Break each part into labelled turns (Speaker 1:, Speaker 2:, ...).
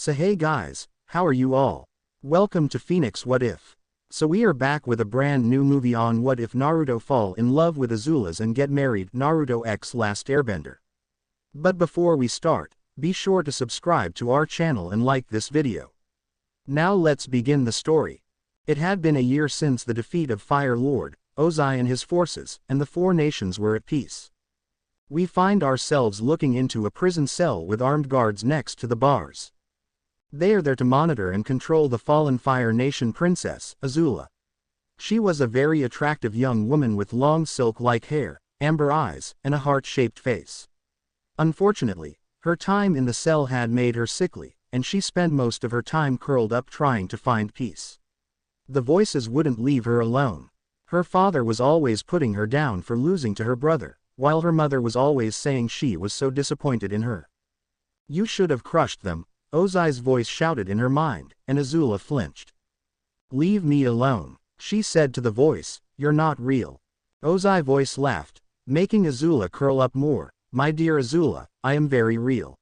Speaker 1: So hey guys, how are you all? Welcome to Phoenix What If. So we are back with a brand new movie on what if Naruto fall in love with Azula's and get married, Naruto X Last Airbender. But before we start, be sure to subscribe to our channel and like this video. Now let's begin the story. It had been a year since the defeat of Fire Lord Ozai and his forces, and the four nations were at peace. We find ourselves looking into a prison cell with armed guards next to the bars. They are there to monitor and control the fallen Fire Nation princess, Azula. She was a very attractive young woman with long silk-like hair, amber eyes, and a heart-shaped face. Unfortunately, her time in the cell had made her sickly, and she spent most of her time curled up trying to find peace. The voices wouldn't leave her alone. Her father was always putting her down for losing to her brother, while her mother was always saying she was so disappointed in her. "You should have crushed them," Ozai's voice shouted in her mind, and Azula flinched. "Leave me alone," she said to the voice, "you're not real." Ozai's voice laughed, making Azula curl up more. "My dear Azula, I am very real."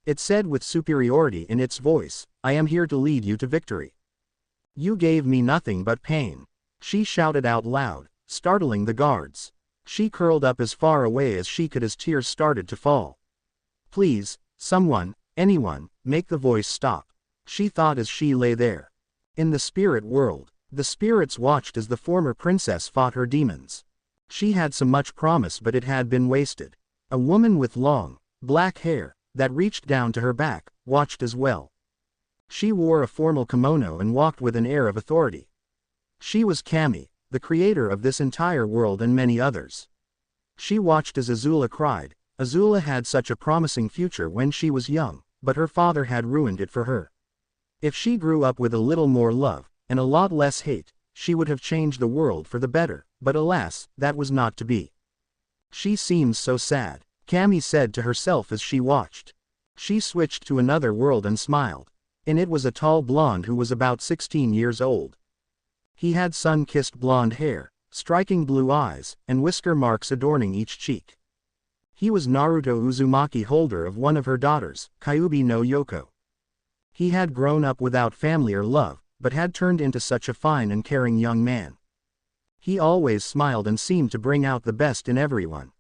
Speaker 1: It said with superiority in its voice, "I am here to lead you to victory." "You gave me nothing but pain," she shouted out loud, startling the guards. She curled up as far away as she could as tears started to fall. "Please, someone, anyone, make the voice stop," she thought as she lay there. In the spirit world, the spirits watched as the former princess fought her demons. She had so much promise, but it had been wasted. A woman with long, black hair, that reached down to her back, watched as well. She wore a formal kimono and walked with an air of authority. She was Kage, the creator of this entire world and many others. She watched as Azula cried. Azula had such a promising future when she was young, but her father had ruined it for her. If she grew up with a little more love, and a lot less hate, she would have changed the world for the better, but alas, that was not to be. "She seems so sad," Kage said to herself as she watched. She switched to another world and smiled. And it was a tall blonde who was about 16 years old. He had sun-kissed blonde hair, striking blue eyes, and whisker marks adorning each cheek. He was Naruto Uzumaki, holder of one of her daughters, Kyuubi no Yoko. He had grown up without family or love, but had turned into such a fine and caring young man. He always smiled and seemed to bring out the best in everyone.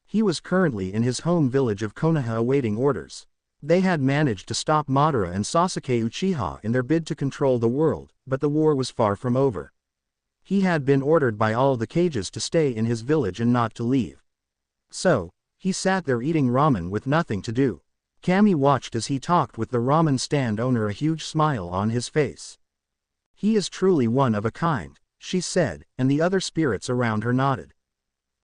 Speaker 1: He was currently in his home village of Konoha awaiting orders. They had managed to stop Madara and Sasuke Uchiha in their bid to control the world, but the war was far from over. He had been ordered by all the Kages to stay in his village and not to leave. So, he sat there eating ramen with nothing to do. Kage watched as he talked with the ramen stand owner, a huge smile on his face. "He is truly one of a kind," she said, and the other spirits around her nodded.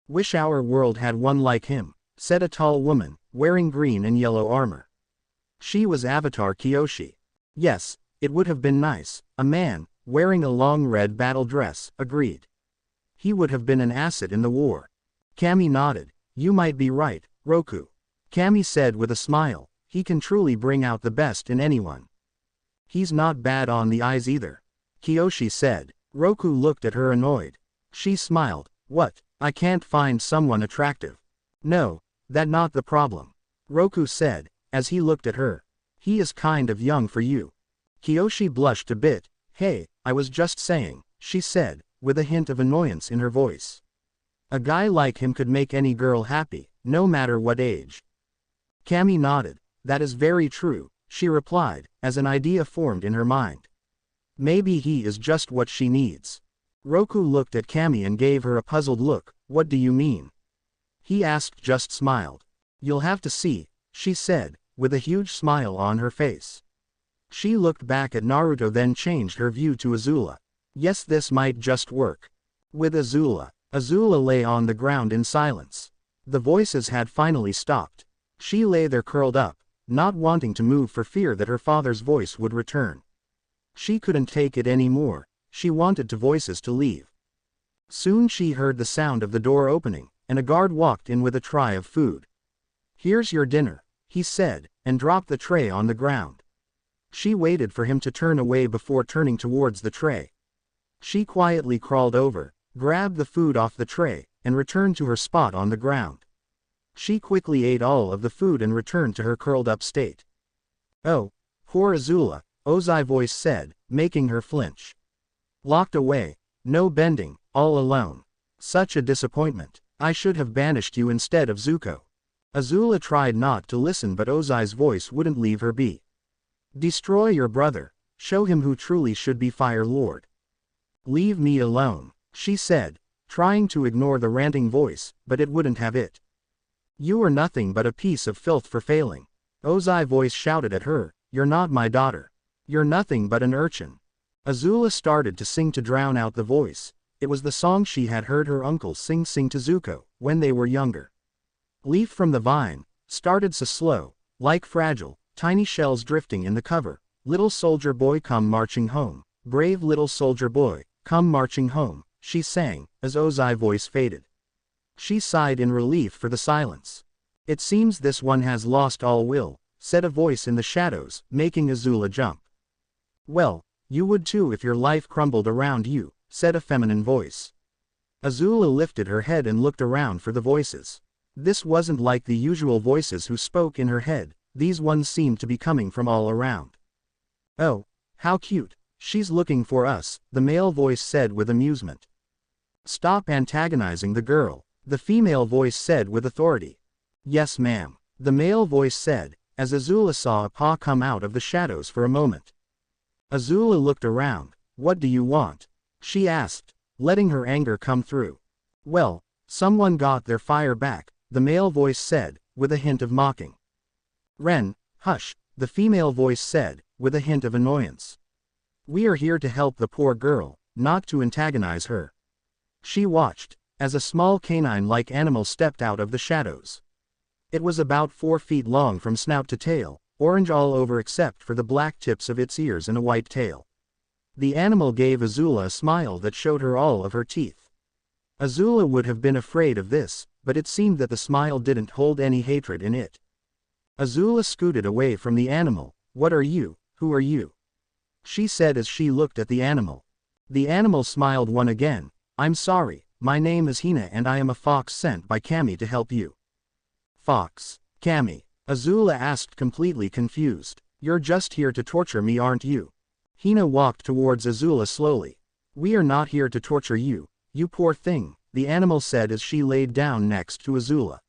Speaker 1: "Wish our world had one like him," said a tall woman, wearing green and yellow armor. She was Avatar Kyoshi. "Yes, it would have been nice," a man, wearing a long red battle dress, agreed. "He would have been an asset in the war." Kage nodded. "You might be right, Roku," Kage said with a smile. "He can truly bring out the best in anyone." "He's not bad on the eyes either," Kyoshi said. Roku looked at her annoyed. She smiled. "What, I can't find someone attractive?" "No, that not the problem," Roku said, as he looked at her. "He is kind of young for you." Kyoshi blushed a bit. "Hey, I was just saying," she said, with a hint of annoyance in her voice. "A guy like him could make any girl happy, no matter what age." Kage nodded. "That is very true," she replied, as an idea formed in her mind. "Maybe he is just what she needs." Roku looked at Kage and gave her a puzzled look. "What do you mean?" he asked, just smiled. "You'll have to see," she said, with a huge smile on her face. She looked back at Naruto, then changed her view to Azula. Yes, this might just work. With Azula. Azula lay on the ground in silence. The voices had finally stopped. She lay there curled up, not wanting to move for fear that her father's voice would return. She couldn't take it anymore. She wanted the voices to leave. Soon she heard the sound of the door opening, and a guard walked in with a tray of food. "Here's your dinner," he said, and dropped the tray on the ground. She waited for him to turn away before turning towards the tray. She quietly crawled over, grabbed the food off the tray, and returned to her spot on the ground. She quickly ate all of the food and returned to her curled up state. "Oh, Poor Azula, Ozai voice said, making her flinch. Locked away. No bending, all alone. Such a disappointment. I should have banished you instead of Zuko. Azula tried not to listen, but Ozai's voice wouldn't leave her be. Destroy your brother. Show him who truly should be Fire Lord. Leave me alone, she said, trying to ignore the ranting voice, but it wouldn't have it. You are nothing but a piece of filth for failing. Ozai voice shouted at her, you're not my daughter. You're nothing but an urchin. Azula started to sing to drown out the voice. It was the song she had heard her uncle sing to Zuko, when they were younger. Leaf from the vine, started so slow, like fragile, tiny shells drifting in the cover. Little soldier boy come marching home. Brave little soldier boy, come marching home, she sang, as Ozai voice faded. She sighed in relief for the silence. It seems this one has lost all will, said a voice in the shadows, making Azula jump. Well, you would too if your life crumbled around you, said a feminine voice. Azula lifted her head and looked around for the voices. This wasn't like the usual voices who spoke in her head, these ones seemed to be coming from all around. Oh, how cute, she's looking for us, the male voice said with amusement. Stop antagonizing the girl, the female voice said with authority. Yes ma'am, the male voice said, as Azula saw a paw come out of the shadows for a moment. Azula looked around. What do you want? She asked, letting her anger come through. Well, someone got their fire back, the male voice said, with a hint of mocking. Ren, hush, the female voice said, with a hint of annoyance. We are here to help the poor girl, not to antagonize her. She watched, as a small canine-like animal stepped out of the shadows. It was about 4 feet long from snout to tail, orange all over except for the black tips of its ears and a white tail. The animal gave Azula a smile that showed her all of her teeth. Azula would have been afraid of this, but it seemed that the smile didn't hold any hatred in it. Azula scooted away from the animal. What are you? Who are you? She said as she looked at the animal. The animal smiled once again. I'm sorry, my name is Hina and I am a fox sent by Kami to help you. Fox, Kami, Azula asked completely confused. You're just here to torture me, aren't you? Hina walked towards Azula slowly. We are not here to torture you, you poor thing, the animal said as she laid down next to Azula.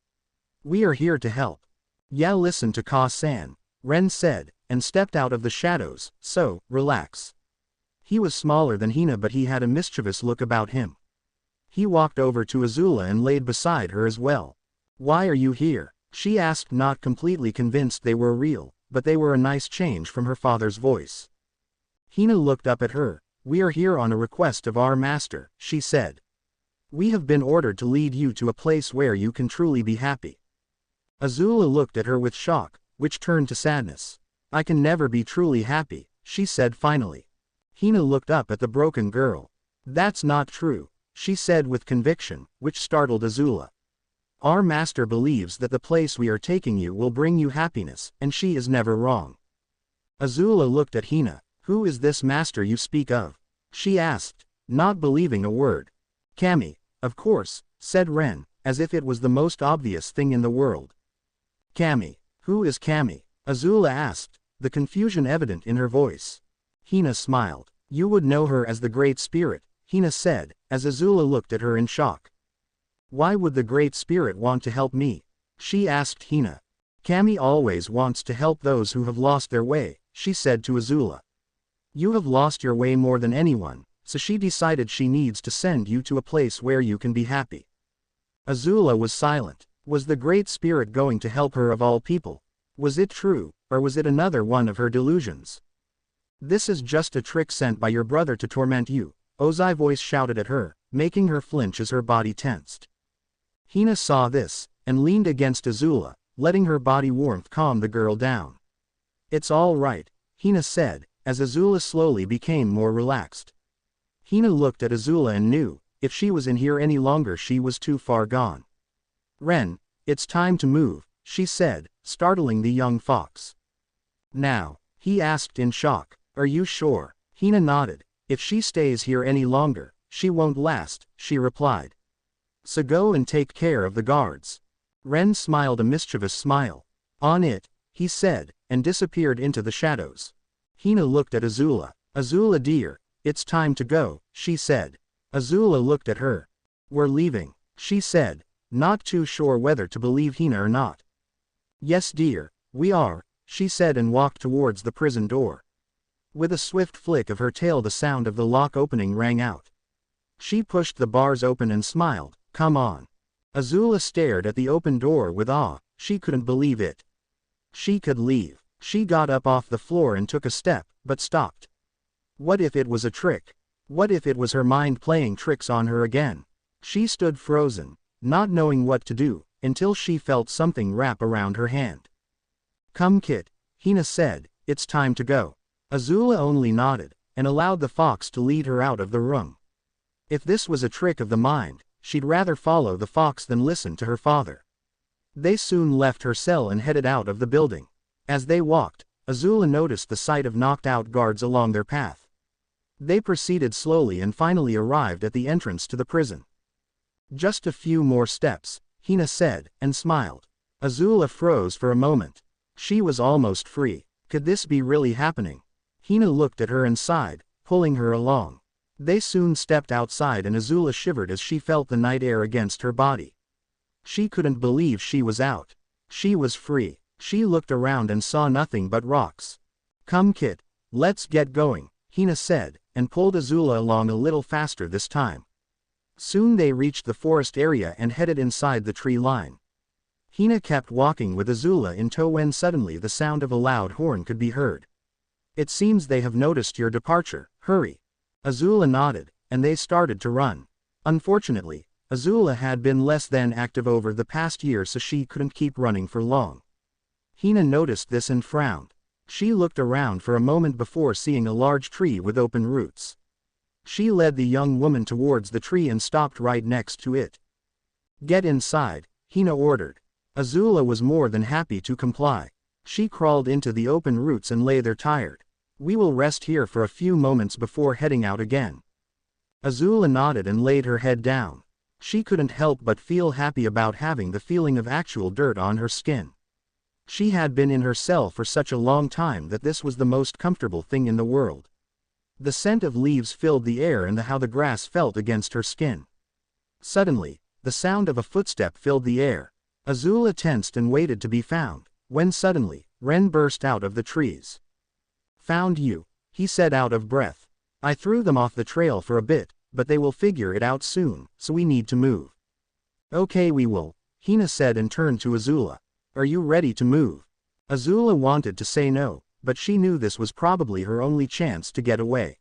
Speaker 1: We are here to help. Yeah, listen to Ka-san, Ren said, and stepped out of the shadows, so, relax. He was smaller than Hina but he had a mischievous look about him. He walked over to Azula and laid beside her as well. Why are you here? She asked, not completely convinced they were real, but they were a nice change from her father's voice. Hina looked up at her. We are here on a request of our master, she said. We have been ordered to lead you to a place where you can truly be happy. Azula looked at her with shock, which turned to sadness. I can never be truly happy, she said finally. Hina looked up at the broken girl. That's not true, she said with conviction, which startled Azula. Our master believes that the place we are taking you will bring you happiness, and she is never wrong. Azula looked at Hina. Who is this master you speak of? She asked, not believing a word. Kami, of course, said Ren, as if it was the most obvious thing in the world. Kami, who is Kami? Azula asked, the confusion evident in her voice. Hina smiled. You would know her as the Great Spirit, Hina said, as Azula looked at her in shock. Why would the Great Spirit want to help me? She asked Hina. Kami always wants to help those who have lost their way, she said to Azula. You have lost your way more than anyone, so she decided she needs to send you to a place where you can be happy. Azula was silent. Was the Great Spirit going to help her of all people? Was it true, or was it another one of her delusions? This is just a trick sent by your brother to torment you, Ozai voice shouted at her, making her flinch as her body tensed. Hina saw this, and leaned against Azula, letting her body warmth calm the girl down. It's all right, Hina said, as Azula slowly became more relaxed. Hina looked at Azula and knew, if she was in here any longer she was too far gone. Ren, it's time to move, she said, startling the young fox. Now, he asked in shock, are you sure? Hina nodded. If she stays here any longer, she won't last, she replied. So go and take care of the guards. Ren smiled a mischievous smile. On it, he said, and disappeared into the shadows. Hina looked at Azula. "Azula dear, it's time to go," she said. Azula looked at her. "We're leaving," she said, not too sure whether to believe Hina or not. "Yes dear, we are," she said and walked towards the prison door. With a swift flick of her tail the sound of the lock opening rang out. She pushed the bars open and smiled. "Come on." Azula stared at the open door with awe. She couldn't believe it. She could leave. She got up off the floor and took a step, but stopped. What if it was a trick? What if it was her mind playing tricks on her again? She stood frozen, not knowing what to do, until she felt something wrap around her hand. "Come Kit," Hina said, "it's time to go." Azula only nodded, and allowed the fox to lead her out of the room. If this was a trick of the mind, she'd rather follow the fox than listen to her father. They soon left her cell and headed out of the building. As they walked, Azula noticed the sight of knocked-out guards along their path. They proceeded slowly and finally arrived at the entrance to the prison. "Just a few more steps," Hina said, and smiled. Azula froze for a moment. She was almost free. Could this be really happening? Hina looked at her and sighed, pulling her along. They soon stepped outside and Azula shivered as she felt the night air against her body. She couldn't believe she was out. She was free. She looked around and saw nothing but rocks. "Come Kit, let's get going," Hina said, and pulled Azula along a little faster this time. Soon they reached the forest area and headed inside the tree line. Hina kept walking with Azula in tow when suddenly the sound of a loud horn could be heard. "It seems they have noticed your departure, hurry." Azula nodded, and they started to run. Unfortunately, Azula had been less than active over the past year, so she couldn't keep running for long. Hina noticed this and frowned. She looked around for a moment before seeing a large tree with open roots. She led the young woman towards the tree and stopped right next to it. "Get inside," Hina ordered. Azula was more than happy to comply. She crawled into the open roots and lay there tired. "We will rest here for a few moments before heading out again." Azula nodded and laid her head down. She couldn't help but feel happy about having the feeling of actual dirt on her skin. She had been in her cell for such a long time that this was the most comfortable thing in the world. The scent of leaves filled the air and how the grass felt against her skin. Suddenly, the sound of a footstep filled the air. Azula tensed and waited to be found, when suddenly, Ren burst out of the trees. "Found you," he said out of breath. "I threw them off the trail for a bit, but they will figure it out soon, so we need to move." "Okay, we will," Hina said and turned to Azula. "Are you ready to move?" Azula wanted to say no, but she knew this was probably her only chance to get away.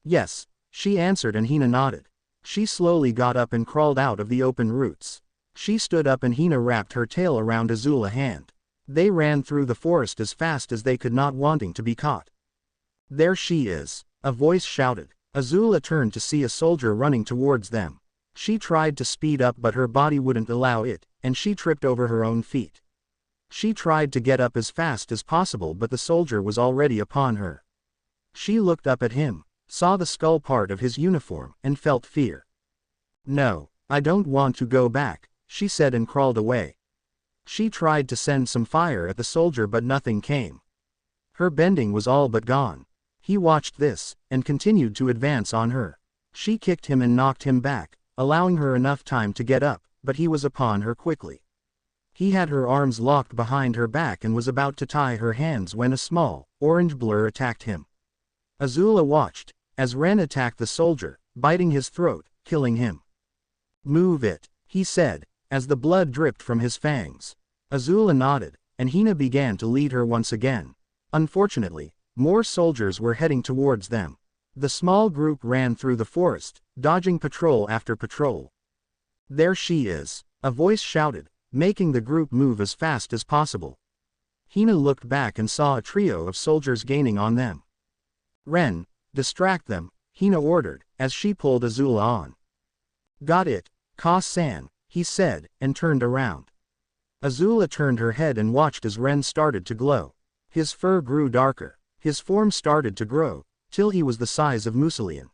Speaker 1: "Yes," she answered and Hina nodded. She slowly got up and crawled out of the open roots. She stood up and Hina wrapped her tail around Azula's hand. They ran through the forest as fast as they could, not wanting to be caught. "There she is," a voice shouted. Azula turned to see a soldier running towards them. She tried to speed up but her body wouldn't allow it, and she tripped over her own feet. She tried to get up as fast as possible but the soldier was already upon her. She looked up at him, saw the skull part of his uniform, and felt fear. "No, I don't want to go back," she said and crawled away. She tried to send some fire at the soldier but nothing came. Her bending was all but gone. He watched this, and continued to advance on her. She kicked him and knocked him back, allowing her enough time to get up, but he was upon her quickly. He had her arms locked behind her back and was about to tie her hands when a small, orange blur attacked him. Azula watched, as Ren attacked the soldier, biting his throat, killing him. "Move it," he said, as the blood dripped from his fangs. Azula nodded, and Hina began to lead her once again. Unfortunately, more soldiers were heading towards them. The small group ran through the forest, dodging patrol after patrol. "There she is," a voice shouted, making the group move as fast as possible. Hina looked back and saw a trio of soldiers gaining on them. "Ren, distract them," Hina ordered, as she pulled Azula on. "Got it, Ka-san," he said, and turned around. Azula turned her head and watched as Ren started to glow. His fur grew darker. His form started to grow, till he was the size of Musselian.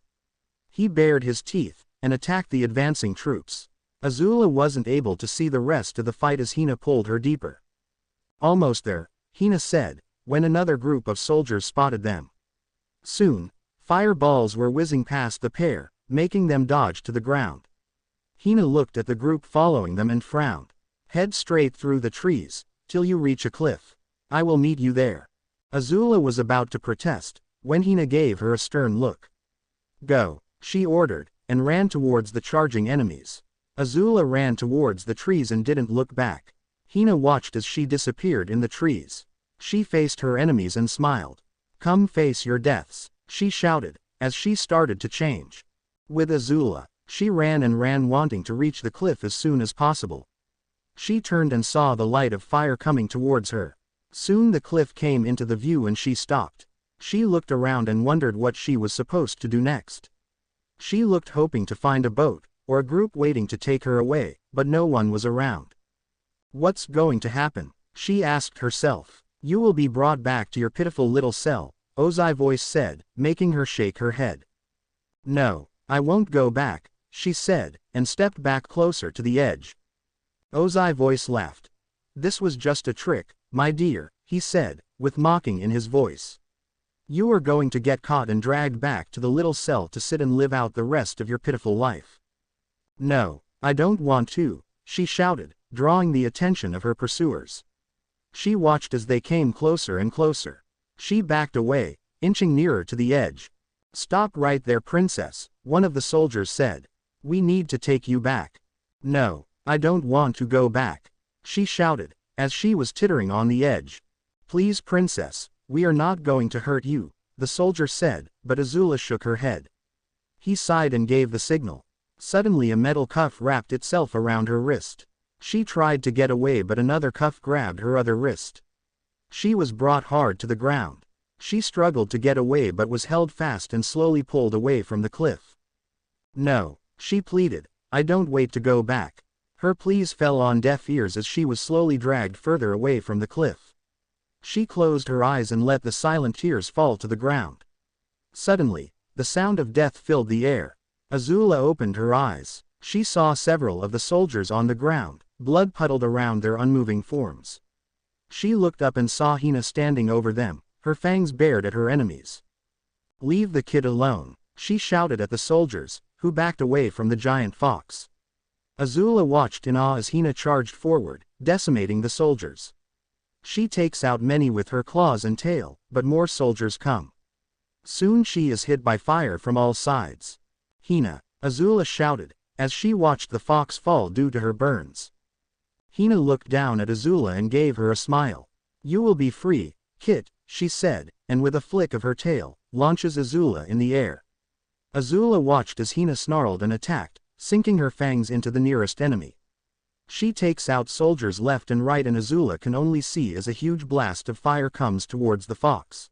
Speaker 1: He bared his teeth, and attacked the advancing troops. Azula wasn't able to see the rest of the fight as Hina pulled her deeper. "Almost there," Hina said, when another group of soldiers spotted them. Soon, fireballs were whizzing past the pair, making them dodge to the ground. Hina looked at the group following them and frowned. Head straight through the trees, till you reach a cliff. I will meet you there. Azula was about to protest, when Hina gave her a stern look. Go, she ordered, and ran towards the charging enemies. Azula ran towards the trees and didn't look back. Hina watched as she disappeared in the trees. She faced her enemies and smiled. Come face your deaths, she shouted, as she started to change. With Azula, she ran and ran, wanting to reach the cliff as soon as possible. She turned and saw the light of fire coming towards her. Soon the cliff came into the view and she stopped. She looked around and wondered what she was supposed to do next. She looked, hoping to find a boat, or a group waiting to take her away, but no one was around. What's going to happen? She asked herself. You will be brought back to your pitiful little cell, Ozai's voice said, making her shake her head. No, I won't go back, she said, and stepped back closer to the edge. Ozai's voice laughed. This was just a trick, my dear, he said, with mocking in his voice. You are going to get caught and dragged back to the little cell to sit and live out the rest of your pitiful life. No, I don't want to, she shouted, drawing the attention of her pursuers. She watched as they came closer and closer. She backed away, inching nearer to the edge. Stop right there, princess, one of the soldiers said. We need to take you back. No, I don't want to go back, she shouted, as she was tittering on the edge. Please, princess, we are not going to hurt you, the soldier said, but Azula shook her head. He sighed and gave the signal. Suddenly a metal cuff wrapped itself around her wrist. She tried to get away, but another cuff grabbed her other wrist. She was brought hard to the ground. She struggled to get away but was held fast and slowly pulled away from the cliff. No, she pleaded, I don't wait to go back. Her pleas fell on deaf ears as she was slowly dragged further away from the cliff. She closed her eyes and let the silent tears fall to the ground. Suddenly, the sound of death filled the air. Azula opened her eyes. She saw several of the soldiers on the ground, blood puddled around their unmoving forms. She looked up and saw Hina standing over them, her fangs bared at her enemies. Leave the kid alone, she shouted at the soldiers, who backed away from the giant fox. Azula watched in awe as Hina charged forward, decimating the soldiers. She takes out many with her claws and tail, but more soldiers come. Soon she is hit by fire from all sides. Hina, Azula shouted, as she watched the fox fall due to her burns. Hina looked down at Azula and gave her a smile. You will be free, kid, she said, and with a flick of her tail, launches Azula in the air. Azula watched as Hina snarled and attacked, sinking her fangs into the nearest enemy. She takes out soldiers left and right, and Azula can only see as a huge blast of fire comes towards the fox.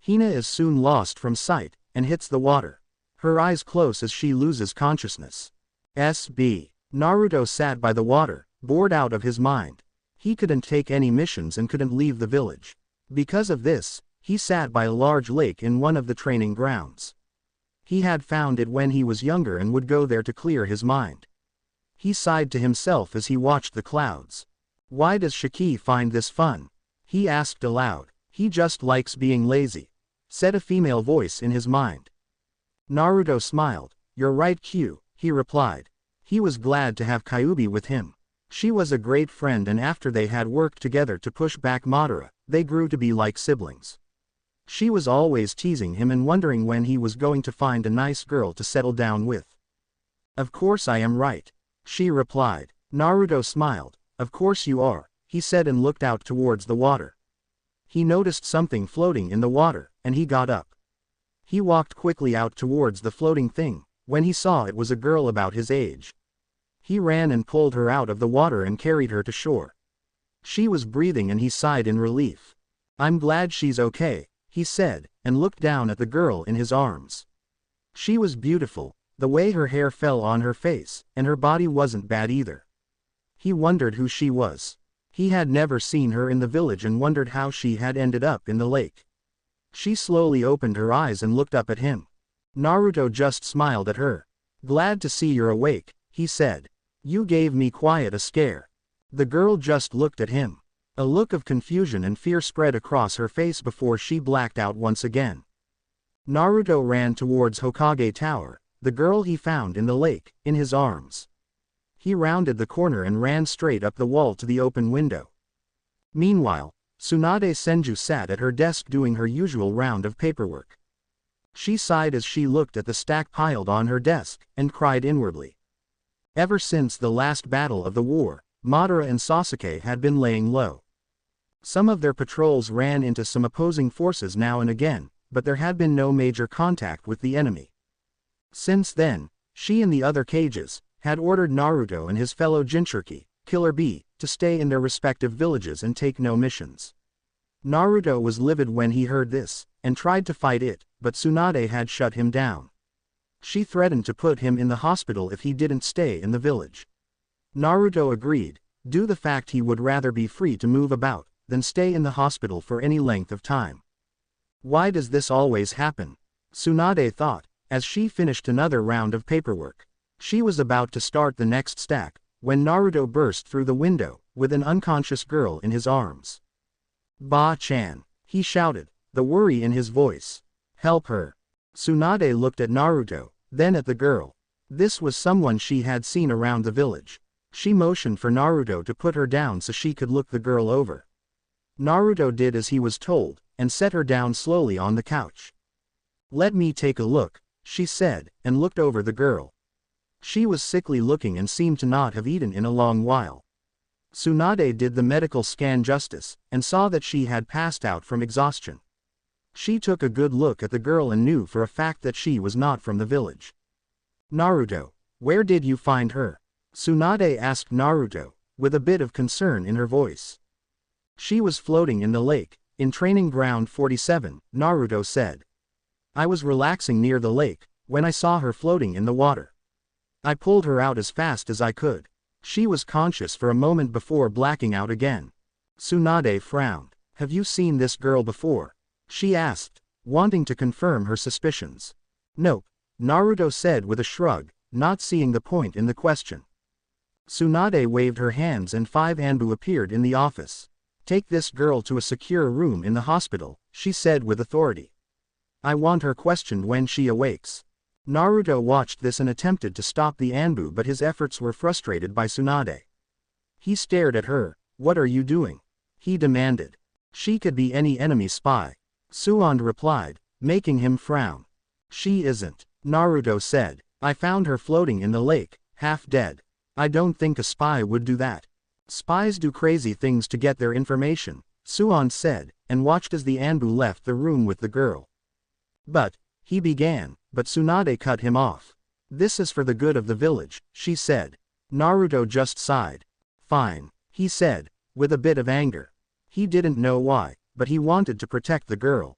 Speaker 1: Hina is soon lost from sight, and hits the water. Her eyes close as she loses consciousness. S.B. Naruto sat by the water, bored out of his mind. He couldn't take any missions and couldn't leave the village. Because of this, he sat by a large lake in one of the training grounds. He had found it when he was younger and would go there to clear his mind. He sighed to himself as he watched the clouds. Why does Shiki find this fun? He asked aloud. He just likes being lazy, said a female voice in his mind. Naruto smiled. You're right, Q, he replied. He was glad to have Kyuubi with him. She was a great friend, and after they had worked together to push back Madara, they grew to be like siblings. She was always teasing him and wondering when he was going to find a nice girl to settle down with. Of course I am right, she replied. Naruto smiled. Of course you are, he said and looked out towards the water. He noticed something floating in the water, and he got up. He walked quickly out towards the floating thing, when he saw it was a girl about his age. He ran and pulled her out of the water and carried her to shore. She was breathing and he sighed in relief. I'm glad she's okay, he said, and looked down at the girl in his arms. She was beautiful, the way her hair fell on her face, and her body wasn't bad either. He wondered who she was. He had never seen her in the village and wondered how she had ended up in the lake. She slowly opened her eyes and looked up at him. Naruto just smiled at her. Glad to see you're awake, he said. You gave me quite a scare. The girl just looked at him. A look of confusion and fear spread across her face before she blacked out once again. Naruto ran towards Hokage Tower, the girl he found in the lake, in his arms. He rounded the corner and ran straight up the wall to the open window. Meanwhile, Tsunade Senju sat at her desk doing her usual round of paperwork. She sighed as she looked at the stack piled on her desk, and cried inwardly. Ever since the last battle of the war, Madara and Sasuke had been laying low. Some of their patrols ran into some opposing forces now and again, but there had been no major contact with the enemy. Since then, she and the other Kages had ordered Naruto and his fellow Jinchuriki, Killer Bee, to stay in their respective villages and take no missions. Naruto was livid when he heard this, and tried to fight it, but Tsunade had shut him down. She threatened to put him in the hospital if he didn't stay in the village. Naruto agreed, due to the fact he would rather be free to move about, than stay in the hospital for any length of time. Why does this always happen? Tsunade thought, as she finished another round of paperwork. She was about to start the next stack, when Naruto burst through the window, with an unconscious girl in his arms. Ba-chan, he shouted, the worry in his voice. Help her. Tsunade looked at Naruto, then at the girl. This was someone she had seen around the village. She motioned for Naruto to put her down so she could look the girl over. Naruto did as he was told, and set her down slowly on the couch. Let me take a look, she said, and looked over the girl. She was sickly looking and seemed to not have eaten in a long while. Tsunade did the medical scan justice, and saw that she had passed out from exhaustion. She took a good look at the girl and knew for a fact that she was not from the village. Naruto, where did you find her? Tsunade asked Naruto, with a bit of concern in her voice. She was floating in the lake, in training ground 47, Naruto said. I was relaxing near the lake, when I saw her floating in the water. I pulled her out as fast as I could. She was conscious for a moment before blacking out again. Tsunade frowned. Have you seen this girl before? She asked, wanting to confirm her suspicions. Nope, Naruto said with a shrug, not seeing the point in the question. Tsunade waved her hands and 5 Anbu appeared in the office. Take this girl to a secure room in the hospital, she said with authority. I want her questioned when she awakes. Naruto watched this and attempted to stop the Anbu, but his efforts were frustrated by Tsunade. He stared at her. What are you doing? He demanded. She could be any enemy spy. Suand replied, making him frown. She isn't, Naruto said. I found her floating in the lake, half dead. I don't think a spy would do that. Spies do crazy things to get their information, Suand said, and watched as the Anbu left the room with the girl. But, he began, but Tsunade cut him off. This is for the good of the village, she said. Naruto just sighed. Fine, he said, with a bit of anger. He didn't know why, but he wanted to protect the girl.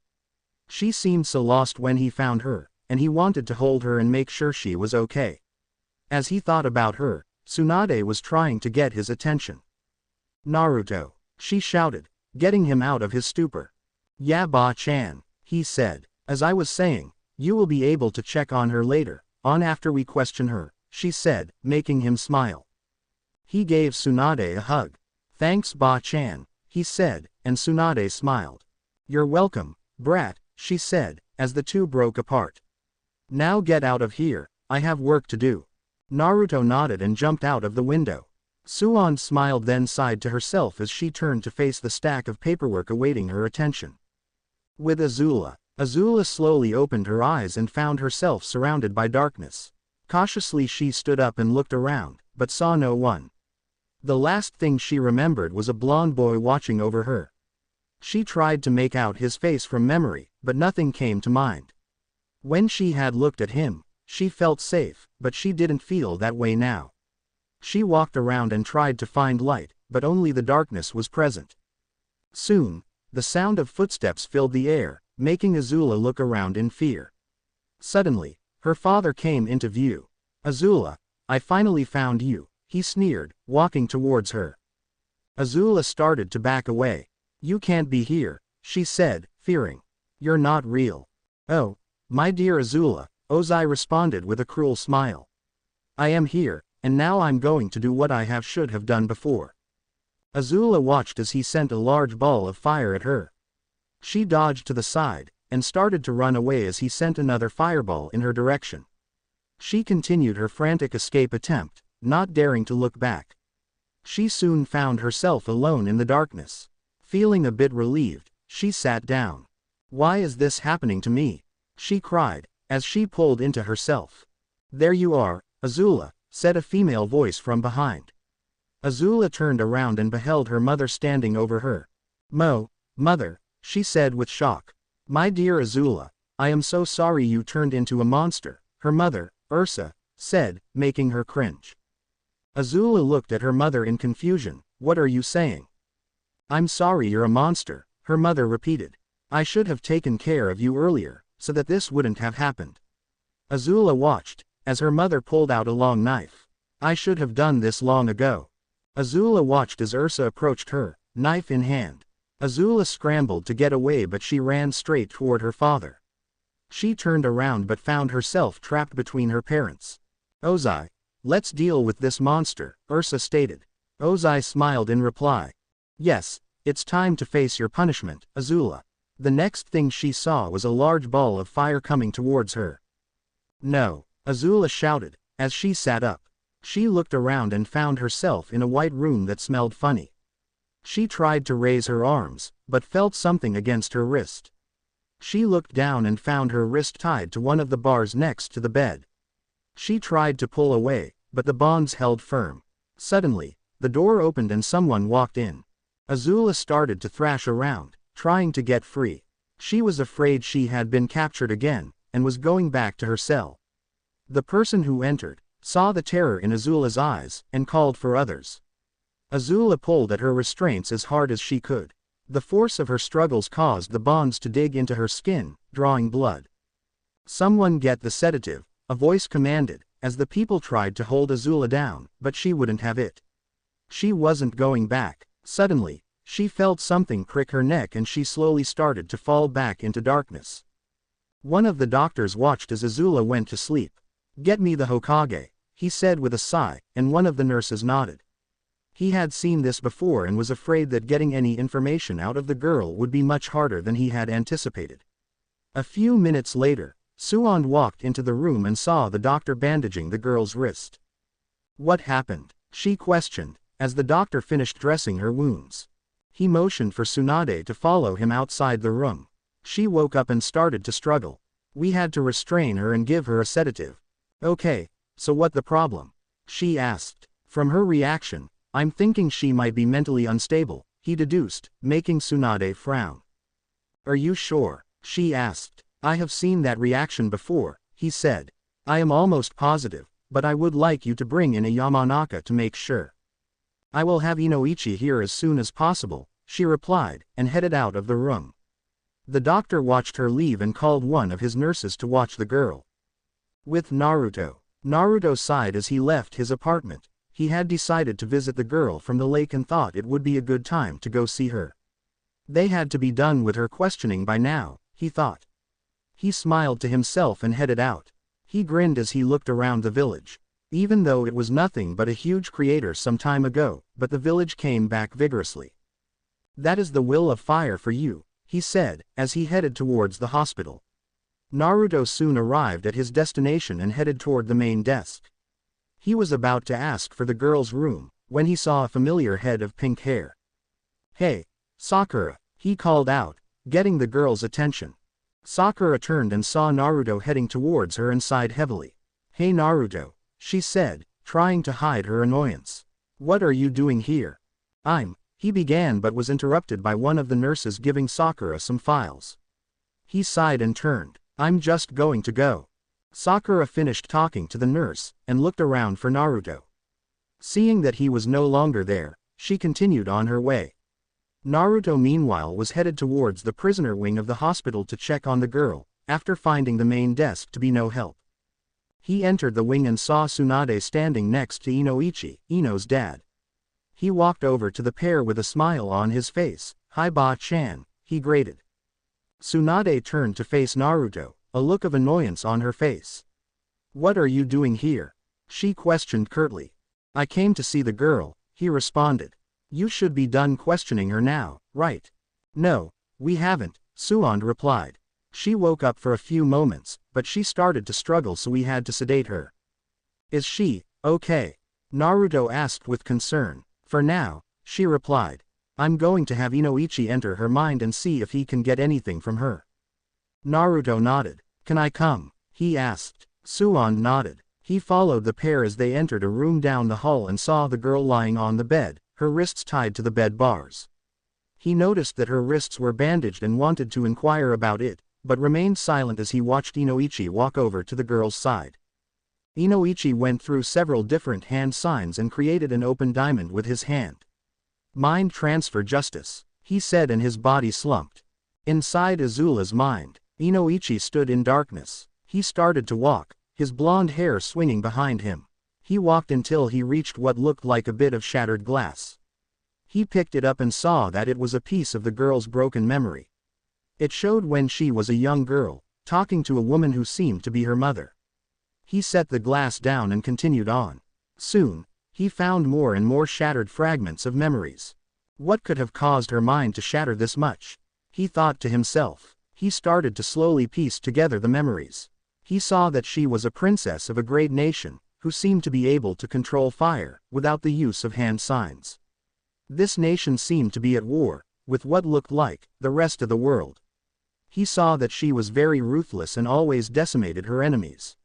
Speaker 1: She seemed so lost when he found her, and he wanted to hold her and make sure she was okay. As he thought about her, Tsunade was trying to get his attention. Naruto, she shouted, getting him out of his stupor. Yeah, Ba-chan, he said. As I was saying, you will be able to check on her later, on after we question her, she said, making him smile. He gave Tsunade a hug. Thanks Ba-chan, he said, and Tsunade smiled. You're welcome, brat, she said, as the two broke apart. Now get out of here, I have work to do. Naruto nodded and jumped out of the window. Suand smiled then sighed to herself as she turned to face the stack of paperwork awaiting her attention. With Azula. Azula slowly opened her eyes and found herself surrounded by darkness. Cautiously she stood up and looked around, but saw no one. The last thing she remembered was a blond boy watching over her. She tried to make out his face from memory, but nothing came to mind. When she had looked at him, she felt safe, but she didn't feel that way now. She walked around and tried to find light, but only the darkness was present. Soon, the sound of footsteps filled the air, making Azula look around in fear. Suddenly, her father came into view. Azula, I finally found you, he sneered, walking towards her. Azula started to back away. You can't be here, she said, fearing. You're not real. Oh, my dear Azula, Ozai responded with a cruel smile. I am here, and now I'm going to do what I should have done before. Azula watched as he sent a large ball of fire at her. She dodged to the side, and started to run away as he sent another fireball in her direction. She continued her frantic escape attempt, not daring to look back. She soon found herself alone in the darkness. Feeling a bit relieved, she sat down. "Why is this happening to me?" she cried, as she pulled into herself. "There you are, Azula," said a female voice from behind. Azula turned around and beheld her mother standing over her. Mother," she said with shock. "My dear Azula, I am so sorry you turned into a monster," her mother, Ursa, said, making her cringe. Azula looked at her mother in confusion. "What are you saying?" "I'm sorry you're a monster," her mother repeated. "I should have taken care of you earlier, so that this wouldn't have happened." Azula watched, as her mother pulled out a long knife. "I should have done this long ago." Azula watched as Ursa approached her, knife in hand. Azula scrambled to get away, but she ran straight toward her father. She turned around but found herself trapped between her parents. "Ozai, let's deal with this monster," Ursa stated. Ozai smiled in reply. "Yes, it's time to face your punishment, Azula." The next thing she saw was a large ball of fire coming towards her. "No," Azula shouted, as she sat up. She looked around and found herself in a white room that smelled funny. She tried to raise her arms, but felt something against her wrist. She looked down and found her wrist tied to one of the bars next to the bed. She tried to pull away, but the bonds held firm. Suddenly, the door opened and someone walked in. Azula started to thrash around, trying to get free. She was afraid she had been captured again, and was going back to her cell. The person who entered saw the terror in Azula's eyes, and called for others. Azula pulled at her restraints as hard as she could. The force of her struggles caused the bonds to dig into her skin, drawing blood. "Someone get the sedative," a voice commanded, as the people tried to hold Azula down, but she wouldn't have it. She wasn't going back. Suddenly, she felt something prick her neck and she slowly started to fall back into darkness. One of the doctors watched as Azula went to sleep. "Get me the Hokage," he said with a sigh, and one of the nurses nodded. He had seen this before and was afraid that getting any information out of the girl would be much harder than he had anticipated. A few minutes later, Suand walked into the room and saw the doctor bandaging the girl's wrist. "What happened?" she questioned, as the doctor finished dressing her wounds. He motioned for Tsunade to follow him outside the room. She woke up and started to struggle. "We had to restrain her and give her a sedative." "Okay, so what the problem?" she asked. From her reaction, "I'm thinking she might be mentally unstable," he deduced, making Tsunade frown. "Are you sure?" she asked. "I have seen that reaction before," he said. "I am almost positive, but I would like you to bring in a Yamanaka to make sure." "I will have Inoichi here as soon as possible," she replied, and headed out of the room. The doctor watched her leave and called one of his nurses to watch the girl. With Naruto. Naruto sighed as he left his apartment. He had decided to visit the girl from the lake and thought it would be a good time to go see her. They had to be done with her questioning by now, he thought. He smiled to himself and headed out. He grinned as he looked around the village. Even though it was nothing but a huge crater some time ago, but the village came back vigorously. "That is the will of fire for you," he said, as he headed towards the hospital. Naruto soon arrived at his destination and headed toward the main desk. He was about to ask for the girl's room, when he saw a familiar head of pink hair. "Hey, Sakura," he called out, getting the girl's attention. Sakura turned and saw Naruto heading towards her and sighed heavily. "Hey Naruto," she said, trying to hide her annoyance. "What are you doing here?" He began but was interrupted by one of the nurses giving Sakura some files. He sighed and turned. "I'm just going to go." Sakura finished talking to the nurse, and looked around for Naruto. Seeing that he was no longer there, she continued on her way. Naruto meanwhile was headed towards the prisoner wing of the hospital to check on the girl, after finding the main desk to be no help. He entered the wing and saw Tsunade standing next to Inoichi, Ino's dad. He walked over to the pair with a smile on his face. "Hi Ba-chan," he grated. Tsunade turned to face Naruto, a look of annoyance on her face. "What are you doing here?" she questioned curtly. "I came to see the girl," he responded. You should be done questioning her now, right? No, we haven't, Suan replied. She woke up for a few moments, but she started to struggle, so we had to sedate her. Is she okay? Naruto asked with concern. For now, she replied. I'm going to have Inoichi enter her mind and see if he can get anything from her. Naruto nodded. Can I come? He asked. Suan nodded. He followed the pair as they entered a room down the hall and saw the girl lying on the bed, her wrists tied to the bed bars. He noticed that her wrists were bandaged and wanted to inquire about it, but remained silent as he watched Inoichi walk over to the girl's side. Inoichi went through several different hand signs and created an open diamond with his hand. Mind transfer justice, he said, and his body slumped. Inside Azula's mind, Inoichi stood in darkness. He started to walk, his blonde hair swinging behind him. He walked until he reached what looked like a bit of shattered glass. He picked it up and saw that it was a piece of the girl's broken memory. It showed when she was a young girl, talking to a woman who seemed to be her mother. He set the glass down and continued on. Soon, he found more and more shattered fragments of memories. What could have caused her mind to shatter this much? He thought to himself. He started to slowly piece together the memories. He saw that she was a princess of a great nation, who seemed to be able to control fire, without the use of hand signs. This nation seemed to be at war, with what looked like the rest of the world. He saw that she was very ruthless and always decimated her enemies.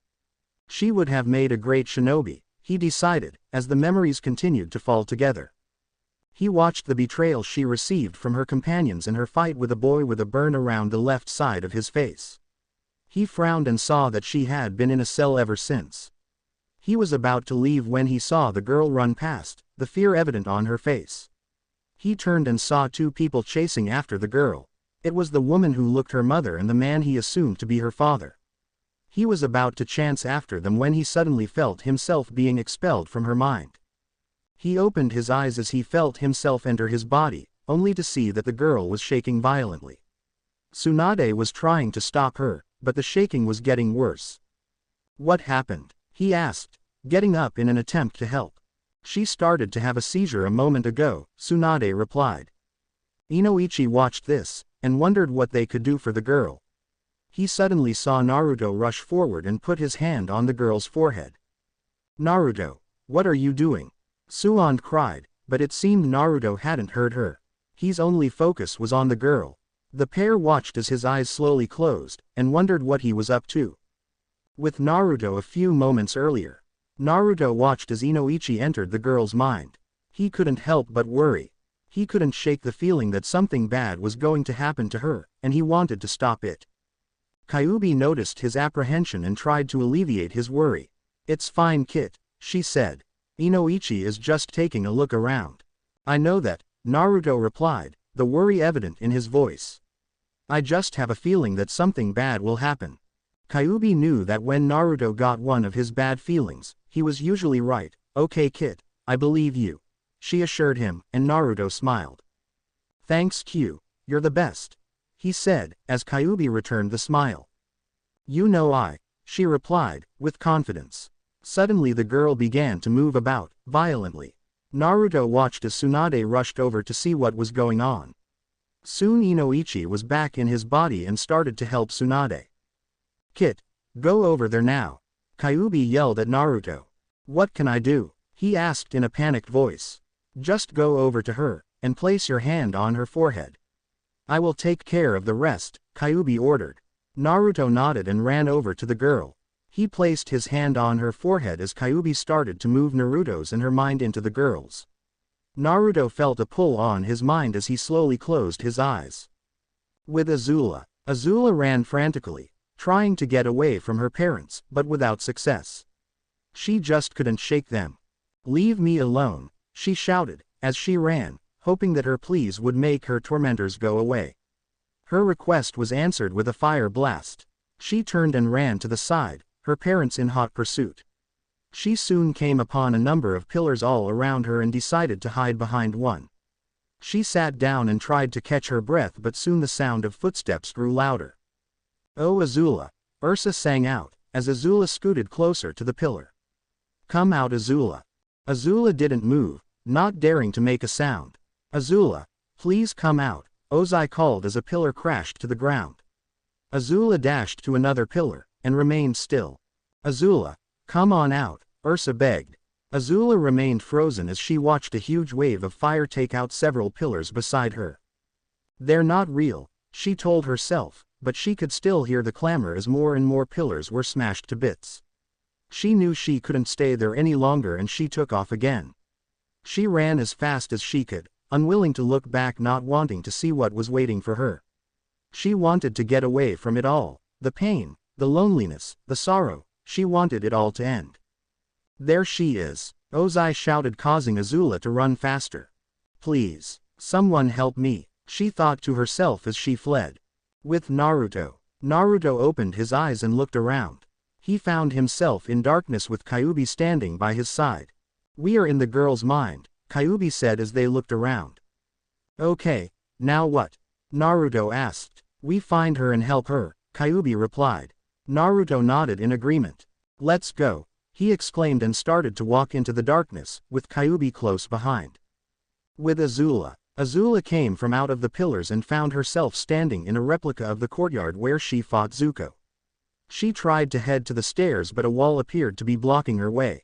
Speaker 1: She would have made a great shinobi, he decided, as the memories continued to fall together. He watched the betrayal she received from her companions in her fight with a boy with a burn around the left side of his face. He frowned and saw that she had been in a cell ever since. He was about to leave when he saw the girl run past, the fear evident on her face. He turned and saw two people chasing after the girl. It was the woman who looked her mother and the man he assumed to be her father. He was about to chase after them when he suddenly felt himself being expelled from her mind. He opened his eyes as he felt himself enter his body, only to see that the girl was shaking violently. Tsunade was trying to stop her, but the shaking was getting worse. What happened? He asked, getting up in an attempt to help. She started to have a seizure a moment ago, Tsunade replied. Inoichi watched this, and wondered what they could do for the girl. He suddenly saw Naruto rush forward and put his hand on the girl's forehead. Naruto, what are you doing? Suan cried, but it seemed Naruto hadn't heard her. His only focus was on the girl. The pair watched as his eyes slowly closed, and wondered what he was up to. With Naruto a few moments earlier, Naruto watched as Inoichi entered the girl's mind. He couldn't help but worry. He couldn't shake the feeling that something bad was going to happen to her, and he wanted to stop it. Kyuubi noticed his apprehension and tried to alleviate his worry. It's fine, Kit, she said. Inoichi is just taking a look around. I know that, Naruto replied, the worry evident in his voice. I just have a feeling that something bad will happen. Kyuubi knew that when Naruto got one of his bad feelings, he was usually right. Okay, Kit, I believe you, she assured him, and Naruto smiled. Thanks, Q, you're the best, he said, as Kyuubi returned the smile. You know she replied, with confidence. Suddenly the girl began to move about, violently. Naruto watched as Tsunade rushed over to see what was going on. Soon Inoichi was back in his body and started to help Tsunade. Kit, go over there now, Kyuubi yelled at Naruto. What can I do? He asked in a panicked voice. Just go over to her, and place your hand on her forehead. I will take care of the rest, Kyuubi ordered. Naruto nodded and ran over to the girl. He placed his hand on her forehead as Kyuubi started to move Naruto's and her mind into the girl's. Naruto felt a pull on his mind as he slowly closed his eyes. With Azula. Azula ran frantically, trying to get away from her parents, but without success. She just couldn't shake them. Leave me alone, she shouted, as she ran, hoping that her pleas would make her tormentors go away. Her request was answered with a fire blast. She turned and ran to the side, her parents in hot pursuit. She soon came upon a number of pillars all around her and decided to hide behind one. She sat down and tried to catch her breath, but soon the sound of footsteps grew louder. Oh Azula, Ursa sang out, as Azula scooted closer to the pillar. Come out Azula. Azula didn't move, not daring to make a sound. Azula, please come out, Ozai called as a pillar crashed to the ground. Azula dashed to another pillar, and remained still. Azula, come on out, Ursa begged. Azula remained frozen as she watched a huge wave of fire take out several pillars beside her. They're not real, she told herself, but she could still hear the clamor as more and more pillars were smashed to bits. She knew she couldn't stay there any longer and she took off again. She ran as fast as she could, unwilling to look back, not wanting to see what was waiting for her. She wanted to get away from it all, the pain, the loneliness, the sorrow, she wanted it all to end. There she is, Ozai shouted, causing Azula to run faster. Please, someone help me, she thought to herself as she fled. With Naruto. Naruto opened his eyes and looked around. He found himself in darkness with Kyuubi standing by his side. We are in the girl's mind, Kyuubi said as they looked around. Okay, now what? Naruto asked. We find her and help her, Kyuubi replied. Naruto nodded in agreement. Let's go, he exclaimed and started to walk into the darkness, with Kyuubi close behind. With Azula. Azula came from out of the pillars and found herself standing in a replica of the courtyard where she fought Zuko. She tried to head to the stairs but a wall appeared to be blocking her way.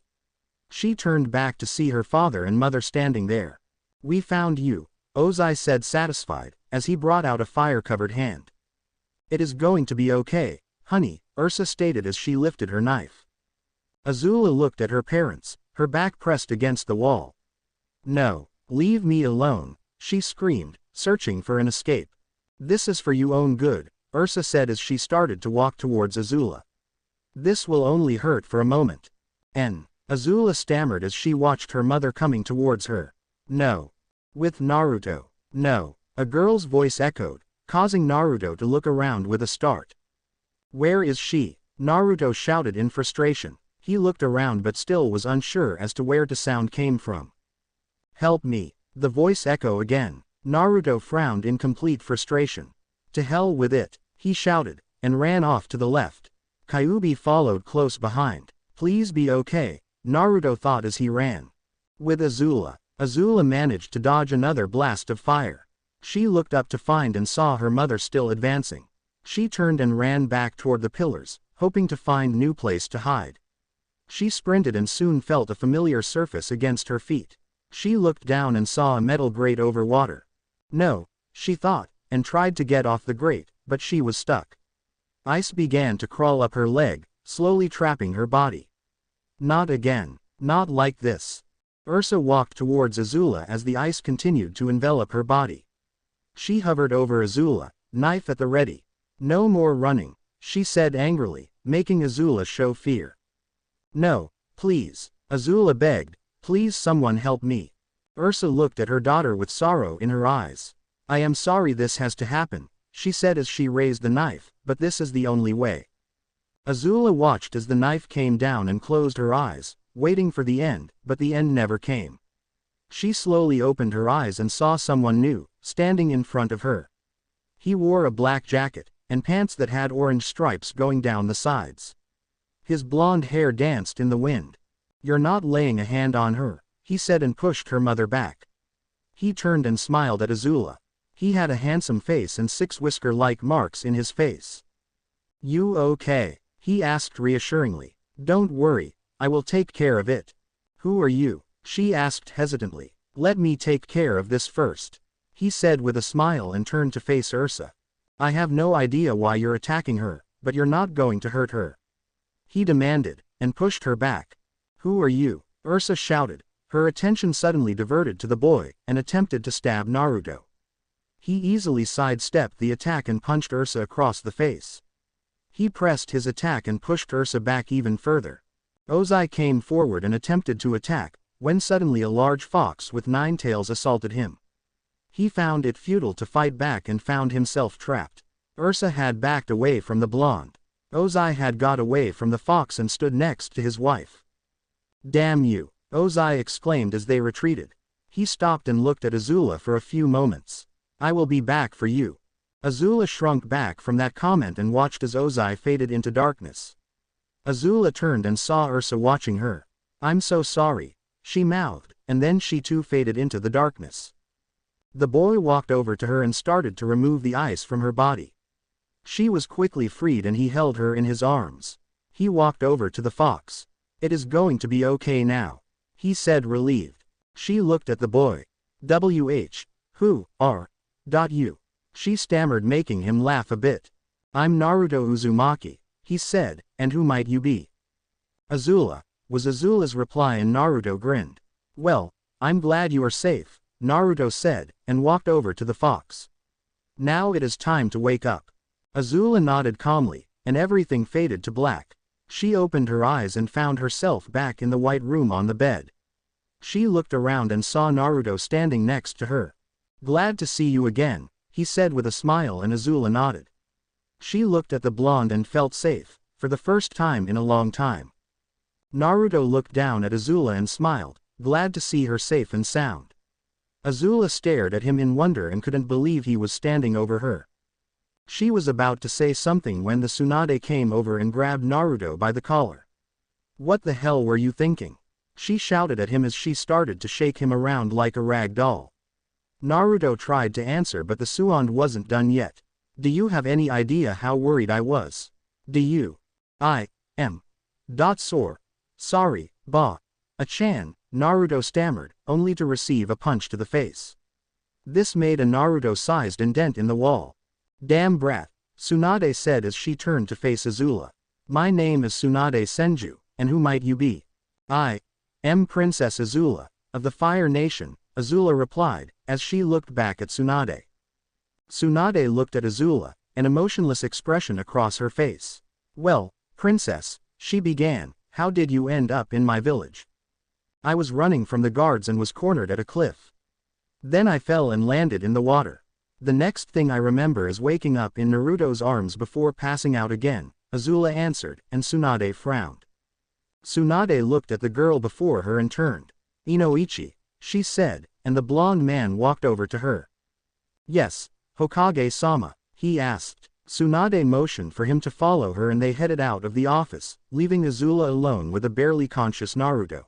Speaker 1: She turned back to see her father and mother standing there. We found you, Ozai said satisfied, as he brought out a fire-covered hand. It is going to be okay, honey, Ursa stated as she lifted her knife. Azula looked at her parents, her back pressed against the wall. No, leave me alone, she screamed, searching for an escape. This is for your own good, Ursa said as she started to walk towards Azula. This will only hurt for a moment. Azula stammered as she watched her mother coming towards her. No. With Naruto. No. A girl's voice echoed, causing Naruto to look around with a start. Where is she? Naruto shouted in frustration. He looked around but still was unsure as to where the sound came from. Help me. The voice echoed again. Naruto frowned in complete frustration. To hell with it, he shouted, and ran off to the left. Kyuubi followed close behind. Please be okay, Naruto thought as he ran. With Azula. Azula managed to dodge another blast of fire. She looked up to find and saw her mother still advancing. She turned and ran back toward the pillars, hoping to find new place to hide. She sprinted and soon felt a familiar surface against her feet. She looked down and saw a metal grate over water. No, she thought, and tried to get off the grate, but she was stuck. Ice began to crawl up her leg, slowly trapping her body. Not again, not like this. Ursa walked towards Azula as the ice continued to envelop her body. She hovered over Azula, knife at the ready. No more running, she said angrily, making Azula show fear. No, please, Azula begged, please someone help me. Ursa looked at her daughter with sorrow in her eyes. I am sorry this has to happen, she said as she raised the knife, but this is the only way. Azula watched as the knife came down and closed her eyes, waiting for the end, but the end never came. She slowly opened her eyes and saw someone new, standing in front of her. He wore a black jacket, and pants that had orange stripes going down the sides. His blonde hair danced in the wind. You're not laying a hand on her, he said and pushed her mother back. He turned and smiled at Azula. He had a handsome face and 6 whisker-like marks in his face. You okay? He asked reassuringly. Don't worry, I will take care of it. Who are you? She asked hesitantly. Let me take care of this first, he said with a smile and turned to face Ursa. I have no idea why you're attacking her, but you're not going to hurt her, he demanded, and pushed her back. Who are you? Ursa shouted. Her attention suddenly diverted to the boy, and attempted to stab Naruto. He easily sidestepped the attack and punched Ursa across the face. He pressed his attack and pushed Ursa back even further. Ozai came forward and attempted to attack, when suddenly a large fox with 9 tails assaulted him. He found it futile to fight back and found himself trapped. Ursa had backed away from the blonde. Ozai had got away from the fox and stood next to his wife. Damn you, Ozai exclaimed as they retreated. He stopped and looked at Azula for a few moments. I will be back for you. Azula shrunk back from that comment and watched as Ozai faded into darkness. Azula turned and saw Ursa watching her. I'm so sorry, she mouthed, and then she too faded into the darkness. The boy walked over to her and started to remove the ice from her body. She was quickly freed and he held her in his arms. He walked over to the fox. "It is going to be okay now," he said, relieved. She looked at the boy. Who are you? She stammered, making him laugh a bit. "I'm Naruto Uzumaki," he said, "and who might you be?" "Azula," was Azula's reply, and Naruto grinned. "Well, I'm glad you are safe," Naruto said, and walked over to the fox. "Now it is time to wake up." Azula nodded calmly, and everything faded to black. She opened her eyes and found herself back in the white room on the bed. She looked around and saw Naruto standing next to her. "Glad to see you again," he said with a smile, and Azula nodded. She looked at the blonde and felt safe, for the first time in a long time. Naruto looked down at Azula and smiled, glad to see her safe and sound. Azula stared at him in wonder and couldn't believe he was standing over her. She was about to say something when the Tsunade came over and grabbed Naruto by the collar. "What the hell were you thinking?" she shouted at him as she started to shake him around like a rag doll. Naruto tried to answer, but the Suand wasn't done yet. "Do you have any idea how worried I was? Do you?" "I am. Sorry, Chan," Naruto stammered, only to receive a punch to the face. This made a Naruto-sized indent in the wall. "Damn brat," Tsunade said as she turned to face Azula. "My name is Tsunade Senju, and who might you be?" "I am Princess Azula, of the Fire Nation," Azula replied, as she looked back at Tsunade. Tsunade looked at Azula, an emotionless expression across her face. "Well, Princess," she began, "how did you end up in my village?" "I was running from the guards and was cornered at a cliff. Then I fell and landed in the water. The next thing I remember is waking up in Naruto's arms before passing out again," Azula answered, and Tsunade frowned. Tsunade looked at the girl before her and turned. "Inoichi," she said, and the blonde man walked over to her. "Yes, Hokage-sama," he asked. Tsunade motioned for him to follow her and they headed out of the office, leaving Azula alone with a barely conscious Naruto.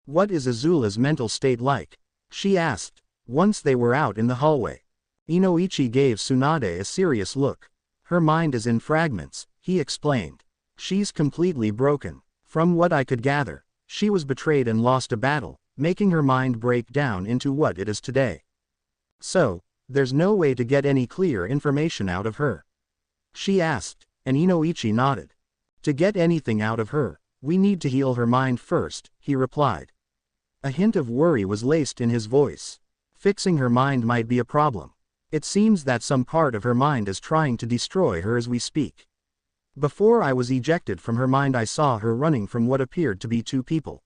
Speaker 1: "What is Azula's mental state like?" she asked, once they were out in the hallway. Inoichi gave Tsunade a serious look. "Her mind is in fragments," he explained. "She's completely broken. From what I could gather, she was betrayed and lost a battle, making her mind break down into what it is today. So, there's no way to get any clear information out of her?" she asked, and Inoichi nodded. "To get anything out of her, we need to heal her mind first," he replied. A hint of worry was laced in his voice. "Fixing her mind might be a problem. It seems that some part of her mind is trying to destroy her as we speak. Before I was ejected from her mind, I saw her running from what appeared to be two people.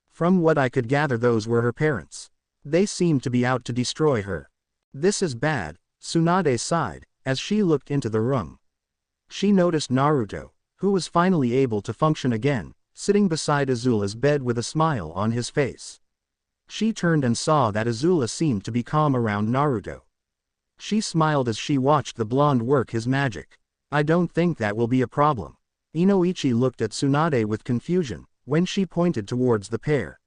Speaker 1: From what I could gather, those were her parents. They seemed to be out to destroy her. This is bad," Tsunade sighed, as she looked into the room. She noticed Naruto, who was finally able to function again, sitting beside Azula's bed with a smile on his face. She turned and saw that Azula seemed to be calm around Naruto. She smiled as she watched the blonde work his magic. "I don't think that will be a problem." Inoichi looked at Tsunade with confusion, when she pointed towards the pair.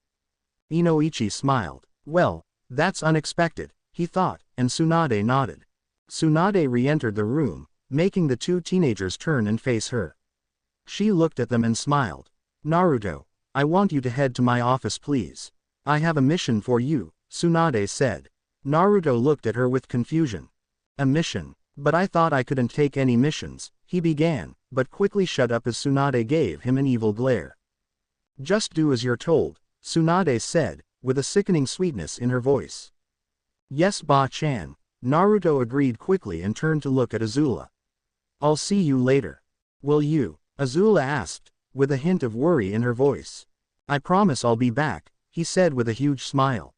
Speaker 1: Inoichi smiled. "Well, that's unexpected," he thought, and Tsunade nodded. Tsunade re-entered the room, making the two teenagers turn and face her. She looked at them and smiled. "Naruto, I want you to head to my office, please. I have a mission for you," Tsunade said. Naruto looked at her with confusion. "A mission? But I thought I couldn't take any missions," he began, but quickly shut up as Tsunade gave him an evil glare. "Just do as you're told," Tsunade said, with a sickening sweetness in her voice. "Yes, Ba-chan," Naruto agreed quickly and turned to look at Azula. "I'll see you later." "Will you?" Azula asked, with a hint of worry in her voice. "I promise I'll be back," he said with a huge smile.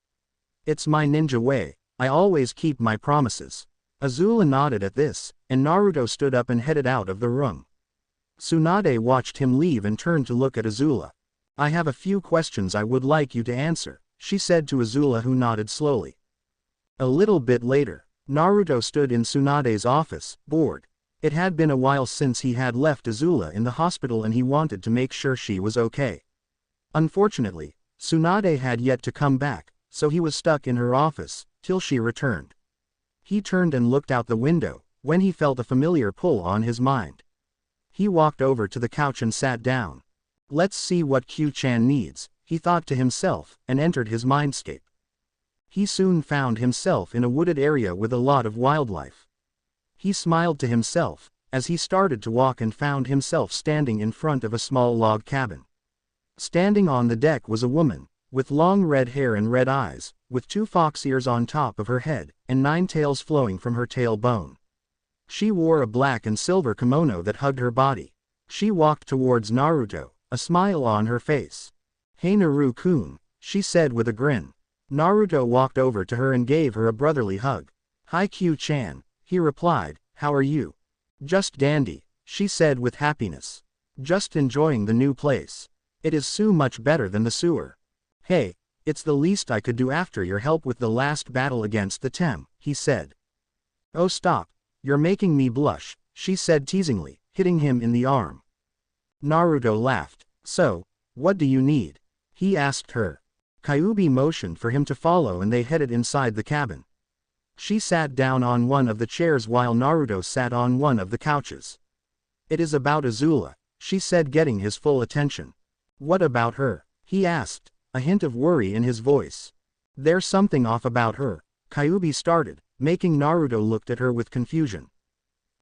Speaker 1: "It's my ninja way, I always keep my promises." Azula nodded at this, and Naruto stood up and headed out of the room. Tsunade watched him leave and turned to look at Azula. "I have a few questions I would like you to answer," she said to Azula, who nodded slowly. A little bit later, Naruto stood in Tsunade's office, bored. It had been a while since he had left Azula in the hospital and he wanted to make sure she was okay. Unfortunately, Tsunade had yet to come back, so he was stuck in her office, till she returned. He turned and looked out the window, when he felt a familiar pull on his mind. He walked over to the couch and sat down. Let's see what Q-chan needs, he thought to himself, and entered his mindscape. He soon found himself in a wooded area with a lot of wildlife. He smiled to himself, as he started to walk and found himself standing in front of a small log cabin. Standing on the deck was a woman, with long red hair and red eyes, with 2 fox ears on top of her head, and 9 tails flowing from her tailbone. She wore a black and silver kimono that hugged her body. She walked towards Naruto, a smile on her face. "Hey Naru-kun," she said with a grin. Naruto walked over to her and gave her a brotherly hug. "Hi Q-chan," he replied, "how are you?" "Just dandy," she said with happiness. "Just enjoying the new place. It is so much better than the sewer." "Hey, it's the least I could do after your help with the last battle against the Tem," he said. "Oh stop, you're making me blush," she said teasingly, hitting him in the arm. Naruto laughed. "So, what do you need?" he asked her. Kyuubi motioned for him to follow and they headed inside the cabin. She sat down on one of the chairs while Naruto sat on one of the couches. "It is about Azula," she said, getting his full attention. "What about her?" he asked, a hint of worry in his voice. "There's something off about her," Kyuubi started, making Naruto look at her with confusion.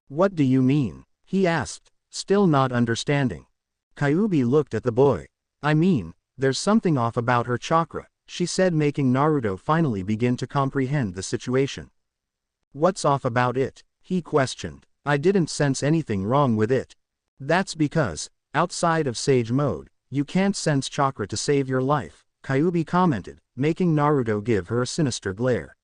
Speaker 1: "What do you mean?" he asked, still not understanding. Kyuubi looked at the boy. "I mean, there's something off about her chakra," she said, making Naruto finally begin to comprehend the situation. "What's off about it?" he questioned. "I didn't sense anything wrong with it." "That's because, outside of Sage mode, you can't sense chakra to save your life," Kyuubi commented, making Naruto give her a sinister glare.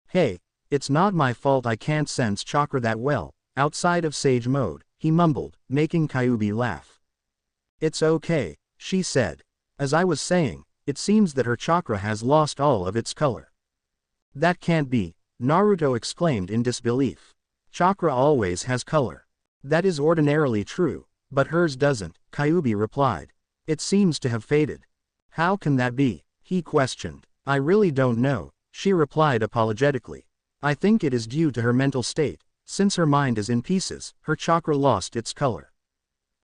Speaker 1: "Hey, it's not my fault I can't sense chakra that well, outside of Sage mode," he mumbled, making Kyuubi laugh. "It's okay," she said. "As I was saying, it seems that her chakra has lost all of its color." "That can't be," Naruto exclaimed in disbelief. "Chakra always has color." "That is ordinarily true, but hers doesn't," Kyuubi replied. "It seems to have faded." "How can that be?" he questioned. "I really don't know," she replied apologetically. "I think it is due to her mental state. Since her mind is in pieces, her chakra lost its color."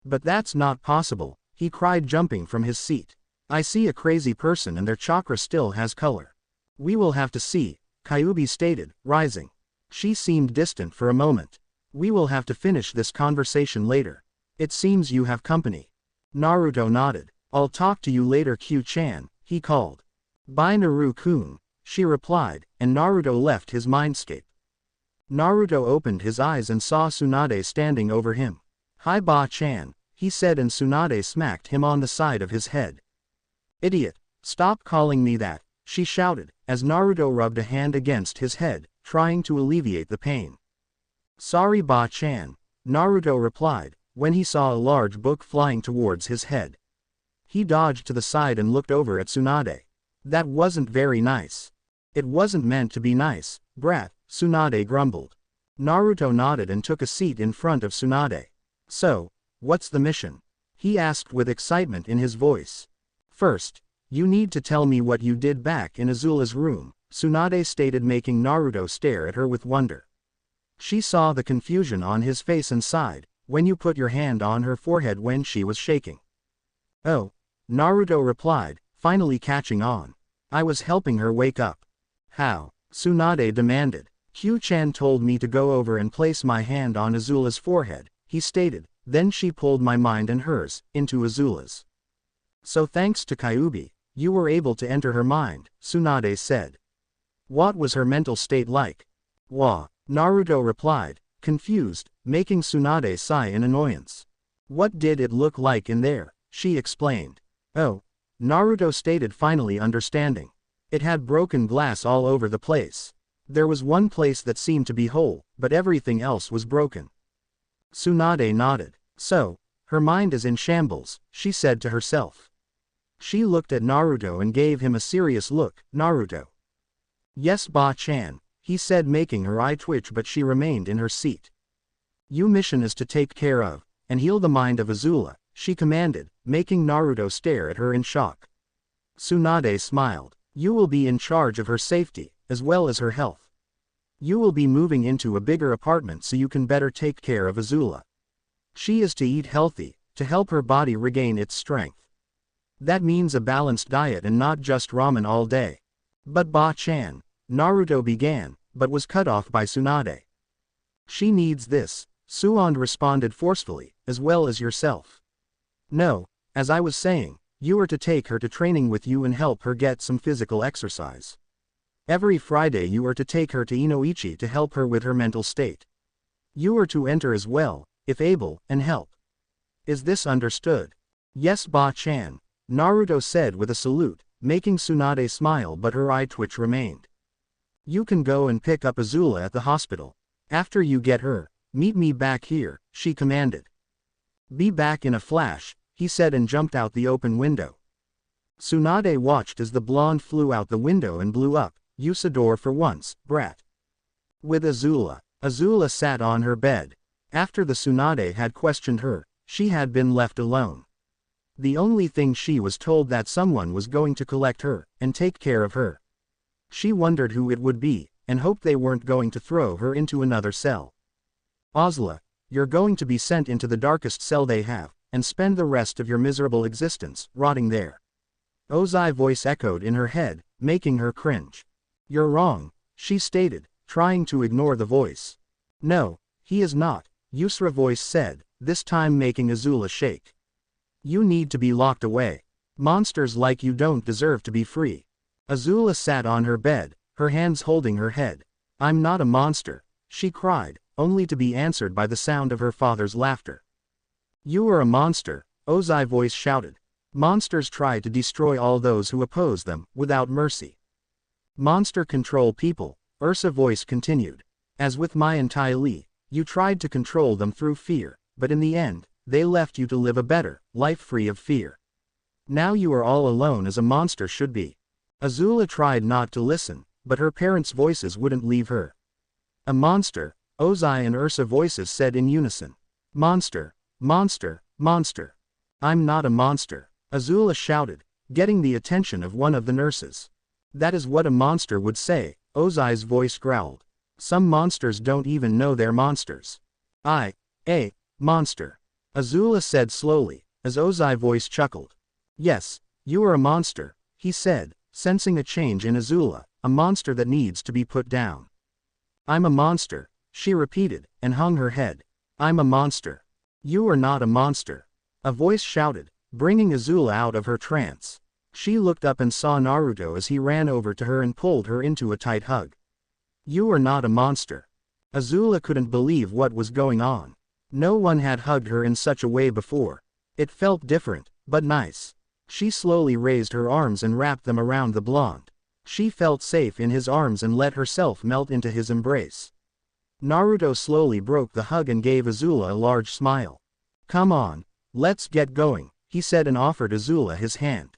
Speaker 1: "But that's not possible," he cried, jumping from his seat. "I see a crazy person and their chakra still has color." "We will have to see," Kyuubi stated, rising. She seemed distant for a moment. "We will have to finish this conversation later. It seems you have company." Naruto nodded. "I'll talk to you later Q-chan," he called. "Bye Naru-kun," she replied, and Naruto left his mindscape. Naruto opened his eyes and saw Tsunade standing over him. "Hi Ba-chan," he said, and Tsunade smacked him on the side of his head. "Idiot, stop calling me that," she shouted, as Naruto rubbed a hand against his head, trying to alleviate the pain. "Sorry Ba-chan," Naruto replied, when he saw a large book flying towards his head. He dodged to the side and looked over at Tsunade. "That wasn't very nice." "It wasn't meant to be nice, brat," Tsunade grumbled. Naruto nodded and took a seat in front of Tsunade. "So, what's the mission?" he asked with excitement in his voice. "First, you need to tell me what you did back in Azula's room," Tsunade stated, making Naruto stare at her with wonder. She saw the confusion on his face and sighed. "When you put your hand on her forehead when she was shaking." "Oh," Naruto replied, finally catching on. "I was helping her wake up." "How?" Tsunade demanded. "Q-chan told me to go over and place my hand on Azula's forehead," he stated, "then she pulled my mind and hers into Azula's." "So thanks to Kyuubi, you were able to enter her mind," Tsunade said. "What was her mental state like?" "Wah," Naruto replied, confused, making Tsunade sigh in annoyance. "What did it look like in there?" she explained. "Oh," Naruto stated, finally understanding. "It had broken glass all over the place. There was one place that seemed to be whole, but everything else was broken." Tsunade nodded. "So, her mind is in shambles," she said to herself. She looked at Naruto and gave him a serious look. "Naruto." "Yes Ba-chan," he said, making her eye twitch, but she remained in her seat. "Your mission is to take care of, and heal the mind of Azula," she commanded, making Naruto stare at her in shock. Tsunade smiled. You will be in charge of her safety, as well as her health. You will be moving into a bigger apartment so you can better take care of Azula. She is to eat healthy, to help her body regain its strength. That means a balanced diet and not just ramen all day. But Ba-chan, Naruto began, but was cut off by Tsunade. She needs this, Suand responded forcefully, as well as yourself. No, as I was saying, you are to take her to training with you and help her get some physical exercise. Every Friday you are to take her to Inoichi to help her with her mental state. You are to enter as well, if able, and help. Is this understood? Yes, Ba-chan, Naruto said with a salute, making Tsunade smile, but her eye twitch remained. You can go and pick up Azula at the hospital. After you get her, meet me back here, she commanded. Be back in a flash, he said and jumped out the open window. Tsunade watched as the blonde flew out the window and blew up. Usador for once, brat. With Azula. Azula sat on her bed. After the Tsunade had questioned her, she had been left alone. The only thing she was told that someone was going to collect her, and take care of her. She wondered who it would be, and hoped they weren't going to throw her into another cell. Azula, you're going to be sent into the darkest cell they have, and spend the rest of your miserable existence, rotting there. Ozai's voice echoed in her head, making her cringe. You're wrong, she stated, trying to ignore the voice. No, he is not, Yusra's voice said, this time making Azula shake. You need to be locked away. Monsters like you don't deserve to be free. Azula sat on her bed, her hands holding her head. I'm not a monster, she cried, only to be answered by the sound of her father's laughter. You are a monster, Ozai's voice shouted. Monsters try to destroy all those who oppose them, without mercy. Monster control people, Ursa's voice continued. As with Mai and Tai Li, you tried to control them through fear, but in the end, they left you to live a better life free of fear. Now you are all alone as a monster should be. Azula tried not to listen, but her parents' voices wouldn't leave her. A monster, Ozai and Ursa's voices said in unison. Monster, monster, monster. I'm not a monster, Azula shouted, getting the attention of one of the nurses. That is what a monster would say, Ozai's voice growled. Some monsters don't even know they're monsters. Monster. Azula said slowly, as Ozai's voice chuckled. Yes, you are a monster, he said, sensing a change in Azula, a monster that needs to be put down. I'm a monster, she repeated, and hung her head. I'm a monster. You are not a monster. A voice shouted, bringing Azula out of her trance. She looked up and saw Naruto as he ran over to her and pulled her into a tight hug. You are not a monster. Azula couldn't believe what was going on. No one had hugged her in such a way before. It felt different, but nice. She slowly raised her arms and wrapped them around the blonde. She felt safe in his arms and let herself melt into his embrace. Naruto slowly broke the hug and gave Azula a large smile. Come on, let's get going, he said and offered Azula his hand.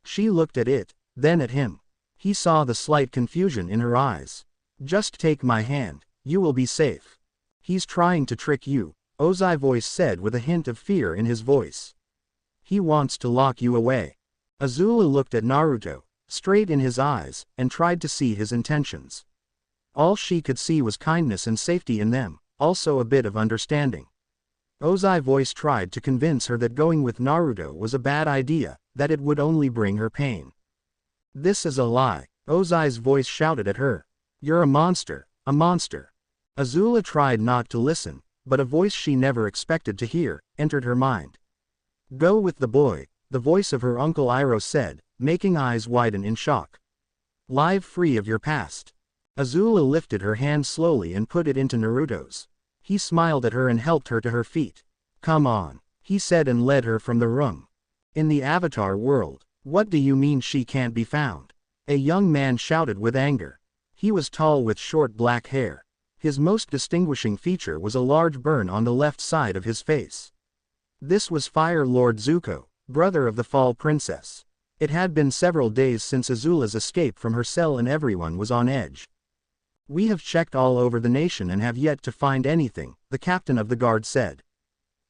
Speaker 1: She looked at it, then at him. He saw the slight confusion in her eyes. Just take my hand, you will be safe. He's trying to trick you, Ozai's voice said with a hint of fear in his voice. He wants to lock you away. Azula looked at Naruto, straight in his eyes, and tried to see his intentions. All she could see was kindness and safety in them, also a bit of understanding. Ozai's voice tried to convince her that going with Naruto was a bad idea, that it would only bring her pain. This is a lie, Ozai's voice shouted at her. You're a monster, a monster. Azula tried not to listen, but a voice she never expected to hear, entered her mind. Go with the boy, the voice of her uncle Iroh said, making eyes widen in shock. Live free of your past. Azula lifted her hand slowly and put it into Naruto's. He smiled at her and helped her to her feet. Come on, he said and led her from the room. In the Avatar world, what do you mean she can't be found? A young man shouted with anger. He was tall with short black hair. His most distinguishing feature was a large burn on the left side of his face. This was Fire Lord Zuko, brother of the Fall Princess. It had been several days since Azula's escape from her cell and everyone was on edge. We have checked all over the nation and have yet to find anything, the captain of the guard said.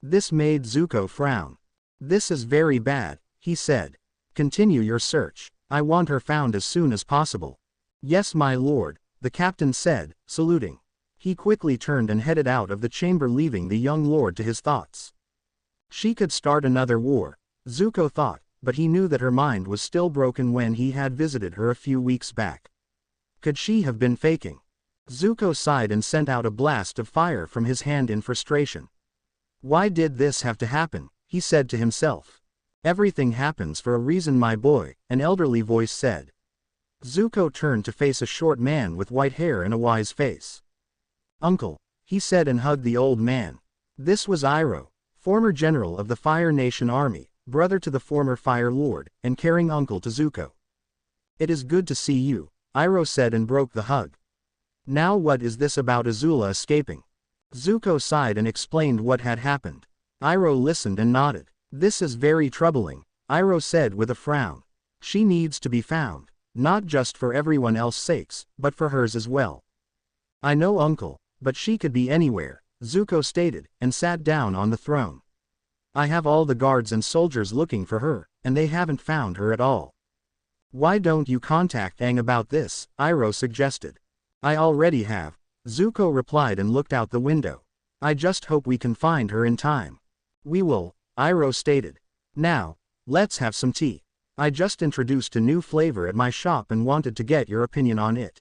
Speaker 1: This made Zuko frown. This is very bad, he said. Continue your search. I want her found as soon as possible. Yes, my lord, the captain said, saluting. He quickly turned and headed out of the chamber, leaving the young lord to his thoughts. She could start another war, Zuko thought, but he knew that her mind was still broken when he had visited her a few weeks back. Could she have been faking? Zuko sighed and sent out a blast of fire from his hand in frustration. Why did this have to happen? He said to himself. Everything happens for a reason, my boy, an elderly voice said. Zuko turned to face a short man with white hair and a wise face. Uncle, he said and hugged the old man. This was Iroh, former general of the Fire Nation army, brother to the former Fire Lord, and caring uncle to Zuko. It is good to see you, Iroh said and broke the hug. Now what is this about Azula escaping? Zuko sighed and explained what had happened. Iroh listened and nodded. This is very troubling, Iroh said with a frown. She needs to be found, not just for everyone else's sakes, but for hers as well. I know, uncle, but she could be anywhere, Zuko stated, and sat down on the throne. I have all the guards and soldiers looking for her, and they haven't found her at all. Why don't you contact Aang about this? Iroh suggested. I already have, Zuko replied and looked out the window. I just hope we can find her in time. We will, Iroh stated. Now, let's have some tea. I just introduced a new flavor at my shop and wanted to get your opinion on it.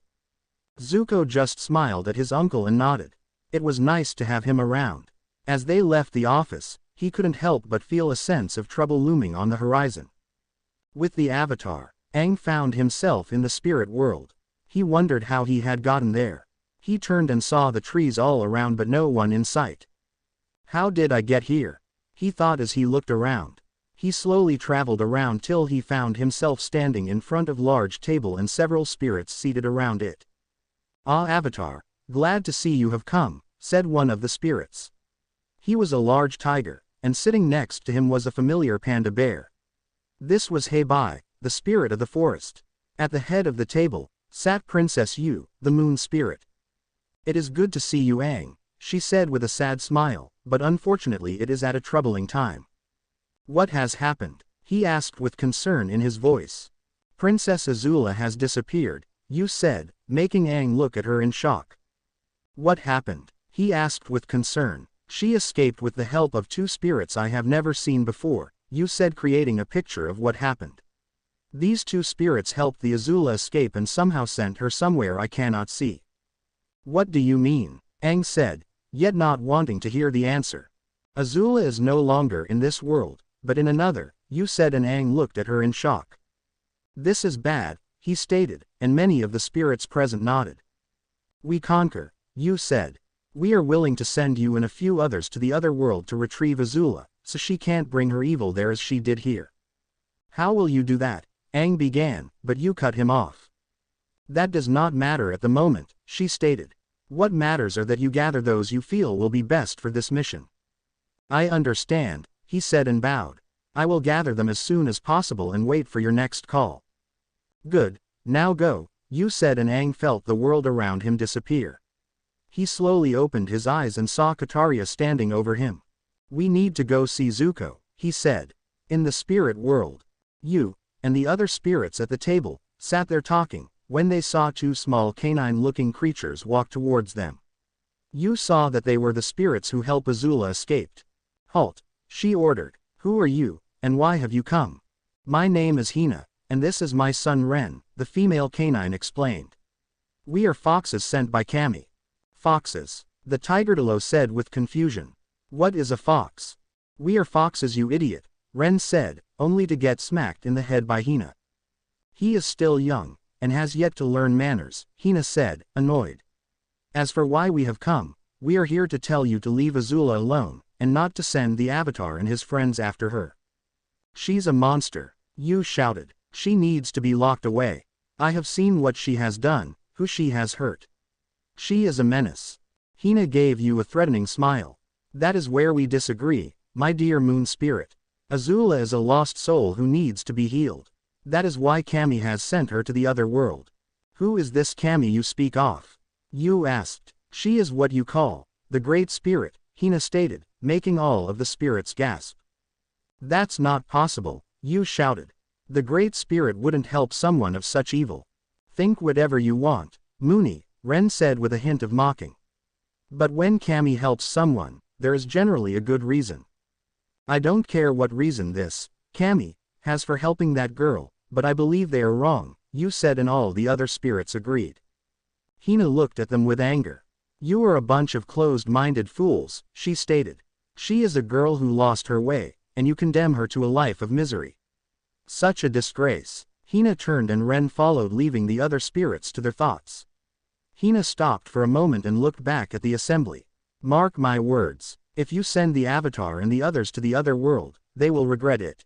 Speaker 1: Zuko just smiled at his uncle and nodded. It was nice to have him around. As they left the office, he couldn't help but feel a sense of trouble looming on the horizon. With the Avatar, Aang found himself in the spirit world. He wondered how he had gotten there. He turned and saw the trees all around but no one in sight. How did I get here? He thought as he looked around. He slowly traveled around till he found himself standing in front of a large table and several spirits seated around it. Ah, Avatar, glad to see you have come, said one of the spirits. He was a large tiger, and sitting next to him was a familiar panda bear. This was Heibai, the spirit of the forest. At the head of the table sat Princess Yu, the moon spirit. It is good to see you, Aang, she said with a sad smile, but unfortunately it is at a troubling time. What has happened? He asked with concern in his voice. Princess Azula has disappeared, Yu said, making Aang look at her in shock. What happened? He asked with concern. She escaped with the help of two spirits I have never seen before, Yu said, creating a picture of what happened. These two spirits helped the Azula escape and somehow sent her somewhere I cannot see. What do you mean? Aang said, yet not wanting to hear the answer. Azula is no longer in this world, but in another, Yu said, and Aang looked at her in shock. This is bad, he stated, and many of the spirits present nodded. We conquer, Yu said. We are willing to send you and a few others to the other world to retrieve Azula, so she can't bring her evil there as she did here. How will you do that? Aang began, but Yu cut him off. That does not matter at the moment, she stated. What matters are that you gather those you feel will be best for this mission. I understand, he said and bowed. I will gather them as soon as possible and wait for your next call. Good, now go, Yu said, and Aang felt the world around him disappear. He slowly opened his eyes and saw Kataria standing over him. We need to go see Zuko, he said. In the spirit world, Yu, and the other spirits at the table, sat there talking, when they saw two small canine-looking creatures walk towards them. Yu saw that they were the spirits who helped Azula escape. Halt, she ordered. Who are you, and why have you come? My name is Hina, and this is my son Ren, the female canine explained. We are foxes sent by Kami. Foxes, the Tigerdalo said with confusion. What is a fox? We are foxes, you idiot, Ren said, only to get smacked in the head by Hina. He is still young, and has yet to learn manners, Hina said, annoyed. As for why we have come, we are here to tell you to leave Azula alone, and not to send the Avatar and his friends after her. She's a monster, Yu shouted. She needs to be locked away. I have seen what she has done, who she has hurt. She is a menace. Hina gave Yu a threatening smile. That is where we disagree, my dear moon spirit. Azula is a lost soul who needs to be healed. That is why Kami has sent her to the other world. Who is this Kami you speak of? Yu asked. She is what you call the Great Spirit, Hina stated, making all of the spirits gasp. That's not possible, Yu shouted. The Great Spirit wouldn't help someone of such evil. Think whatever you want, Mooney, Ren said with a hint of mocking. But when Kami helps someone, there is generally a good reason. I don't care what reason this, Kami, has for helping that girl, but I believe they are wrong, you said, and all the other spirits agreed. Hina looked at them with anger. You are a bunch of closed-minded fools, she stated. She is a girl who lost her way, and you condemn her to a life of misery. Such a disgrace. Hina turned and Ren followed, leaving the other spirits to their thoughts. Hina stopped for a moment and looked back at the assembly. Mark my words, if you send the Avatar and the others to the other world, they will regret it.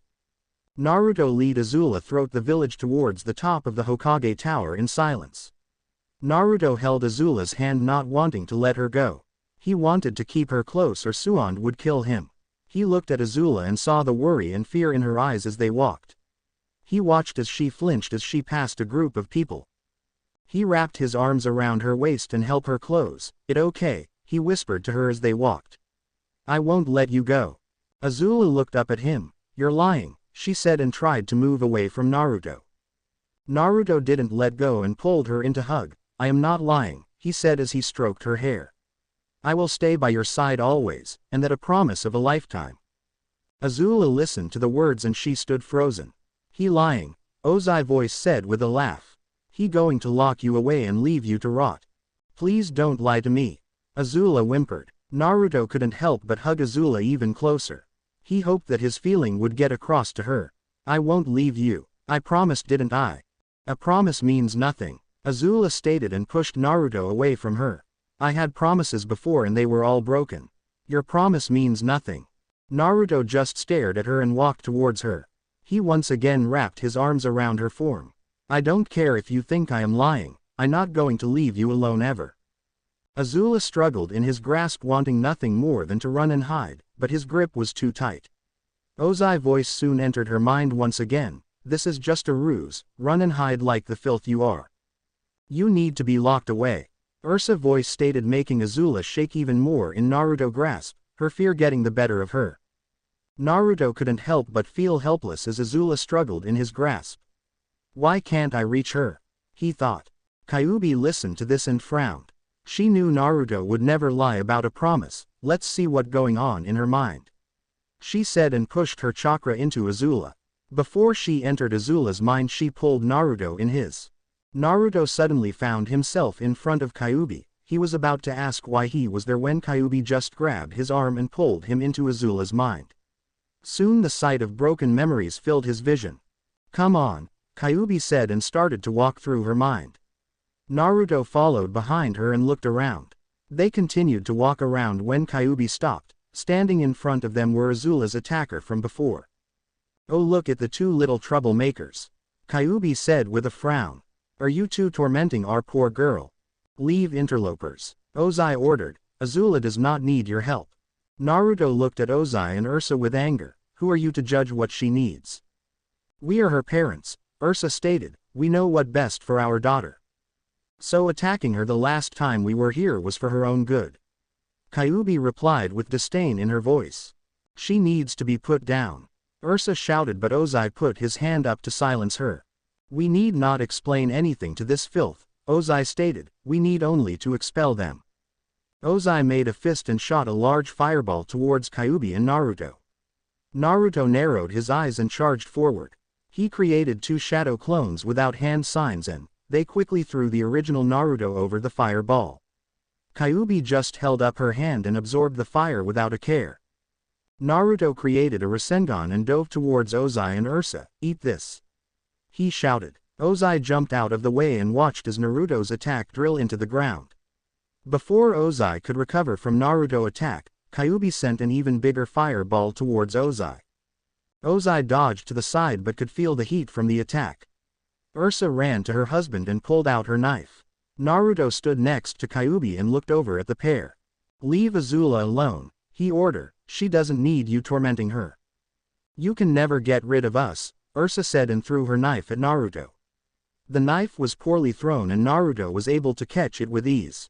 Speaker 1: Naruto led Azula throughout the village towards the top of the Hokage Tower in silence. Naruto held Azula's hand, not wanting to let her go. He wanted to keep her close or Suand would kill him. He looked at Azula and saw the worry and fear in her eyes as they walked. He watched as she flinched as she passed a group of people. He wrapped his arms around her waist and held her close. "It's okay," he whispered to her as they walked. "I won't let you go." Azula looked up at him. "You're lying," she said, and tried to move away from Naruto. Naruto didn't let go and pulled her into hug. "I am not lying," he said as he stroked her hair. "I will stay by your side always, and that a promise of a lifetime." Azula listened to the words and she stood frozen. "He lying," Ozai's voice said with a laugh. "He going to lock you away and leave you to rot. Please don't lie to me." Azula whimpered. Naruto couldn't help but hug Azula even closer. He hoped that his feeling would get across to her. "I won't leave you. I promised, didn't I?" "A promise means nothing," Azula stated and pushed Naruto away from her. "I had promises before and they were all broken. Your promise means nothing." Naruto just stared at her and walked towards her. He once again wrapped his arms around her form. "I don't care if you think I am lying, I'm not going to leave you alone ever." Azula struggled in his grasp, wanting nothing more than to run and hide, but his grip was too tight. Ozai's voice soon entered her mind once again. "This is just a ruse, run and hide like the filth you are. You need to be locked away." Ursa's voice stated, making Azula shake even more in Naruto's grasp, her fear getting the better of her. Naruto couldn't help but feel helpless as Azula struggled in his grasp. "Why can't I reach her?" he thought. Kyuubi listened to this and frowned. She knew Naruto would never lie about a promise. "Let's see what's going on in her mind," she said and pushed her chakra into Azula. Before she entered Azula's mind, she pulled Naruto in his. Naruto suddenly found himself in front of Kyuubi. He was about to ask why he was there when Kyuubi just grabbed his arm and pulled him into Azula's mind. Soon the sight of broken memories filled his vision. "Come on," Kyuubi said and started to walk through her mind. Naruto followed behind her and looked around. They continued to walk around when Kyuubi stopped. Standing in front of them were Azula's attacker from before. "Oh, look at the two little troublemakers," Kyuubi said with a frown. "Are you two tormenting our poor girl?" "Leave, interlopers," Ozai ordered. "Azula does not need your help." Naruto looked at Ozai and Ursa with anger. "Who are you to judge what she needs?" "We are her parents," Ursa stated. "We know what best for our daughter. So attacking her the last time we were here was for her own good." Kyuubi replied with disdain in her voice. "She needs to be put down," Ursa shouted, but Ozai put his hand up to silence her. "We need not explain anything to this filth," Ozai stated. "We need only to expel them." Ozai made a fist and shot a large fireball towards Kyuubi and Naruto. Naruto narrowed his eyes and charged forward. He created two shadow clones without hand signs and they quickly threw the original Naruto over the fireball. Kyuubi just held up her hand and absorbed the fire without a care. Naruto created a Rasengan and dove towards Ozai and Ursa. "Eat this," he shouted. Ozai jumped out of the way and watched as Naruto's attack drill into the ground. Before Ozai could recover from Naruto's attack, Kyuubi sent an even bigger fireball towards Ozai. Ozai dodged to the side but could feel the heat from the attack. Ursa ran to her husband and pulled out her knife. Naruto stood next to Kyuubi and looked over at the pair. "Leave Azula alone," he ordered. "She doesn't need you tormenting her." "You can never get rid of us," Ursa said and threw her knife at Naruto. The knife was poorly thrown and Naruto was able to catch it with ease.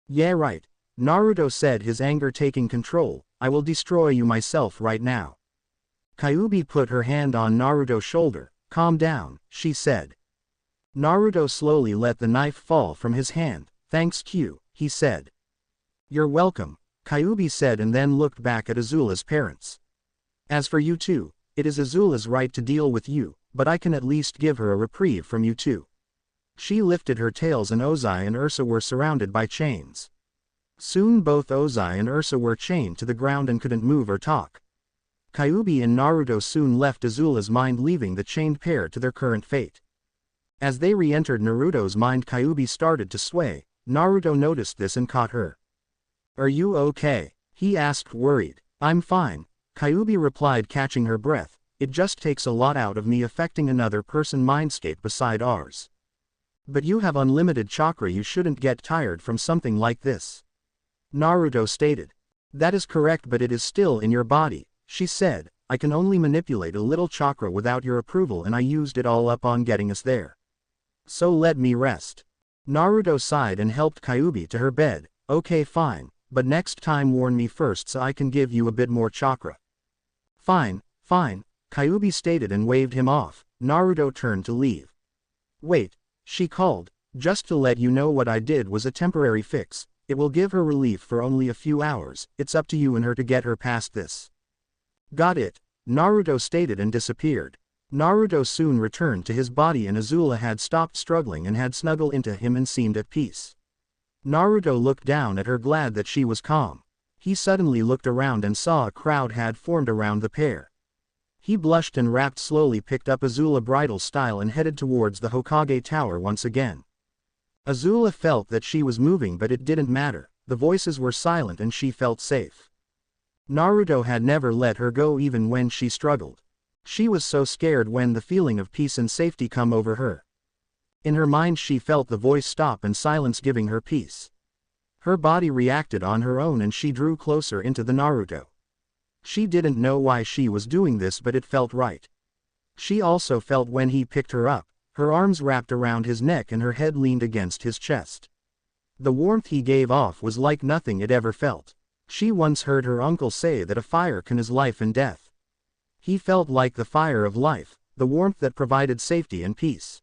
Speaker 1: "Yeah, right," Naruto said, his anger taking control. "I will destroy you myself right now." Kyuubi put her hand on Naruto's shoulder. Calm down, she said. Naruto slowly let the knife fall from his hand. Thanks Q, he said. You're welcome, Kyuubi said and then looked back at Azula's parents. As for you two, it is Azula's right to deal with you, but I can at least give her a reprieve from you two. She lifted her tails and Ozai and Ursa were surrounded by chains. Soon both Ozai and Ursa were chained to the ground and couldn't move or talk. Kyuubi and Naruto soon left Azula's mind, leaving the chained pair to their current fate. As they re-entered Naruto's mind, Kyuubi started to sway. Naruto noticed this and caught her. Are you okay? He asked, worried. I'm fine, Kyuubi replied, catching her breath. It just takes a lot out of me affecting another person's mindscape beside ours. But you have unlimited chakra, you shouldn't get tired from something like this. Naruto stated. That is correct, but it is still in your body, she said. I can only manipulate a little chakra without your approval and I used it all up on getting us there. So let me rest. Naruto sighed and helped Kyuubi to her bed. Okay fine, but next time warn me first so I can give you a bit more chakra. Fine, Kyuubi stated and waved him off. Naruto turned to leave. Wait, she called. Just to let you know, what I did was a temporary fix. It will give her relief for only a few hours. It's up to you and her to get her past this. Got it, Naruto stated and disappeared. Naruto soon returned to his body and Azula had stopped struggling and had snuggled into him and seemed at peace. Naruto looked down at her, glad that she was calm. He suddenly looked around and saw a crowd had formed around the pair. He blushed and rapped, slowly picked up Azula bridal style and headed towards the Hokage tower once again. Azula felt that she was moving, but it didn't matter. The voices were silent and she felt safe. Naruto had never let her go even when she struggled. She was so scared when the feeling of peace and safety come over her. In her mind she felt the voice stop and silence, giving her peace. Her body reacted on her own and she drew closer into the Naruto. She didn't know why she was doing this, but it felt right. She also felt when he picked her up, her arms wrapped around his neck and her head leaned against his chest. The warmth he gave off was like nothing it ever felt. She once heard her uncle say that a fire can is life and death. He felt like the fire of life, the warmth that provided safety and peace.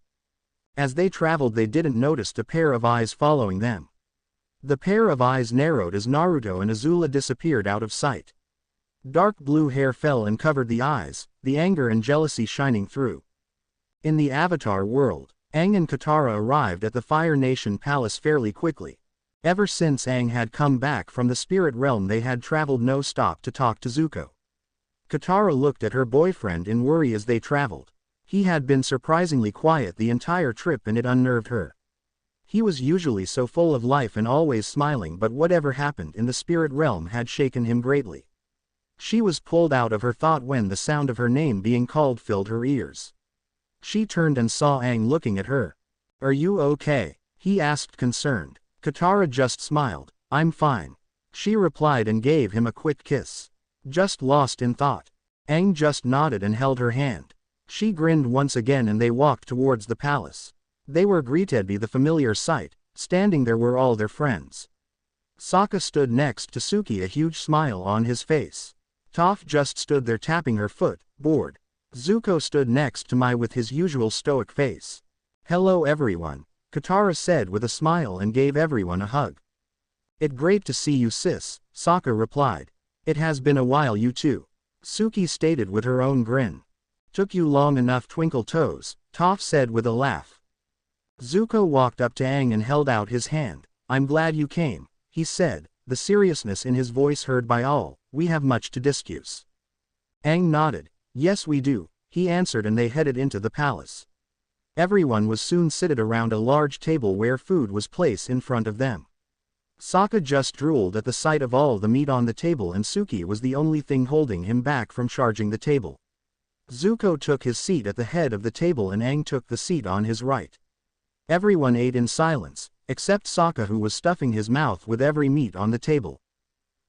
Speaker 1: As they traveled they didn't notice the pair of eyes following them. The pair of eyes narrowed as Naruto and Azula disappeared out of sight. Dark blue hair fell and covered the eyes, the anger and jealousy shining through. In the Avatar world, Aang and Katara arrived at the Fire Nation palace fairly quickly. Ever since Aang had come back from the spirit realm they had traveled no stop to talk to Zuko. Katara looked at her boyfriend in worry as they traveled. He had been surprisingly quiet the entire trip and it unnerved her. He was usually so full of life and always smiling, but whatever happened in the spirit realm had shaken him greatly. She was pulled out of her thought when the sound of her name being called filled her ears. She turned and saw Aang looking at her. Are you okay? He asked, concerned. Katara just smiled. I'm fine, she replied and gave him a quick kiss. Just lost in thought. Aang just nodded and held her hand. She grinned once again and they walked towards the palace. They were greeted by the familiar sight. Standing there were all their friends. Sokka stood next to Suki, a huge smile on his face. Toph just stood there tapping her foot, bored. Zuko stood next to Mai with his usual stoic face. Hello everyone, Katara said with a smile and gave everyone a hug. It's great to see you sis, Sokka replied. It has been a while you too, Suki stated with her own grin. Took you long enough twinkle toes, Toph said with a laugh. Zuko walked up to Aang and held out his hand. I'm glad you came, he said, the seriousness in his voice heard by all. We have much to discuss. Aang nodded. Yes we do, he answered, and they headed into the palace. Everyone was soon seated around a large table where food was placed in front of them. Sokka just drooled at the sight of all the meat on the table and Suki was the only thing holding him back from charging the table. Zuko took his seat at the head of the table and Aang took the seat on his right. Everyone ate in silence, except Sokka, who was stuffing his mouth with every meat on the table.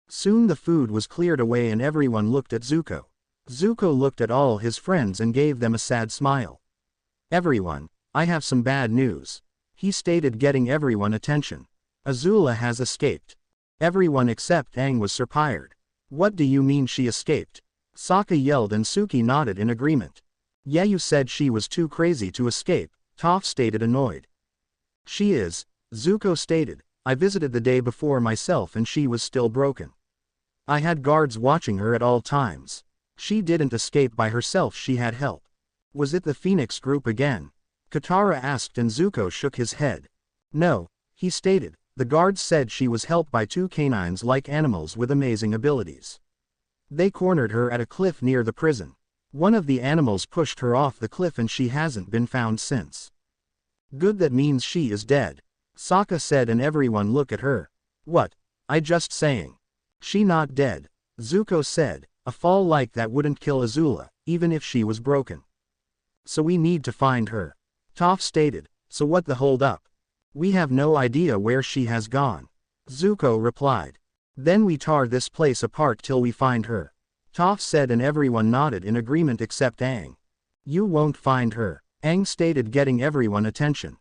Speaker 1: Soon the food was cleared away and everyone looked at Zuko. Zuko looked at all his friends and gave them a sad smile. Everyone, I have some bad news, he stated, getting everyone attention. Azula has escaped. Everyone except Aang was surprised. What do you mean she escaped? Sokka yelled and Suki nodded in agreement. Yeah, you said she was too crazy to escape, Toph stated annoyed. She is, Zuko stated. I visited the day before myself and she was still broken. I had guards watching her at all times. She didn't escape by herself, she had help. Was it the Phoenix group again? Katara asked and Zuko shook his head. No, he stated. The guards said she was helped by two canines-like animals with amazing abilities. They cornered her at a cliff near the prison. One of the animals pushed her off the cliff and she hasn't been found since. Good, that means she is dead. Sokka said and everyone looked at her. What? I just saying. She not dead. Zuko said. A fall like that wouldn't kill Azula, even if she was broken. So we need to find her. Toph stated. So what the hold up? We have no idea where she has gone. Zuko replied. Then we tear this place apart till we find her. Toph said and everyone nodded in agreement except Aang. You won't find her, Aang stated, getting everyone attention.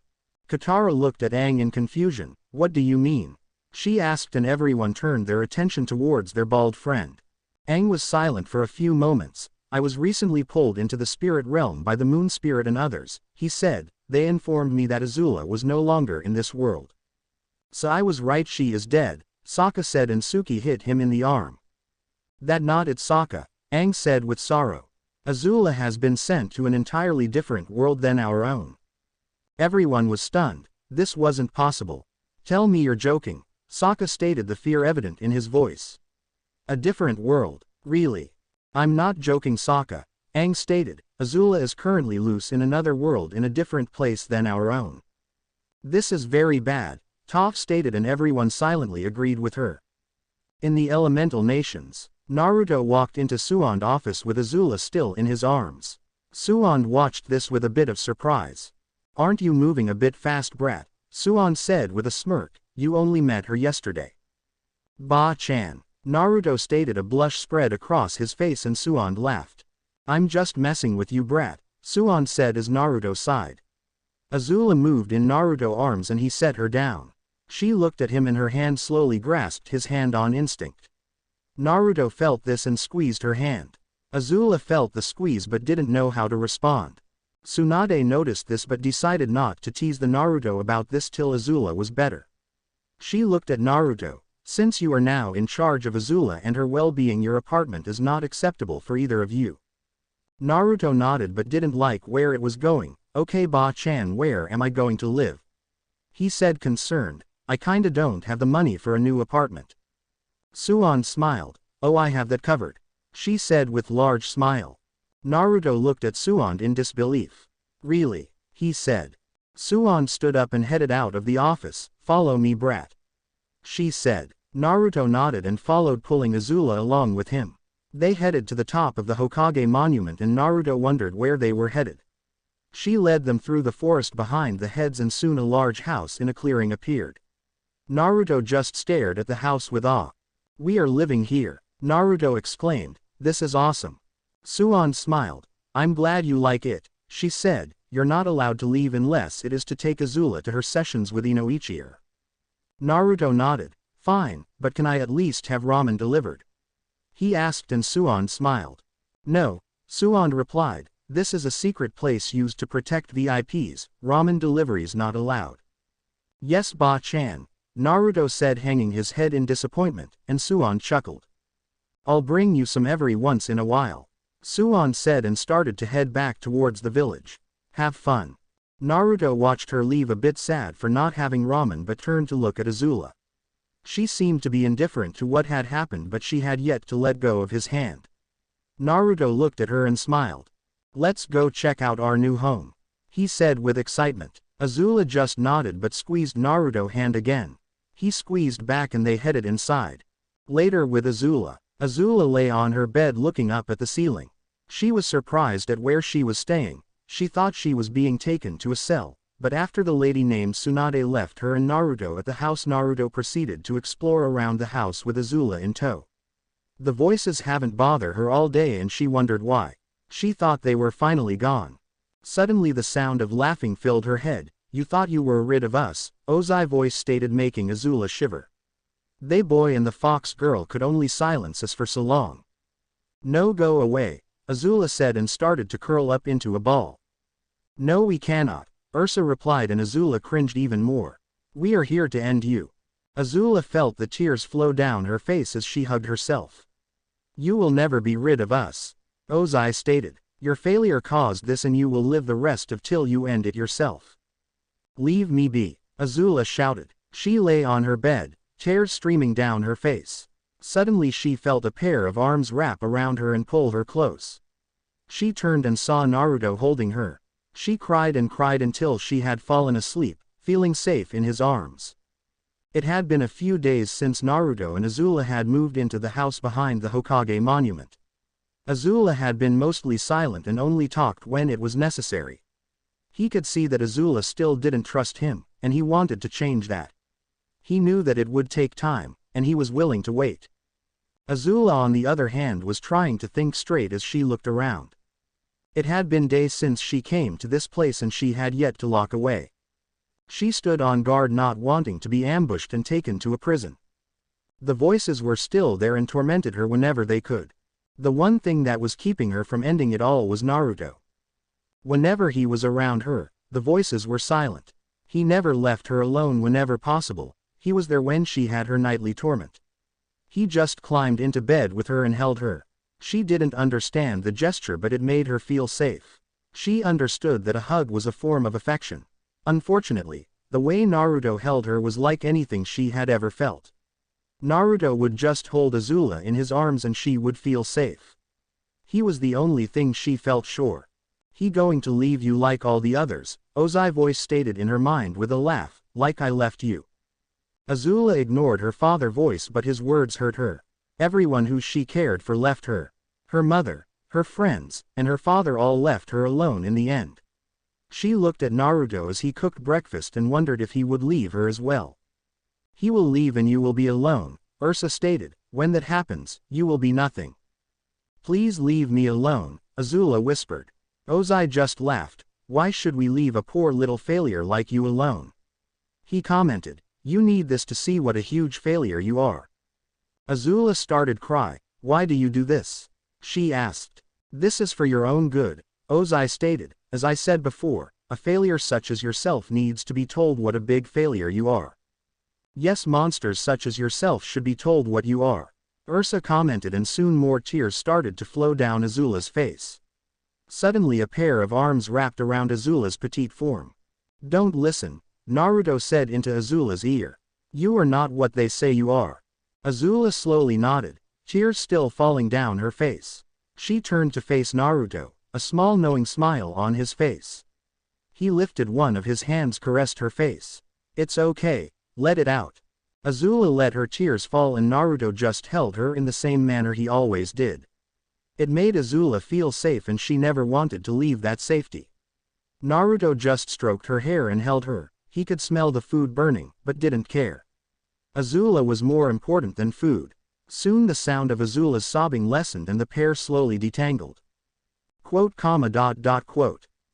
Speaker 1: Katara looked at Aang in confusion. What do you mean? She asked and everyone turned their attention towards their bald friend. Aang was silent for a few moments. I was recently pulled into the spirit realm by the moon spirit and others, he said. They informed me that Azula was no longer in this world. So I was right, she is dead, Sokka said and Suki hit him in the arm. That nodded Sokka, Aang said with sorrow. Azula has been sent to an entirely different world than our own. Everyone was stunned. This wasn't possible. Tell me you're joking, Sokka stated, the fear evident in his voice. A different world, really? I'm not joking, Sokka, Aang stated. Azula is currently loose in another world in a different place than our own. This is very bad, Toph stated and everyone silently agreed with her. In the elemental nations, Naruto walked into Suon's office with Azula still in his arms. Suon watched this with a bit of surprise. Aren't you moving a bit fast, brat? Suon said with a smirk. You only met her yesterday. Ba-chan, Naruto stated, a blush spread across his face and Suon laughed. I'm just messing with you, brat, Suon said as Naruto sighed. Azula moved in Naruto's arms and he set her down. She looked at him and her hand slowly grasped his hand on instinct. Naruto felt this and squeezed her hand. Azula felt the squeeze but didn't know how to respond. Tsunade noticed this but decided not to tease the Naruto about this till Azula was better. She looked at Naruto. Since you are now in charge of Azula and her well-being, your apartment is not acceptable for either of you. Naruto nodded but didn't like where it was going. Okay, Ba-chan, where am I going to live? He said concerned. I kinda don't have the money for a new apartment. Suon smiled. Oh, I have that covered, she said with large smile. Naruto looked at Suon in disbelief. Really? He said. Suon stood up and headed out of the office. Follow me, brat, she said. Naruto nodded and followed, pulling Azula along with him. They headed to the top of the Hokage monument and Naruto wondered where they were headed. She led them through the forest behind the heads and soon a large house in a clearing appeared. Naruto just stared at the house with awe. We are living here, Naruto exclaimed. This is awesome. Suon smiled. I'm glad you like it, she said. You're not allowed to leave unless it is to take Azula to her sessions with Inoichi. Naruto nodded. Fine, but can I at least have ramen delivered? He asked and Suon smiled. No, Suon replied. This is a secret place used to protect VIPs, ramen deliveries not allowed. Yes, Ba-chan, Naruto said, hanging his head in disappointment, and Suon chuckled. I'll bring you some every once in a while, Suon said and started to head back towards the village. Have fun. Naruto watched her leave, a bit sad for not having ramen, but turned to look at Azula. She seemed to be indifferent to what had happened, but she had yet to let go of his hand. Naruto looked at her and smiled. Let's go check out our new home, he said with excitement. Azula just nodded but squeezed Naruto's hand again. He squeezed back and they headed inside. Later with Azula. Azula lay on her bed looking up at the ceiling. She was surprised at where she was staying. She thought she was being taken to a cell, but after the lady named Tsunade left her and Naruto at the house, Naruto proceeded to explore around the house with Azula in tow. The voices haven't bothered her all day and she wondered why. She thought they were finally gone. Suddenly the sound of laughing filled her head. You thought you were rid of us, Ozai's voice stated, making Azula shiver. They boy and the fox girl could only silence us for so long. No, go away, Azula said and started to curl up into a ball. No, we cannot, Ursa replied, and Azula cringed even more. We are here to end you. Azula felt the tears flow down her face as she hugged herself. You will never be rid of us, Ozai stated. Your failure caused this and you will live the rest of till you end it yourself. Leave me be, Azula shouted. She lay on her bed, tears streaming down her face. Suddenly she felt a pair of arms wrap around her and pull her close. She turned and saw Naruto holding her. She cried and cried until she had fallen asleep, feeling safe in his arms. It had been a few days since Naruto and Azula had moved into the house behind the Hokage monument. Azula had been mostly silent and only talked when it was necessary. He could see that Azula still didn't trust him, and he wanted to change that. He knew that it would take time, and he was willing to wait. Azula on the other hand was trying to think straight as she looked around. It had been days since she came to this place and she had yet to lock away. She stood on guard, not wanting to be ambushed and taken to a prison. The voices were still there and tormented her whenever they could. The one thing that was keeping her from ending it all was Naruto. Whenever he was around her, the voices were silent. He never left her alone whenever possible, he was there when she had her nightly torment. He just climbed into bed with her and held her. She didn't understand the gesture, but it made her feel safe. She understood that a hug was a form of affection. Unfortunately, the way Naruto held her was like anything she had ever felt. Naruto would just hold Azula in his arms and she would feel safe. He was the only thing she felt sure. He going to leave you like all the others, Ozai voice stated in her mind with a laugh, like I left you. Azula ignored her father voice, but his words hurt her. Everyone who she cared for left her. Her mother, her friends, and her father all left her alone in the end. She looked at Naruto as he cooked breakfast and wondered if he would leave her as well. He will leave and you will be alone, Ursa stated. When that happens, you will be nothing. Please leave me alone, Azula whispered. Ozai just laughed. Why should we leave a poor little failure like you alone? He commented. You need this to see what a huge failure you are. Azula started cry. Why do you do this? She asked. This is for your own good, Ozai stated. As I said before, a failure such as yourself needs to be told what a big failure you are. Yes, monsters such as yourself should be told what you are, Ursa commented, and soon more tears started to flow down Azula's face. Suddenly a pair of arms wrapped around Azula's petite form. Don't listen, Naruto said into Azula's ear. You are not what they say you are. Azula slowly nodded, tears still falling down her face. She turned to face Naruto, a small knowing smile on his face. He lifted one of his hands, caressed her face. It's okay, let it out. Azula let her tears fall and Naruto just held her in the same manner he always did. It made Azula feel safe and she never wanted to leave that safety. Naruto just stroked her hair and held her. He could smell the food burning, but didn't care. Azula was more important than food. Soon the sound of Azula's sobbing lessened and the pair slowly detangled.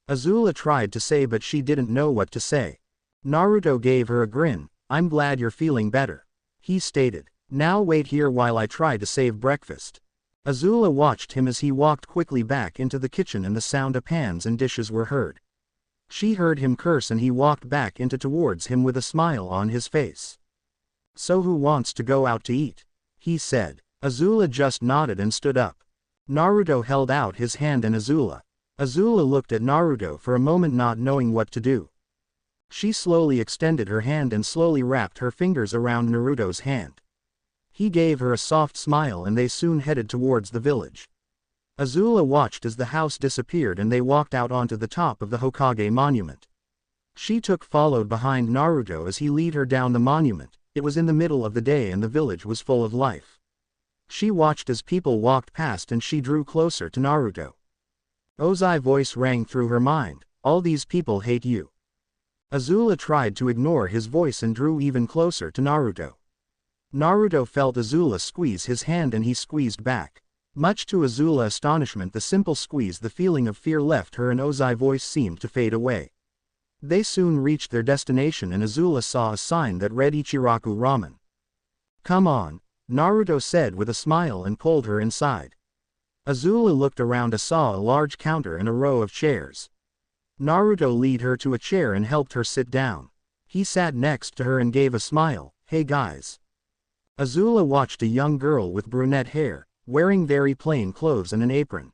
Speaker 1: Azula tried to say but she didn't know what to say. Naruto gave her a grin. I'm glad you're feeling better, he stated. Now wait here while I try to save breakfast. Azula watched him as he walked quickly back into the kitchen and the sound of pans and dishes were heard. She heard him curse and he walked back into towards him with a smile on his face. So who wants to go out to eat? He said. Azula just nodded and stood up. Naruto held out his hand and Azula looked at Naruto for a moment not knowing what to do. She slowly extended her hand and slowly wrapped her fingers around Naruto's hand. He gave her a soft smile and they soon headed towards the village. Azula watched as the house disappeared and they walked out onto the top of the Hokage monument. She followed behind Naruto as he led her down the monument. It was in the middle of the day and the village was full of life. She watched as people walked past and she drew closer to Naruto. Ozai's voice rang through her mind. All these people hate you. Azula tried to ignore his voice and drew even closer to Naruto. Naruto felt Azula squeeze his hand and he squeezed back. Much to Azula's astonishment, the simple squeeze, the feeling of fear left her and Ozai's voice seemed to fade away. They soon reached their destination and Azula saw a sign that read Ichiraku Ramen. Come on, Naruto said with a smile and pulled her inside. Azula looked around and saw a large counter and a row of chairs. Naruto led her to a chair and helped her sit down. He sat next to her and gave a smile. "Hey guys." Azula watched a young girl with brunette hair, wearing very plain clothes and an apron.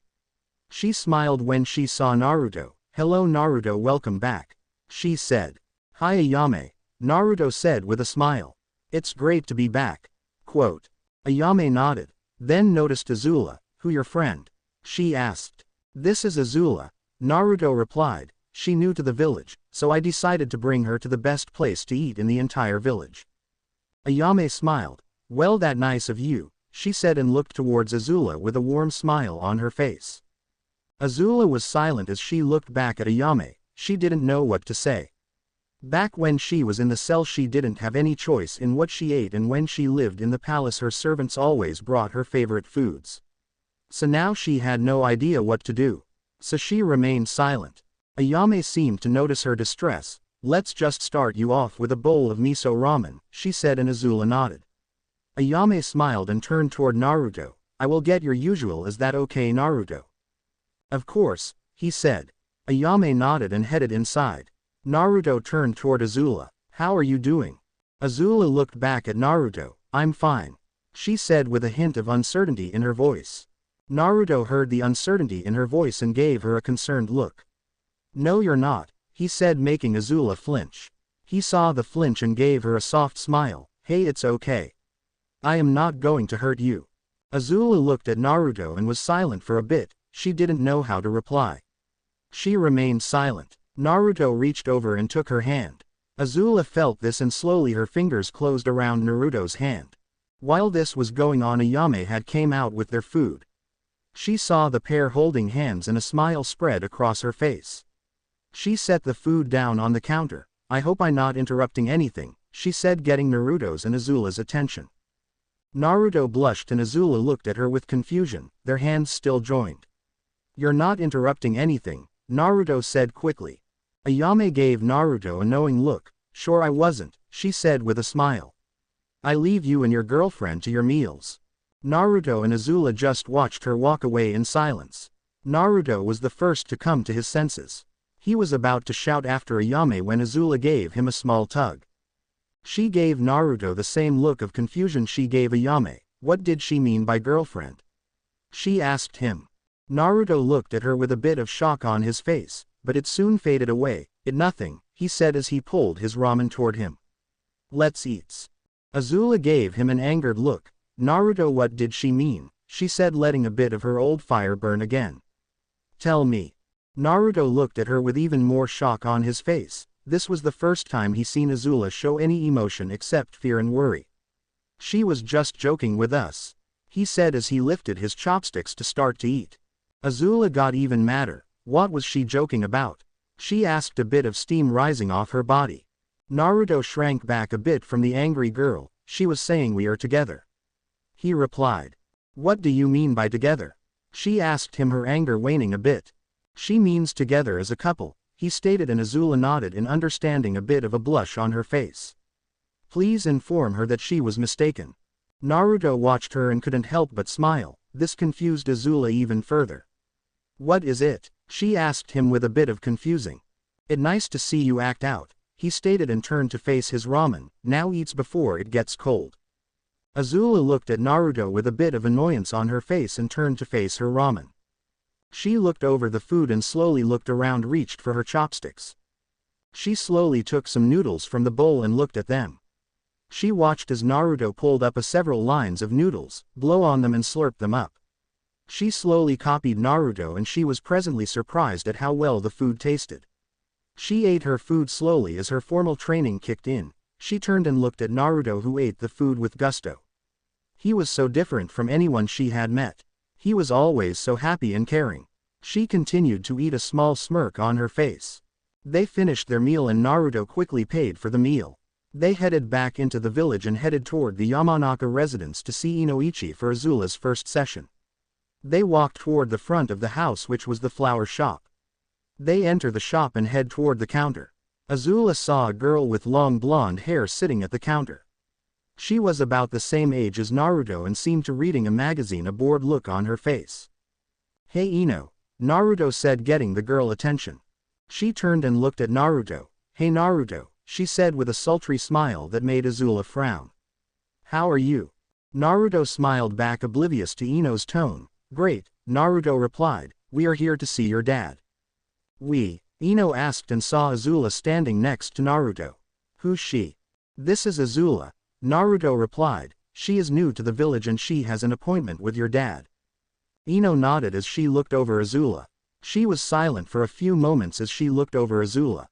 Speaker 1: She smiled when she saw Naruto. "Hello Naruto, welcome back," she said. "Hi Ayame," Naruto said with a smile. "It's great to be back." Quote. Ayame nodded, then noticed Azula. "Who your friend?" she asked. "This is Azula," Naruto replied. "She new to the village, so I decided to bring her to the best place to eat in the entire village." Ayame smiled. "Well, that nice of you," she said and looked towards Azula with a warm smile on her face. Azula was silent as she looked back at Ayame. She didn't know what to say. Back when she was in the cell she didn't have any choice in what she ate, and when she lived in the palace her servants always brought her favorite foods. So now she had no idea what to do. So she remained silent. Ayame seemed to notice her distress. "Let's just start you off with a bowl of miso ramen," she said, and Azula nodded. Ayame smiled and turned toward Naruto. "I will get your usual, is that okay Naruto?" "Of course," he said. Ayame nodded and headed inside. Naruto turned toward Azula. "How are you doing?" Azula looked back at Naruto. "I'm fine," she said with a hint of uncertainty in her voice. Naruto heard the uncertainty in her voice and gave her a concerned look. "No you're not," he said, making Azula flinch. He saw the flinch and gave her a soft smile. "Hey, it's okay. I am not going to hurt you." Azula looked at Naruto and was silent for a bit. She didn't know how to reply. She remained silent. Naruto reached over and took her hand. Azula felt this and slowly her fingers closed around Naruto's hand. While this was going on, Ayame had came out with their food. She saw the pair holding hands and a smile spread across her face. She set the food down on the counter. "I hope I'm not interrupting anything," she said, getting Naruto's and Azula's attention. Naruto blushed and Azula looked at her with confusion, their hands still joined. "You're not interrupting anything," Naruto said quickly. Ayame gave Naruto a knowing look. "Sure I wasn't," she said with a smile. "I leave you and your girlfriend to your meals." Naruto and Azula just watched her walk away in silence. Naruto was the first to come to his senses. He was about to shout after Ayame when Azula gave him a small tug. She gave Naruto the same look of confusion she gave Ayame. What did she mean by girlfriend? She asked him. Naruto looked at her with a bit of shock on his face, but it soon faded away. "It nothing," he said as he pulled his ramen toward him. "Let's eat." Azula gave him an angered look. "Naruto, what did she mean?" she said, letting a bit of her old fire burn again. "Tell me." Naruto looked at her with even more shock on his face. This was the first time he seen Azula show any emotion except fear and worry. "She was just joking with us," he said as he lifted his chopsticks to start to eat. Azula got even madder. What was she joking about? She asked, a bit of steam rising off her body. Naruto shrank back a bit from the angry girl. "She was saying we are together," he replied. "What do you mean by together?" she asked him, her anger waning a bit. "She means together as a couple," he stated, and Azula nodded in understanding, a bit of a blush on her face. "Please inform her that she was mistaken." Naruto watched her and couldn't help but smile. This confused Azula even further. "What is it?" she asked him with a bit of confusing. "It nice to see you act out," he stated and turned to face his ramen. "Now eats before it gets cold." Azula looked at Naruto with a bit of annoyance on her face and turned to face her ramen. She looked over the food and slowly looked around, reached for her chopsticks. She slowly took some noodles from the bowl and looked at them. She watched as Naruto pulled up several lines of noodles, blow on them and slurp them up. She slowly copied Naruto and she was presently surprised at how well the food tasted. She ate her food slowly as her formal training kicked in. She turned and looked at Naruto, who ate the food with gusto. He was so different from anyone she had met. He was always so happy and caring. She continued to eat, a small smirk on her face. They finished their meal and Naruto quickly paid for the meal. They headed back into the village and headed toward the Yamanaka residence to see Inoichi for Azula's first session. They walked toward the front of the house, which was the flower shop. They enter the shop and head toward the counter. Azula saw a girl with long blonde hair sitting at the counter. She was about the same age as Naruto and seemed to reading a magazine, a bored look on her face. Hey Ino, Naruto said, getting the girl attention. She turned and looked at Naruto. Hey Naruto, she said with a sultry smile that made Azula frown. How are you? Naruto smiled back, oblivious to Ino's tone. Great, Naruto replied, we are here to see your dad. We? Ino asked and saw Azula standing next to Naruto. Who's she? This is Azula, Naruto replied. She is new to the village and she has an appointment with your dad. Ino nodded as she looked over Azula. She was silent for a few moments as she looked over Azula.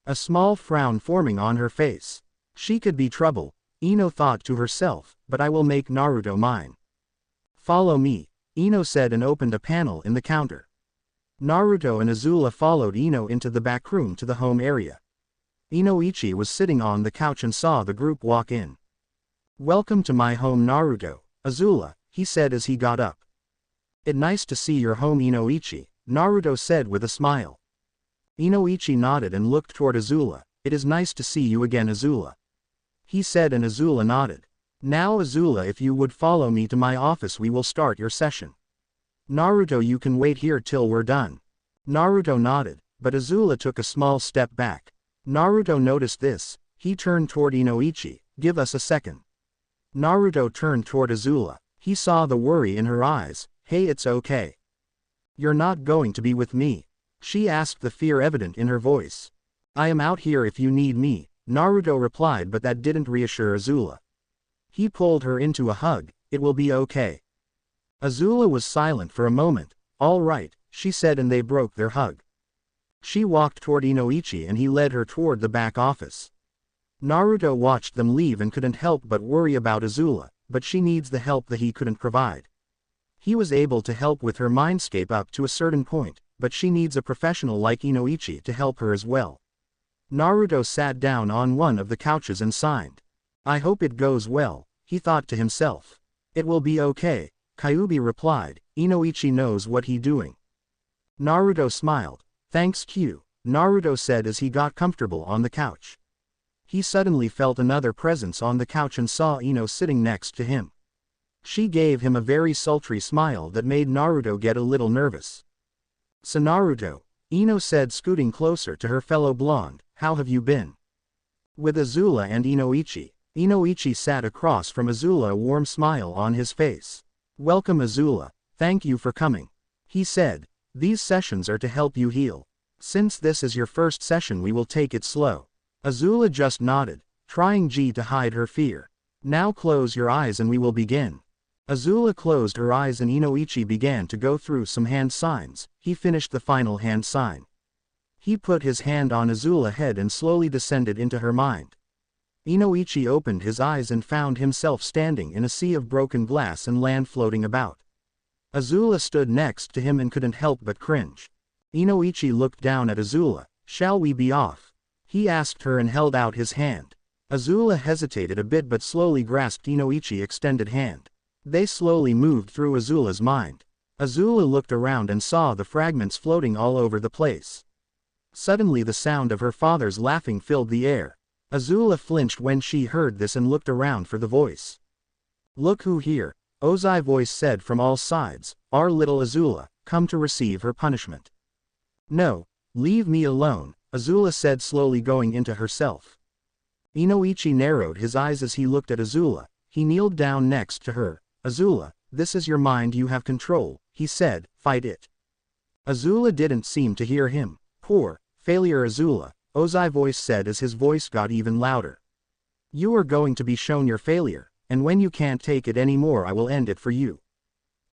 Speaker 1: A small frown forming on her face. She could be trouble, Ino thought to herself, but I will make Naruto mine. Follow me, Ino said and opened a panel in the counter. Naruto and Azula followed Ino into the back room to the home area. Inoichi was sitting on the couch and saw the group walk in. Welcome to my home Naruto, Azula, he said as he got up. It's nice to see your home Inoichi, Naruto said with a smile. Inoichi nodded and looked toward Azula. It is nice to see you again Azula, he said, and Azula nodded. Now Azula, if you would follow me to my office we will start your session. Naruto, you can wait here till we're done. Naruto nodded, but Azula took a small step back. Naruto noticed this. He turned toward Inoichi. Give us a second. Naruto turned toward Azula. He saw the worry in her eyes. Hey, it's okay. You're not going to be with me? She asked, the fear evident in her voice. I am out here if you need me, Naruto replied, but that didn't reassure Azula. He pulled her into a hug. It will be okay. Azula was silent for a moment. All right, she said, and they broke their hug. She walked toward Inoichi and he led her toward the back office. Naruto watched them leave and couldn't help but worry about Azula, but she needs the help that he couldn't provide. He was able to help with her mindscape up to a certain point, but she needs a professional like Inoichi to help her as well. Naruto sat down on one of the couches and signed. I hope it goes well, he thought to himself. It will be okay, Kyuubi replied. Inoichi knows what he's doing. Naruto smiled. Thanks Q, Naruto said as he got comfortable on the couch. He suddenly felt another presence on the couch and saw Ino sitting next to him. She gave him a very sultry smile that made Naruto get a little nervous. So Naruto, Ino said, scooting closer to her fellow blonde, how have you been? With Azula and Inoichi. Inoichi sat across from Azula, a warm smile on his face. Welcome Azula, thank you for coming. He said, these sessions are to help you heal. Since this is your first session we will take it slow. Azula just nodded, trying to hide her fear. Now close your eyes and we will begin. Azula closed her eyes and Inoichi began to go through some hand signs. He finished the final hand sign. He put his hand on Azula's head and slowly descended into her mind. Inoichi opened his eyes and found himself standing in a sea of broken glass and land floating about. Azula stood next to him and couldn't help but cringe. Inoichi looked down at Azula. Shall we be off? He asked her and held out his hand. Azula hesitated a bit but slowly grasped Inoichi's extended hand. They slowly moved through Azula's mind. Azula looked around and saw the fragments floating all over the place. Suddenly the sound of her father's laughing filled the air. Azula flinched when she heard this and looked around for the voice. Look who here, Ozai's voice said from all sides. Our little Azula, come to receive her punishment. No, leave me alone, Azula said, slowly going into herself. Inoichi narrowed his eyes as he looked at Azula. He kneeled down next to her. Azula, this is your mind, you have control, he said, fight it. Azula didn't seem to hear him. Poor, failure Azula, Ozai's voice said as his voice got even louder. You are going to be shown your failure, and when you can't take it anymore I will end it for you.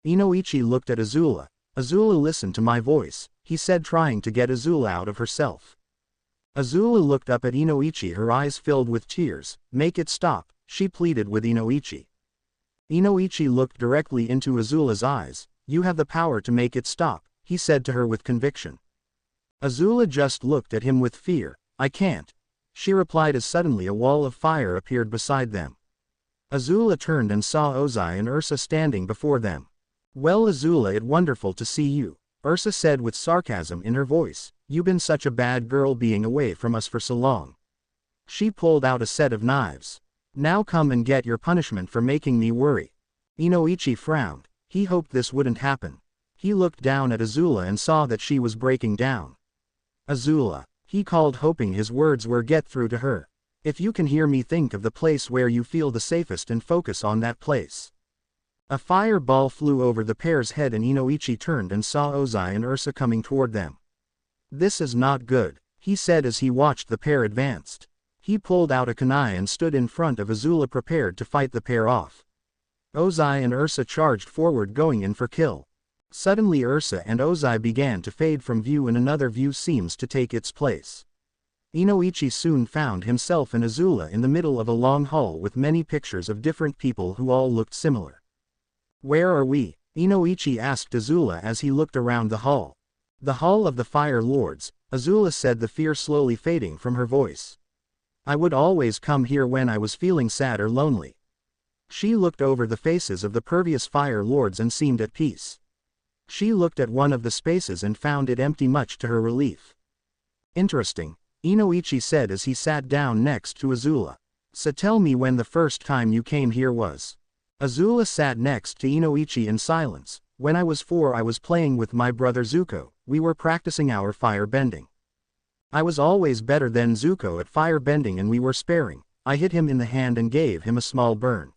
Speaker 1: Inoichi looked at Azula. Azula, listen to my voice, he said, trying to get Azula out of herself. Azula looked up at Inoichi, her eyes filled with tears. Make it stop, she pleaded with Inoichi. Inoichi looked directly into Azula's eyes. You have the power to make it stop, he said to her with conviction. Azula just looked at him with fear. I can't, she replied as suddenly a wall of fire appeared beside them. Azula turned and saw Ozai and Ursa standing before them. Well Azula, it's wonderful to see you, Ursa said with sarcasm in her voice. You've been such a bad girl being away from us for so long. She pulled out a set of knives. Now come and get your punishment for making me worry. Inoichi frowned. He hoped this wouldn't happen. He looked down at Azula and saw that she was breaking down. Azula, he called, hoping his words would get through to her. If you can hear me, think of the place where you feel the safest and focus on that place. A fireball flew over the pair's head and Inoichi turned and saw Ozai and Ursa coming toward them. This is not good, he said as he watched the pair advanced. He pulled out a kunai and stood in front of Azula prepared to fight the pair off. Ozai and Ursa charged forward going in for kill. Suddenly Ursa and Ozai began to fade from view and another view seems to take its place. Inoichi soon found himself and Azula in the middle of a long hall with many pictures of different people who all looked similar. Where are we? Inoichi asked Azula as he looked around the hall. The Hall of the Fire Lords, Azula said, the fear slowly fading from her voice. I would always come here when I was feeling sad or lonely. She looked over the faces of the previous Fire Lords and seemed at peace. She looked at one of the spaces and found it empty, much to her relief. Interesting, Inoichi said as he sat down next to Azula. So tell me when the first time you came here was. Azula sat next to Inoichi in silence. When I was 4 I was playing with my brother Zuko, we were practicing our fire bending. I was always better than Zuko at fire bending and we were sparring. I hit him in the hand and gave him a small burn.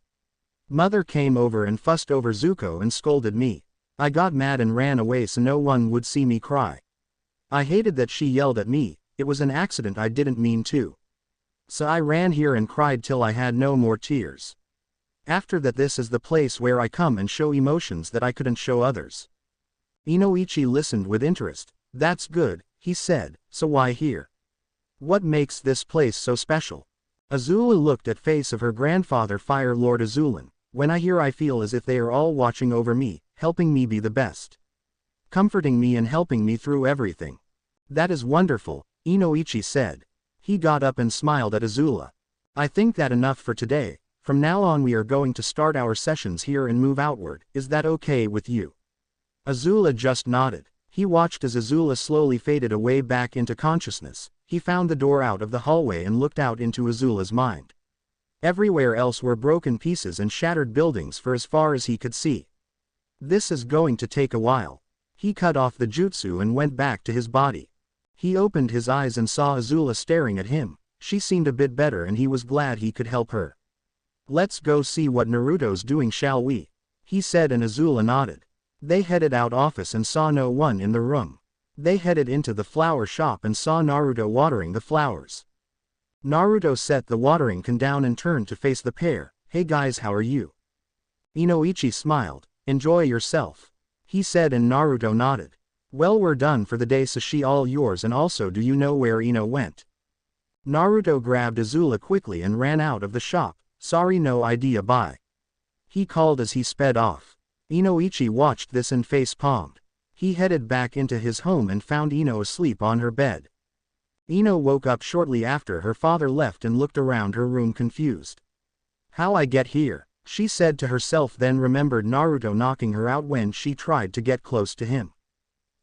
Speaker 1: Mother came over and fussed over Zuko and scolded me. I got mad and ran away so no one would see me cry. I hated that she yelled at me, it was an accident, I didn't mean to. So I ran here and cried till I had no more tears. After that, this is the place where I come and show emotions that I couldn't show others. Inoichi listened with interest. That's good, he said, so why here? What makes this place so special? Azula looked at face of her grandfather Fire Lord Azulan. When I hear I feel as if they are all watching over me, helping me be the best. Comforting me and helping me through everything. That is wonderful, Inoichi said. He got up and smiled at Azula. I think that enough for today. From now on we are going to start our sessions here and move outward, is that okay with you? Azula just nodded. He watched as Azula slowly faded away back into consciousness. He found the door out of the hallway and looked out into Azula's mind. Everywhere else were broken pieces and shattered buildings for as far as he could see. This is going to take a while. He cut off the jutsu and went back to his body. He opened his eyes and saw Azula staring at him. She seemed a bit better and he was glad he could help her. Let's go see what Naruto's doing, shall we? He said and Azula nodded. They headed out office and saw no one in the room. They headed into the flower shop and saw Naruto watering the flowers. Naruto set the watering can down and turned to face the pair. Hey guys, how are you? Inoichi smiled. Enjoy yourself, he said and Naruto nodded. Well, we're done for the day, so she all yours, and also do you know where Ino went? Naruto grabbed Azula quickly and ran out of the shop. Sorry, no idea, bye. He called as he sped off. Inoichi watched this and face-palmed. He headed back into his home and found Ino asleep on her bed. Ino woke up shortly after her father left and looked around her room confused. How I get here? She said to herself, then remembered Naruto knocking her out when she tried to get close to him.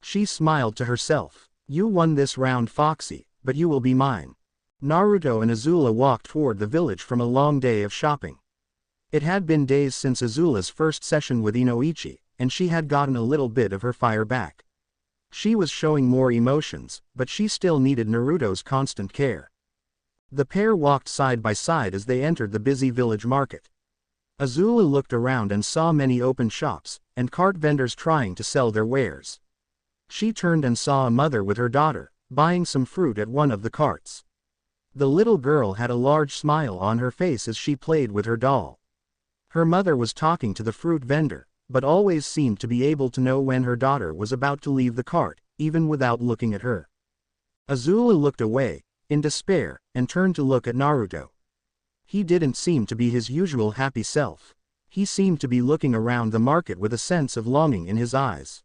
Speaker 1: She smiled to herself. You won this round, Foxy, but you will be mine. Naruto and Azula walked toward the village from a long day of shopping. It had been days since Azula's first session with Inoichi, and she had gotten a little bit of her fire back. She was showing more emotions, but she still needed Naruto's constant care. The pair walked side by side as they entered the busy village market. Azula looked around and saw many open shops, and cart vendors trying to sell their wares. She turned and saw a mother with her daughter, buying some fruit at one of the carts. The little girl had a large smile on her face as she played with her doll. Her mother was talking to the fruit vendor, but always seemed to be able to know when her daughter was about to leave the cart, even without looking at her. Azula looked away, in despair, and turned to look at Naruto. He didn't seem to be his usual happy self. He seemed to be looking around the market with a sense of longing in his eyes.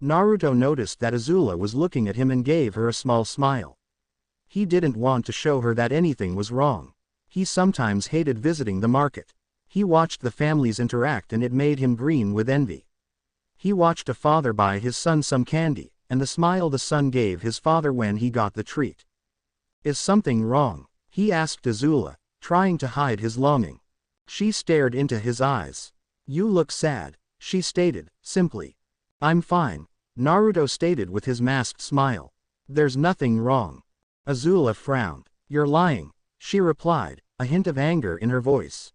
Speaker 1: Naruto noticed that Azula was looking at him and gave her a small smile. He didn't want to show her that anything was wrong. He sometimes hated visiting the market. He watched the families interact and it made him green with envy. He watched a father buy his son some candy, and the smile the son gave his father when he got the treat. Is something wrong? He asked Azula, trying to hide his longing. She stared into his eyes. You look sad, she stated, simply. I'm fine, Naruto stated with his masked smile. There's nothing wrong. Azula frowned. You're lying, she replied, a hint of anger in her voice.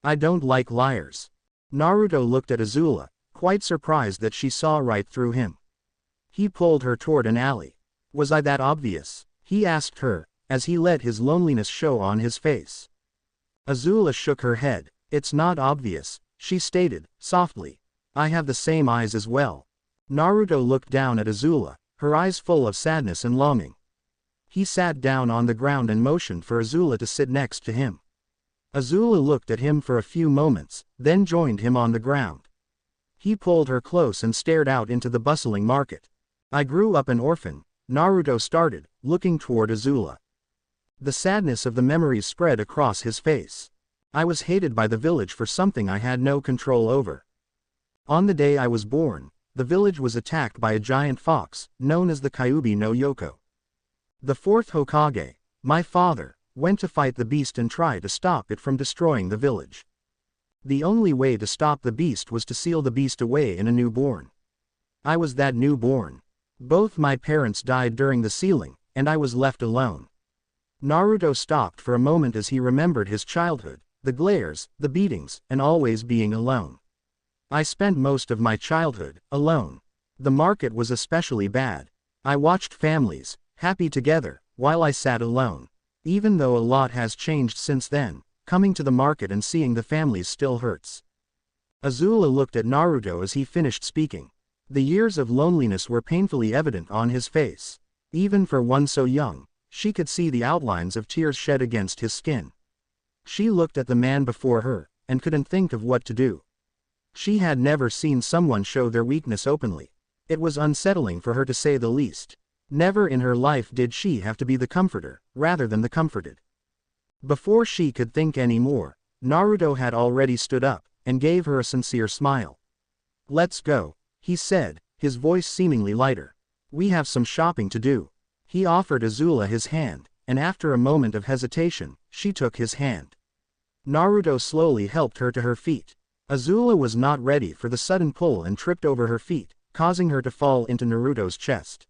Speaker 1: I don't like liars. Naruto looked at Azula, quite surprised that she saw right through him. He pulled her toward an alley. Was I that obvious? He asked her, as he let his loneliness show on his face. Azula shook her head. It's not obvious, she stated, softly. I have the same eyes as well. Naruto looked down at Azula, her eyes full of sadness and longing. He sat down on the ground and motioned for Azula to sit next to him. Azula looked at him for a few moments, then joined him on the ground. He pulled her close and stared out into the bustling market. I grew up an orphan, Naruto started, looking toward Azula. The sadness of the memories spread across his face. I was hated by the village for something I had no control over. On the day I was born, the village was attacked by a giant fox, known as the Kyuubi no Yoko. The fourth Hokage, my father, went to fight the beast and try to stop it from destroying the village. The only way to stop the beast was to seal the beast away in a newborn. I was that newborn. Both my parents died during the sealing, and I was left alone. Naruto stopped for a moment as he remembered his childhood, the glares, the beatings, and always being alone. I spent most of my childhood alone. The market was especially bad. I watched families, happy together, while I sat alone. Even though a lot has changed since then, coming to the market and seeing the families still hurts. Azula looked at Naruto as he finished speaking. The years of loneliness were painfully evident on his face. Even for one so young, she could see the outlines of tears shed against his skin. She looked at the man before her, and couldn't think of what to do. She had never seen someone show their weakness openly. It was unsettling for her to say the least. Never in her life did she have to be the comforter, rather than the comforted. Before she could think any more, Naruto had already stood up, and gave her a sincere smile. Let's go, he said, his voice seemingly lighter. We have some shopping to do. He offered Azula his hand, and after a moment of hesitation, she took his hand. Naruto slowly helped her to her feet. Azula was not ready for the sudden pull and tripped over her feet, causing her to fall into Naruto's chest.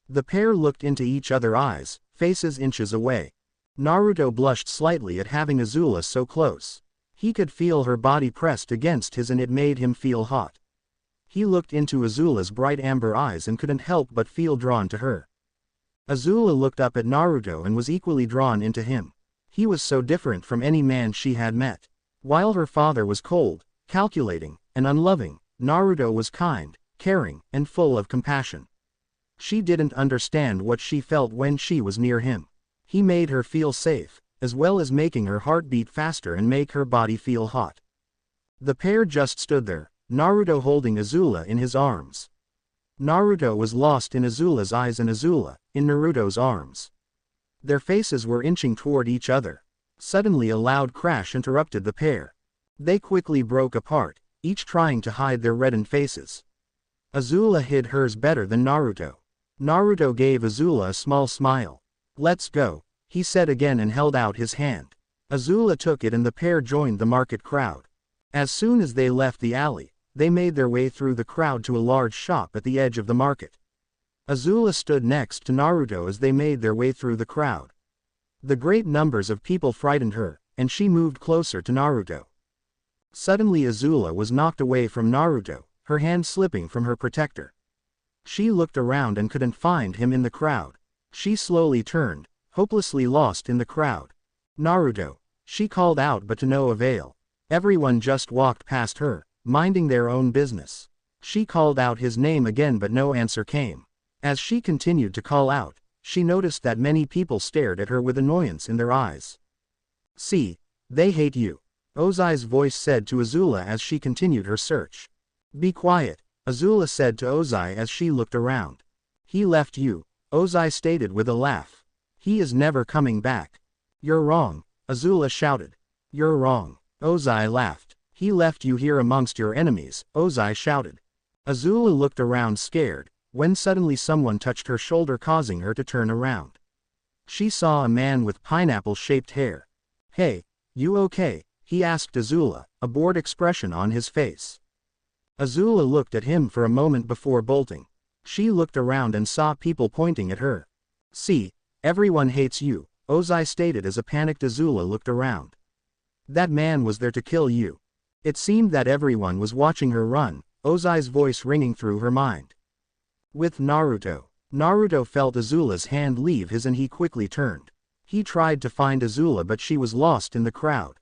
Speaker 1: The pair looked into each other's eyes, faces inches away. Naruto blushed slightly at having Azula so close. He could feel her body pressed against his and it made him feel hot. He looked into Azula's bright amber eyes and couldn't help but feel drawn to her. Azula looked up at Naruto and was equally drawn into him. He was so different from any man she had met. While her father was cold, calculating, and unloving, Naruto was kind, caring, and full of compassion. She didn't understand what she felt when she was near him. He made her feel safe, as well as making her heart beat faster and make her body feel hot. The pair just stood there, Naruto holding Azula in his arms. Naruto was lost in Azula's eyes and Azula, in Naruto's arms. Their faces were inching toward each other. Suddenly a loud crash interrupted the pair. They quickly broke apart, each trying to hide their reddened faces. Azula hid hers better than Naruto. Naruto gave Azula a small smile. Let's go, he said again and held out his hand. Azula took it and the pair joined the market crowd. As soon as they left the alley, they made their way through the crowd to a large shop at the edge of the market. Azula stood next to Naruto as they made their way through the crowd. The great numbers of people frightened her, and she moved closer to Naruto. Suddenly Azula was knocked away from Naruto, her hand slipping from her protector. She looked around and couldn't find him in the crowd. She slowly turned, hopelessly lost in the crowd. Naruto, she called out but to no avail. Everyone just walked past her, minding their own business. She called out his name again but no answer came. As she continued to call out, she noticed that many people stared at her with annoyance in their eyes. See, they hate you, Ozai's voice said to Azula as she continued her search. Be quiet, Azula said to Ozai as she looked around. He left you, Ozai stated with a laugh. He is never coming back. You're wrong, Azula shouted. You're wrong, Ozai laughed. He left you here amongst your enemies, Ozai shouted. Azula looked around scared, when suddenly someone touched her shoulder causing her to turn around. She saw a man with pineapple-shaped hair. Hey, you okay? He asked Azula, a bored expression on his face. Azula looked at him for a moment before bolting. She looked around and saw people pointing at her. See, everyone hates you, Ozai stated as a panicked Azula looked around. That man was there to kill you. It seemed that everyone was watching her run, Ozai's voice ringing through her mind. With Naruto. Naruto felt Azula's hand leave his and he quickly turned. He tried to find Azula but she was lost in the crowd.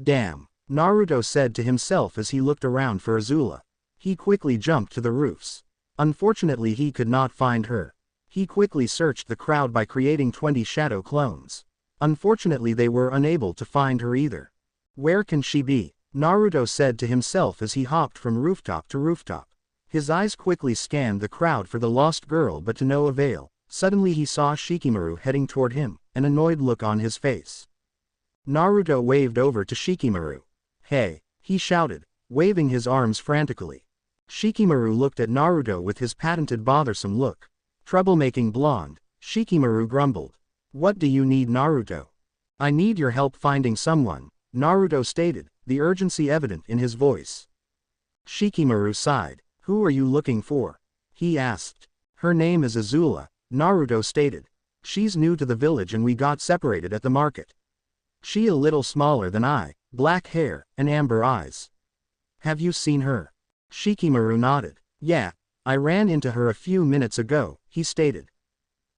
Speaker 1: Damn, Naruto said to himself as he looked around for Azula. He quickly jumped to the roofs. Unfortunately he could not find her. He quickly searched the crowd by creating 20 shadow clones. Unfortunately they were unable to find her either. Where can she be? Naruto said to himself as he hopped from rooftop to rooftop. His eyes quickly scanned the crowd for the lost girl but to no avail. Suddenly he saw Shikamaru heading toward him, an annoyed look on his face. Naruto waved over to Shikamaru. Hey, he shouted, waving his arms frantically. Shikamaru looked at Naruto with his patented bothersome look. Troublemaking blonde, Shikamaru grumbled. What do you need, Naruto? I need your help finding someone, Naruto stated, the urgency evident in his voice. Shikamaru sighed. Who are you looking for? He asked. Her name is Azula, Naruto stated. She's new to the village and we got separated at the market. She a little smaller than I, black hair, and amber eyes. Have you seen her? Shikamaru nodded. Yeah, I ran into her a few minutes ago, he stated.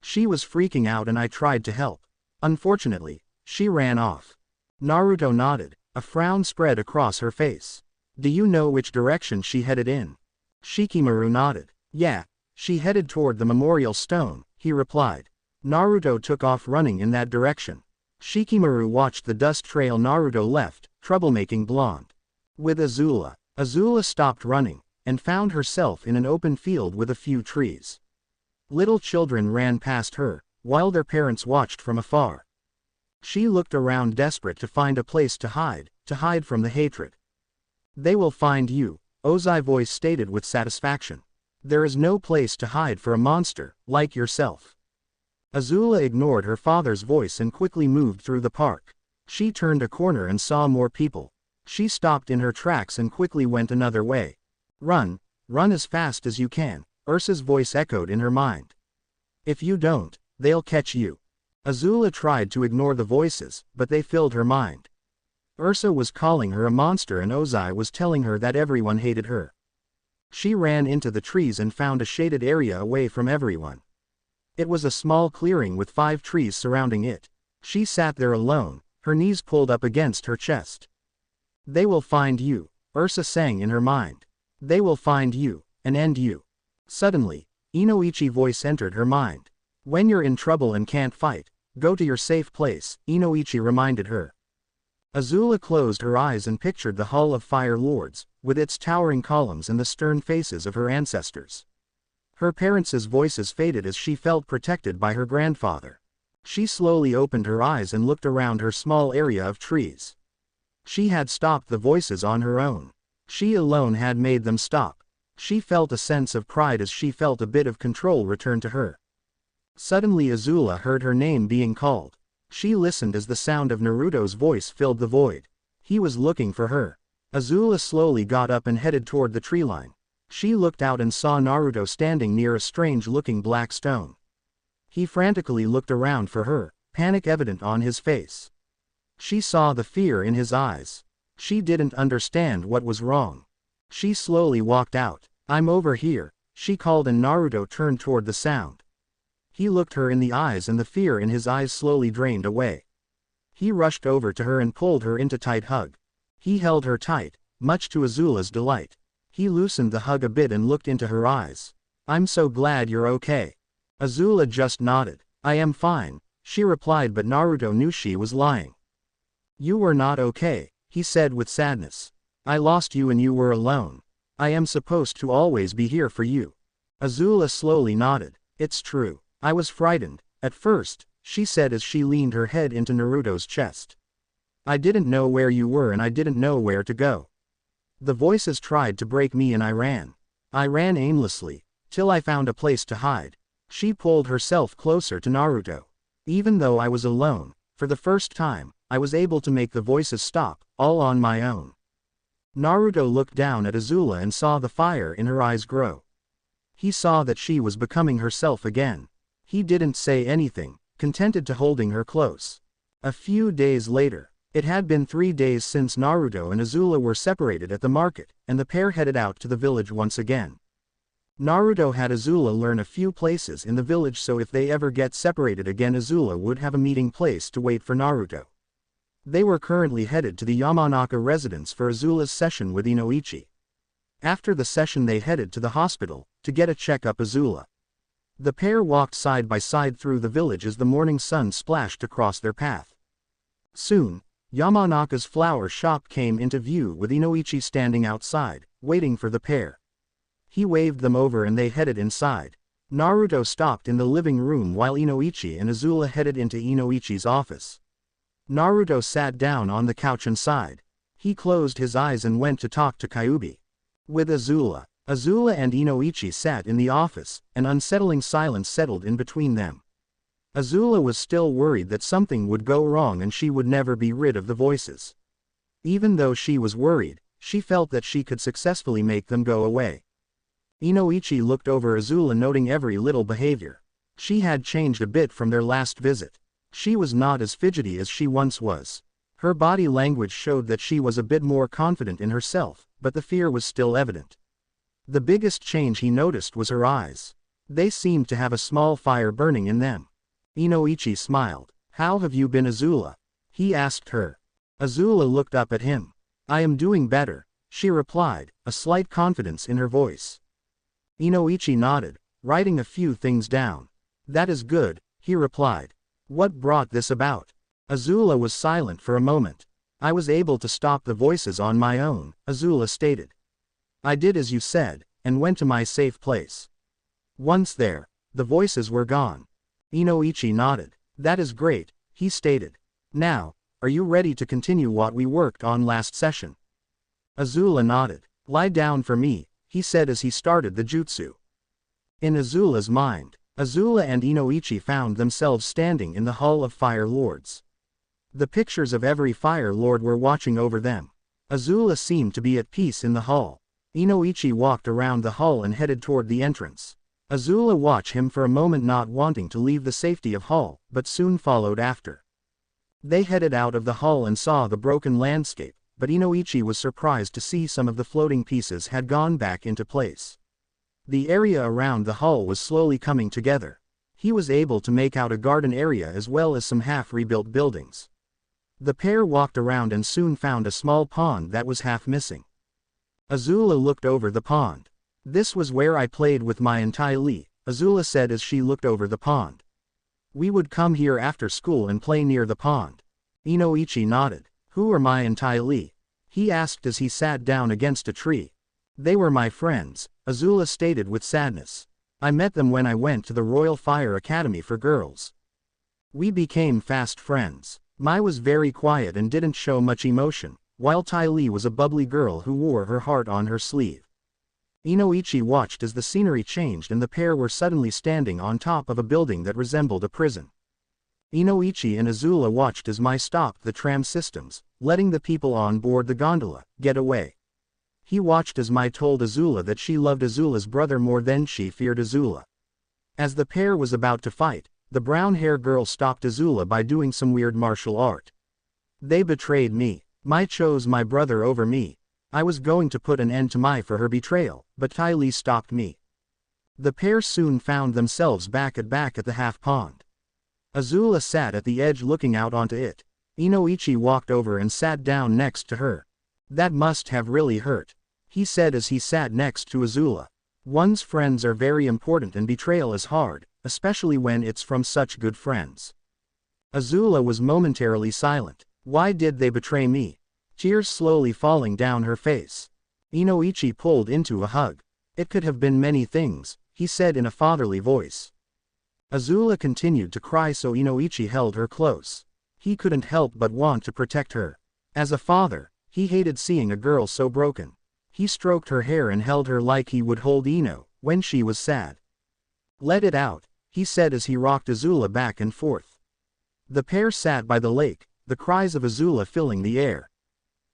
Speaker 1: She was freaking out and I tried to help. Unfortunately, she ran off. Naruto nodded, a frown spread across her face. Do you know which direction she headed in? Shikamaru nodded. Yeah, she headed toward the memorial stone, he replied. Naruto took off running in that direction. Shikamaru watched the dust trail Naruto left, troublemaking blonde. With Azula. Azula stopped running, and found herself in an open field with a few trees. Little children ran past her, while their parents watched from afar. She looked around desperate to find a place to hide from the hatred. They will find you, Ozai voice stated with satisfaction. There is no place to hide for a monster, like yourself. Azula ignored her father's voice and quickly moved through the park. She turned a corner and saw more people. She stopped in her tracks and quickly went another way. Run as fast as you can, Ursa's voice echoed in her mind. If you don't, they'll catch you. Azula tried to ignore the voices, but they filled her mind. Ursa was calling her a monster and Ozai was telling her that everyone hated her. She ran into the trees and found a shaded area away from everyone. It was a small clearing with 5 trees surrounding it. She sat there alone, her knees pulled up against her chest. They will find you, Ursa sang in her mind. They will find you, and end you. Suddenly, Inoichi voice entered her mind. When you're in trouble and can't fight, go to your safe place, Inoichi reminded her. Azula closed her eyes and pictured the Hall of Fire Lords, with its towering columns and the stern faces of her ancestors. Her parents' voices faded as she felt protected by her grandfather. She slowly opened her eyes and looked around her small area of trees. She had stopped the voices on her own. She alone had made them stop. She felt a sense of pride as she felt a bit of control return to her. Suddenly Azula heard her name being called. She listened as the sound of Naruto's voice filled the void. He was looking for her. Azula slowly got up and headed toward the tree line. She looked out and saw Naruto standing near a strange-looking black stone. He frantically looked around for her, panic evident on his face. She saw the fear in his eyes. She didn't understand what was wrong. She slowly walked out. I'm over here, she called and Naruto turned toward the sound. He looked her in the eyes and the fear in his eyes slowly drained away. He rushed over to her and pulled her into tight hug. He held her tight, much to Azula's delight. He loosened the hug a bit and looked into her eyes. I'm so glad you're okay. Azula just nodded. I am fine, she replied, but Naruto knew she was lying. You were not okay, he said with sadness. I lost you and you were alone. I am supposed to always be here for you. Azula slowly nodded. It's true. I was frightened, at first, she said as she leaned her head into Naruto's chest. I didn't know where you were and I didn't know where to go. The voices tried to break me and I ran. I ran aimlessly, till I found a place to hide. She pulled herself closer to Naruto. Even though I was alone, for the first time, I was able to make the voices stop, all on my own. Naruto looked down at Azula and saw the fire in her eyes grow. He saw that she was becoming herself again. He didn't say anything, contented to holding her close. A few days later. It had been 3 days since Naruto and Azula were separated at the market, and the pair headed out to the village once again. Naruto had Azula learn a few places in the village so if they ever get separated again Azula would have a meeting place to wait for Naruto. They were currently headed to the Yamanaka residence for Azula's session with Inoichi. After the session they headed to the hospital, to get a check-up Azula. The pair walked side by side through the village as the morning sun splashed across their path. Soon, Yamanaka's flower shop came into view with Inoichi standing outside, waiting for the pair. He waved them over and they headed inside. Naruto stopped in the living room while Inoichi and Azula headed into Inoichi's office. Naruto sat down on the couch and sighed. He closed his eyes and went to talk to Kyuubi. With Azula. Azula and Inoichi sat in the office, an unsettling silence settled in between them. Azula was still worried that something would go wrong and she would never be rid of the voices. Even though she was worried, she felt that she could successfully make them go away. Inoichi looked over Azula noting every little behavior. She had changed a bit from their last visit. She was not as fidgety as she once was. Her body language showed that she was a bit more confident in herself, but the fear was still evident. The biggest change he noticed was her eyes. They seemed to have a small fire burning in them. Inoichi smiled. "How have you been, Azula?" he asked her. Azula looked up at him. "I am doing better," she replied, a slight confidence in her voice. Inoichi nodded, writing a few things down. "That is good," he replied. "What brought this about?" Azula was silent for a moment. "I was able to stop the voices on my own," Azula stated. "I did as you said, and went to my safe place. Once there, the voices were gone." Inoichi nodded. "That is great," he stated. "Now, are you ready to continue what we worked on last session?" Azula nodded. "Lie down for me," he said as he started the jutsu. In Azula's mind, Azula and Inoichi found themselves standing in the Hall of Fire Lords. The pictures of every Fire Lord were watching over them. Azula seemed to be at peace in the hall. Inoichi walked around the hall and headed toward the entrance. Azula watched him for a moment, not wanting to leave the safety of hall, but soon followed after. They headed out of the hall and saw the broken landscape, but Inoichi was surprised to see some of the floating pieces had gone back into place. The area around the hall was slowly coming together. He was able to make out a garden area as well as some half-rebuilt buildings. The pair walked around and soon found a small pond that was half missing. Azula looked over the pond. "This was where I played with my Inoichi," Azula said as she looked over the pond. "We would come here after school and play near the pond." Inoichi nodded. "Who are my Inoichi?" he asked as he sat down against a tree. "They were my friends," Azula stated with sadness. "I met them when I went to the Royal Fire Academy for girls. We became fast friends. Mai was very quiet and didn't show much emotion, while Tai Li was a bubbly girl who wore her heart on her sleeve." Inoichi watched as the scenery changed and the pair were suddenly standing on top of a building that resembled a prison. Inoichi and Azula watched as Mai stopped the tram systems, letting the people on board the gondola get away. He watched as Mai told Azula that she loved Azula's brother more than she feared Azula. As the pair was about to fight, the brown-haired girl stopped Azula by doing some weird martial art. "They betrayed me. Mai chose my brother over me. I was going to put an end to Mai for her betrayal, but Tai Li stopped me." The pair soon found themselves back at the half pond. Azula sat at the edge looking out onto it. Inoichi walked over and sat down next to her. "That must have really hurt," he said as he sat next to Azula. "One's friends are very important and betrayal is hard, especially when it's from such good friends." Azula was momentarily silent. "Why did they betray me?" Tears slowly falling down her face. Inoichi pulled into a hug. "It could have been many things," he said in a fatherly voice. Azula continued to cry so Inoichi held her close. He couldn't help but want to protect her. As a father, he hated seeing a girl so broken. He stroked her hair and held her like he would hold Ino when she was sad. "Let it out," he said as he rocked Azula back and forth. The pair sat by the lake, the cries of Azula filling the air.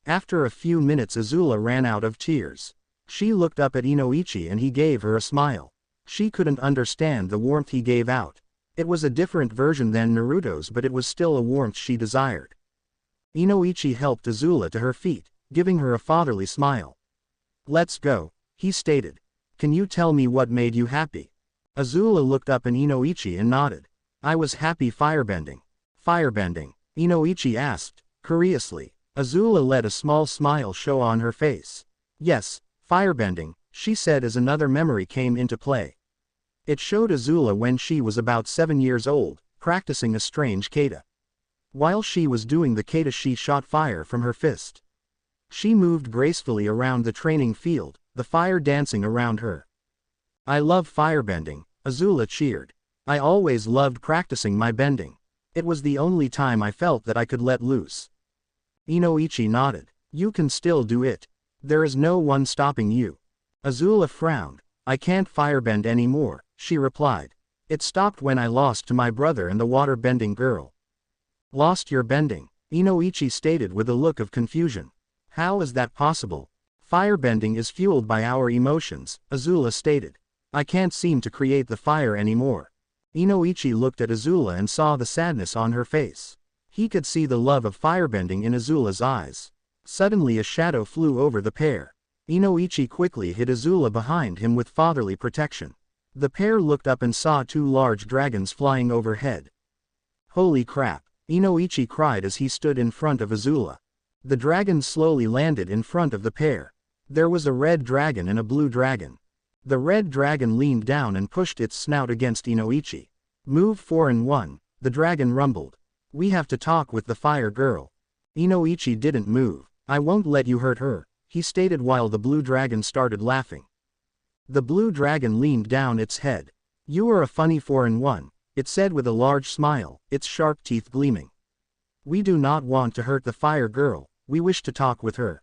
Speaker 1: After a few minutes Azula ran out of tears. She looked up at Inoichi and he gave her a smile. She couldn't understand the warmth he gave out. It was a different version than Naruto's, but it was still a warmth she desired. Inoichi helped Azula to her feet, giving her a fatherly smile. "Let's go," he stated. "Can you tell me what made you happy?" Azula looked up at Inoichi and nodded. "I was happy firebending." "Firebending?" Inoichi asked, curiously. Azula let a small smile show on her face. "Yes, firebending," she said as another memory came into play. It showed Azula when she was about 7 years old, practicing a strange kata. While she was doing the kata she shot fire from her fist. She moved gracefully around the training field, the fire dancing around her. "I love firebending," Azula cheered. "I always loved practicing my bending. It was the only time I felt that I could let loose." Inoichi nodded. "You can still do it. There is no one stopping you." Azula frowned. "I can't firebend anymore," she replied. "It stopped when I lost to my brother and the water-bending girl." "Lost your bending?" Inoichi stated with a look of confusion. "How is that possible?" "Firebending is fueled by our emotions," Azula stated. "I can't seem to create the fire anymore." Inoichi looked at Azula and saw the sadness on her face. He could see the love of firebending in Azula's eyes. Suddenly a shadow flew over the pair. Inoichi quickly hid Azula behind him with fatherly protection. The pair looked up and saw 2 large dragons flying overhead. "Holy crap!" Inoichi cried as he stood in front of Azula. The dragons slowly landed in front of the pair. There was a red dragon and a blue dragon. The red dragon leaned down and pushed its snout against Inoichi. "Move 4 and 1, the dragon rumbled. "We have to talk with the fire girl." Inoichi didn't move. "I won't let you hurt her," he stated while the blue dragon started laughing. The blue dragon leaned down its head. "You are a funny 4 and 1, it said with a large smile, its sharp teeth gleaming. "We do not want to hurt the fire girl, we wish to talk with her."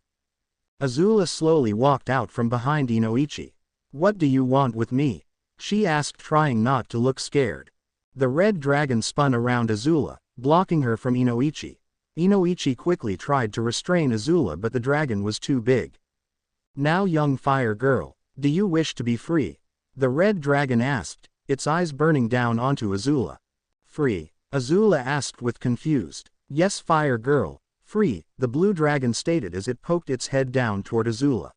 Speaker 1: Azula slowly walked out from behind Inoichi. "What do you want with me?" she asked, trying not to look scared. The red dragon spun around Azula, blocking her from Inoichi. Inoichi quickly tried to restrain Azula, but the dragon was too big. "Now, young fire girl, do you wish to be free?" the red dragon asked, its eyes burning down onto Azula. "Free?" Azula asked with confused. "Yes, fire girl, free," the blue dragon stated as it poked its head down toward Azula.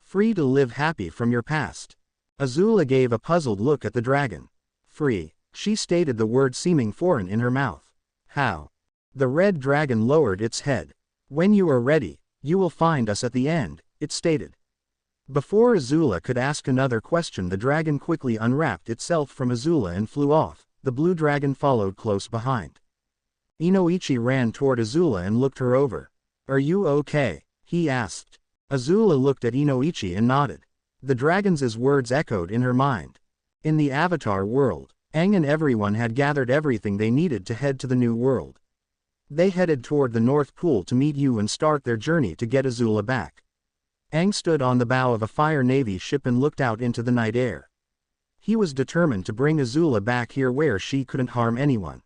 Speaker 1: "Free to live happy from your past." Azula gave a puzzled look at the dragon. "Free," she stated, the word seeming foreign in her mouth. "How?" The red dragon lowered its head. "When you are ready, you will find us at the end," it stated. Before Azula could ask another question, the dragon quickly unwrapped itself from Azula and flew off. The blue dragon followed close behind. Inoichi ran toward Azula and looked her over. "Are you okay?" he asked. Azula looked at Inoichi and nodded. The dragon's words echoed in her mind. In the Avatar world, Aang and everyone had gathered everything they needed to head to the new world. They headed toward the North Pole to meet you and start their journey to get Azula back. Aang stood on the bow of a Fire Navy ship and looked out into the night air. He was determined to bring Azula back here where she couldn't harm anyone.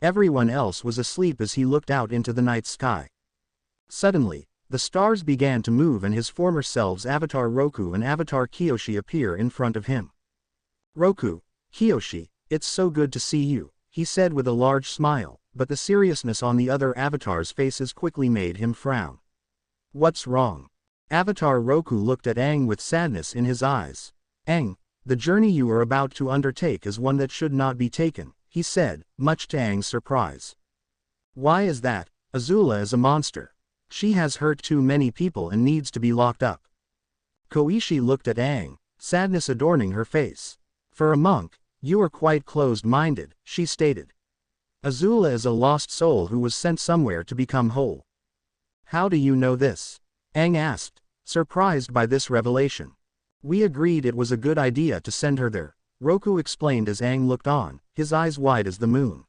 Speaker 1: Everyone else was asleep as he looked out into the night sky. Suddenly, the stars began to move and his former selves Avatar Roku and Avatar Kyoshi appear in front of him. "Roku, Kyoshi, it's so good to see you," he said with a large smile, but the seriousness on the other avatars' faces quickly made him frown. "What's wrong?" Avatar Roku looked at Aang with sadness in his eyes. "Aang, the journey you are about to undertake is one that should not be taken," he said, much to Aang's surprise. "Why is that?" "Azula is a monster. She has hurt too many people and needs to be locked up." Koishi looked at Aang, sadness adorning her face. "For a monk, you are quite closed-minded," she stated. "Azula is a lost soul who was sent somewhere to become whole." "How do you know this?" Aang asked, surprised by this revelation. "We agreed it was a good idea to send her there," Roku explained as Aang looked on, his eyes wide as the moon.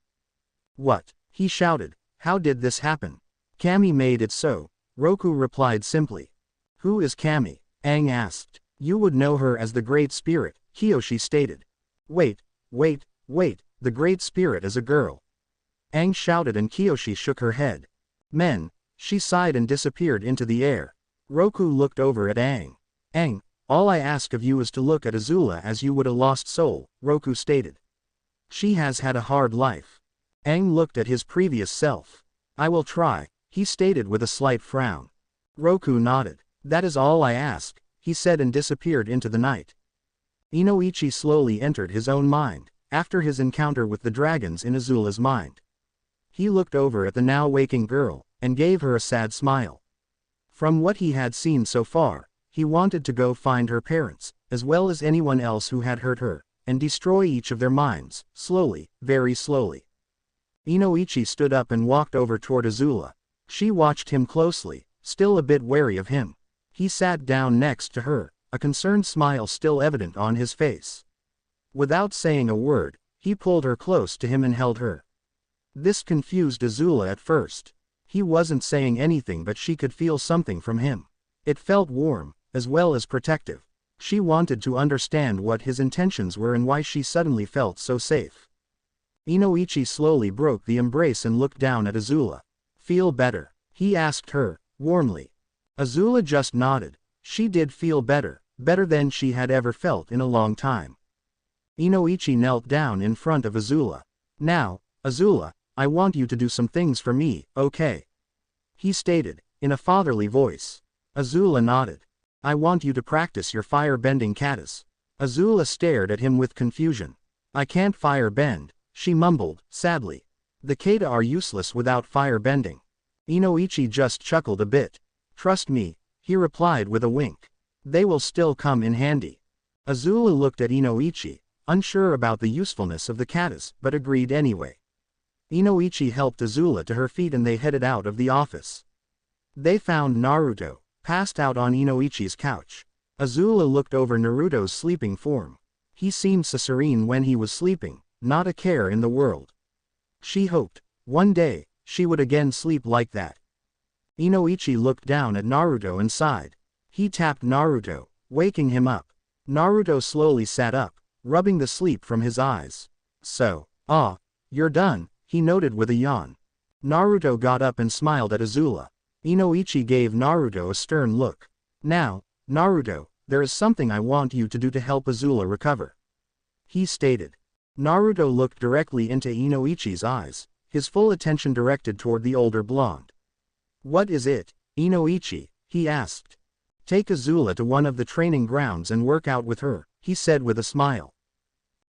Speaker 1: "What?" he shouted. "How did this happen?" "Kami made it so," Roku replied simply. "Who is Kami?" Aang asked. "You would know her as the Great Spirit," Kyoshi stated. Wait, the Great Spirit is a girl." Aang shouted and Kyoshi shook her head. "Men, She sighed and disappeared into the air. Roku looked over at Aang. Aang, all I ask of you is to look at Azula as you would a lost soul, Roku stated. She has had a hard life. Aang looked at his previous self. I will try, he stated with a slight frown. Roku nodded. That is all I ask, he said and disappeared into the night. Inoichi slowly entered his own mind, after his encounter with the dragons in Azula's mind. He looked over at the now waking girl, and gave her a sad smile. From what he had seen so far, he wanted to go find her parents, as well as anyone else who had hurt her, and destroy each of their minds, slowly, very slowly. Inoichi stood up and walked over toward Azula. She watched him closely, still a bit wary of him. He sat down next to her, a concerned smile still evident on his face. Without saying a word, he pulled her close to him and held her. This confused Azula at first. He wasn't saying anything but she could feel something from him. It felt warm, as well as protective. She wanted to understand what his intentions were and why she suddenly felt so safe. Inoichi slowly broke the embrace and looked down at Azula. Feel better? He asked her, warmly. Azula just nodded. She did feel better, better than she had ever felt in a long time. Inoichi knelt down in front of Azula. Now, Azula, I want you to do some things for me, okay? He stated, in a fatherly voice. Azula nodded. I want you to practice your fire-bending katas. Azula stared at him with confusion. I can't fire-bend, she mumbled, sadly. The kata are useless without fire-bending. Inoichi just chuckled a bit. Trust me, he replied with a wink. They will still come in handy. Azula looked at Inoichi, unsure about the usefulness of the katas, but agreed anyway. Inoichi helped Azula to her feet and they headed out of the office. They found Naruto, passed out on Inoichi's couch. Azula looked over Naruto's sleeping form. He seemed so serene when he was sleeping, not a care in the world. She hoped, one day, she would again sleep like that. Inoichi looked down at Naruto and sighed. He tapped Naruto, waking him up. Naruto slowly sat up, rubbing the sleep from his eyes. So, you're done, he noted with a yawn. Naruto got up and smiled at Azula. Inoichi gave Naruto a stern look. Now, Naruto, there is something I want you to do to help Azula recover. He stated. Naruto looked directly into Inoichi's eyes, his full attention directed toward the older blonde. What is it, Inoichi? He asked. Take Azula to one of the training grounds and work out with her, he said with a smile.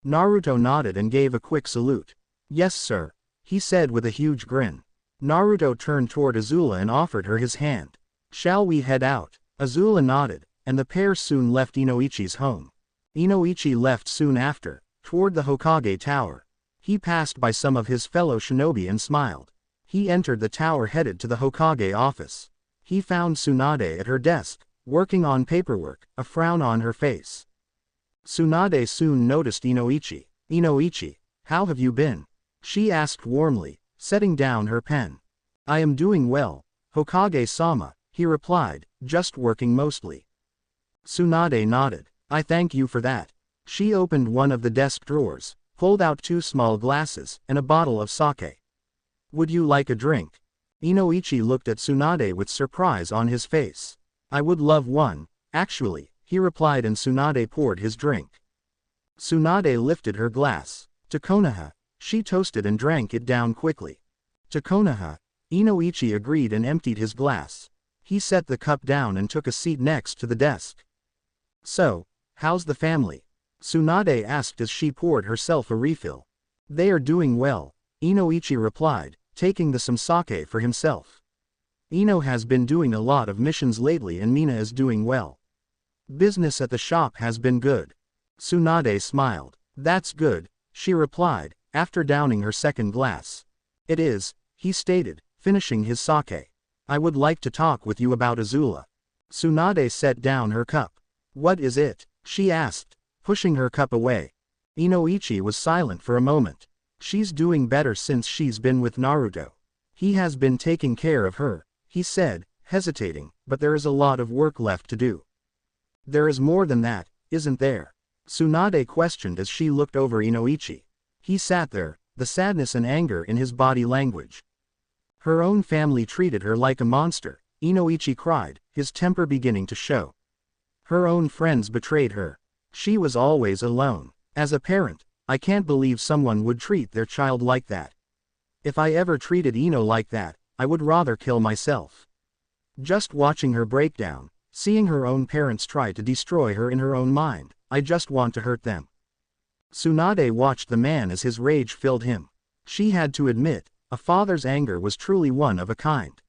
Speaker 1: Naruto nodded and gave a quick salute. Yes sir, he said with a huge grin. Naruto turned toward Azula and offered her his hand. Shall we head out? Azula nodded, and the pair soon left Inoichi's home. Inoichi left soon after, toward the Hokage tower. He passed by some of his fellow shinobi and smiled. He entered the tower headed to the Hokage office. He found Tsunade at her desk, working on paperwork, a frown on her face. Tsunade soon noticed Inoichi. Inoichi, how have you been? She asked warmly, setting down her pen. I am doing well, Hokage-sama, he replied, just working mostly. Tsunade nodded. I thank you for that. She opened one of the desk drawers, pulled out 2 small glasses, and a bottle of sake. Would you like a drink? Inoichi looked at Tsunade with surprise on his face. I would love one, actually, he replied, and Tsunade poured his drink. Tsunade lifted her glass. To Konoha, she toasted and drank it down quickly. To Konoha, Inoichi agreed and emptied his glass. He set the cup down and took a seat next to the desk. So, how's the family? Tsunade asked as she poured herself a refill. They are doing well, Inoichi replied, taking the some sake for himself. Ino has been doing a lot of missions lately and Mina is doing well. Business at the shop has been good. Tsunade smiled. That's good, she replied, after downing her second glass. It is, he stated, finishing his sake. I would like to talk with you about Azula. Tsunade set down her cup. What is it? She asked, pushing her cup away. Inoichi was silent for a moment. She's doing better since she's been with Naruto. He has been taking care of her, he said, hesitating, but there is a lot of work left to do. There is more than that, isn't there? Tsunade questioned as she looked over Inoichi. He sat there, the sadness and anger in his body language. Her own family treated her like a monster, Inoichi cried, his temper beginning to show. Her own friends betrayed her. She was always alone. As a parent, I can't believe someone would treat their child like that. If I ever treated Ino like that, I would rather kill myself. Just watching her break down, seeing her own parents try to destroy her in her own mind, I just want to hurt them. Tsunade watched the man as his rage filled him. She had to admit, a father's anger was truly one of a kind.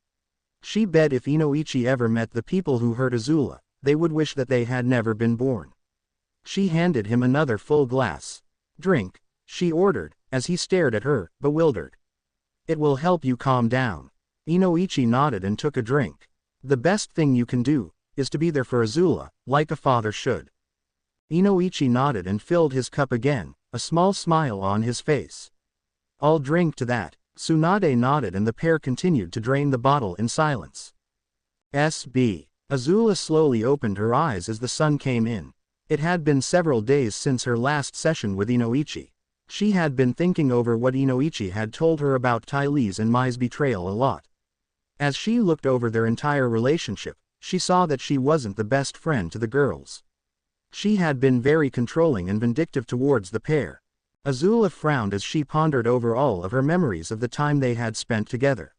Speaker 1: She bet if Inoichi ever met the people who hurt Azula, they would wish that they had never been born. She handed him another full glass. Drink, she ordered, as he stared at her, bewildered. It will help you calm down. Inoichi nodded and took a drink. The best thing you can do, is to be there for Azula, like a father should. Inoichi nodded and filled his cup again, a small smile on his face. I'll drink to that. Tsunade nodded and the pair continued to drain the bottle in silence. S.B. Azula slowly opened her eyes as the sun came in. It had been several days since her last session with Inoichi. She had been thinking over what Inoichi had told her about Ty Lee's and Mai's betrayal a lot. As she looked over their entire relationship, she saw that she wasn't the best friend to the girls. She had been very controlling and vindictive towards the pair. Azula frowned as she pondered over all of her memories of the time they had spent together.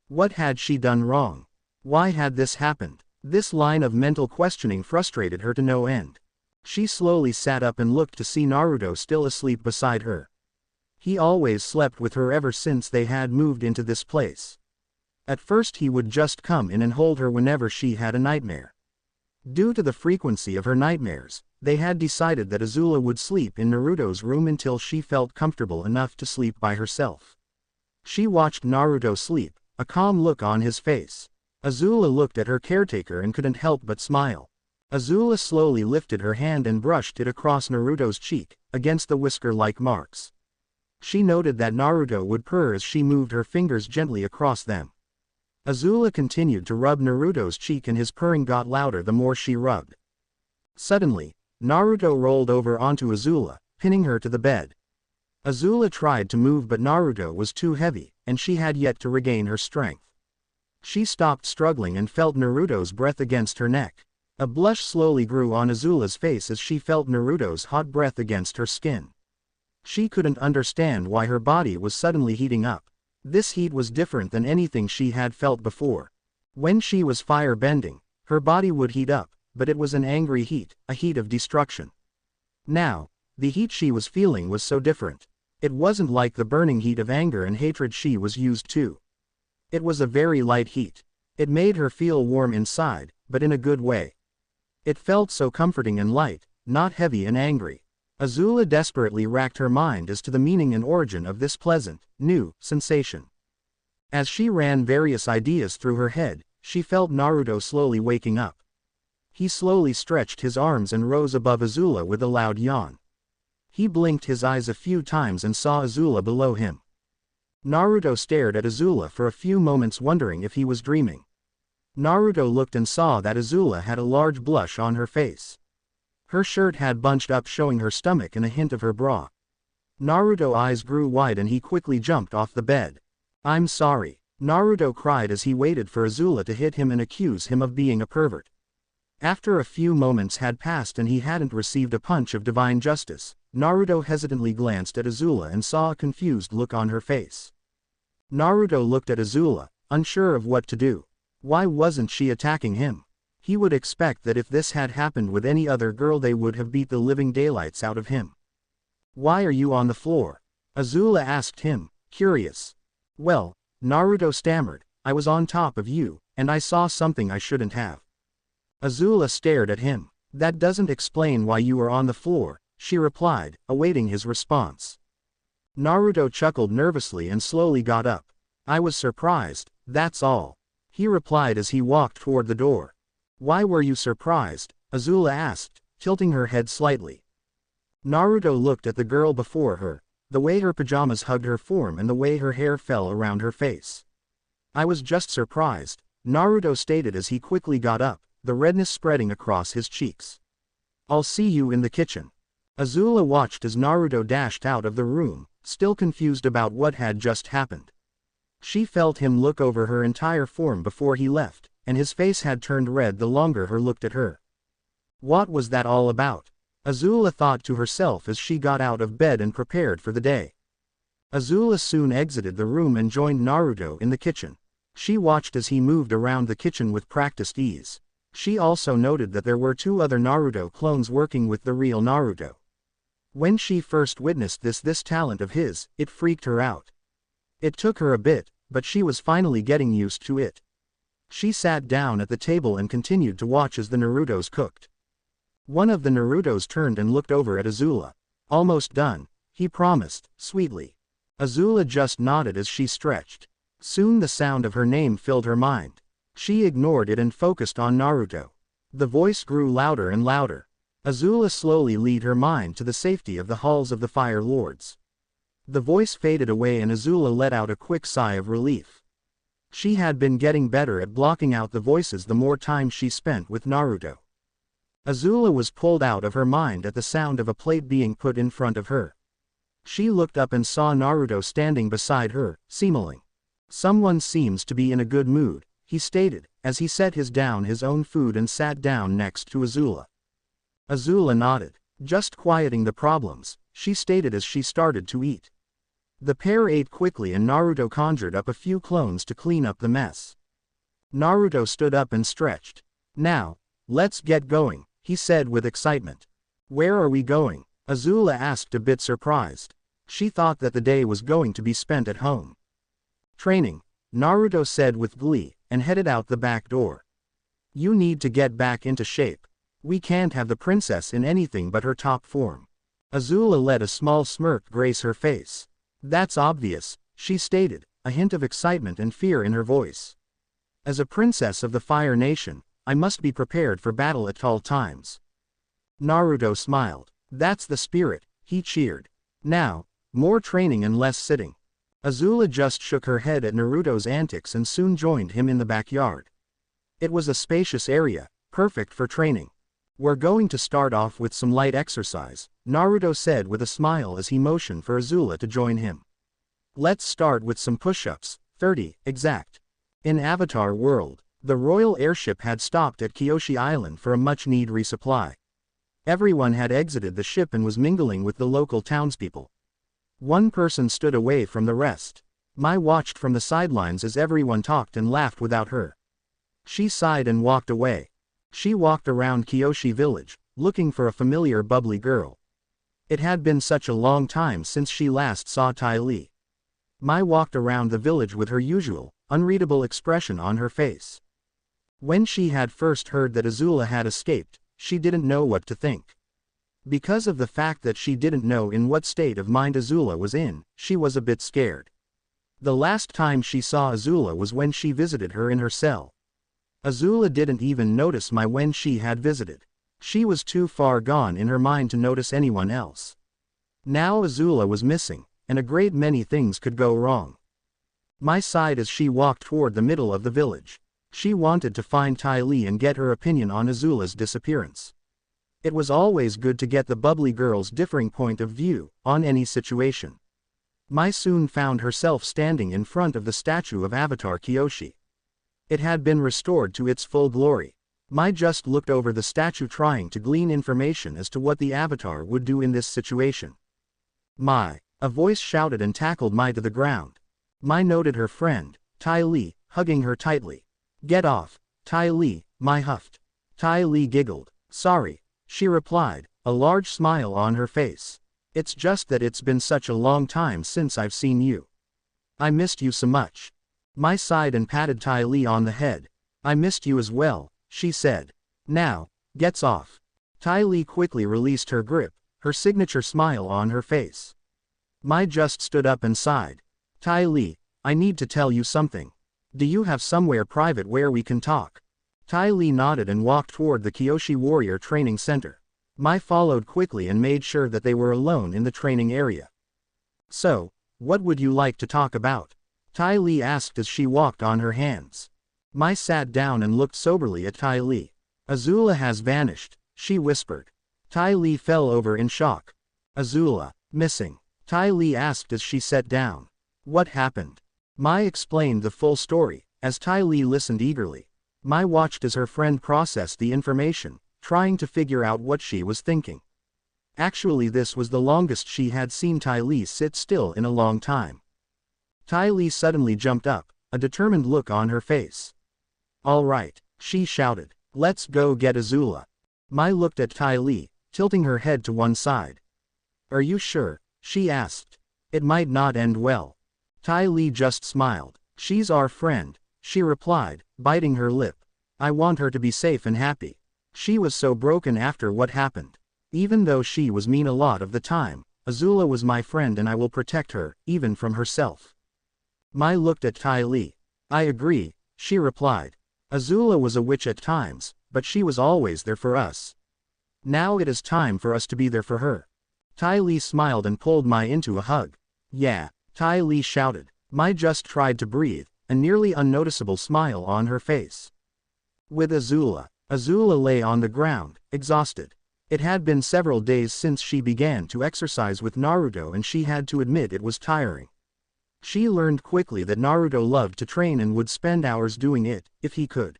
Speaker 1: What had she done wrong? Why had this happened? This line of mental questioning frustrated her to no end. She slowly sat up and looked to see Naruto still asleep beside her. He always slept with her ever since they had moved into this place. At first he would just come in and hold her whenever she had a nightmare. Due to the frequency of her nightmares, they had decided that Azula would sleep in Naruto's room until she felt comfortable enough to sleep by herself. She watched Naruto sleep, a calm look on his face. Azula looked at her caretaker and couldn't help but smile. Azula slowly lifted her hand and brushed it across Naruto's cheek, against the whisker-like marks. She noted that Naruto would purr as she moved her fingers gently across them. Azula continued to rub Naruto's cheek and his purring got louder the more she rubbed. Suddenly, Naruto rolled over onto Azula, pinning her to the bed. Azula tried to move but Naruto was too heavy, and she had yet to regain her strength. She stopped struggling and felt Naruto's breath against her neck. A blush slowly grew on Azula's face as she felt Naruto's hot breath against her skin. She couldn't understand why her body was suddenly heating up. This heat was different than anything she had felt before. When she was fire-bending, her body would heat up, but it was an angry heat, a heat of destruction. Now, the heat she was feeling was so different. It wasn't like the burning heat of anger and hatred she was used to. It was a very light heat. It made her feel warm inside, but in a good way. It felt so comforting and light, not heavy and angry. Azula desperately racked her mind as to the meaning and origin of this pleasant, new, sensation. As she ran various ideas through her head, she felt Naruto slowly waking up. He slowly stretched his arms and rose above Azula with a loud yawn. He blinked his eyes a few times and saw Azula below him. Naruto stared at Azula for a few moments wondering if he was dreaming. Naruto looked and saw that Azula had a large blush on her face. Her shirt had bunched up showing her stomach and a hint of her bra. Naruto's eyes grew wide and he quickly jumped off the bed. "I'm sorry," Naruto cried as he waited for Azula to hit him and accuse him of being a pervert. After a few moments had passed and he hadn't received a punch of divine justice, Naruto hesitantly glanced at Azula and saw a confused look on her face. Naruto looked at Azula, unsure of what to do. Why wasn't she attacking him? He would expect that if this had happened with any other girl they would have beat the living daylights out of him. "Why are you on the floor?" Azula asked him, curious. "Well," Naruto stammered, "I was on top of you, and I saw something I shouldn't have." Azula stared at him. "That doesn't explain why you were on the floor," she replied, awaiting his response. Naruto chuckled nervously and slowly got up. "I was surprised, that's all," he replied as he walked toward the door. "Why were you surprised?" Azula asked, tilting her head slightly. Naruto looked at the girl before her, the way her pajamas hugged her form and the way her hair fell around her face. "I was just surprised," Naruto stated as he quickly got up, the redness spreading across his cheeks. "I'll see you in the kitchen." Azula watched as Naruto dashed out of the room, still confused about what had just happened. She felt him look over her entire form before he left, and his face had turned red the longer he looked at her. What was that all about? Azula thought to herself as she got out of bed and prepared for the day. Azula soon exited the room and joined Naruto in the kitchen. She watched as he moved around the kitchen with practiced ease. She also noted that there were 2 other Naruto clones working with the real Naruto. When she first witnessed this talent of his, it freaked her out. It took her a bit, but she was finally getting used to it. She sat down at the table and continued to watch as the Narutos cooked. One of the Narutos turned and looked over at Azula. Almost done, he promised, sweetly. Azula just nodded as she stretched. Soon the sound of her name filled her mind. She ignored it and focused on Naruto. The voice grew louder and louder. Azula slowly led her mind to the safety of the halls of the Fire Lords. The voice faded away and Azula let out a quick sigh of relief. She had been getting better at blocking out the voices the more time she spent with Naruto. Azula was pulled out of her mind at the sound of a plate being put in front of her. She looked up and saw Naruto standing beside her, smiling. Someone seems to be in a good mood, he stated, as he set down his own food and sat down next to Azula. Azula nodded. Just quieting the problems, she stated as she started to eat. The pair ate quickly and Naruto conjured up a few clones to clean up the mess. Naruto stood up and stretched. Now, let's get going, he said with excitement. Where are we going? Azula asked a bit surprised. She thought that the day was going to be spent at home. Training, Naruto said with glee, and headed out the back door. You need to get back into shape. We can't have the princess in anything but her top form. Azula let a small smirk grace her face. That's obvious, she stated, a hint of excitement and fear in her voice. As a princess of the Fire Nation, I must be prepared for battle at all times. Naruto smiled. That's the spirit, he cheered. Now, more training and less sitting. Azula just shook her head at Naruto's antics and soon joined him in the backyard. It was a spacious area, perfect for training. We're going to start off with some light exercise, Naruto said with a smile as he motioned for Azula to join him. Let's start with some push-ups, 30, exact. In Avatar World, the royal airship had stopped at Kyoshi Island for a much-needed resupply. Everyone had exited the ship and was mingling with the local townspeople. One person stood away from the rest. Mai watched from the sidelines as everyone talked and laughed without her. She sighed and walked away. She walked around Kyoshi village, looking for a familiar bubbly girl. It had been such a long time since she last saw Ty Lee. Mai walked around the village with her usual, unreadable expression on her face. When she had first heard that Azula had escaped, she didn't know what to think. Because of the fact that she didn't know in what state of mind Azula was in, she was a bit scared. The last time she saw Azula was when she visited her in her cell. Azula didn't even notice Mai when she had visited. She was too far gone in her mind to notice anyone else. Now Azula was missing, and a great many things could go wrong. Mai sighed as she walked toward the middle of the village. She wanted to find Ty Lee and get her opinion on Azula's disappearance. It was always good to get the bubbly girl's differing point of view on any situation. Mai soon found herself standing in front of the statue of Avatar Kyoshi. It had been restored to its full glory. Mai just looked over the statue trying to glean information as to what the Avatar would do in this situation. Mai, a voice shouted and tackled Mai to the ground. Mai noted her friend, Ty Lee, hugging her tightly. Get off, Ty Lee, Mai huffed. Ty Lee giggled. Sorry, she replied, a large smile on her face. It's just that it's been such a long time since I've seen you. I missed you so much. Mai sighed and patted Ty Lee on the head. I missed you as well, she said. Now, gets off. Ty Lee quickly released her grip, her signature smile on her face. Mai just stood up and sighed. Ty Lee, I need to tell you something. Do you have somewhere private where we can talk? Ty Lee nodded and walked toward the Kyoshi Warrior Training Center. Mai followed quickly and made sure that they were alone in the training area. So, what would you like to talk about? Ty Lee asked as she walked on her hands. Mai sat down and looked soberly at Ty Lee. Azula has vanished, she whispered. Ty Lee fell over in shock. Azula, missing. Ty Lee asked as she sat down. What happened? Mai explained the full story, as Ty Lee listened eagerly. Mai watched as her friend processed the information, trying to figure out what she was thinking. Actually, this was the longest she had seen Ty Lee sit still in a long time. Ty Lee suddenly jumped up, a determined look on her face. "All right," she shouted. "Let's go get Azula." Mai looked at Ty Lee, tilting her head to one side. "Are you sure?" she asked. "It might not end well." Ty Lee just smiled. "She's our friend," she replied, biting her lip. "I want her to be safe and happy. She was so broken after what happened. Even though she was mean a lot of the time, Azula was my friend and I will protect her, even from herself." Mai looked at Ty Lee. "I agree," she replied. "Azula was a witch at times, but she was always there for us. Now it is time for us to be there for her." Ty Lee smiled and pulled Mai into a hug. "Yeah," Ty Lee shouted. Mai just tried to breathe, a nearly unnoticeable smile on her face. With Azula. Azula lay on the ground, exhausted. It had been several days since she began to exercise with Naruto and she had to admit it was tiring. She learned quickly that Naruto loved to train and would spend hours doing it, if he could.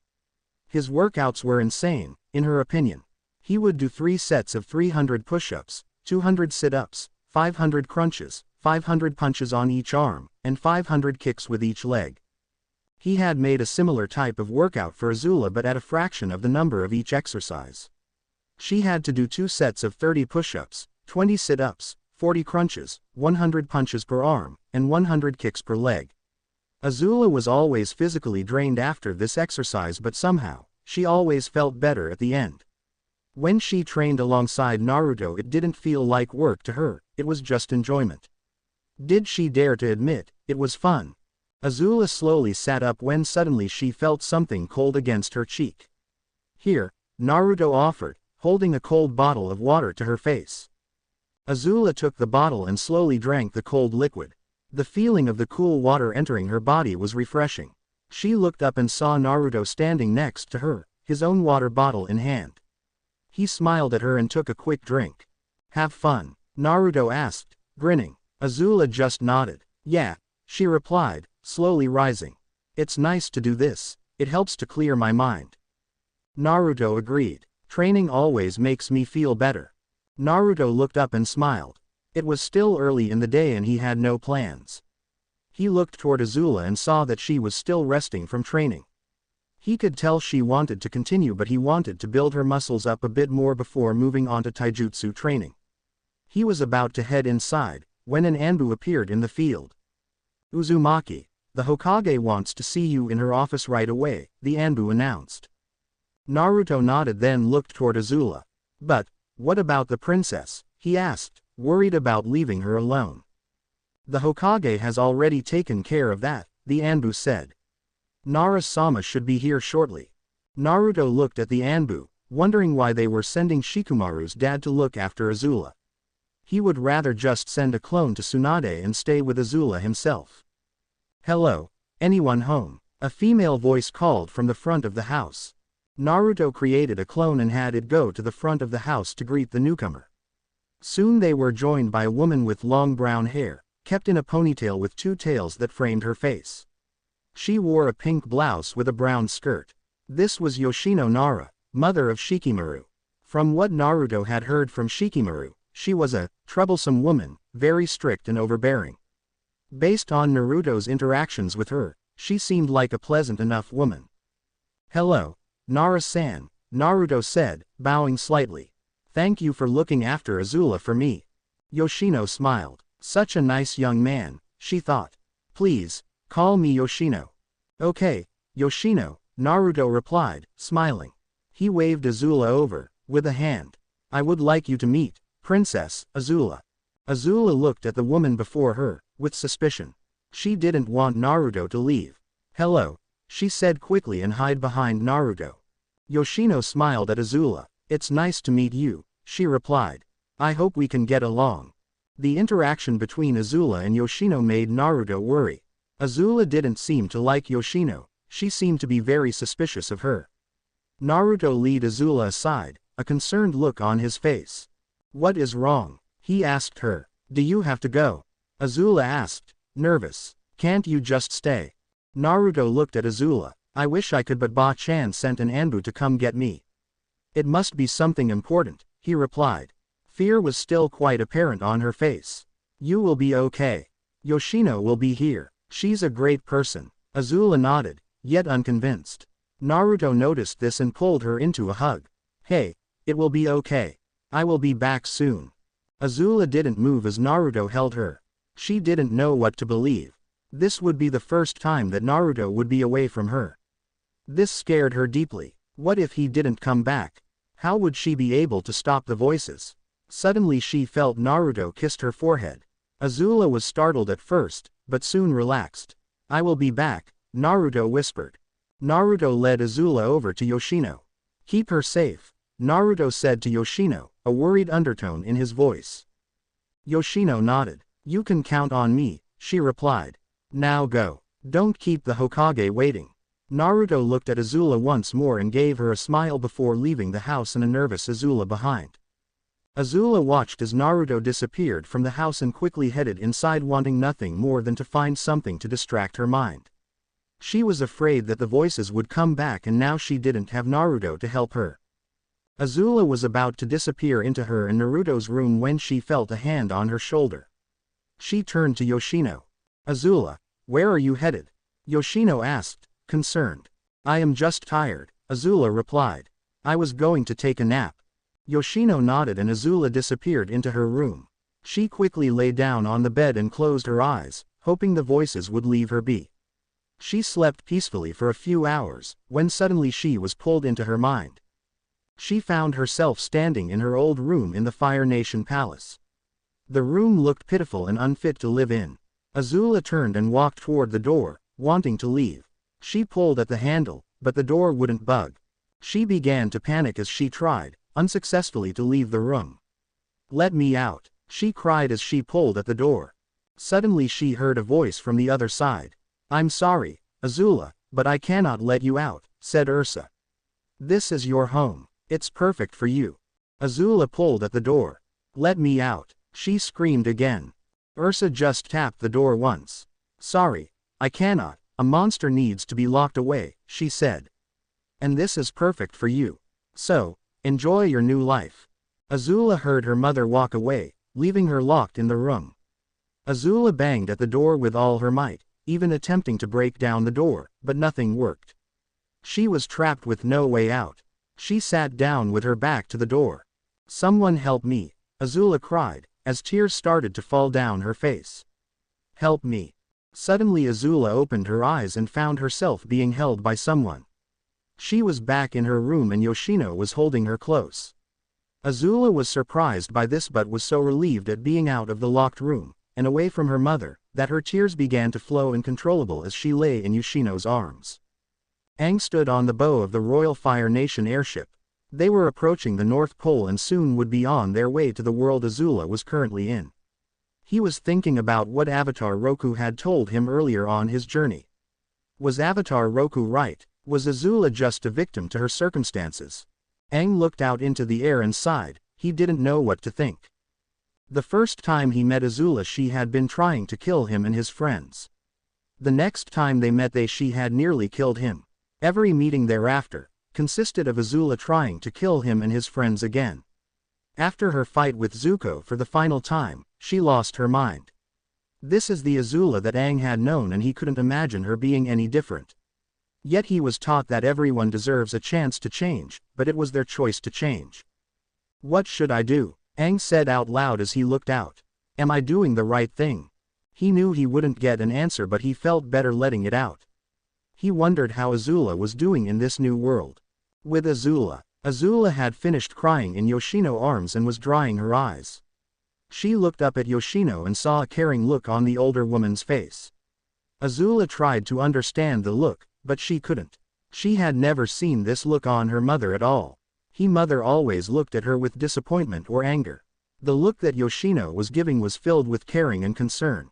Speaker 1: His workouts were insane, in her opinion. He would do 3 sets of 300 push-ups, 200 sit-ups, 500 crunches, 500 punches on each arm, and 500 kicks with each leg. He had made a similar type of workout for Azula but at a fraction of the number of each exercise. She had to do 2 sets of 30 push-ups, 20 sit-ups, 40 crunches, 100 punches per arm, and 100 kicks per leg. Azula was always physically drained after this exercise but somehow, she always felt better at the end. When she trained alongside Naruto it didn't feel like work to her, it was just enjoyment. Did she dare to admit, it was fun? Azula slowly sat up when suddenly she felt something cold against her cheek. "Here," Naruto offered, holding a cold bottle of water to her face. Azula took the bottle and slowly drank the cold liquid. The feeling of the cool water entering her body was refreshing. She looked up and saw Naruto standing next to her, his own water bottle in hand. He smiled at her and took a quick drink. "Have fun?" Naruto asked, grinning. Azula just nodded. "Yeah," she replied, slowly rising. "It's nice to do this, it helps to clear my mind." Naruto agreed. "Training always makes me feel better." Naruto looked up and smiled. It was still early in the day and he had no plans. He looked toward Azula and saw that she was still resting from training. He could tell she wanted to continue but he wanted to build her muscles up a bit more before moving on to taijutsu training. He was about to head inside, when an Anbu appeared in the field. "Uzumaki, the Hokage wants to see you in her office right away," the Anbu announced. Naruto nodded then looked toward Azula. "But, what about the princess?" he asked, worried about leaving her alone. "The Hokage has already taken care of that," the Anbu said. "Nara-sama should be here shortly." Naruto looked at the Anbu, wondering why they were sending Shikamaru's dad to look after Azula. He would rather just send a clone to Tsunade and stay with Azula himself. "Hello, anyone home?" a female voice called from the front of the house. Naruto created a clone and had it go to the front of the house to greet the newcomer. Soon they were joined by a woman with long brown hair, kept in a ponytail with 2 tails that framed her face. She wore a pink blouse with a brown skirt. This was Yoshino Nara, mother of Shikamaru. From what Naruto had heard from Shikamaru, she was a troublesome woman, very strict and overbearing. Based on Naruto's interactions with her, she seemed like a pleasant enough woman. "Hello, Nara-san," Naruto said, bowing slightly. "Thank you for looking after Azula for me." Yoshino smiled. Such a nice young man, she thought. "Please, call me Yoshino." "Okay, Yoshino," Naruto replied, smiling. He waved Azula over, with a hand. "I would like you to meet Princess Azula." Azula looked at the woman before her, with suspicion. She didn't want Naruto to leave. "Hello," she said quickly and hid behind Naruto. Yoshino smiled at Azula. "It's nice to meet you," she replied. "I hope we can get along." The interaction between Azula and Yoshino made Naruto worry. Azula didn't seem to like Yoshino, she seemed to be very suspicious of her. Naruto led Azula aside, a concerned look on his face. "What is wrong?" he asked her. "Do you have to go?" Azula asked, nervous. Can't you just stay? Naruto looked at Azula. I wish I could, but Ba-chan sent an Anbu to come get me. It must be something important, he replied. Fear was still quite apparent on her face. You will be okay. Yoshino will be here. She's a great person. Azula nodded, yet unconvinced. Naruto noticed this and pulled her into a hug. Hey, it will be okay. I will be back soon. Azula didn't move as Naruto held her. She didn't know what to believe. This would be the first time that Naruto would be away from her. This scared her deeply. What if he didn't come back? How would she be able to stop the voices? Suddenly she felt Naruto kissed her forehead. Azula was startled at first, but soon relaxed. I will be back, Naruto whispered. Naruto led Azula over to Yoshino. Keep her safe, Naruto said to Yoshino, a worried undertone in his voice. Yoshino nodded. You can count on me, she replied. Now go. Don't keep the Hokage waiting. Naruto looked at Azula once more and gave her a smile before leaving the house and a nervous Azula behind. Azula watched as Naruto disappeared from the house and quickly headed inside, wanting nothing more than to find something to distract her mind. She was afraid that the voices would come back, and now she didn't have Naruto to help her. Azula was about to disappear into her and Naruto's room when she felt a hand on her shoulder. She turned to Yoshino. Azula, where are you headed? Yoshino asked, concerned. I am just tired, Azula replied. I was going to take a nap. Yoshino nodded and Azula disappeared into her room. She quickly lay down on the bed and closed her eyes, hoping the voices would leave her be. She slept peacefully for a few hours, when suddenly she was pulled into her mind. She found herself standing in her old room in the Fire Nation Palace. The room looked pitiful and unfit to live in. Azula turned and walked toward the door, wanting to leave. She pulled at the handle, but the door wouldn't budge. She began to panic as she tried, unsuccessfully, to leave the room. Let me out, she cried as she pulled at the door. Suddenly she heard a voice from the other side. I'm sorry, Azula, but I cannot let you out, said Ursa. This is your home. It's perfect for you. Azula pulled at the door. Let me out, she screamed again. Ursa just tapped the door once. Sorry, I cannot, a monster needs to be locked away, she said. And this is perfect for you. So, enjoy your new life. Azula heard her mother walk away, leaving her locked in the room. Azula banged at the door with all her might, even attempting to break down the door, but nothing worked. She was trapped with no way out. She sat down with her back to the door. Someone help me, Azula cried, as tears started to fall down her face. Help me. Suddenly Azula opened her eyes and found herself being held by someone. She was back in her room and Yoshino was holding her close. Azula was surprised by this but was so relieved at being out of the locked room, and away from her mother, that her tears began to flow uncontrollable as she lay in Yoshino's arms. Aang stood on the bow of the Royal Fire Nation airship. They were approaching the North Pole and soon would be on their way to the world Azula was currently in. He was thinking about what Avatar Roku had told him earlier on his journey. Was Avatar Roku right? Was Azula just a victim to her circumstances? Aang looked out into the air and sighed. He didn't know what to think. The first time he met Azula she had been trying to kill him and his friends. The next time they met she had nearly killed him. Every meeting thereafter consisted of Azula trying to kill him and his friends again. After her fight with Zuko for the final time, she lost her mind. This is the Azula that Aang had known and he couldn't imagine her being any different. Yet he was taught that everyone deserves a chance to change, but it was their choice to change. What should I do? Aang said out loud as he looked out. Am I doing the right thing? He knew he wouldn't get an answer but he felt better letting it out. He wondered how Azula was doing in this new world. With Azula had finished crying in Yoshino's arms and was drying her eyes. She looked up at Yoshino and saw a caring look on the older woman's face. Azula tried to understand the look, but she couldn't. She had never seen this look on her mother at all. Her mother always looked at her with disappointment or anger. The look that Yoshino was giving was filled with caring and concern.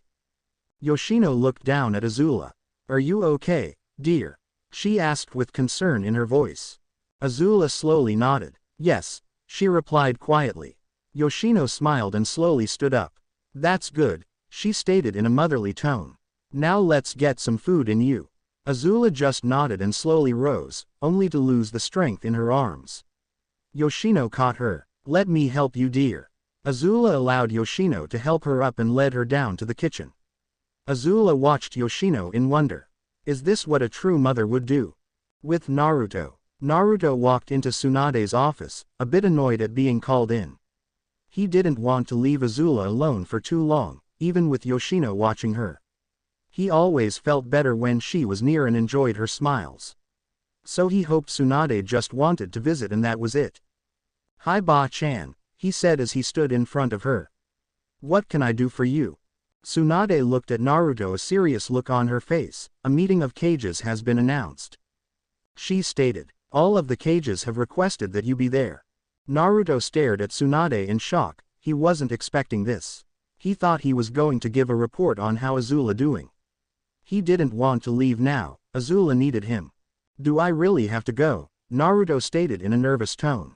Speaker 1: Yoshino looked down at Azula. Are you okay, dear? She asked with concern in her voice. Azula slowly nodded. Yes, she replied quietly. Yoshino smiled and slowly stood up. That's good, she stated in a motherly tone. Now let's get some food in you. Azula just nodded and slowly rose, only to lose the strength in her arms. Yoshino caught her. Let me help you, dear. Azula allowed Yoshino to help her up and led her down to the kitchen. Azula watched Yoshino in wonder. Is this what a true mother would do? With Naruto. Naruto walked into Tsunade's office, a bit annoyed at being called in. He didn't want to leave Azula alone for too long, even with Yoshino watching her. He always felt better when she was near and enjoyed her smiles. So he hoped Tsunade just wanted to visit and that was it. Hi Ba-chan, he said as he stood in front of her. What can I do for you? Tsunade looked at Naruto, a serious look on her face. A meeting of Kages has been announced. She stated, all of the Kages have requested that you be there. Naruto stared at Tsunade in shock. He wasn't expecting this. He thought he was going to give a report on how Azula doing. He didn't want to leave now. Azula needed him. Do I really have to go? Naruto stated in a nervous tone.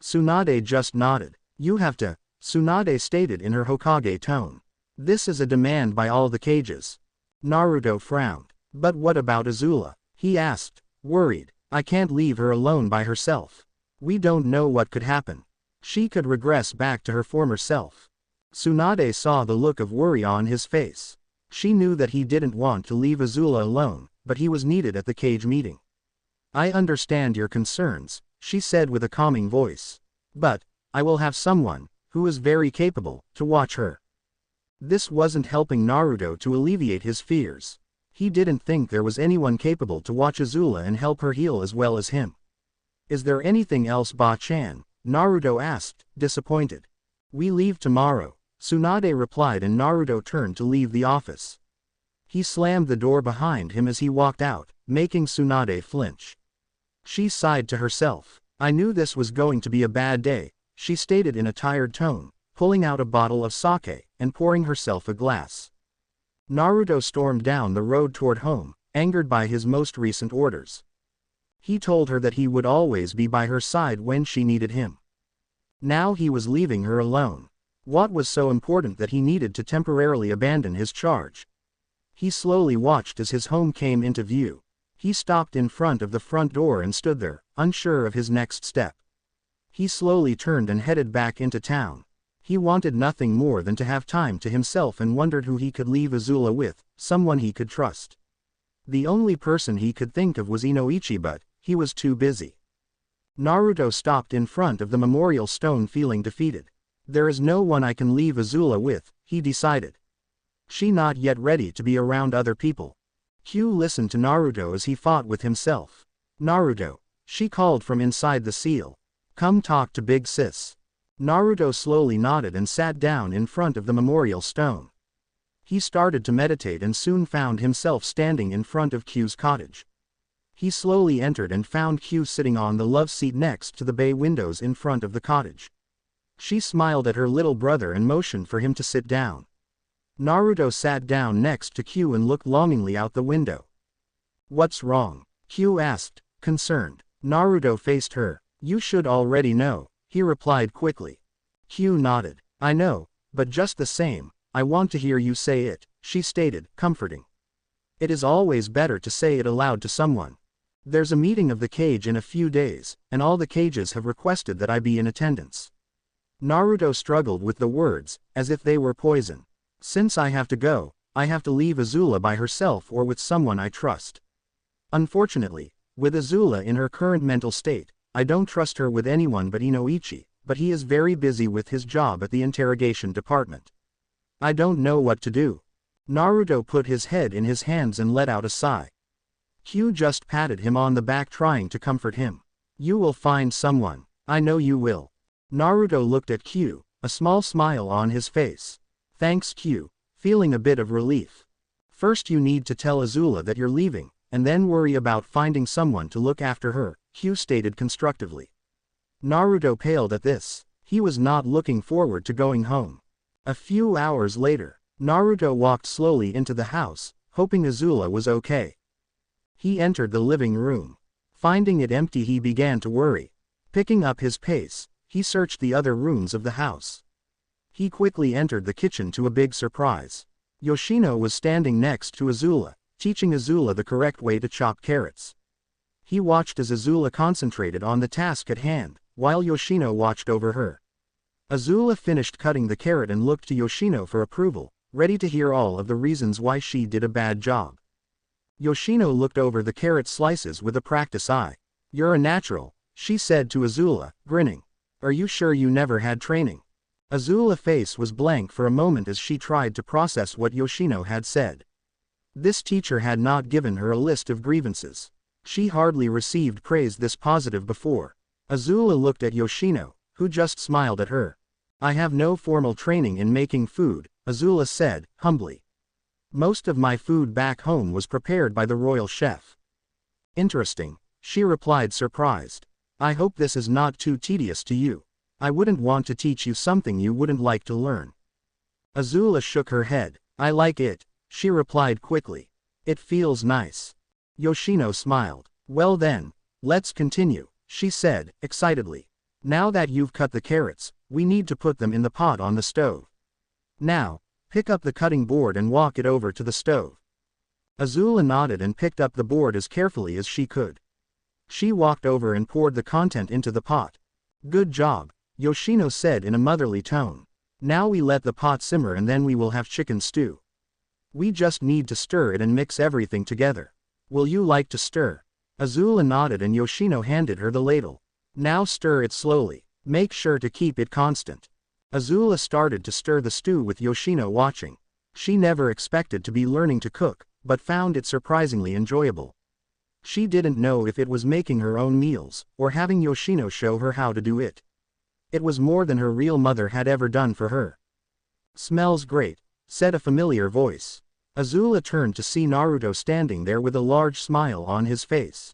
Speaker 1: Tsunade just nodded. You have to, Tsunade stated in her Hokage tone. This is a demand by all the Kages. Naruto frowned. But what about Azula? He asked, worried. I can't leave her alone by herself. We don't know what could happen. She could regress back to her former self. Tsunade saw the look of worry on his face. She knew that he didn't want to leave Azula alone, but he was needed at the Kage meeting. I understand your concerns, she said with a calming voice. But, I will have someone, who is very capable, to watch her. This wasn't helping Naruto to alleviate his fears. He didn't think there was anyone capable to watch Azula and help her heal as well as him. Is there anything else, Ba-chan? Naruto asked, disappointed. We leave tomorrow, Tsunade replied, and Naruto turned to leave the office. He slammed the door behind him as he walked out, making Tsunade flinch. She sighed to herself. I knew this was going to be a bad day, she stated in a tired tone, pulling out a bottle of sake and pouring herself a glass. Naruto stormed down the road toward home, angered by his most recent orders. He told her that he would always be by her side when she needed him. Now he was leaving her alone. What was so important that he needed to temporarily abandon his charge? He slowly watched as his home came into view. He stopped in front of the front door and stood there, unsure of his next step. He slowly turned and headed back into town. He wanted nothing more than to have time to himself and wondered who he could leave Azula with, someone he could trust. The only person he could think of was Inoichi, but he was too busy. Naruto stopped in front of the memorial stone feeling defeated. There is no one I can leave Azula with, he decided. She not yet ready to be around other people. Q listened to Naruto as he fought with himself. Naruto, she called from inside the seal. Come talk to Big Sis. Naruto slowly nodded and sat down in front of the memorial stone. He started to meditate and soon found himself standing in front of Q's cottage. He slowly entered and found Q sitting on the love seat next to the bay windows in front of the cottage. She smiled at her little brother and motioned for him to sit down. Naruto sat down next to Q and looked longingly out the window. What's wrong? Q asked, concerned. Naruto faced her. You should already know, he replied quickly. Q nodded. I know, but just the same, I want to hear you say it, she stated, comforting. It is always better to say it aloud to someone. There's a meeting of the Kage in a few days, and all the Kages have requested that I be in attendance. Naruto struggled with the words, as if they were poison. Since I have to go, I have to leave Azula by herself or with someone I trust. Unfortunately, with Azula in her current mental state, I don't trust her with anyone but Inoichi, but he is very busy with his job at the interrogation department. I don't know what to do. Naruto put his head in his hands and let out a sigh. Q just patted him on the back trying to comfort him. You will find someone. I know you will. Naruto looked at Q, a small smile on his face. Thanks Q, feeling a bit of relief. First you need to tell Azula that you're leaving, and then worry about finding someone to look after her, Q stated constructively. Naruto paled at this. He was not looking forward to going home. A few hours later, Naruto walked slowly into the house, hoping Azula was okay. He entered the living room. Finding it empty, he began to worry. Picking up his pace, he searched the other rooms of the house. He quickly entered the kitchen to a big surprise. Yoshino was standing next to Azula, teaching Azula the correct way to chop carrots. He watched as Azula concentrated on the task at hand, while Yoshino watched over her. Azula finished cutting the carrot and looked to Yoshino for approval, ready to hear all of the reasons why she did a bad job. Yoshino looked over the carrot slices with a practiced eye. "You're a natural," she said to Azula, grinning. "Are you sure you never had training?" Azula's face was blank for a moment as she tried to process what Yoshino had said. This teacher had not given her a list of grievances. She hardly received praise this positive before. Azula looked at Yoshino, who just smiled at her. "I have no formal training in making food," Azula said, humbly. "Most of my food back home was prepared by the royal chef." "Interesting," she replied, surprised. "I hope this is not too tedious to you. I wouldn't want to teach you something you wouldn't like to learn." Azula shook her head. "I like it," she replied quickly. "It feels nice." Yoshino smiled. "Well then, let's continue," she said, excitedly. "Now that you've cut the carrots, we need to put them in the pot on the stove. Now, pick up the cutting board and walk it over to the stove." Azula nodded and picked up the board as carefully as she could. She walked over and poured the content into the pot. "Good job," Yoshino said in a motherly tone. "Now we let the pot simmer and then we will have chicken stew. We just need to stir it and mix everything together. Will you like to stir?" Azula nodded and Yoshino handed her the ladle. "Now stir it slowly. Make sure to keep it constant." Azula started to stir the stew with Yoshino watching. She never expected to be learning to cook, but found it surprisingly enjoyable. She didn't know if it was making her own meals, or having Yoshino show her how to do it. It was more than her real mother had ever done for her. "Smells great," said a familiar voice. Azula turned to see Naruto standing there with a large smile on his face.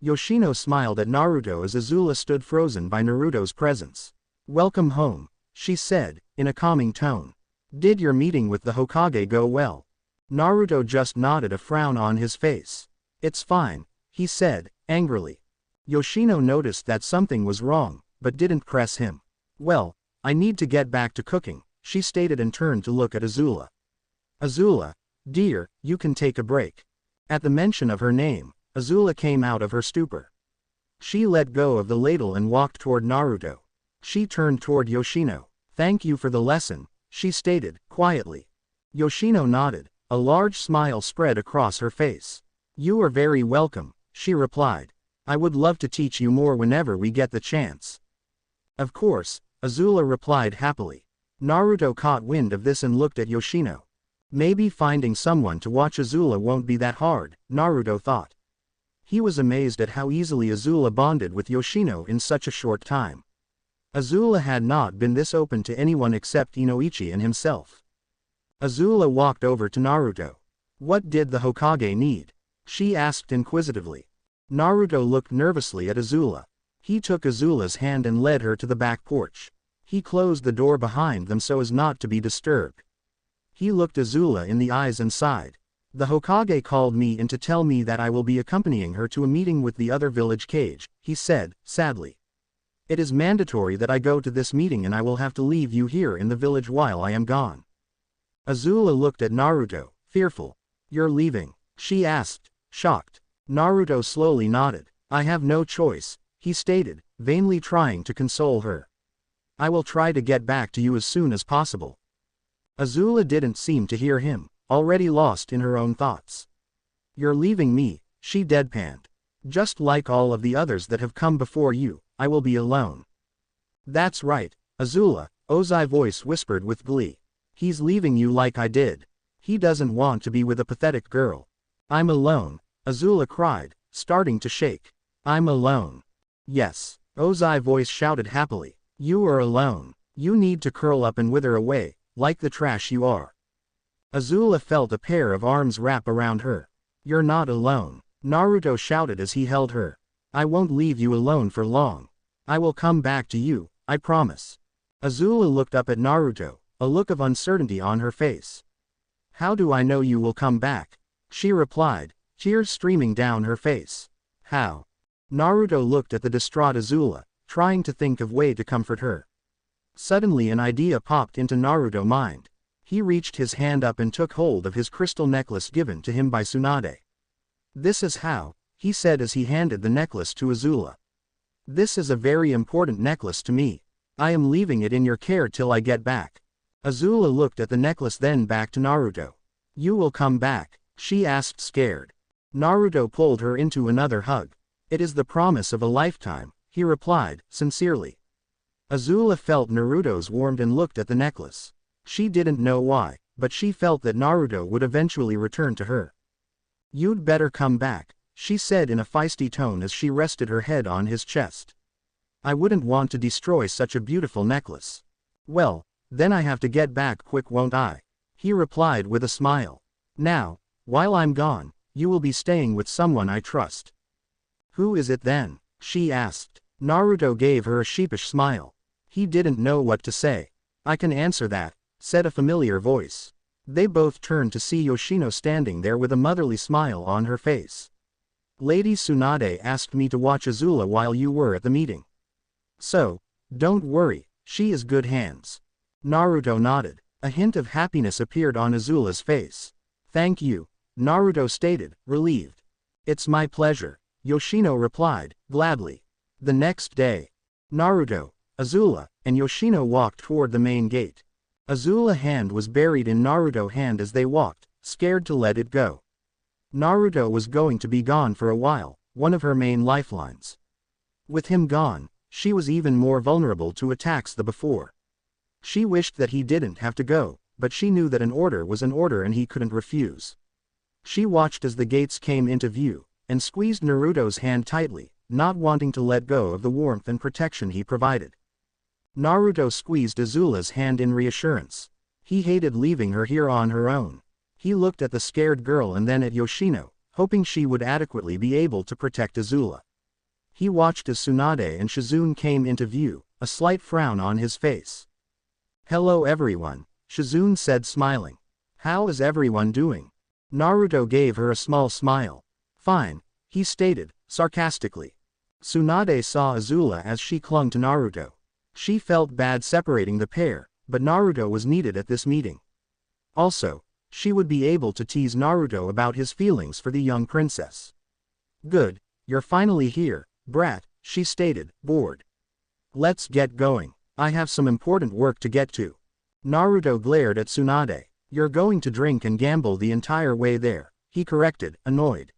Speaker 1: Yoshino smiled at Naruto as Azula stood frozen by Naruto's presence. "Welcome home," she said, in a calming tone. "Did your meeting with the Hokage go well?" Naruto just nodded, a frown on his face. "It's fine," he said, angrily. Yoshino noticed that something was wrong, but didn't press him. "Well, I need to get back to cooking," she stated and turned to look at Azula. "Azula, dear, you can take a break." At the mention of her name, Azula came out of her stupor. She let go of the ladle and walked toward Naruto. She turned toward Yoshino. "Thank you for the lesson," she stated, quietly. Yoshino nodded. A large smile spread across her face. "You are very welcome," she replied. "I would love to teach you more whenever we get the chance." "Of course," Azula replied happily. Naruto caught wind of this and looked at Yoshino. Maybe finding someone to watch Azula won't be that hard, Naruto thought. He was amazed at how easily Azula bonded with Yoshino in such a short time. Azula had not been this open to anyone except Inoichi and himself. Azula walked over to Naruto. "What did the Hokage need?" she asked inquisitively. Naruto looked nervously at Azula. He took Azula's hand and led her to the back porch. He closed the door behind them so as not to be disturbed. He looked Azula in the eyes and sighed. "The Hokage called me in to tell me that I will be accompanying her to a meeting with the other village Kage," he said, sadly. "It is mandatory that I go to this meeting and I will have to leave you here in the village while I am gone." Azula looked at Naruto, fearful. "You're leaving?" she asked, shocked. Naruto slowly nodded. "I have no choice," he stated, vainly trying to console her. "I will try to get back to you as soon as possible." Azula didn't seem to hear him, already lost in her own thoughts. "You're leaving me," she deadpanned. "Just like all of the others that have come before you, I will be alone." "That's right, Azula," Ozai's voice whispered with glee. "He's leaving you like I did. He doesn't want to be with a pathetic girl." "I'm alone," Azula cried, starting to shake. "I'm alone." "Yes," Ozai's voice shouted happily. "You are alone. You need to curl up and wither away, like the trash you are." Azula felt a pair of arms wrap around her. "You're not alone," Naruto shouted as he held her. "I won't leave you alone for long. I will come back to you, I promise." Azula looked up at Naruto, a look of uncertainty on her face. "How do I know you will come back?" she replied, tears streaming down her face. "How?" Naruto looked at the distraught Azula, trying to think of way to comfort her. Suddenly an idea popped into Naruto's mind. He reached his hand up and took hold of his crystal necklace given to him by Tsunade. "This is how," he said as he handed the necklace to Azula. "This is a very important necklace to me. I am leaving it in your care till I get back." Azula looked at the necklace then back to Naruto. "You will come back?" she asked scared. Naruto pulled her into another hug. "It is the promise of a lifetime," he replied, sincerely. Azula felt Naruto's warmth and looked at the necklace. She didn't know why, but she felt that Naruto would eventually return to her. "You'd better come back," she said in a feisty tone as she rested her head on his chest. "I wouldn't want to destroy such a beautiful necklace." "Well, then I have to get back quick, won't I?" he replied with a smile. "Now, while I'm gone, you will be staying with someone I trust." "Who is it then?" she asked. Naruto gave her a sheepish smile. He didn't know what to say. "I can answer that," said a familiar voice. They both turned to see Yoshino standing there with a motherly smile on her face. "Lady Tsunade asked me to watch Azula while you were at the meeting. So, don't worry, she is good hands." Naruto nodded. A hint of happiness appeared on Azula's face. "Thank you," Naruto stated, relieved. "It's my pleasure," Yoshino replied, gladly. The next day, Naruto, Azula, and Yoshino walked toward the main gate. Azula's hand was buried in Naruto's hand as they walked, scared to let it go. Naruto was going to be gone for a while, one of her main lifelines. With him gone, she was even more vulnerable to attacks than before. She wished that he didn't have to go, but she knew that an order was an order and he couldn't refuse. She watched as the gates came into view, and squeezed Naruto's hand tightly, not wanting to let go of the warmth and protection he provided. Naruto squeezed Azula's hand in reassurance. He hated leaving her here on her own. He looked at the scared girl and then at Yoshino, hoping she would adequately be able to protect Azula. He watched as Tsunade and Shizune came into view, a slight frown on his face. "Hello everyone," Shizune said smiling. "How is everyone doing?" Naruto gave her a small smile. "Fine," he stated, sarcastically. Tsunade saw Azula as she clung to Naruto. She felt bad separating the pair, but Naruto was needed at this meeting. Also, she would be able to tease Naruto about his feelings for the young princess. "Good, you're finally here, brat," she stated, bored. "Let's get going. I have some important work to get to." Naruto glared at Tsunade. "You're going to drink and gamble the entire way there," he corrected, annoyed.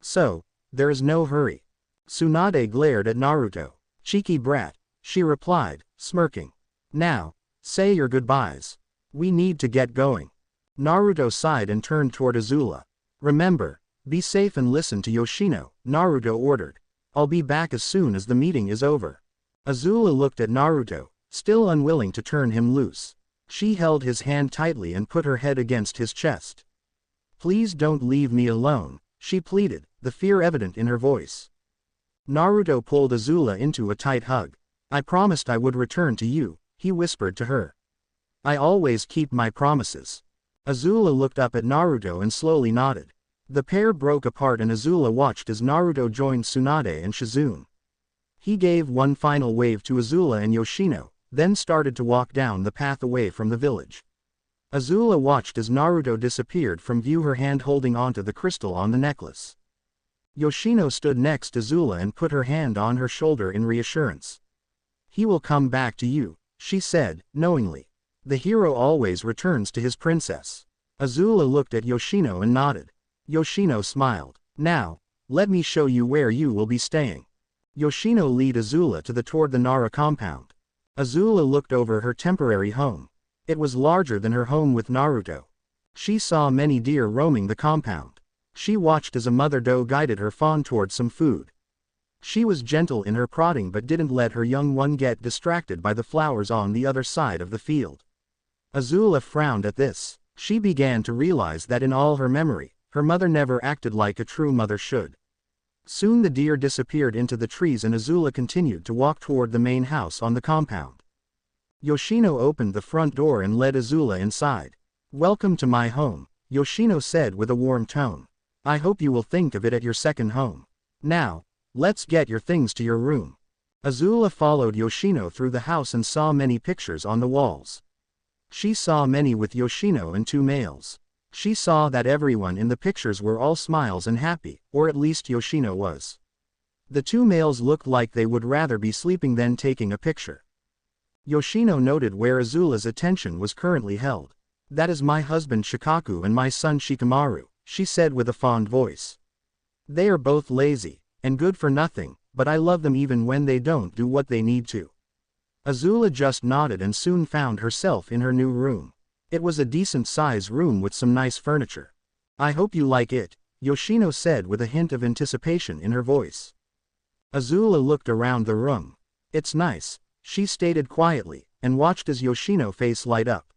Speaker 1: "So, there is no hurry." Tsunade glared at Naruto. "Cheeky brat," she replied, smirking. "Now, say your goodbyes. We need to get going." Naruto sighed and turned toward Azula. "Remember, be safe and listen to Yoshino," Naruto ordered. "I'll be back as soon as the meeting is over." Azula looked at Naruto, still unwilling to turn him loose. She held his hand tightly and put her head against his chest. "Please don't leave me alone," she pleaded, the fear evident in her voice. Naruto pulled Azula into a tight hug. "I promised I would return to you," he whispered to her. "I always keep my promises." Azula looked up at Naruto and slowly nodded. The pair broke apart and Azula watched as Naruto joined Tsunade and Shizune. He gave one final wave to Azula and Yoshino, then started to walk down the path away from the village. Azula watched as Naruto disappeared from view, her hand holding onto the crystal on the necklace. Yoshino stood next to Azula and put her hand on her shoulder in reassurance. "He will come back to you," she said, knowingly. "The hero always returns to his princess." Azula looked at Yoshino and nodded. Yoshino smiled. "Now, let me show you where you will be staying." Yoshino led Azula toward the Nara compound. Azula looked over her temporary home. It was larger than her home with Naruto. She saw many deer roaming the compound. She watched as a mother doe guided her fawn toward some food. She was gentle in her prodding but didn't let her young one get distracted by the flowers on the other side of the field. Azula frowned at this. She began to realize that in all her memory, her mother never acted like a true mother should. Soon the deer disappeared into the trees and Azula continued to walk toward the main house on the compound. Yoshino opened the front door and led Azula inside. "Welcome to my home," Yoshino said with a warm tone. "I hope you will think of it as your second home. Now, let's get your things to your room." Azula followed Yoshino through the house and saw many pictures on the walls. She saw many with Yoshino and 2 males. She saw that everyone in the pictures were all smiles and happy, or at least Yoshino was. The 2 males looked like they would rather be sleeping than taking a picture. Yoshino noted where Azula's attention was currently held. "That is my husband Shikaku and my son Shikamaru," she said with a fond voice. "They are both lazy, and good for nothing, but I love them even when they don't do what they need to." Azula just nodded and soon found herself in her new room. It was a decent-sized room with some nice furniture. "I hope you like it," Yoshino said with a hint of anticipation in her voice. Azula looked around the room. "It's nice," she stated quietly, and watched as Yoshino's face light up.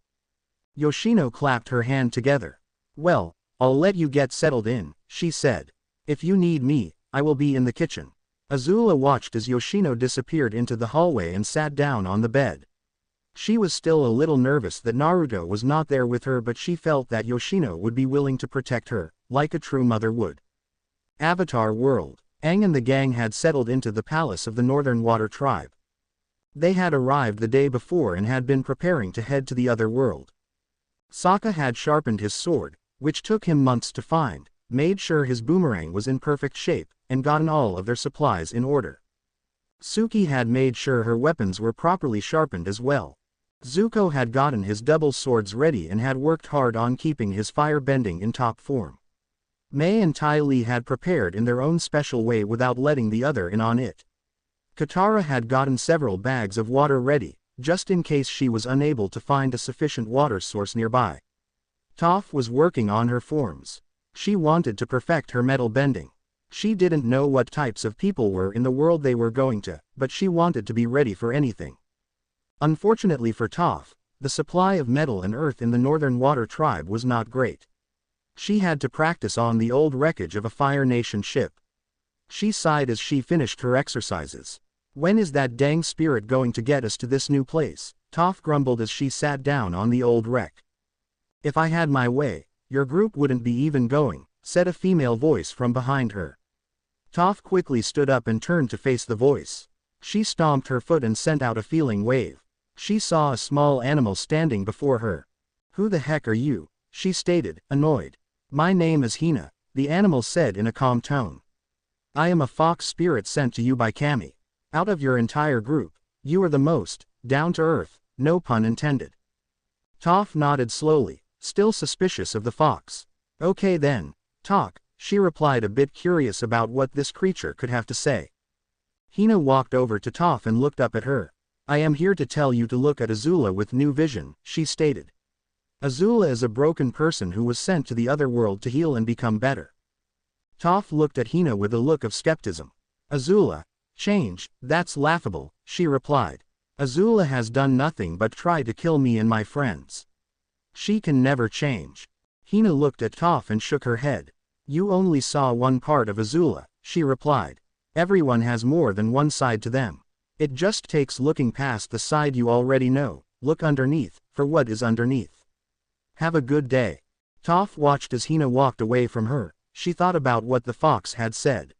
Speaker 1: Yoshino clapped her hand together. "Well, I'll let you get settled in," she said. "If you need me, I will be in the kitchen." Azula watched as Yoshino disappeared into the hallway and sat down on the bed. She was still a little nervous that Naruto was not there with her, but she felt that Yoshino would be willing to protect her, like a true mother would. Avatar World. Aang and the gang had settled into the palace of the Northern Water Tribe. They had arrived the day before and had been preparing to head to the other world. Sokka had sharpened his sword, which took him months to find, made sure his boomerang was in perfect shape, and gotten all of their supplies in order. Suki had made sure her weapons were properly sharpened as well. Zuko had gotten his double swords ready and had worked hard on keeping his fire bending in top form. Mei and Ty Lee had prepared in their own special way without letting the other in on it. Katara had gotten several bags of water ready, just in case she was unable to find a sufficient water source nearby. Toph was working on her forms. She wanted to perfect her metal bending. She didn't know what types of people were in the world they were going to, but she wanted to be ready for anything. Unfortunately for Toph, the supply of metal and earth in the Northern Water Tribe was not great. She had to practice on the old wreckage of a Fire Nation ship. She sighed as she finished her exercises. "When is that dang spirit going to get us to this new place?" Toph grumbled as she sat down on the old wreck. "If I had my way, your group wouldn't be even going," said a female voice from behind her. Toph quickly stood up and turned to face the voice. She stomped her foot and sent out a feeling wave. She saw a small animal standing before her. "Who the heck are you?" she stated, annoyed. "My name is Hina," the animal said in a calm tone. "I am a fox spirit sent to you by Kami. Out of your entire group, you are the most down to earth, no pun intended." Toph nodded slowly, still suspicious of the fox. "Okay then, talk," she replied, a bit curious about what this creature could have to say. Hina walked over to Toph and looked up at her. "I am here to tell you to look at Azula with new vision," she stated. "Azula is a broken person who was sent to the other world to heal and become better." Toph looked at Hina with a look of skepticism. "Azula? Change? That's laughable," she replied. "Azula has done nothing but try to kill me and my friends. She can never change." Hina looked at Toph and shook her head. "You only saw one part of Azula," she replied. "Everyone has more than one side to them. It just takes looking past the side you already know. Look underneath, for what is underneath. Have a good day." Toph watched as Hina walked away from her. She thought about what the fox had said.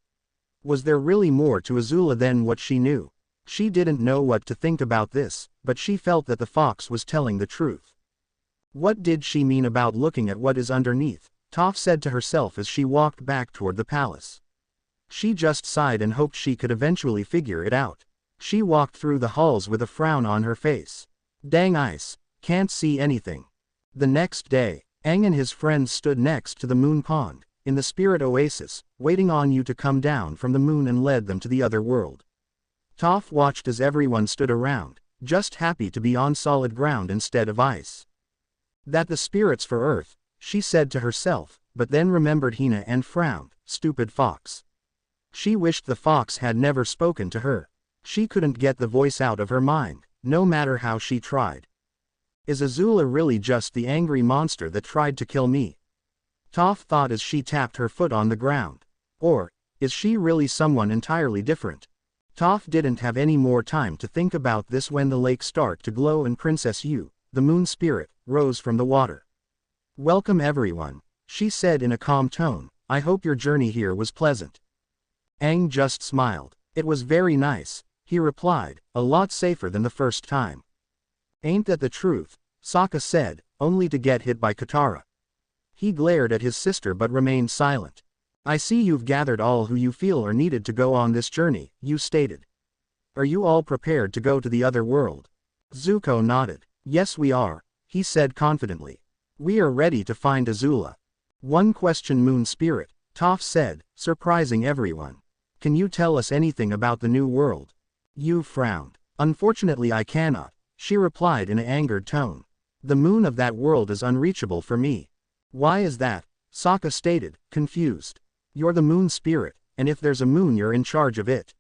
Speaker 1: Was there really more to Azula than what she knew? She didn't know what to think about this, but she felt that the fox was telling the truth. What did she mean about looking at what is underneath? Toph said to herself as she walked back toward the palace. She just sighed and hoped she could eventually figure it out. She walked through the halls with a frown on her face. "Dang ice, can't see anything." The next day, Aang and his friends stood next to the moon pond, in the spirit oasis, waiting on you to come down from the moon and led them to the other world. Toph watched as everyone stood around, just happy to be on solid ground instead of ice. "That the spirits for Earth," she said to herself, but then remembered Hina and frowned. Stupid fox. She wished the fox had never spoken to her. She couldn't get the voice out of her mind, no matter how she tried. Is Azula really just the angry monster that tried to kill me? Toph thought as she tapped her foot on the ground. Or, is she really someone entirely different? Toph didn't have any more time to think about this when the lake started to glow and Princess Yu, the moon spirit, rose from the water. "Welcome everyone," she said in a calm tone. "I hope your journey here was pleasant." Aang just smiled. "It was very nice," he replied, "a lot safer than the first time." "Ain't that the truth?" Sokka said, only to get hit by Katara. He glared at his sister but remained silent. I see you've gathered all who you feel are needed to go on this journey, you stated. Are you all prepared to go to the other world? Zuko nodded. Yes we are, he said confidently. We are ready to find Azula. One question Moon Spirit, Toph said, surprising everyone. Can you tell us anything about the new world? Yu frowned. Unfortunately I cannot, she replied in an angered tone. The moon of that world is unreachable for me. Why is that? Sokka stated, confused. You're the moon spirit, and if there's a moon you're in charge of it.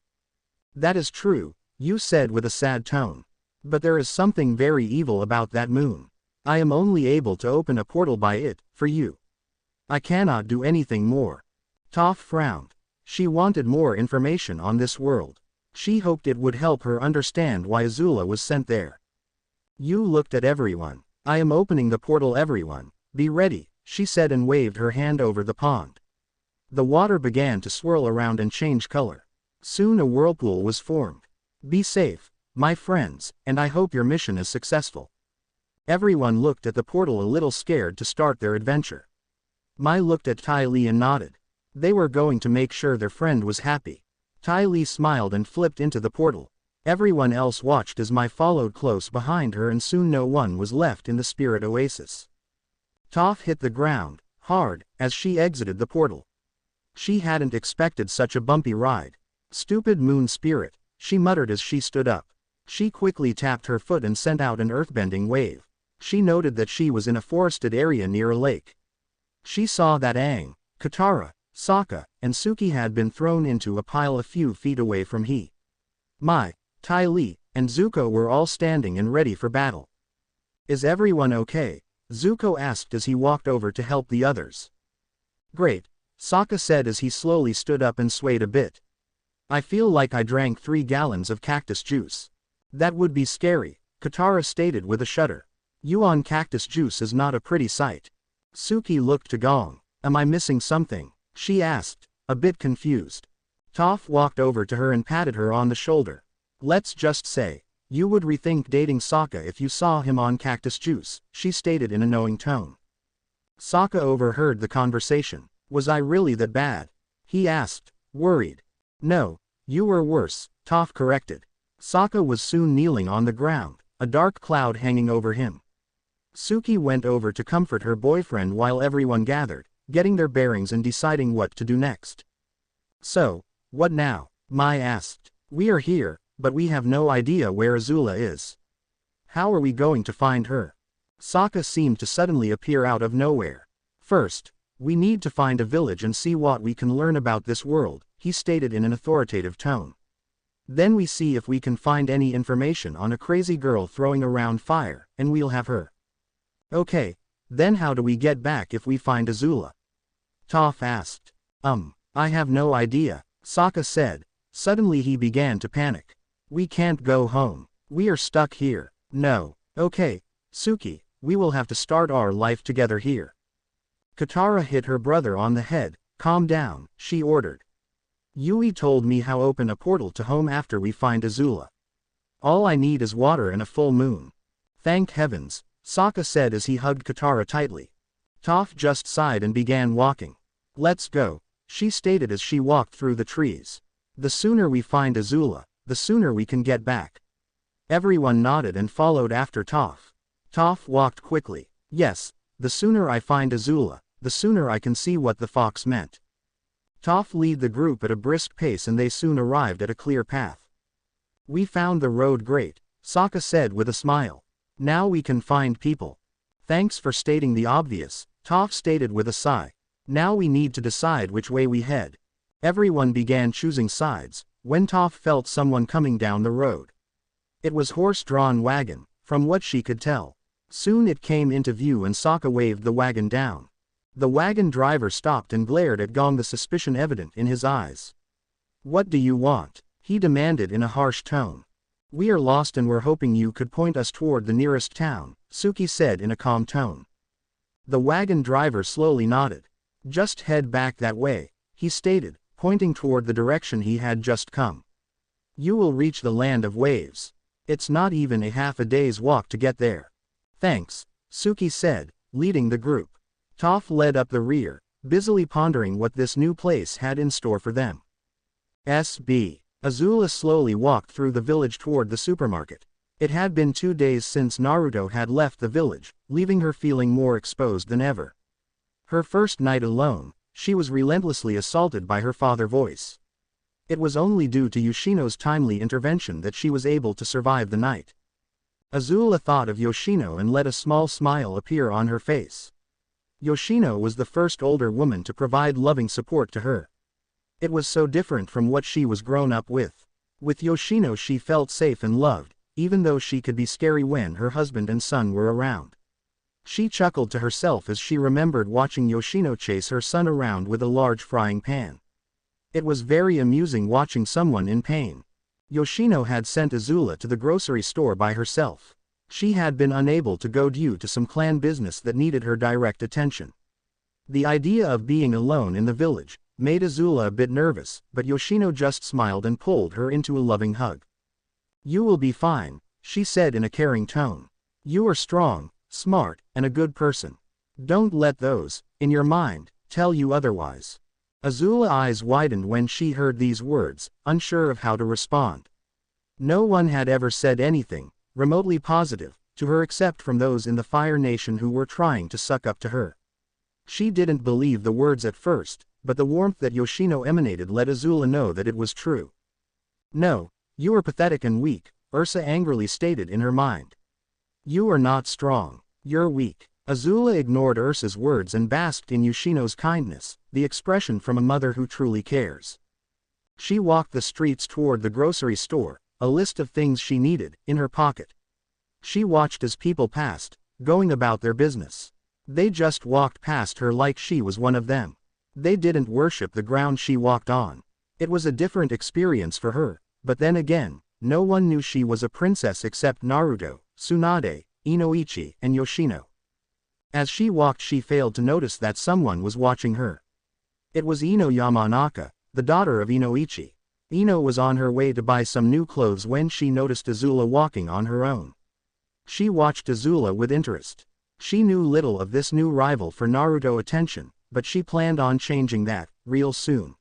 Speaker 1: That is true, Yu said with a sad tone. But there is something very evil about that moon. I am only able to open a portal by it, for you. I cannot do anything more. Toph frowned. She wanted more information on this world. She hoped it would help her understand why Azula was sent there. Yu looked at everyone. I am opening the portal everyone. Be ready, she said and waved her hand over the pond. The water began to swirl around and change color. Soon a whirlpool was formed. Be safe, my friends, and I hope your mission is successful. Everyone looked at the portal a little scared to start their adventure. Mai looked at Ty Lee and nodded. They were going to make sure their friend was happy. Ty Lee smiled and flipped into the portal. Everyone else watched as Mai followed close behind her and soon no one was left in the spirit oasis. Toph hit the ground, hard, as she exited the portal. She hadn't expected such a bumpy ride. Stupid moon spirit, she muttered as she stood up. She quickly tapped her foot and sent out an earthbending wave. She noted that she was in a forested area near a lake. She saw that Aang, Katara, Sokka, and Suki had been thrown into a pile a few feet away from he. Mai, Ty Lee, and Zuko were all standing and ready for battle. Is everyone okay? Zuko asked as he walked over to help the others. Great, Sokka said as he slowly stood up and swayed a bit. I feel like I drank 3 gallons of cactus juice. That would be scary, Katara stated with a shudder. Yuan cactus juice is not a pretty sight. Suki looked to Gong. Am I missing something? She asked, a bit confused. Toph walked over to her and patted her on the shoulder. Let's just say, you would rethink dating Sokka if you saw him on cactus juice, she stated in a knowing tone. Sokka overheard the conversation. Was I really that bad? He asked, worried. No, you were worse, Toph corrected. Sokka was soon kneeling on the ground, a dark cloud hanging over him. Suki went over to comfort her boyfriend while everyone gathered, getting their bearings and deciding what to do next. So, what now? Mai asked. We are here, but we have no idea where Azula is. How are we going to find her? Sokka seemed to suddenly appear out of nowhere. First, we need to find a village and see what we can learn about this world, he stated in an authoritative tone. Then we see if we can find any information on a crazy girl throwing around fire, and we'll have her. Okay, then how do we get back if we find Azula? Toph asked. I have no idea, Sokka said. Suddenly he began to panic. We can't go home. We are stuck here. No. Okay, Suki, we will have to start our life together here. Katara hit her brother on the head. Calm down, she ordered. Yui told me how open a portal to home after we find Azula. All I need is water and a full moon. Thank heavens, Sokka said as he hugged Katara tightly. Toph just sighed and began walking. Let's go, she stated as she walked through the trees. The sooner we find Azula, the sooner we can get back. Everyone nodded and followed after Toph. Toph walked quickly. Yes, the sooner I find Azula, the sooner I can see what the fox meant. Toph led the group at a brisk pace and they soon arrived at a clear path. We found the road great, Sokka said with a smile. Now we can find people. Thanks for stating the obvious, Toph stated with a sigh. Now we need to decide which way we head. Everyone began choosing sides, when Toph felt someone coming down the road. It was horse-drawn wagon, from what she could tell. Soon it came into view and Sokka waved the wagon down. The wagon driver stopped and glared at Gong, the suspicion evident in his eyes. What do you want? He demanded in a harsh tone. We are lost and we're hoping you could point us toward the nearest town, Suki said in a calm tone. The wagon driver slowly nodded. Just head back that way, he stated, pointing toward the direction he had just come. You will reach the land of waves. It's not even a half a day's walk to get there. Thanks, Suki said, leading the group. Toph led up the rear, busily pondering what this new place had in store for them. SB. Azula slowly walked through the village toward the supermarket. It had been 2 days since Naruto had left the village, leaving her feeling more exposed than ever. Her first night alone, she was relentlessly assaulted by her father's voice. It was only due to Yoshino's timely intervention that she was able to survive the night. Azula thought of Yoshino and let a small smile appear on her face. Yoshino was the first older woman to provide loving support to her. It was so different from what she was grown up with. With Yoshino she felt safe and loved, even though she could be scary when her husband and son were around. She chuckled to herself as she remembered watching Yoshino chase her son around with a large frying pan. It was very amusing watching someone in pain. Yoshino had sent Azula to the grocery store by herself. She had been unable to go due to some clan business that needed her direct attention. The idea of being alone in the village made Azula a bit nervous, but Yoshino just smiled and pulled her into a loving hug. "You will be fine," she said in a caring tone. "You are strong, smart, and a good person. Don't let those, in your mind, tell you otherwise." Azula's eyes widened when she heard these words, unsure of how to respond. No one had ever said anything remotely positive to her except from those in the Fire Nation who were trying to suck up to her. She didn't believe the words at first, but the warmth that Yoshino emanated let Azula know that it was true. "No, you are pathetic and weak," Ursa angrily stated in her mind. "You are not strong. You're weak." Azula ignored Ursa's words and basked in Yoshino's kindness, the expression from a mother who truly cares. She walked the streets toward the grocery store, a list of things she needed, in her pocket. She watched as people passed, going about their business. They just walked past her like she was one of them. They didn't worship the ground she walked on. It was a different experience for her, but then again, no one knew she was a princess except Naruto, Tsunade, Inoichi, and Yoshino. As she walked she failed to notice that someone was watching her. It was Ino Yamanaka, the daughter of Inoichi. Ino was on her way to buy some new clothes when she noticed Azula walking on her own. She watched Azula with interest. She knew little of this new rival for Naruto attention, but she planned on changing that, real soon.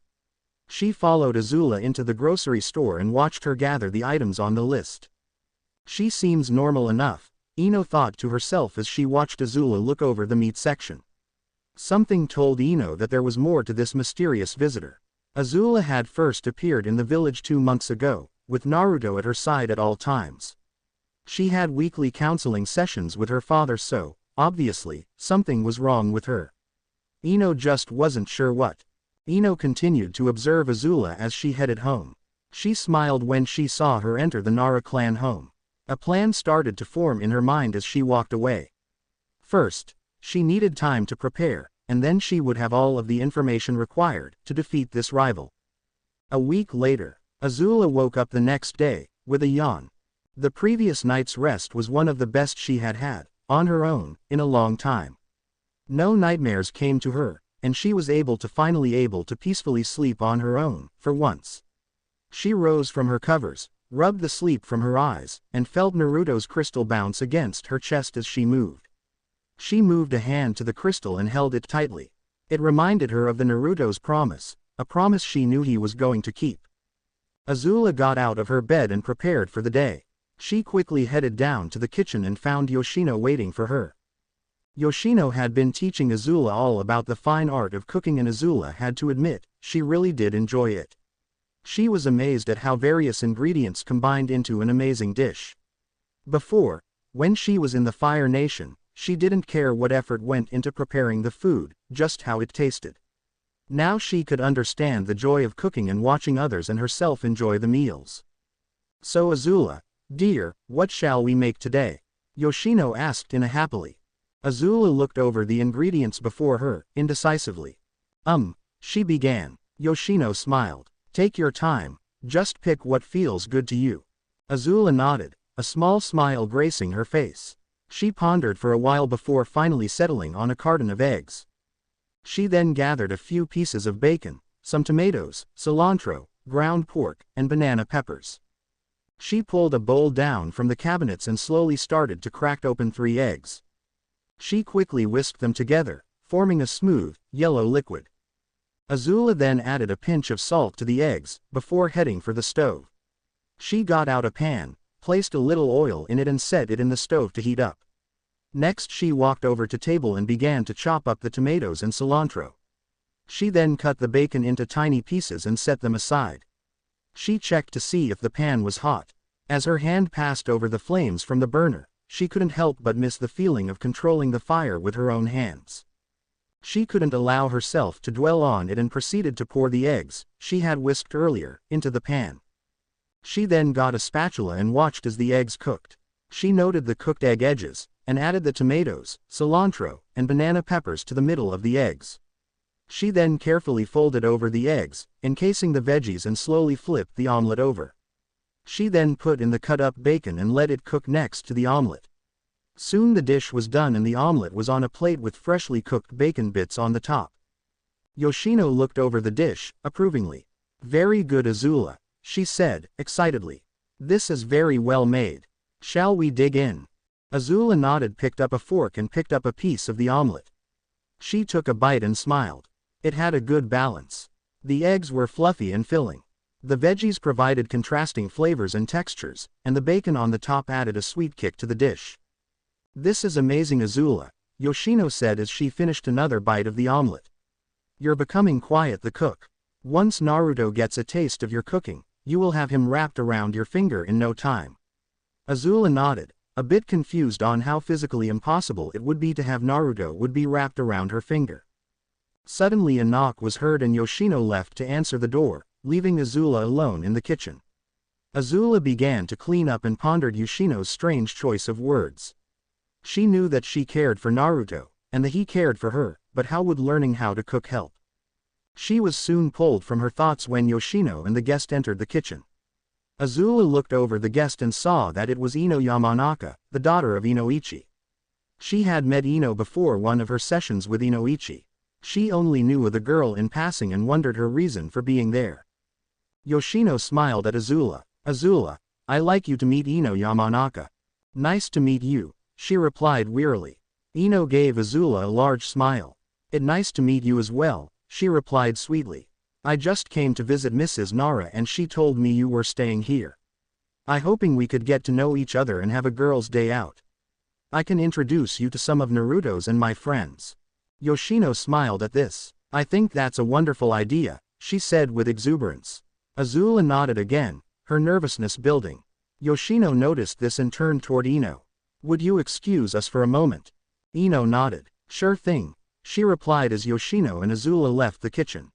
Speaker 1: She followed Azula into the grocery store and watched her gather the items on the list. She seems normal enough, Ino thought to herself as she watched Azula look over the meat section. Something told Ino that there was more to this mysterious visitor. Azula had first appeared in the village 2 months ago, with Naruto at her side at all times. She had weekly counseling sessions with her father, so, obviously, something was wrong with her. Ino just wasn't sure what. Ino continued to observe Azula as she headed home. She smiled when she saw her enter the Nara clan home. A plan started to form in her mind as she walked away. First, she needed time to prepare, and then she would have all of the information required to defeat this rival. A week later, Azula woke up the next day, with a yawn. The previous night's rest was one of the best she had had, on her own, in a long time. No nightmares came to her, and she was finally able to peacefully sleep on her own, for once. She rose from her covers, rubbed the sleep from her eyes, and felt Naruto's crystal bounce against her chest as she moved. She moved a hand to the crystal and held it tightly. It reminded her of the Naruto's promise, a promise she knew he was going to keep. Azula got out of her bed and prepared for the day. She quickly headed down to the kitchen and found Yoshino waiting for her. Yoshino had been teaching Azula all about the fine art of cooking, and Azula had to admit, she really did enjoy it. She was amazed at how various ingredients combined into an amazing dish. Before, when she was in the Fire Nation, she didn't care what effort went into preparing the food, just how it tasted. Now she could understand the joy of cooking and watching others and herself enjoy the meals. "So Azula, dear, what shall we make today?" Yoshino asked happily. Azula looked over the ingredients before her, indecisively. She began. Yoshino smiled. "Take your time, just pick what feels good to you." Azula nodded, a small smile gracing her face. She pondered for a while before finally settling on a carton of eggs. She then gathered a few pieces of bacon, some tomatoes, cilantro, ground pork, and banana peppers. She pulled a bowl down from the cabinets and slowly started to crack open 3 eggs. She quickly whisked them together, forming a smooth, yellow liquid. Azula then added a pinch of salt to the eggs, before heading for the stove. She got out a pan, placed a little oil in it and set it in the stove to heat up. Next she walked over to table and began to chop up the tomatoes and cilantro. She then cut the bacon into tiny pieces and set them aside. She checked to see if the pan was hot. As her hand passed over the flames from the burner, she couldn't help but miss the feeling of controlling the fire with her own hands. She couldn't allow herself to dwell on it and proceeded to pour the eggs, she had whisked earlier, into the pan. She then got a spatula and watched as the eggs cooked. She noted the cooked egg edges, and added the tomatoes, cilantro, and banana peppers to the middle of the eggs. She then carefully folded over the eggs, encasing the veggies and slowly flipped the omelet over. She then put in the cut-up bacon and let it cook next to the omelet. Soon the dish was done and the omelet was on a plate with freshly cooked bacon bits on the top. Yoshino looked over the dish, approvingly. "Very good, Azula," she said, excitedly. "This is very well made. Shall we dig in?" Azula nodded, picked up a fork and picked up a piece of the omelet. She took a bite and smiled. It had a good balance. The eggs were fluffy and filling. The veggies provided contrasting flavors and textures, and the bacon on the top added a sweet kick to the dish. "This is amazing, Azula," Yoshino said as she finished another bite of the omelet. "You're becoming quite the cook. Once Naruto gets a taste of your cooking, you will have him wrapped around your finger in no time." Azula nodded, a bit confused on how physically impossible it would be to have Naruto would be wrapped around her finger. Suddenly a knock was heard and Yoshino left to answer the door, leaving Azula alone in the kitchen. Azula began to clean up and pondered Yoshino's strange choice of words. She knew that she cared for Naruto, and that he cared for her, but how would learning how to cook help? She was soon pulled from her thoughts when Yoshino and the guest entered the kitchen. Azula looked over the guest and saw that it was Ino Yamanaka, the daughter of Inoichi. She had met Ino before one of her sessions with Inoichi. She only knew of the girl in passing and wondered her reason for being there. Yoshino smiled at Azula. "Azula, I like you to meet Ino Yamanaka." "Nice to meet you," she replied wearily. Ino gave Azula a large smile. "It's nice to meet you as well," she replied sweetly. "I just came to visit Mrs. Nara and she told me you were staying here. I hoping we could get to know each other and have a girl's day out. I can introduce you to some of Naruto's and my friends." Yoshino smiled at this. "I think that's a wonderful idea," she said with exuberance. Azula nodded again, her nervousness building. Yoshino noticed this and turned toward Ino. "Would you excuse us for a moment?" Ino nodded. "Sure thing," she replied as Yoshino and Azula left the kitchen.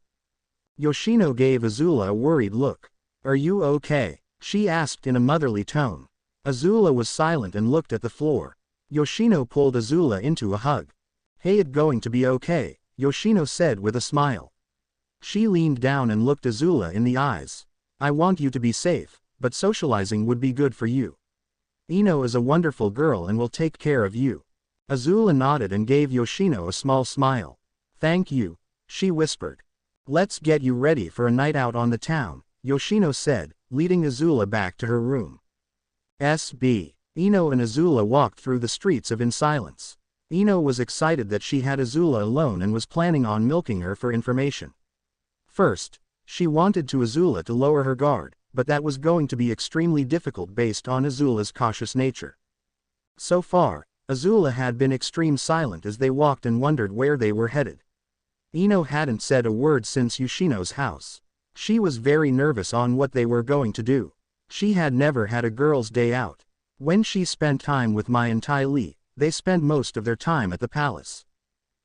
Speaker 1: Yoshino gave Azula a worried look. "Are you okay?" she asked in a motherly tone. Azula was silent and looked at the floor. Yoshino pulled Azula into a hug. "Hey, it going to be okay," Yoshino said with a smile. She leaned down and looked Azula in the eyes. "I want you to be safe, but socializing would be good for you. Ino is a wonderful girl and will take care of you." Azula nodded and gave Yoshino a small smile. "Thank you," she whispered. "Let's get you ready for a night out on the town," Yoshino said, leading Azula back to her room. SB. Ino and Azula walked through the streets in silence. Ino was excited that she had Azula alone and was planning on milking her for information. First, she wanted Azula to lower her guard, but that was going to be extremely difficult based on Azula's cautious nature. So far, Azula had been extreme silent as they walked and wondered where they were headed. Ino hadn't said a word since Yoshino's house. She was very nervous on what they were going to do. She had never had a girl's day out. When she spent time with Mai and Tai Li, they spent most of their time at the palace.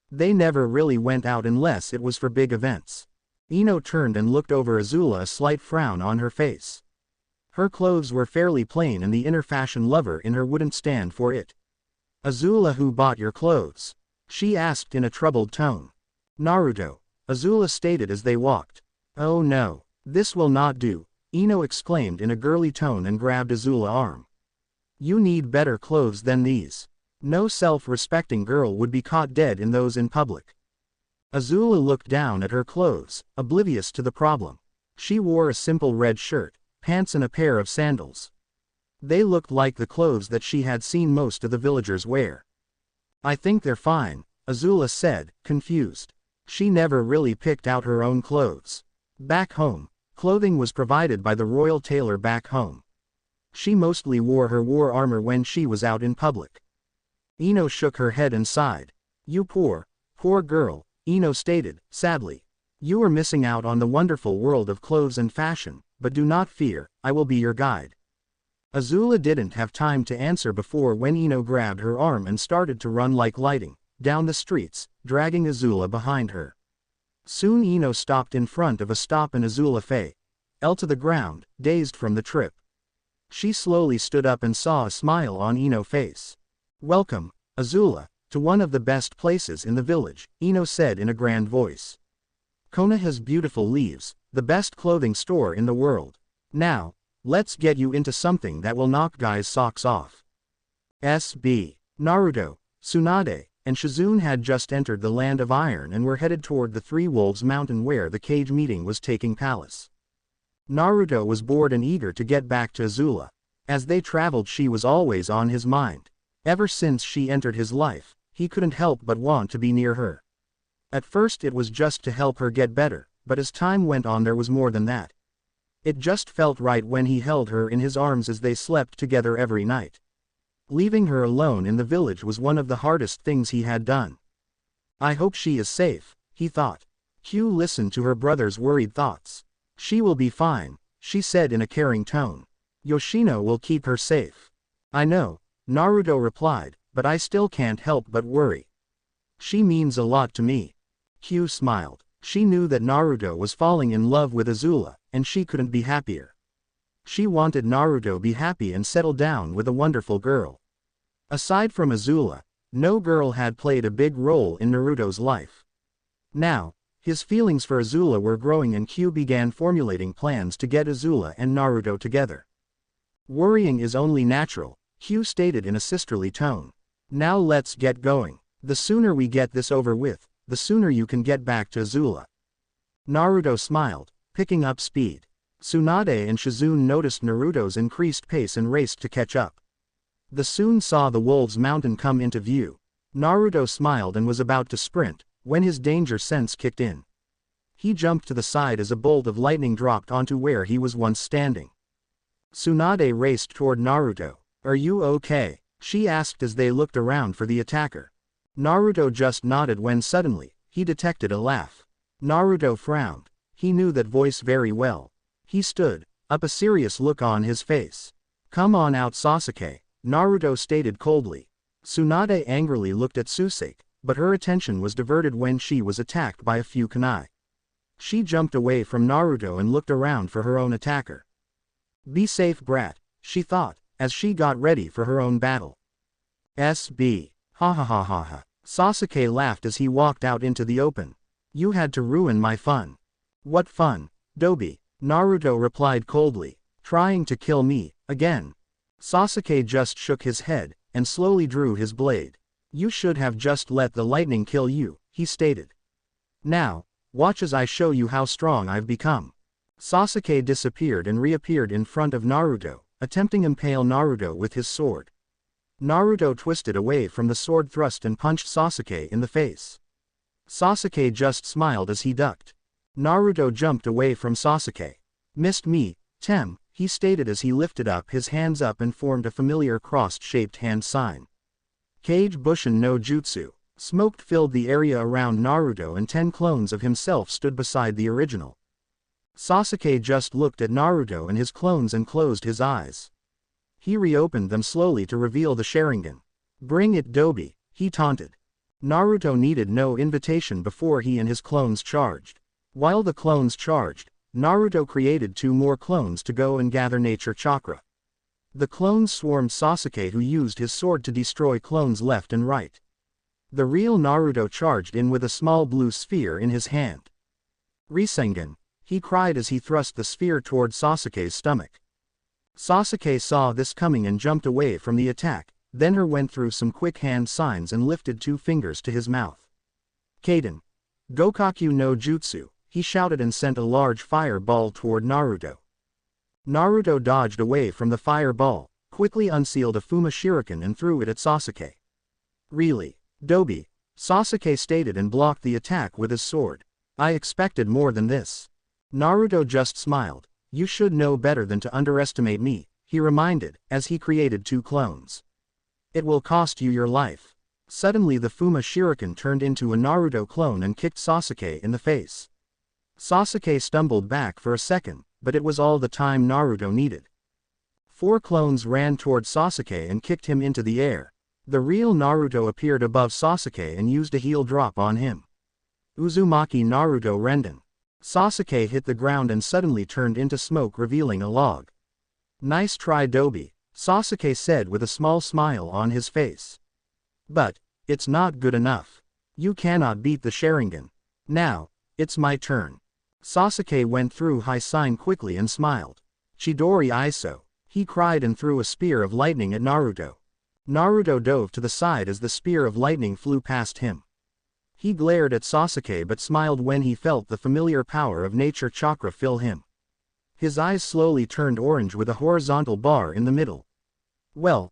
Speaker 1: They never really went out unless it was for big events. Ino turned and looked over Azula, a slight frown on her face. Her clothes were fairly plain and the inner fashion lover in her wouldn't stand for it. "Azula, who bought your clothes?" she asked in a troubled tone. "Naruto," Azula stated as they walked. "Oh no, this will not do," Ino exclaimed in a girly tone and grabbed Azula's arm. "You need better clothes than these. No self-respecting girl would be caught dead in those in public." Azula looked down at her clothes, oblivious to the problem. She wore a simple red shirt, pants and a pair of sandals. They looked like the clothes that she had seen most of the villagers wear. I think they're fine, Azula said, confused. She never really picked out her own clothes. Back home, clothing was provided by the royal tailor back home. She mostly wore her war armor when she was out in public. Ino shook her head and sighed. You poor girl, Ino stated, sadly. You are missing out on the wonderful world of clothes and fashion, but do not fear, I will be your guide. Azula didn't have time to answer before when Ino grabbed her arm and started to run like lightning, down the streets, dragging Azula behind her. Soon Ino stopped in front of a stop and Azula fell to the ground, dazed from the trip. She slowly stood up and saw a smile on Ino's face. Welcome, Azula, to one of the best places in the village, Ino said in a grand voice. Kona has beautiful leaves, the best clothing store in the world. Now, let's get you into something that will knock guys' socks off. SB. Naruto, Tsunade, and Shizune had just entered the Land of Iron and were headed toward the Three Wolves Mountain where the Kage meeting was taking place. Naruto was bored and eager to get back to Azula. As they traveled, she was always on his mind. Ever since she entered his life, he couldn't help but want to be near her. At first it was just to help her get better, but as time went on there was more than that. It just felt right when he held her in his arms as they slept together every night. Leaving her alone in the village was one of the hardest things he had done. I hope she is safe, he thought. Q listened to her brother's worried thoughts. She will be fine, she said in a caring tone. Yoshino will keep her safe. I know, Naruto replied, but I still can't help but worry. She means a lot to me. Q smiled. She knew that Naruto was falling in love with Azula, and she couldn't be happier. She wanted Naruto to be happy and settle down with a wonderful girl. Aside from Azula, no girl had played a big role in Naruto's life. Now, his feelings for Azula were growing and Q began formulating plans to get Azula and Naruto together. Worrying is only natural, Q stated in a sisterly tone. Now let's get going. The sooner we get this over with, the sooner you can get back to Azula. Naruto smiled, picking up speed. Tsunade and Shizune noticed Naruto's increased pace and raced to catch up. They soon saw the Wolves Mountain come into view. Naruto smiled and was about to sprint, when his danger sense kicked in. He jumped to the side as a bolt of lightning dropped onto where he was once standing. Tsunade raced toward Naruto. Are you okay? She asked as they looked around for the attacker. Naruto just nodded when suddenly, he detected a laugh. Naruto frowned. He knew that voice very well. He stood up, a serious look on his face. Come on out, Sasuke, Naruto stated coldly. Tsunade angrily looked at Suisake, but her attention was diverted when she was attacked by a few kunai. She jumped away from Naruto and looked around for her own attacker. Be safe, brat, she thought, as she got ready for her own battle. SB. Ha ha ha ha ha. Sasuke laughed as he walked out into the open. You had to ruin my fun. What fun, Dobi? Naruto replied coldly. Trying to kill me, again. Sasuke just shook his head, and slowly drew his blade. You should have just let the lightning kill you, he stated. Now, watch as I show you how strong I've become. Sasuke disappeared and reappeared in front of Naruto, attempting to impale Naruto with his sword. Naruto twisted away from the sword thrust and punched Sasuke in the face. Sasuke just smiled as he ducked. Naruto jumped away from Sasuke. Missed me, Tem, he stated as he lifted up his hands up and formed a familiar cross-shaped hand sign. Kage Bushin no Jutsu. Smoke filled the area around Naruto and 10 clones of himself stood beside the original. Sasuke just looked at Naruto and his clones and closed his eyes. He reopened them slowly to reveal the Sharingan. Bring it, Dobi, he taunted. Naruto needed no invitation before he and his clones charged. While the clones charged, Naruto created 2 more clones to go and gather nature chakra. The clones swarmed Sasuke, who used his sword to destroy clones left and right. The real Naruto charged in with a small blue sphere in his hand. Rasengan, he cried as he thrust the sphere toward Sasuke's stomach. Sasuke saw this coming and jumped away from the attack, then went through some quick hand signs and lifted 2 fingers to his mouth. Kaden. Gokaku no Jutsu, he shouted and sent a large fireball toward Naruto. Naruto dodged away from the fireball, quickly unsealed a Fuma Shuriken and threw it at Sasuke. Really? Dobi, Sasuke stated and blocked the attack with his sword. I expected more than this. Naruto just smiled. You should know better than to underestimate me, he reminded, as he created 2 clones. It will cost you your life. Suddenly the Fuma Shuriken turned into a Naruto clone and kicked Sasuke in the face. Sasuke stumbled back for a second, but it was all the time Naruto needed. 4 clones ran toward Sasuke and kicked him into the air. The real Naruto appeared above Sasuke and used a heel drop on him. Uzumaki Naruto Renden. Sasuke hit the ground and suddenly turned into smoke, revealing a log. Nice try, Dobi, Sasuke said with a small smile on his face. But it's not good enough. You cannot beat the Sharingan. Now, it's my turn. Sasuke went through high sign quickly and smiled. Chidori Iso, he cried and threw a spear of lightning at Naruto. Naruto dove to the side as the spear of lightning flew past him. He glared at Sasuke but smiled when he felt the familiar power of nature chakra fill him. His eyes slowly turned orange with a horizontal bar in the middle. Well,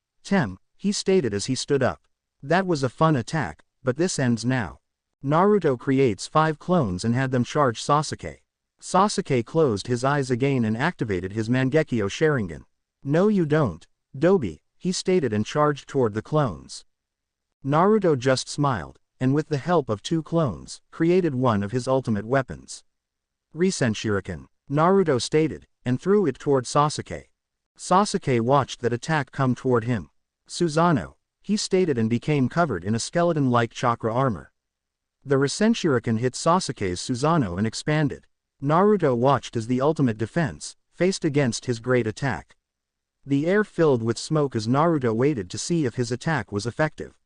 Speaker 1: he stated as he stood up. That was a fun attack, but this ends now. Naruto creates 5 clones and had them charge Sasuke. Sasuke closed his eyes again and activated his Mangekyo Sharingan. No you don't, Dobi, he stated and charged toward the clones. Naruto just smiled, and with the help of 2 clones, created one of his ultimate weapons. Risen Shuriken, Naruto stated, and threw it toward Sasuke. Sasuke watched that attack come toward him. Susanoo, he stated and became covered in a skeleton-like chakra armor. The Risen Shuriken hit Sasuke's Susanoo and expanded. Naruto watched as the ultimate defense faced against his great attack. The air filled with smoke as Naruto waited to see if his attack was effective.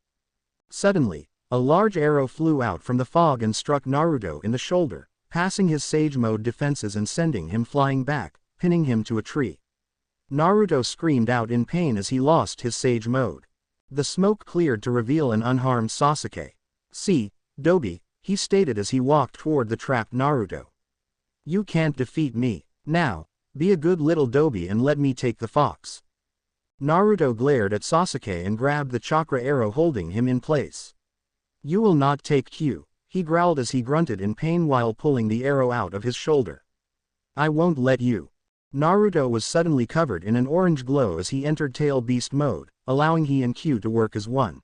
Speaker 1: Suddenly, a large arrow flew out from the fog and struck Naruto in the shoulder, passing his Sage Mode defenses and sending him flying back, pinning him to a tree. Naruto screamed out in pain as he lost his Sage Mode. The smoke cleared to reveal an unharmed Sasuke. See, Dobi, he stated as he walked toward the trapped Naruto. You can't defeat me. Now, be a good little Dobi and let me take the fox. Naruto glared at Sasuke and grabbed the chakra arrow holding him in place. You will not take Q, he growled as he grunted in pain while pulling the arrow out of his shoulder. I won't let you. Naruto was suddenly covered in an orange glow as he entered Tail Beast mode, allowing he and Q to work as one.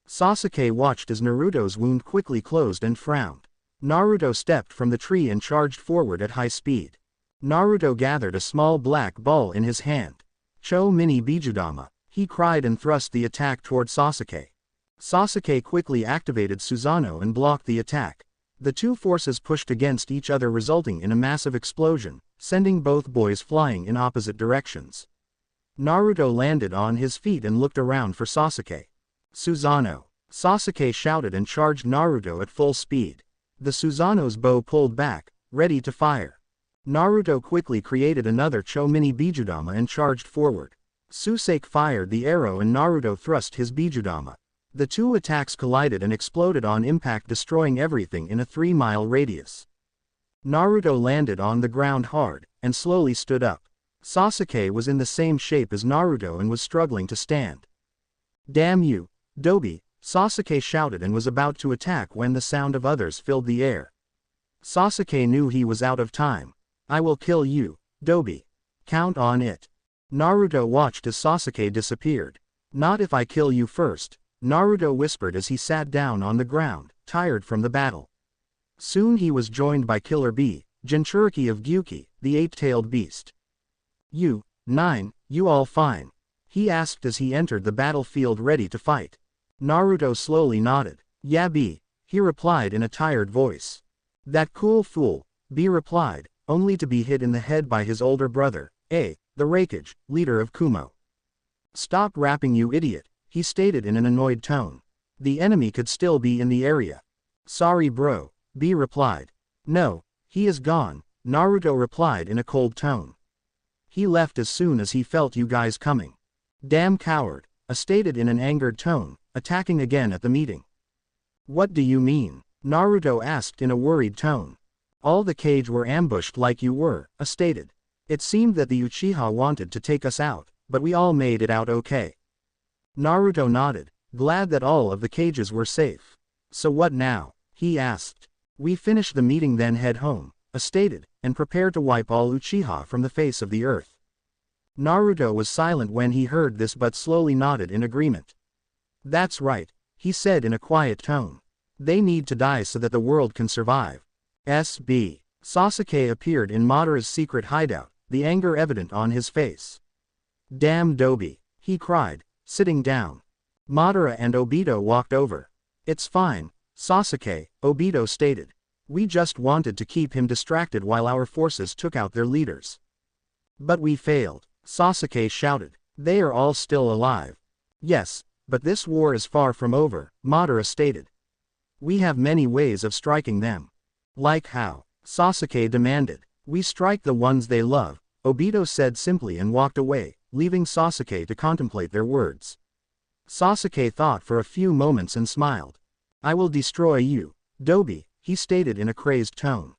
Speaker 1: Sasuke watched as Naruto's wound quickly closed and frowned. Naruto stepped from the tree and charged forward at high speed. Naruto gathered a small black ball in his hand. Cho Mini Bijudama, he cried and thrust the attack toward Sasuke. Sasuke quickly activated Susanoo and blocked the attack. The 2 forces pushed against each other resulting in a massive explosion, sending both boys flying in opposite directions. Naruto landed on his feet and looked around for Sasuke. Susanoo, Sasuke shouted and charged Naruto at full speed. The Susanoo's bow pulled back, ready to fire. Naruto quickly created another Cho Mini Bijudama and charged forward. Suisake fired the arrow and Naruto thrust his Bijudama. The 2 attacks collided and exploded on impact, destroying everything in a 3-mile radius. Naruto landed on the ground hard, and slowly stood up. Sasuke was in the same shape as Naruto and was struggling to stand. Damn you, Dobi, Sasuke shouted and was about to attack when the sound of others filled the air. Sasuke knew he was out of time. I will kill you, Dobi. Count on it. Naruto watched as Sasuke disappeared. Not if I kill you first, Naruto whispered as he sat down on the ground, tired from the battle. Soon he was joined by Killer Bee, Jinchuriki of Gyuki, the 8-tailed beast. You all fine? He asked as he entered the battlefield ready to fight. Naruto slowly nodded. Yeah Bee, he replied in a tired voice. That cool fool, Bee replied, only to be hit in the head by his older brother, the Raikage, leader of Kumo. Stop rapping you idiot, he stated in an annoyed tone. The enemy could still be in the area. Sorry bro, Bee replied. No, he is gone, Naruto replied in a cold tone. He left as soon as he felt you guys coming. Damn coward, stated in an angered tone, attacking again at the meeting. What do you mean? Naruto asked in a worried tone. All the Kage were ambushed like you were, stated. It seemed that the Uchiha wanted to take us out, but we all made it out okay. Naruto nodded, glad that all of the cages were safe. So what now? He asked. We finish the meeting then head home, stated, and prepare to wipe all Uchiha from the face of the earth. Naruto was silent when he heard this but slowly nodded in agreement. That's right, he said in a quiet tone. They need to die so that the world can survive. S.B. Sasuke appeared in Madara's secret hideout, the anger evident on his face. Damn Dobi, he cried, sitting down. Madara and Obito walked over. It's fine, Sasuke, Obito stated. We just wanted to keep him distracted while our forces took out their leaders. But we failed, Sasuke shouted. They are all still alive. Yes, but this war is far from over, Madara stated. We have many ways of striking them. Like how? Sasuke demanded. We strike the ones they love, Obito said simply and walked away, leaving Sasuke to contemplate their words. Sasuke thought for a few moments and smiled. I will destroy you, Dobi, he stated in a crazed tone.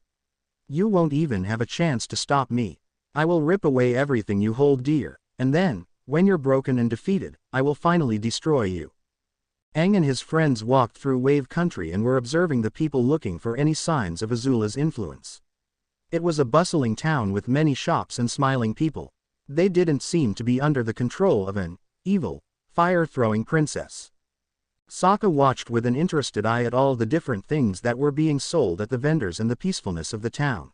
Speaker 1: You won't even have a chance to stop me. I will rip away everything you hold dear, and then, when you're broken and defeated, I will finally destroy you. Aang and his friends walked through Wave Country and were observing the people looking for any signs of Azula's influence. It was a bustling town with many shops and smiling people. They didn't seem to be under the control of an evil, fire-throwing princess. Sokka watched with an interested eye at all the different things that were being sold at the vendors and the peacefulness of the town.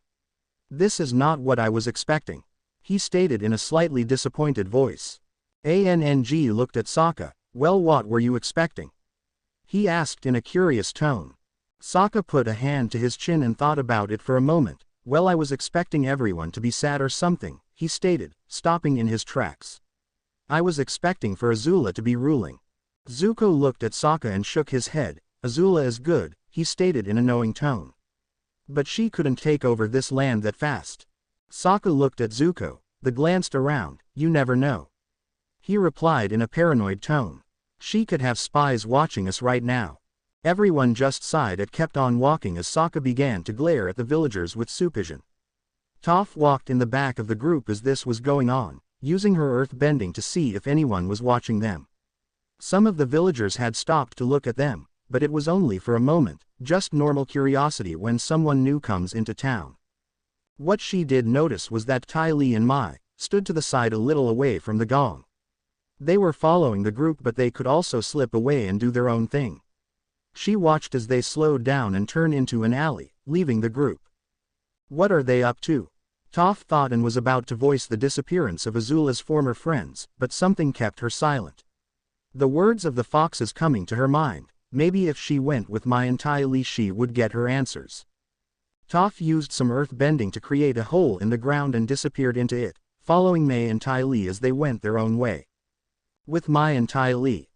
Speaker 1: This is not what I was expecting, he stated in a slightly disappointed voice. Anng looked at Sokka. Well, what were you expecting? He asked in a curious tone. Sokka put a hand to his chin and thought about it for a moment. Well, I was expecting everyone to be sad or something, he stated, stopping in his tracks. I was expecting for Azula to be ruling. Zuko looked at Sokka and shook his head. Azula is good, he stated in a knowing tone. But she couldn't take over this land that fast. Sokka looked at Zuko, then glanced around. You never know. He replied in a paranoid tone. She could have spies watching us right now. Everyone just sighed and kept on walking as Sokka began to glare at the villagers with suspicion. Toph walked in the back of the group as this was going on, using her earth bending to see if anyone was watching them. Some of the villagers had stopped to look at them, but it was only for a moment, just normal curiosity when someone new comes into town. What she did notice was that Ty Lee and Mai stood to the side a little away from the gong. They were following the group, but they could also slip away and do their own thing. She watched as they slowed down and turned into an alley, leaving the group. What are they up to? Toph thought and was about to voice the disappearance of Azula's former friends, but something kept her silent. The words of the foxes coming to her mind. Maybe if she went with Mai and Ty Lee she would get her answers. Toph used some earth bending to create a hole in the ground and disappeared into it, following Mai and Ty Lee as they went their own way. With Mai and Ty Lee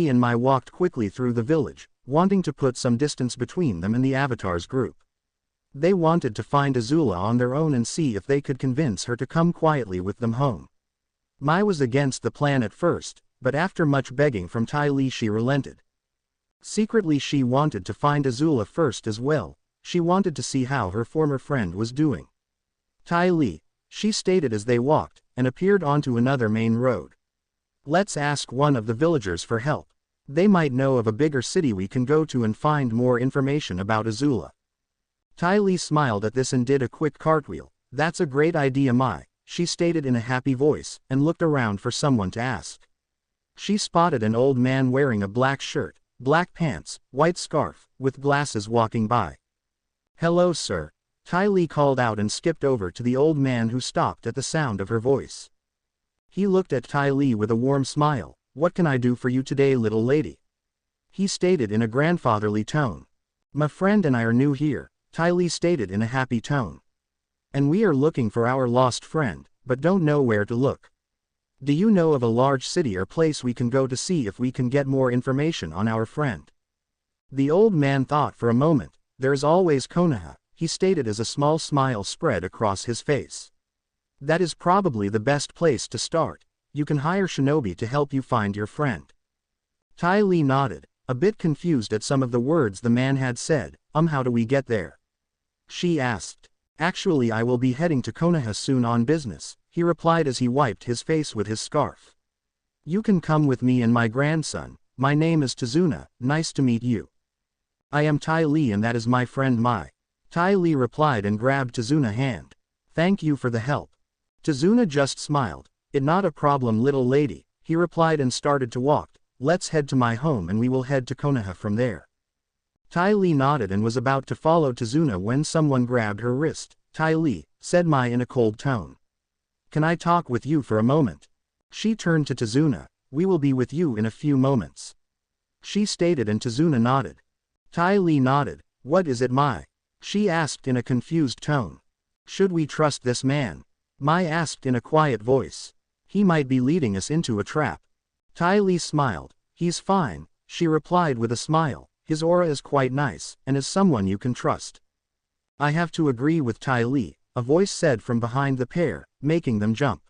Speaker 1: and Mai walked quickly through the village, wanting to put some distance between them and the Avatar's group. They wanted to find Azula on their own and see if they could convince her to come quietly with them home. Mai was against the plan at first, but after much begging from Ty Lee she relented. Secretly she wanted to find Azula first as well. She wanted to see how her former friend was doing. Ty Lee, she stated as they walked, and appeared onto another main road. Let's ask one of the villagers for help. They might know of a bigger city we can go to and find more information about Azula. Ty Lee smiled at this and did a quick cartwheel. That's a great idea, Mai, she stated in a happy voice, and looked around for someone to ask. She spotted an old man wearing a black shirt, black pants, white scarf, with glasses walking by. Hello, sir. Ty Lee called out and skipped over to the old man who stopped at the sound of her voice. He looked at Ty Lee with a warm smile. What can I do for you today, little lady? He stated in a grandfatherly tone. My friend and I are new here, Ty Lee stated in a happy tone. And we are looking for our lost friend, but don't know where to look. Do you know of a large city or place we can go to see if we can get more information on our friend? The old man thought for a moment. There's always Konoha, he stated as a small smile spread across his face. That is probably the best place to start. You can hire shinobi to help you find your friend. Ty Lee nodded, a bit confused at some of the words the man had said. How do we get there? She asked. Actually, I will be heading to Konoha soon on business, he replied as he wiped his face with his scarf. You can come with me and my grandson. My name is Tazuna, nice to meet you. I am Tai Li and that is my friend Mai. Tai Li replied and grabbed Tazuna's hand. Thank you for the help. Tazuna just smiled. It not a problem little lady, he replied and started to walk. Let's head to my home and we will head to Konoha from there. Tai Li nodded and was about to follow Tazuna when someone grabbed her wrist. Tai Li, said Mai in a cold tone. Can I talk with you for a moment? She turned to Tazuna. We will be with you in a few moments. She stated and Tazuna nodded. Tai Li nodded. What is it Mai? She asked in a confused tone. Should we trust this man? Mai asked in a quiet voice. He might be leading us into a trap. Tai Li smiled. He's fine, she replied with a smile. His aura is quite nice, and is someone you can trust. I have to agree with Tai Li, a voice said from behind the pair, making them jump.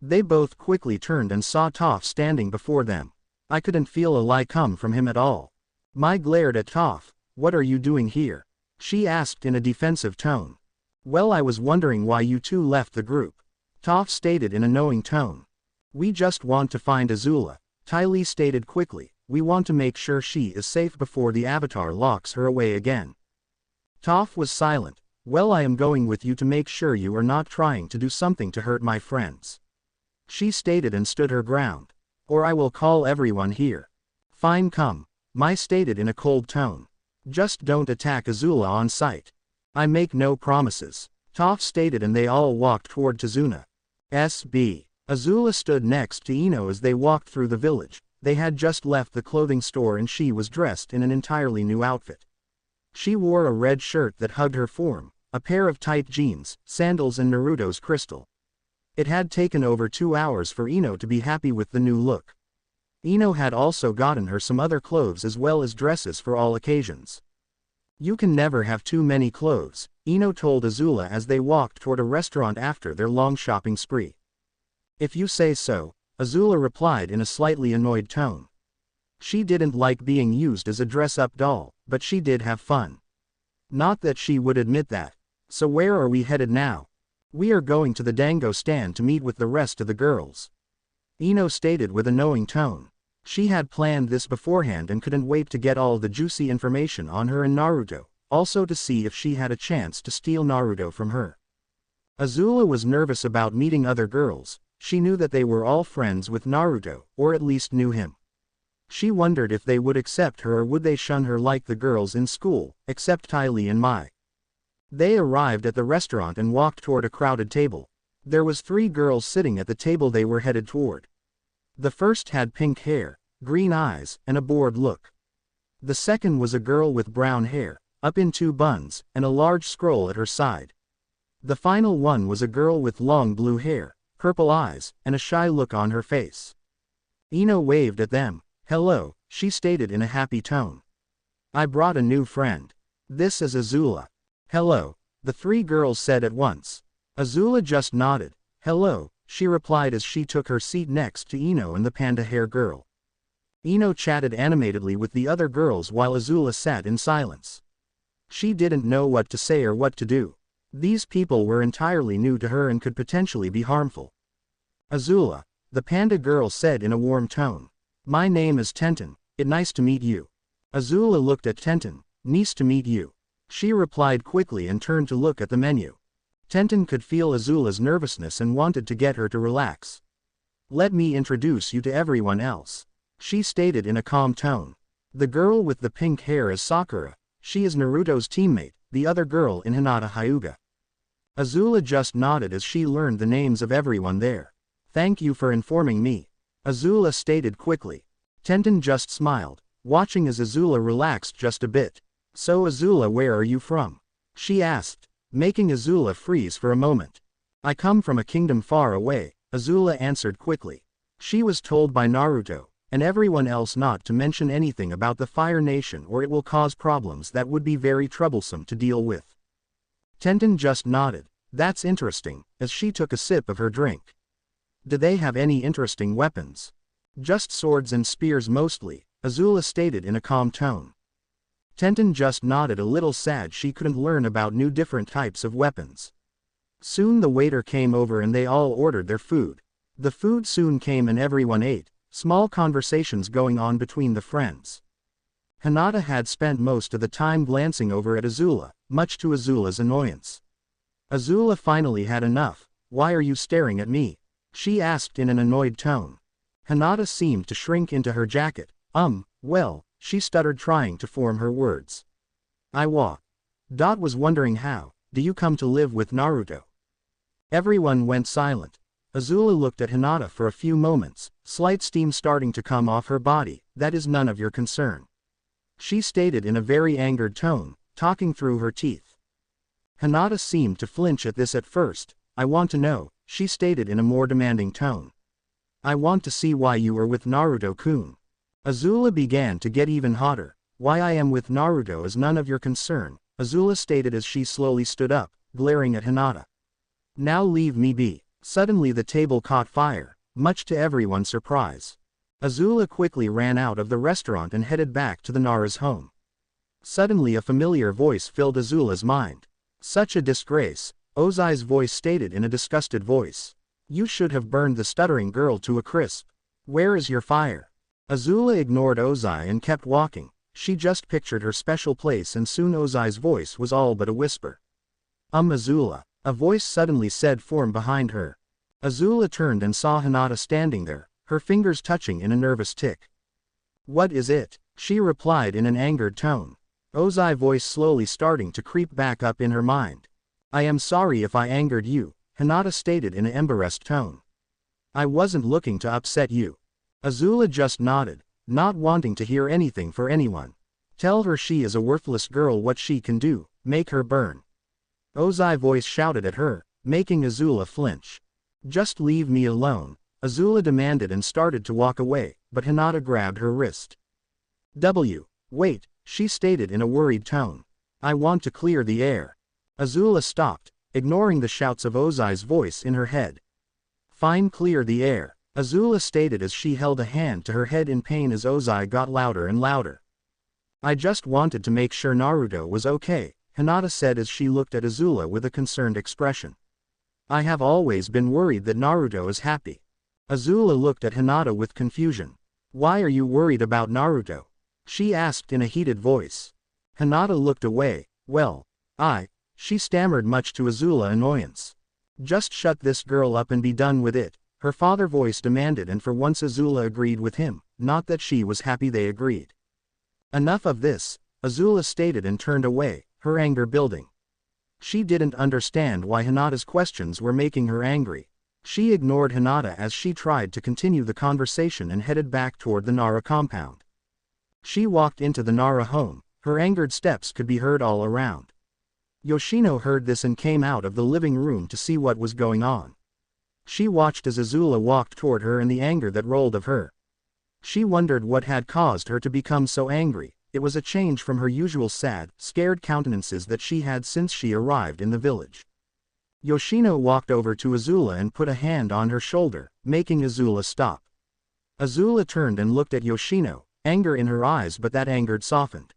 Speaker 1: They both quickly turned and saw Toph standing before them. I couldn't feel a lie come from him at all. Mai glared at Toph. What are you doing here? She asked in a defensive tone. Well, I was wondering why you two left the group. Toph stated in a knowing tone. We just want to find Azula. Tai Li stated quickly. We want to make sure she is safe before the Avatar locks her away again. Toph was silent. Well, I am going with you to make sure you are not trying to do something to hurt my friends. She stated and stood her ground. Or I will call everyone here. Fine, come. Mai stated in a cold tone. Just don't attack Azula on sight. I make no promises. Toph stated and they all walked toward Tazuna. S.B. Azula stood next to Ino as they walked through the village. They had just left the clothing store and she was dressed in an entirely new outfit. She wore a red shirt that hugged her form, a pair of tight jeans, sandals and Naruto's crystal. It had taken over 2 hours for Ino to be happy with the new look. Ino had also gotten her some other clothes as well as dresses for all occasions. You can never have too many clothes, Ino told Azula as they walked toward a restaurant after their long shopping spree. If you say so, Azula replied in a slightly annoyed tone. She didn't like being used as a dress-up doll, but she did have fun. Not that she would admit that. So where are we headed now? We are going to the Dango stand to meet with the rest of the girls. Ino stated with a knowing tone. She had planned this beforehand and couldn't wait to get all the juicy information on her and Naruto, also to see if she had a chance to steal Naruto from her. Azula was nervous about meeting other girls. She knew that they were all friends with Naruto, or at least knew him. She wondered if they would accept her or would they shun her like the girls in school, except Tai Li and Mai. They arrived at the restaurant and walked toward a crowded table. There was 3 girls sitting at the table they were headed toward. The first had pink hair, green eyes, and a bored look. The second was a girl with brown hair, up in 2 buns, and a large scroll at her side. The final one was a girl with long blue hair, purple eyes, and a shy look on her face. Ino waved at them. Hello, she stated in a happy tone. I brought a new friend. This is Azula. Hello, the 3 girls said at once. Azula just nodded. Hello, she replied as she took her seat next to Ino and the panda hair girl. Ino chatted animatedly with the other girls while Azula sat in silence. She didn't know what to say or what to do. These people were entirely new to her and could potentially be harmful. Azula, the panda girl said in a warm tone. My name is Tenten, it's nice to meet you. Azula looked at Tenten. Nice to meet you. She replied quickly and turned to look at the menu. Tenten could feel Azula's nervousness and wanted to get her to relax. Let me introduce you to everyone else, she stated in a calm tone. The girl with the pink hair is Sakura. She is Naruto's teammate, the other girl in Hinata Hyuga. Azula just nodded as she learned the names of everyone there. Thank you for informing me, Azula stated quickly. Tenten just smiled, watching as Azula relaxed just a bit. So Azula, where are you from? She asked, making Azula freeze for a moment. I come from a kingdom far away, Azula answered quickly. She was told by Naruto, and everyone else not to mention anything about the Fire Nation or it will cause problems that would be very troublesome to deal with. Tenten just nodded. That's interesting, as she took a sip of her drink. Do they have any interesting weapons? Just swords and spears mostly, Azula stated in a calm tone. Tenten just nodded a little sad she couldn't learn about new different types of weapons. Soon the waiter came over and they all ordered their food. The food soon came and everyone ate, small conversations going on between the friends. Hinata had spent most of the time glancing over at Azula, much to Azula's annoyance. Azula finally had enough. "Why are you staring at me?" she asked in an annoyed tone. Hinata seemed to shrink into her jacket. Well, she stuttered trying to form her words. Dot was wondering how. "Do you come to live with Naruto?" Everyone went silent. Azula looked at Hinata for a few moments, slight steam starting to come off her body. "That is none of your concern," she stated in a very angered tone, talking through her teeth. Hinata seemed to flinch at this at first. "I want to know," she stated in a more demanding tone. "I want to see why you are with Naruto-kun." Azula began to get even hotter. "Why I am with Naruto is none of your concern," Azula stated as she slowly stood up, glaring at Hinata. "Now leave me be." Suddenly the table caught fire, much to everyone's surprise. Azula quickly ran out of the restaurant and headed back to the Nara's home. Suddenly a familiar voice filled Azula's mind. "Such a disgrace," Ozai's voice stated in a disgusted voice. "You should have burned the stuttering girl to a crisp. Where is your fire?" Azula ignored Ozai and kept walking. She just pictured her special place and soon Ozai's voice was all but a whisper. Azula," a voice suddenly said from behind her. Azula turned and saw Hinata standing there, her fingers touching in a nervous tick. "What is it?" she replied in an angered tone. Ozai's voice slowly starting to creep back up in her mind. "I am sorry if I angered you," Hinata stated in an embarrassed tone. "I wasn't looking to upset you." Azula just nodded, not wanting to hear anything for anyone. "Tell her she is a worthless girl. What she can do, make her burn." Ozai's voice shouted at her, making Azula flinch. "Just leave me alone," Azula demanded and started to walk away, but Hinata grabbed her wrist. Wait," she stated in a worried tone. "I want to clear the air." Azula stopped, ignoring the shouts of Ozai's voice in her head. "Fine, clear the air," Azula stated as she held a hand to her head in pain as Ozai got louder and louder. "I just wanted to make sure Naruto was okay," Hinata said as she looked at Azula with a concerned expression. "I have always been worried that Naruto is happy." Azula looked at Hinata with confusion. "Why are you worried about Naruto?" she asked in a heated voice. Hinata looked away. "Well, she stammered much to Azula's annoyance. "Just shut this girl up and be done with it," her father voice demanded, and for once Azula agreed with him, not that she was happy they agreed. "Enough of this," Azula stated and turned away, her anger building. She didn't understand why Hinata's questions were making her angry. She ignored Hinata as she tried to continue the conversation and headed back toward the Nara compound. She walked into the Nara home, her angered steps could be heard all around. Yoshino heard this and came out of the living room to see what was going on. She watched as Azula walked toward her and the anger that rolled of her. She wondered what had caused her to become so angry. It was a change from her usual sad, scared countenances that she had since she arrived in the village. Yoshino walked over to Azula and put a hand on her shoulder, making Azula stop. Azula turned and looked at Yoshino, anger in her eyes, but that anger softened.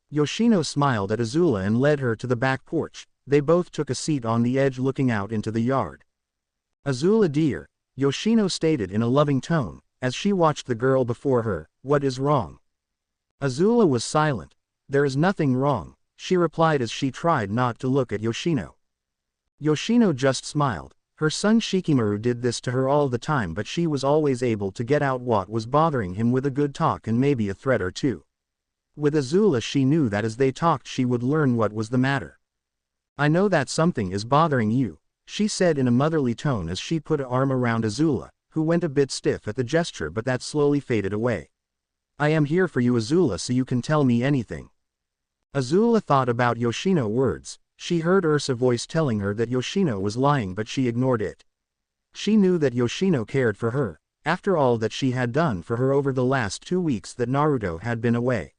Speaker 1: Yoshino smiled at Azula and led her to the back porch. They both took a seat on the edge looking out into the yard. "Azula dear," Yoshino stated in a loving tone, as she watched the girl before her, "what is wrong?" Azula was silent. "There is nothing wrong," she replied as she tried not to look at Yoshino. Yoshino just smiled. Her son Shikamaru did this to her all the time, but she was always able to get out what was bothering him with a good talk and maybe a threat or two. With Azula she knew that as they talked she would learn what was the matter. "I know that something is bothering you," she said in a motherly tone as she put an arm around Azula, who went a bit stiff at the gesture, but that slowly faded away. "I am here for you, Azula, so you can tell me anything." Azula thought about Yoshino's words. She heard Ursa's voice telling her that Yoshino was lying, but she ignored it. She knew that Yoshino cared for her, after all that she had done for her over the last 2 weeks that Naruto had been away.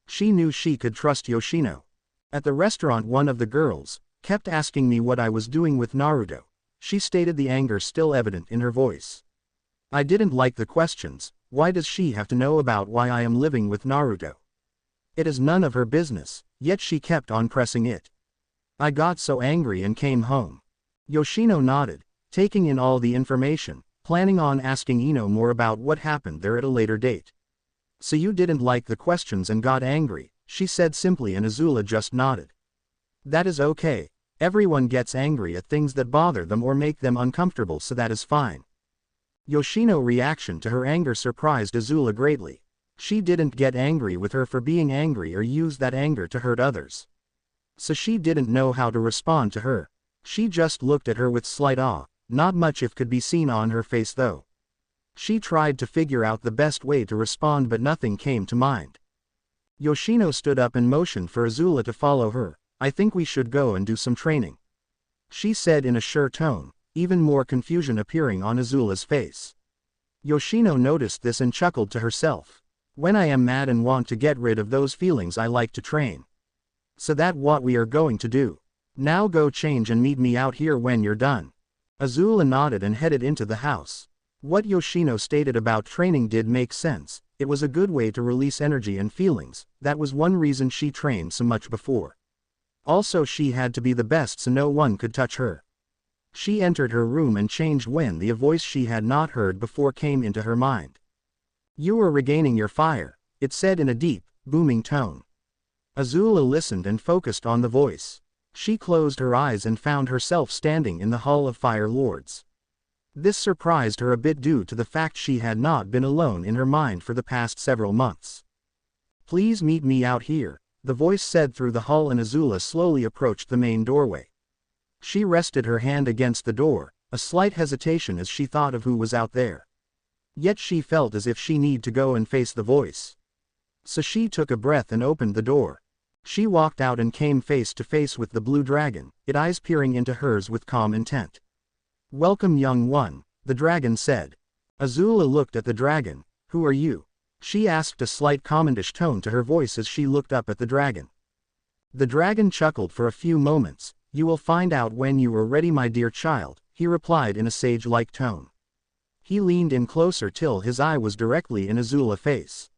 Speaker 1: She knew she could trust Yoshino. At the restaurant one of the girls kept asking me what I was doing with Naruto, she stated, the anger still evident in her voice. "I didn't like the questions. Why does she have to know about why I am living with Naruto? It is none of her business," yet she kept on pressing it. "I got so angry and came home. Yoshino nodded, taking in all the information, planning on asking Ino more about what happened there at a later date. So you didn't like the questions and got angry, she said simply, and Azula just nodded. That is okay. Everyone gets angry at things that bother them or make them uncomfortable, so that is fine. Yoshino's reaction to her anger surprised Azula greatly. She didn't get angry with her for being angry or use that anger to hurt others. So she didn't know how to respond to her. She just looked at her with slight awe, not much if could be seen on her face though. She tried to figure out the best way to respond, but nothing came to mind. Yoshino stood up and motioned for Azula to follow her. I think we should go and do some training, she said in a sure tone, even more confusion appearing on Azula's face. Yoshino noticed this and chuckled to herself. When I am mad and want to get rid of those feelings, I like to train. So that's what we are going to do. Now go change and meet me out here when you're done. Azula nodded and headed into the house. What Yoshino stated about training did make sense. It was a good way to release energy and feelings. That was one reason she trained so much before. Also, she had to be the best so no one could touch her. She entered her room and changed when the voice she had not heard before came into her mind. You are regaining your fire, it said in a deep, booming tone. Azula listened and focused on the voice. She closed her eyes and found herself standing in the Hall of Fire Lords. This surprised her a bit due to the fact she had not been alone in her mind for the past several months. Please meet me out here, the voice said through the hall, and Azula slowly approached the main doorway. She rested her hand against the door, a slight hesitation as she thought of who was out there. Yet she felt as if she need to go and face the voice. So she took a breath and opened the door. She walked out and came face to face with the blue dragon, its eyes peering into hers with calm intent. Welcome, young one, the dragon said. Azula looked at the dragon. Who are you? She asked, a slight commandish tone to her voice as she looked up at the dragon. The dragon chuckled for a few moments. You will find out when you are ready, my dear child, he replied in a sage-like tone. He leaned in closer till his eye was directly in Azula's face.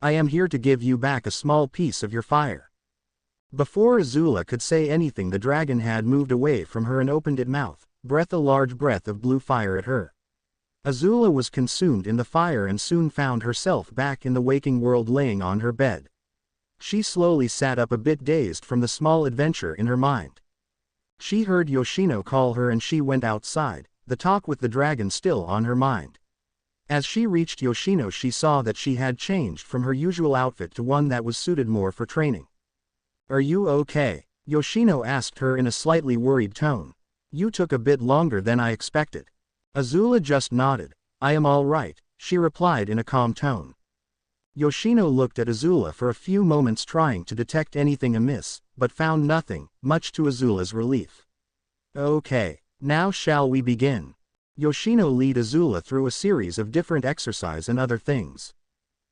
Speaker 1: I am here to give you back a small piece of your fire. Before Azula could say anything, the dragon had moved away from her and opened its mouth, breath a large breath of blue fire at her. Azula was consumed in the fire and soon found herself back in the waking world, laying on her bed. She slowly sat up, a bit dazed from the small adventure in her mind. She heard Yoshino call her and she went outside, the talk with the dragon still on her mind. As she reached Yoshino, she saw that she had changed from her usual outfit to one that was suited more for training. Are you okay? Yoshino asked her in a slightly worried tone. You took a bit longer than I expected. Azula just nodded. I am all right, she replied in a calm tone. Yoshino looked at Azula for a few moments, trying to detect anything amiss, but found nothing, much to Azula's relief. Okay, now shall we begin? Yoshino led Azula through a series of different exercises and other things.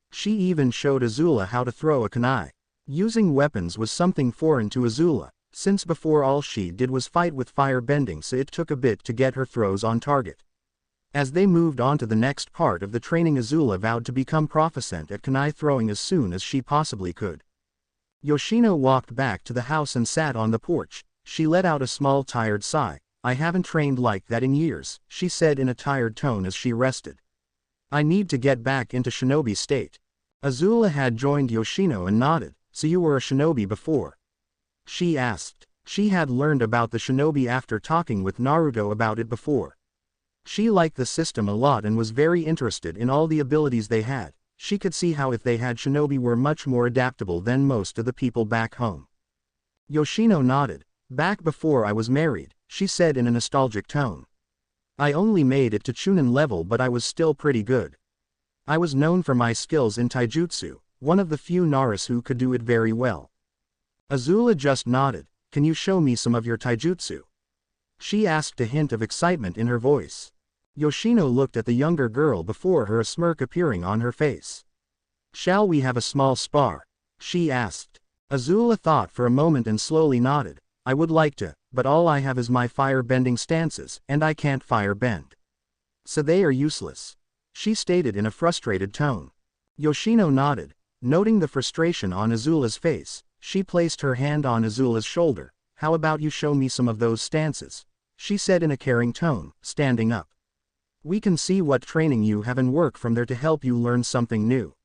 Speaker 1: She even showed Azula how to throw a kunai. Using weapons was something foreign to Azula, since before all she did was fight with fire bending, so it took a bit to get her throws on target. As they moved on to the next part of the training, Azula vowed to become proficient at kunai throwing as soon as she possibly could. Yoshino walked back to the house and sat on the porch. She let out a small tired sigh. I haven't trained like that in years, she said in a tired tone as she rested. I need to get back into shinobi state. Azula had joined Yoshino and nodded. So you were a shinobi before? She asked. She had learned about the shinobi after talking with Naruto about it before. She liked the system a lot and was very interested in all the abilities they had. She could see how if they had shinobi were much more adaptable than most of the people back home. Yoshino nodded. Back before I was married, she said in a nostalgic tone. I only made it to Chunin level, but I was still pretty good. I was known for my skills in taijutsu, one of the few Naras who could do it very well. Azula just nodded. Can you show me some of your taijutsu? She asked, a hint of excitement in her voice. Yoshino looked at the younger girl before her, a smirk appearing on her face. Shall we have a small spar? She asked. Azula thought for a moment and slowly nodded. I would like to, but all I have is my fire-bending stances, and I can't fire-bend. So they are useless, she stated in a frustrated tone. Yoshino nodded. Noting the frustration on Azula's face, she placed her hand on Azula's shoulder. How about you show me some of those stances? she said in a caring tone, standing up. We can see what training you have and work from there to help you learn something new.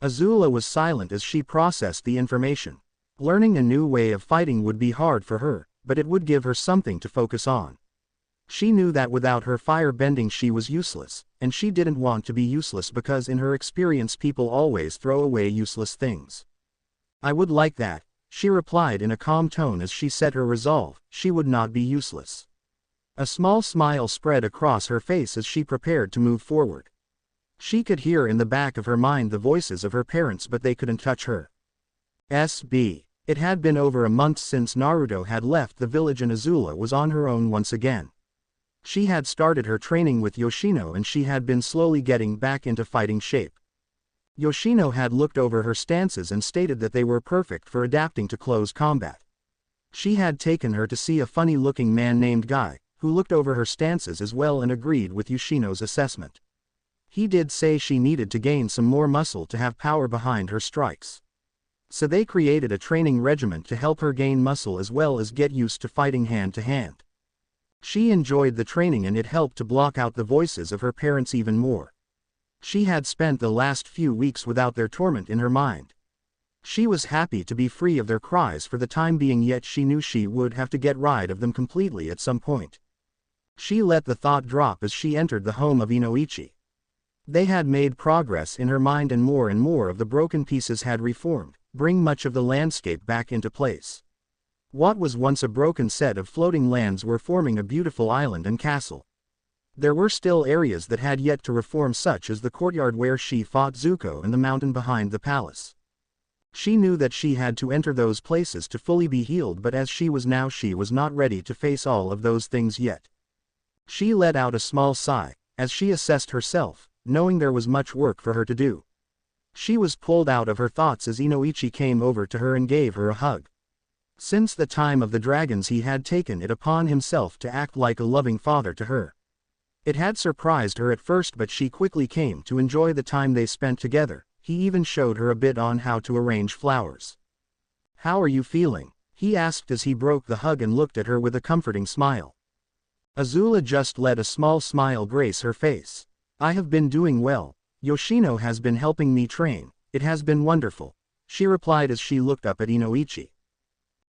Speaker 1: Azula was silent as she processed the information. Learning a new way of fighting would be hard for her, but it would give her something to focus on. She knew that without her fire bending she was useless, and she didn't want to be useless because in her experience people always throw away useless things. I would like that, she replied in a calm tone as she set her resolve, she would not be useless. A small smile spread across her face as she prepared to move forward. She could hear in the back of her mind the voices of her parents but they couldn't touch her. S.B. It had been over a month since Naruto had left the village and Azula was on her own once again. She had started her training with Yoshino and she had been slowly getting back into fighting shape. Yoshino had looked over her stances and stated that they were perfect for adapting to close combat. She had taken her to see a funny-looking man named Kage, who looked over her stances as well and agreed with Yoshino's assessment. He did say she needed to gain some more muscle to have power behind her strikes. So they created a training regimen to help her gain muscle as well as get used to fighting hand to hand. She enjoyed the training and it helped to block out the voices of her parents even more. She had spent the last few weeks without their torment in her mind. She was happy to be free of their cries for the time being, yet she knew she would have to get rid of them completely at some point. She let the thought drop as she entered the home of Inoichi. They had made progress in her mind and more of the broken pieces had reformed, bring much of the landscape back into place. What was once a broken set of floating lands were forming a beautiful island and castle. There were still areas that had yet to reform, such as the courtyard where she fought Zuko and the mountain behind the palace. She knew that she had to enter those places to fully be healed, but as she was now she was not ready to face all of those things yet. She let out a small sigh, as she assessed herself, knowing there was much work for her to do. She was pulled out of her thoughts as Inoichi came over to her and gave her a hug. Since the time of the dragons he had taken it upon himself to act like a loving father to her. It had surprised her at first, but she quickly came to enjoy the time they spent together. He even showed her a bit on how to arrange flowers. "How are you feeling?" he asked as he broke the hug and looked at her with a comforting smile. Azula just let a small smile grace her face. "I have been doing well. Yoshino has been helping me train. It has been wonderful," she replied as she looked up at Inoichi.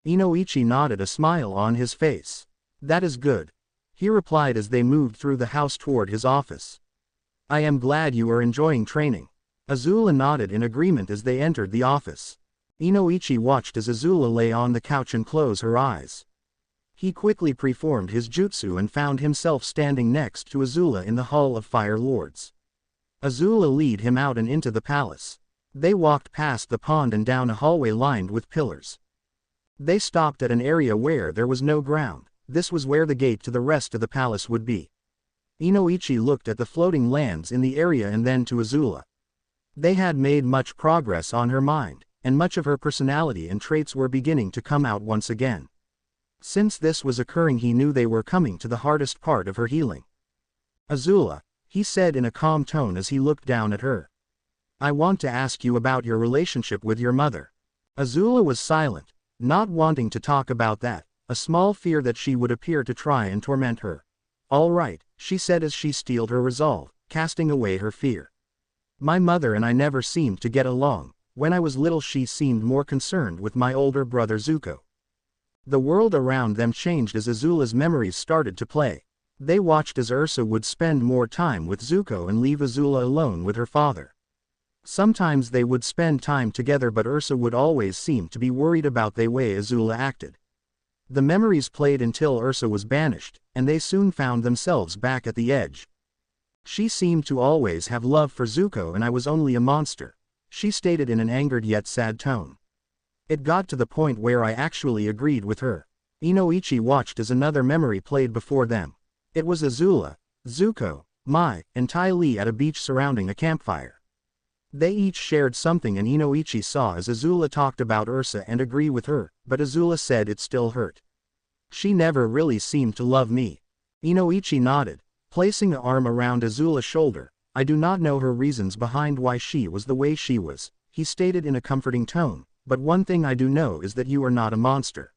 Speaker 1: Inoichi nodded, a smile on his face. "That is good," he replied as they moved through the house toward his office. "I am glad you are enjoying training." Azula nodded in agreement as they entered the office. Inoichi watched as Azula lay on the couch and closed her eyes. He quickly performed his jutsu and found himself standing next to Azula in the Hall of Fire Lords. Azula led him out and into the palace. They walked past the pond and down a hallway lined with pillars. They stopped at an area where there was no ground. This was where the gate to the rest of the palace would be. Inoichi looked at the floating lands in the area and then to Azula. They had made much progress on her mind, and much of her personality and traits were beginning to come out once again. Since this was occurring, he knew they were coming to the hardest part of her healing. "Azula," he said in a calm tone as he looked down at her. "I want to ask you about your relationship with your mother." Azula was silent, not wanting to talk about that, a small fear that she would appear to try and torment her. "All right," she said as she steeled her resolve, casting away her fear. "My mother and I never seemed to get along. When I was little she seemed more concerned with my older brother Zuko." The world around them changed as Azula's memories started to play. They watched as Ursa would spend more time with Zuko and leave Azula alone with her father. Sometimes they would spend time together, but Ursa would always seem to be worried about the way Azula acted. The memories played until Ursa was banished, and they soon found themselves back at the edge. "She seemed to always have love for Zuko and I was only a monster," she stated in an angered yet sad tone. "It got to the point where I actually agreed with her." Inoichi watched as another memory played before them. It was Azula, Zuko, Mai, and Tai Li at a beach surrounding a campfire. They each shared something, and Inoichi saw as Azula talked about Ursa and agreed with her, but Azula said it still hurt. "She never really seemed to love me." Inoichi nodded, placing an arm around Azula's shoulder. "I do not know her reasons behind why she was the way she was," he stated in a comforting tone, "but one thing I do know is that you are not a monster."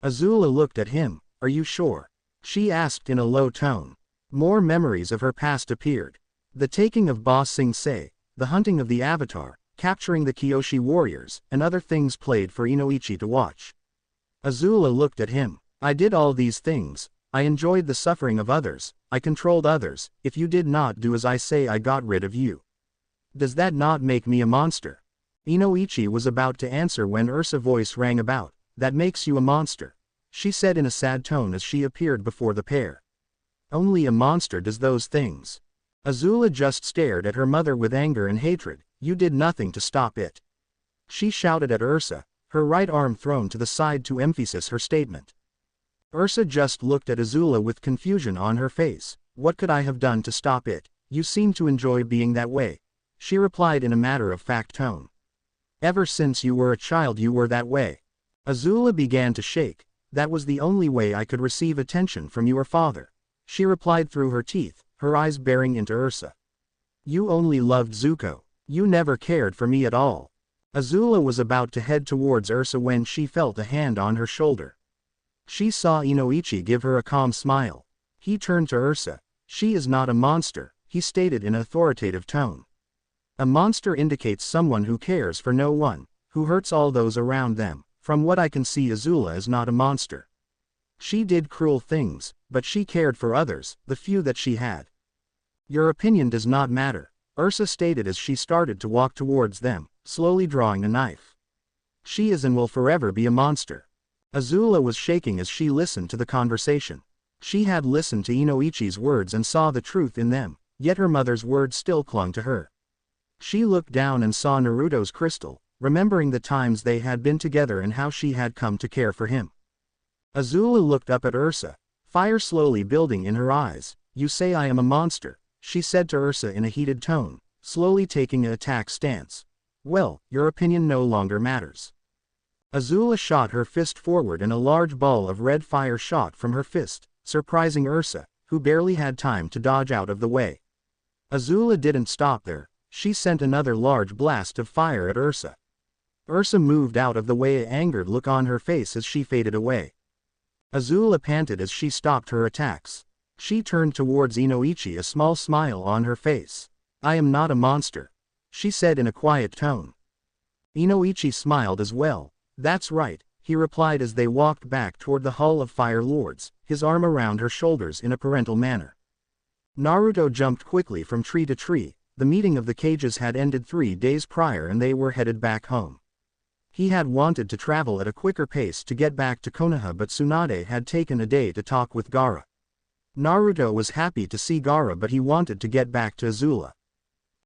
Speaker 1: Azula looked at him. "Are you sure?" She asked in a low tone. More memories of her past appeared. The taking of Ba Sing Se, the hunting of the Avatar, capturing the Kyoshi warriors, and other things played for Inoichi to watch. Azula looked at him. I did all these things. I enjoyed the suffering of others. I controlled others. If you did not do as I say, I got rid of you. Does that not make me a monster? Inoichi was about to answer when Ursa's voice rang about. That makes you a monster, she said in a sad tone as she appeared before the pair. Only a monster does those things. Azula just stared at her mother with anger and hatred. You did nothing to stop it. She shouted at Ursa, her right arm thrown to the side to emphasize her statement. Ursa just looked at Azula with confusion on her face. What could I have done to stop it? You seem to enjoy being that way, she replied in a matter-of-fact tone. Ever since you were a child you were that way. Azula began to shake. That was the only way I could receive attention from your father, she replied through her teeth, her eyes bearing into Ursa. You only loved Zuko. You never cared for me at all. Azula was about to head towards Ursa when she felt a hand on her shoulder. She saw Inoichi give her a calm smile. He turned to Ursa. She is not a monster, he stated in an authoritative tone. A monster indicates someone who cares for no one, who hurts all those around them. From what I can see, Azula is not a monster. She did cruel things, but she cared for others, the few that she had. Your opinion does not matter, Ursa stated as she started to walk towards them, slowly drawing a knife. She is and will forever be a monster. Azula was shaking as she listened to the conversation. She had listened to Inoichi's words and saw the truth in them, yet her mother's words still clung to her. She looked down and saw Naruto's crystal, remembering the times they had been together and how she had come to care for him. Azula looked up at Ursa, fire slowly building in her eyes. You say I am a monster, she said to Ursa in a heated tone, slowly taking an attack stance. Well, your opinion no longer matters. Azula shot her fist forward and a large ball of red fire shot from her fist, surprising Ursa, who barely had time to dodge out of the way. Azula didn't stop there. She sent another large blast of fire at Ursa. Ursa moved out of the way, an angered look on her face as she faded away. Azula panted as she stopped her attacks. She turned towards Inoichi, a small smile on her face. I am not a monster, she said in a quiet tone. Inoichi smiled as well. That's right, he replied as they walked back toward the Hall of Fire Lords, his arm around her shoulders in a parental manner. Naruto jumped quickly from tree to tree. The meeting of the Kages had ended 3 days prior and they were headed back home. He had wanted to travel at a quicker pace to get back to Konoha, but Tsunade had taken a day to talk with Gaara. Naruto was happy to see Gaara, but he wanted to get back to Azula.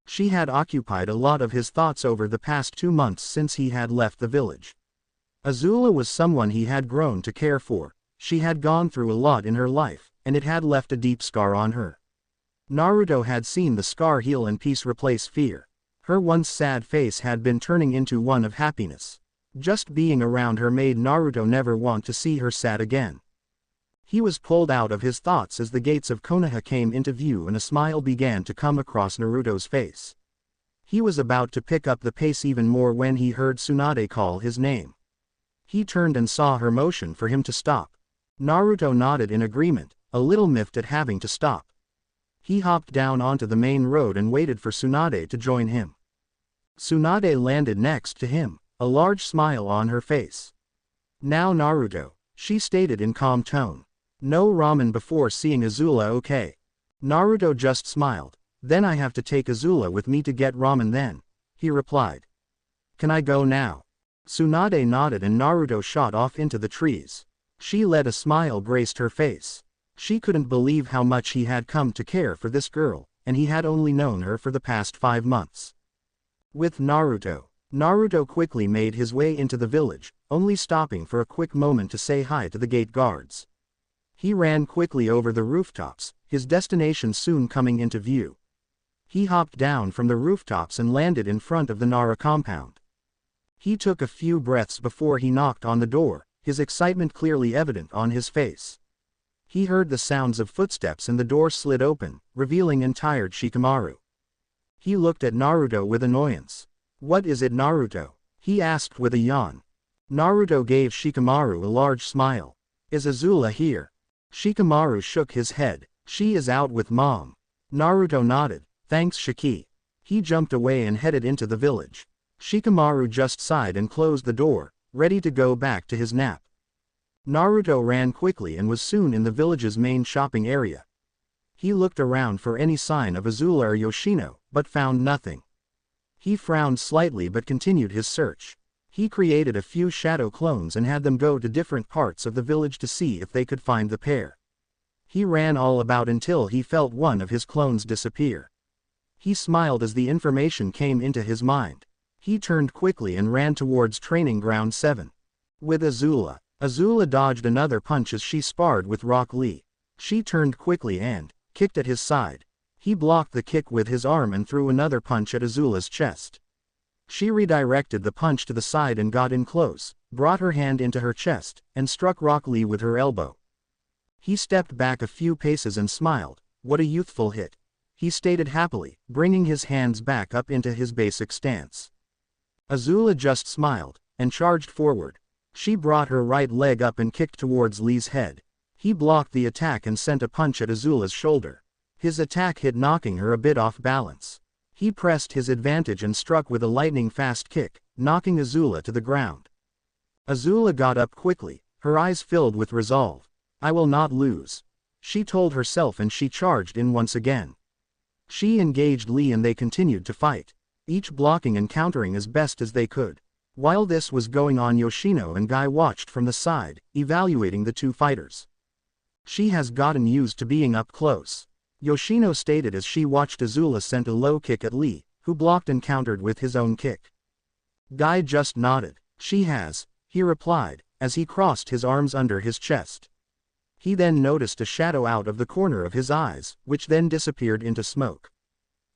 Speaker 1: She had occupied a lot of his thoughts over the past 2 months since he had left the village. Azula was someone he had grown to care for. She had gone through a lot in her life, and it had left a deep scar on her. Naruto had seen the scar heal and peace replace fear. Her once sad face had been turning into one of happiness. Just being around her made Naruto never want to see her sad again. He was pulled out of his thoughts as the gates of Konoha came into view and a smile began to come across Naruto's face. He was about to pick up the pace even more when he heard Tsunade call his name. He turned and saw her motion for him to stop. Naruto nodded in agreement, a little miffed at having to stop. He hopped down onto the main road and waited for Tsunade to join him. Tsunade landed next to him, a large smile on her face. Now Naruto, she stated in calm tone. No ramen before seeing Azula, okay? Naruto just smiled. Then I have to take Azula with me to get ramen then, he replied. Can I go now? Tsunade nodded and Naruto shot off into the trees. She let a smile graced her face. She couldn't believe how much he had come to care for this girl, and he had only known her for the past 5 months. With Naruto, Naruto quickly made his way into the village, only stopping for a quick moment to say hi to the gate guards. He ran quickly over the rooftops, his destination soon coming into view. He hopped down from the rooftops and landed in front of the Nara compound. He took a few breaths before he knocked on the door, his excitement clearly evident on his face. He heard the sounds of footsteps and the door slid open, revealing an tired Shikamaru. He looked at Naruto with annoyance. What is it, Naruto? He asked with a yawn. Naruto gave Shikamaru a large smile. Is Azula here? Shikamaru shook his head. She is out with mom. Naruto nodded. Thanks Shiki. He jumped away and headed into the village. Shikamaru just sighed and closed the door, ready to go back to his nap. Naruto ran quickly and was soon in the village's main shopping area. He looked around for any sign of Azula or Yoshino, but found nothing. He frowned slightly but continued his search. He created a few shadow clones and had them go to different parts of the village to see if they could find the pair. He ran all about until he felt one of his clones disappear. He smiled as the information came into his mind. He turned quickly and ran towards Training Ground 7. With Azula. Azula dodged another punch as she sparred with Rock Lee. She turned quickly and kicked at his side. He blocked the kick with his arm and threw another punch at Azula's chest. She redirected the punch to the side and got in close, brought her hand into her chest, and struck Rock Lee with her elbow. He stepped back a few paces and smiled. What a youthful hit. He stated happily, bringing his hands back up into his basic stance. Azula just smiled, and charged forward. She brought her right leg up and kicked towards Lee's head. He blocked the attack and sent a punch at Azula's shoulder. His attack hit, knocking her a bit off balance. He pressed his advantage and struck with a lightning-fast kick, knocking Azula to the ground. Azula got up quickly, her eyes filled with resolve. I will not lose, she told herself, and she charged in once again. She engaged Lee and they continued to fight, each blocking and countering as best as they could. While this was going on, Yoshino and Guy watched from the side, evaluating the two fighters. She has gotten used to being up close, Yoshino stated as she watched Azula sent a low kick at Lee, who blocked and countered with his own kick. Guy just nodded. She has, he replied, as he crossed his arms under his chest. He then noticed a shadow out of the corner of his eyes, which then disappeared into smoke.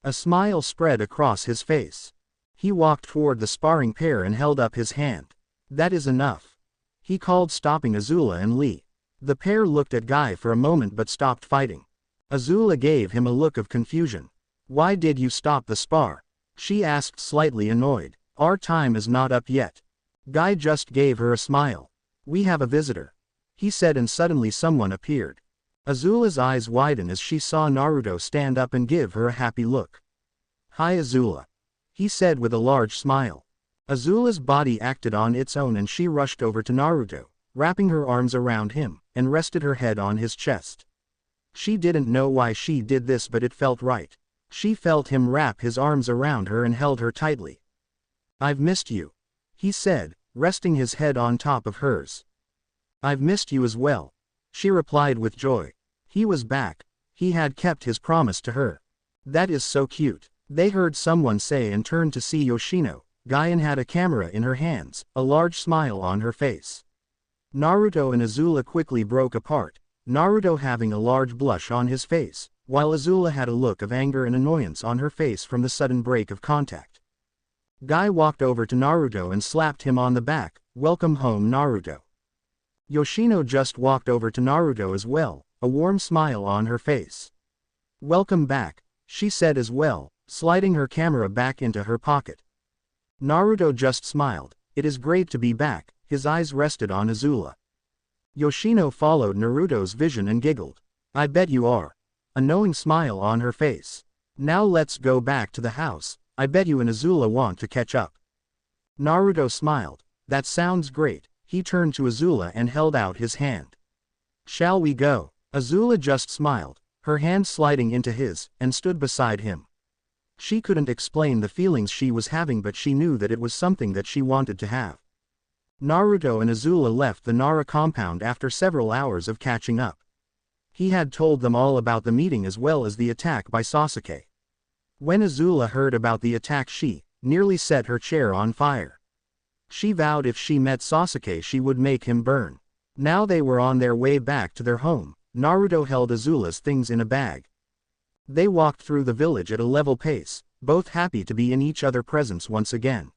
Speaker 1: A smile spread across his face. He walked toward the sparring pair and held up his hand. That is enough, he called, stopping Azula and Lee. The pair looked at Guy for a moment but stopped fighting. Azula gave him a look of confusion. Why did you stop the spar? She asked, slightly annoyed. Our time is not up yet. Guy just gave her a smile. We have a visitor, he said, and suddenly someone appeared. Azula's eyes widened as she saw Naruto stand up and give her a happy look. Hi Azula, he said with a large smile. Azula's body acted on its own and she rushed over to Naruto, wrapping her arms around him, and rested her head on his chest. She didn't know why she did this, but it felt right. She felt him wrap his arms around her and held her tightly. I've missed you, he said, resting his head on top of hers. I've missed you as well, she replied with joy. He was back. He had kept his promise to her. That is so cute, they heard someone say, and turned to see Yoshino. Guyan had a camera in her hands, a large smile on her face. Naruto and Azula quickly broke apart, Naruto having a large blush on his face, while Azula had a look of anger and annoyance on her face from the sudden break of contact. Guy walked over to Naruto and slapped him on the back. Welcome home Naruto. Yoshino just walked over to Naruto as well, a warm smile on her face. Welcome back, she said as well, sliding her camera back into her pocket. Naruto just smiled. It is great to be back, his eyes rested on Azula. Yoshino followed Naruto's vision and giggled. I bet you are. A knowing smile on her face. Now let's go back to the house, I bet you and Azula want to catch up. Naruto smiled. That sounds great, he turned to Azula and held out his hand. Shall we go? Azula just smiled, her hand sliding into his, and stood beside him. She couldn't explain the feelings she was having, but she knew that it was something that she wanted to have. Naruto and Azula left the Nara compound after several hours of catching up. He had told them all about the meeting as well as the attack by Sasuke. When Azula heard about the attack, she nearly set her chair on fire. She vowed if she met Sasuke she would make him burn. Now they were on their way back to their home. Naruto held Azula's things in a bag. They walked through the village at a level pace, both happy to be in each other's presence once again.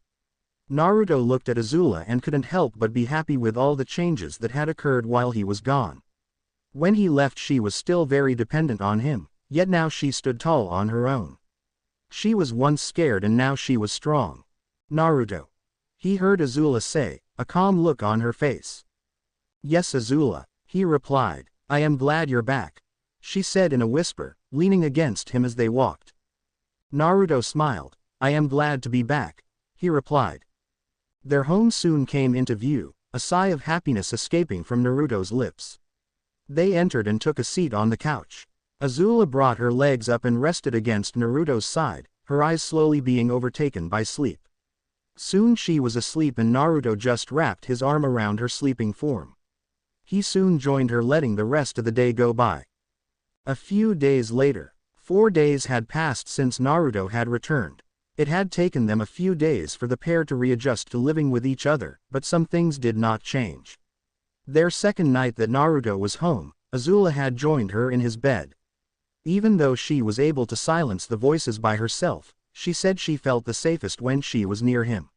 Speaker 1: Naruto looked at Azula and couldn't help but be happy with all the changes that had occurred while he was gone. When he left she was still very dependent on him, yet now she stood tall on her own. She was once scared and now she was strong. Naruto, he heard Azula say, a calm look on her face. Yes Azula, he replied. I am glad you're back, she said in a whisper, leaning against him as they walked. Naruto smiled. I am glad to be back, he replied. Their home soon came into view, a sigh of happiness escaping from Naruto's lips. They entered and took a seat on the couch. Azula brought her legs up and rested against Naruto's side, her eyes slowly being overtaken by sleep. Soon she was asleep and Naruto just wrapped his arm around her sleeping form. He soon joined her, letting the rest of the day go by. A few days later, 4 days had passed since Naruto had returned. It had taken them a few days for the pair to readjust to living with each other, but some things did not change. Their second night that Naruto was home, Azula had joined her in his bed. Even though she was able to silence the voices by herself, she said she felt the safest when she was near him.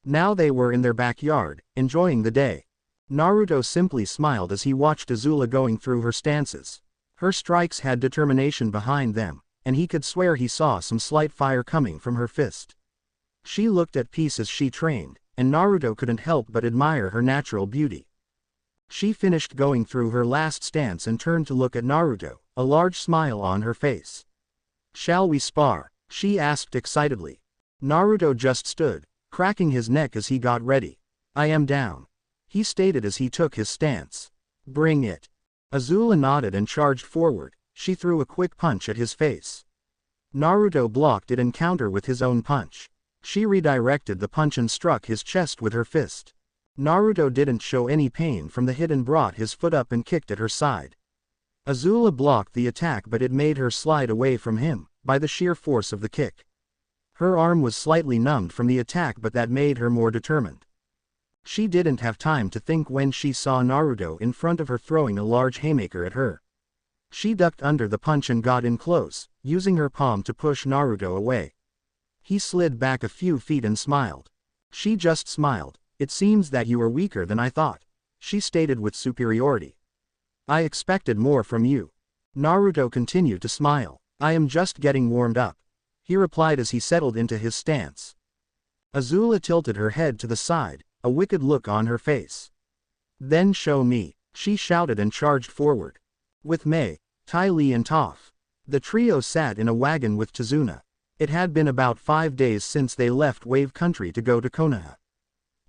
Speaker 1: Now they were in their backyard, enjoying the day. Naruto simply smiled as he watched Azula going through her stances. Her strikes had determination behind them, and he could swear he saw some slight fire coming from her fist. She looked at peace as she trained, and Naruto couldn't help but admire her natural beauty. She finished going through her last stance and turned to look at Naruto, a large smile on her face. Shall we spar? She asked excitedly. Naruto just stood, cracking his neck as he got ready. I am down, he stated as he took his stance. Bring it. Azula nodded and charged forward. She threw a quick punch at his face. Naruto blocked it and countered with his own punch. She redirected the punch and struck his chest with her fist. Naruto didn't show any pain from the hit and brought his foot up and kicked at her side. Azula blocked the attack, but it made her slide away from him, by the sheer force of the kick. Her arm was slightly numbed from the attack, but that made her more determined. She didn't have time to think when she saw Naruto in front of her throwing a large haymaker at her. She ducked under the punch and got in close, using her palm to push Naruto away. He slid back a few feet and smiled. She just smiled. It seems that you are weaker than I thought, she stated with superiority. I expected more from you. Naruto continued to smile. I am just getting warmed up, he replied as he settled into his stance. Azula tilted her head to the side, a wicked look on her face. Then show me, she shouted and charged forward. With Mei, Ty Lee and Toph, the trio sat in a wagon with Tazuna. It had been about 5 days since they left Wave Country to go to Konoha.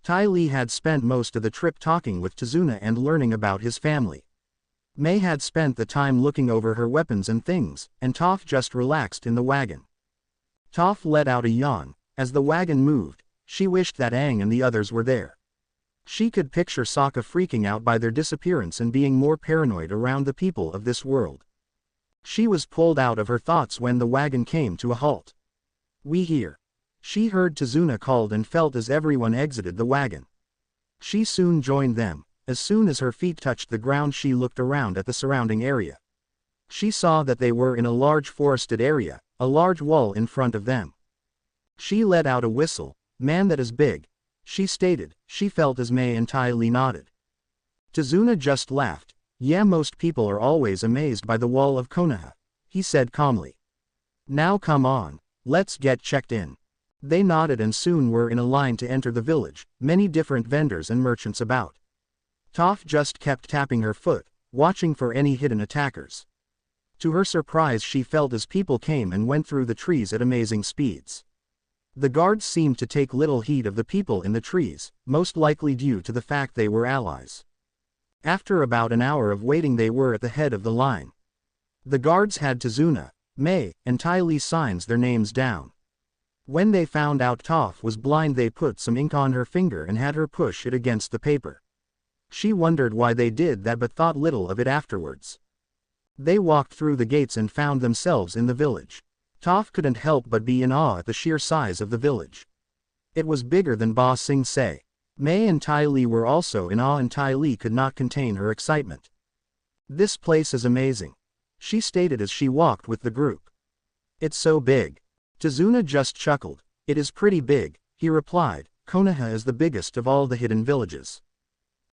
Speaker 1: Ty Lee had spent most of the trip talking with Tazuna and learning about his family. Mei had spent the time looking over her weapons and things, and Toph just relaxed in the wagon. Toph let out a yawn. As the wagon moved, she wished that Aang and the others were there. She could picture Sokka freaking out by their disappearance and being more paranoid around the people of this world. She was pulled out of her thoughts when the wagon came to a halt. We here. She heard Tazuna called and felt as everyone exited the wagon. She soon joined them. As soon as her feet touched the ground, she looked around at the surrounding area. She saw that they were in a large forested area, a large wall in front of them. She let out a whistle. Man, that is big, she stated. She felt as Mei and Ty Lee nodded. Tazuna just laughed. Yeah, most people are always amazed by the wall of Konoha, he said calmly. Now come on, let's get checked in. They nodded and soon were in a line to enter the village, many different vendors and merchants about. Toph just kept tapping her foot, watching for any hidden attackers. To her surprise, she felt as people came and went through the trees at amazing speeds. The guards seemed to take little heed of the people in the trees, most likely due to the fact they were allies. After about an hour of waiting, they were at the head of the line. The guards had Tazuna, Mei, and Ty Lee signs their names down. When they found out Toph was blind, they put some ink on her finger and had her push it against the paper. She wondered why they did that but thought little of it afterwards. They walked through the gates and found themselves in the village. Toph couldn't help but be in awe at the sheer size of the village. It was bigger than Ba Sing Se. Mei and Ty Lee were also in awe, and Ty Lee could not contain her excitement. This place is amazing, she stated as she walked with the group. It's so big. Tazuna just chuckled. It is pretty big, he replied. Konoha is the biggest of all the hidden villages.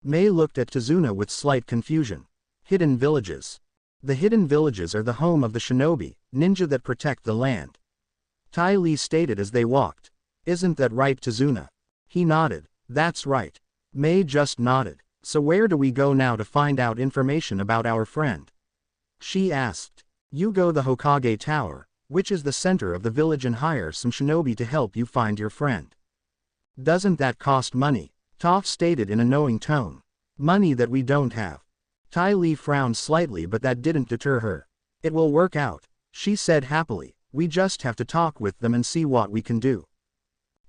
Speaker 1: Mei looked at Tazuna with slight confusion. Hidden villages. The hidden villages are the home of the shinobi, ninja that protect the land. Ty Lee stated as they walked. Isn't that right, Tazuna? He nodded. That's right. Mei just nodded. So where do we go now to find out information about our friend? She asked. You go the Hokage Tower, which is the center of the village, and hire some shinobi to help you find your friend. Doesn't that cost money? Toph stated in a knowing tone. Money that we don't have. Ty Lee frowned slightly, but that didn't deter her. It will work out, she said happily. We just have to talk with them and see what we can do.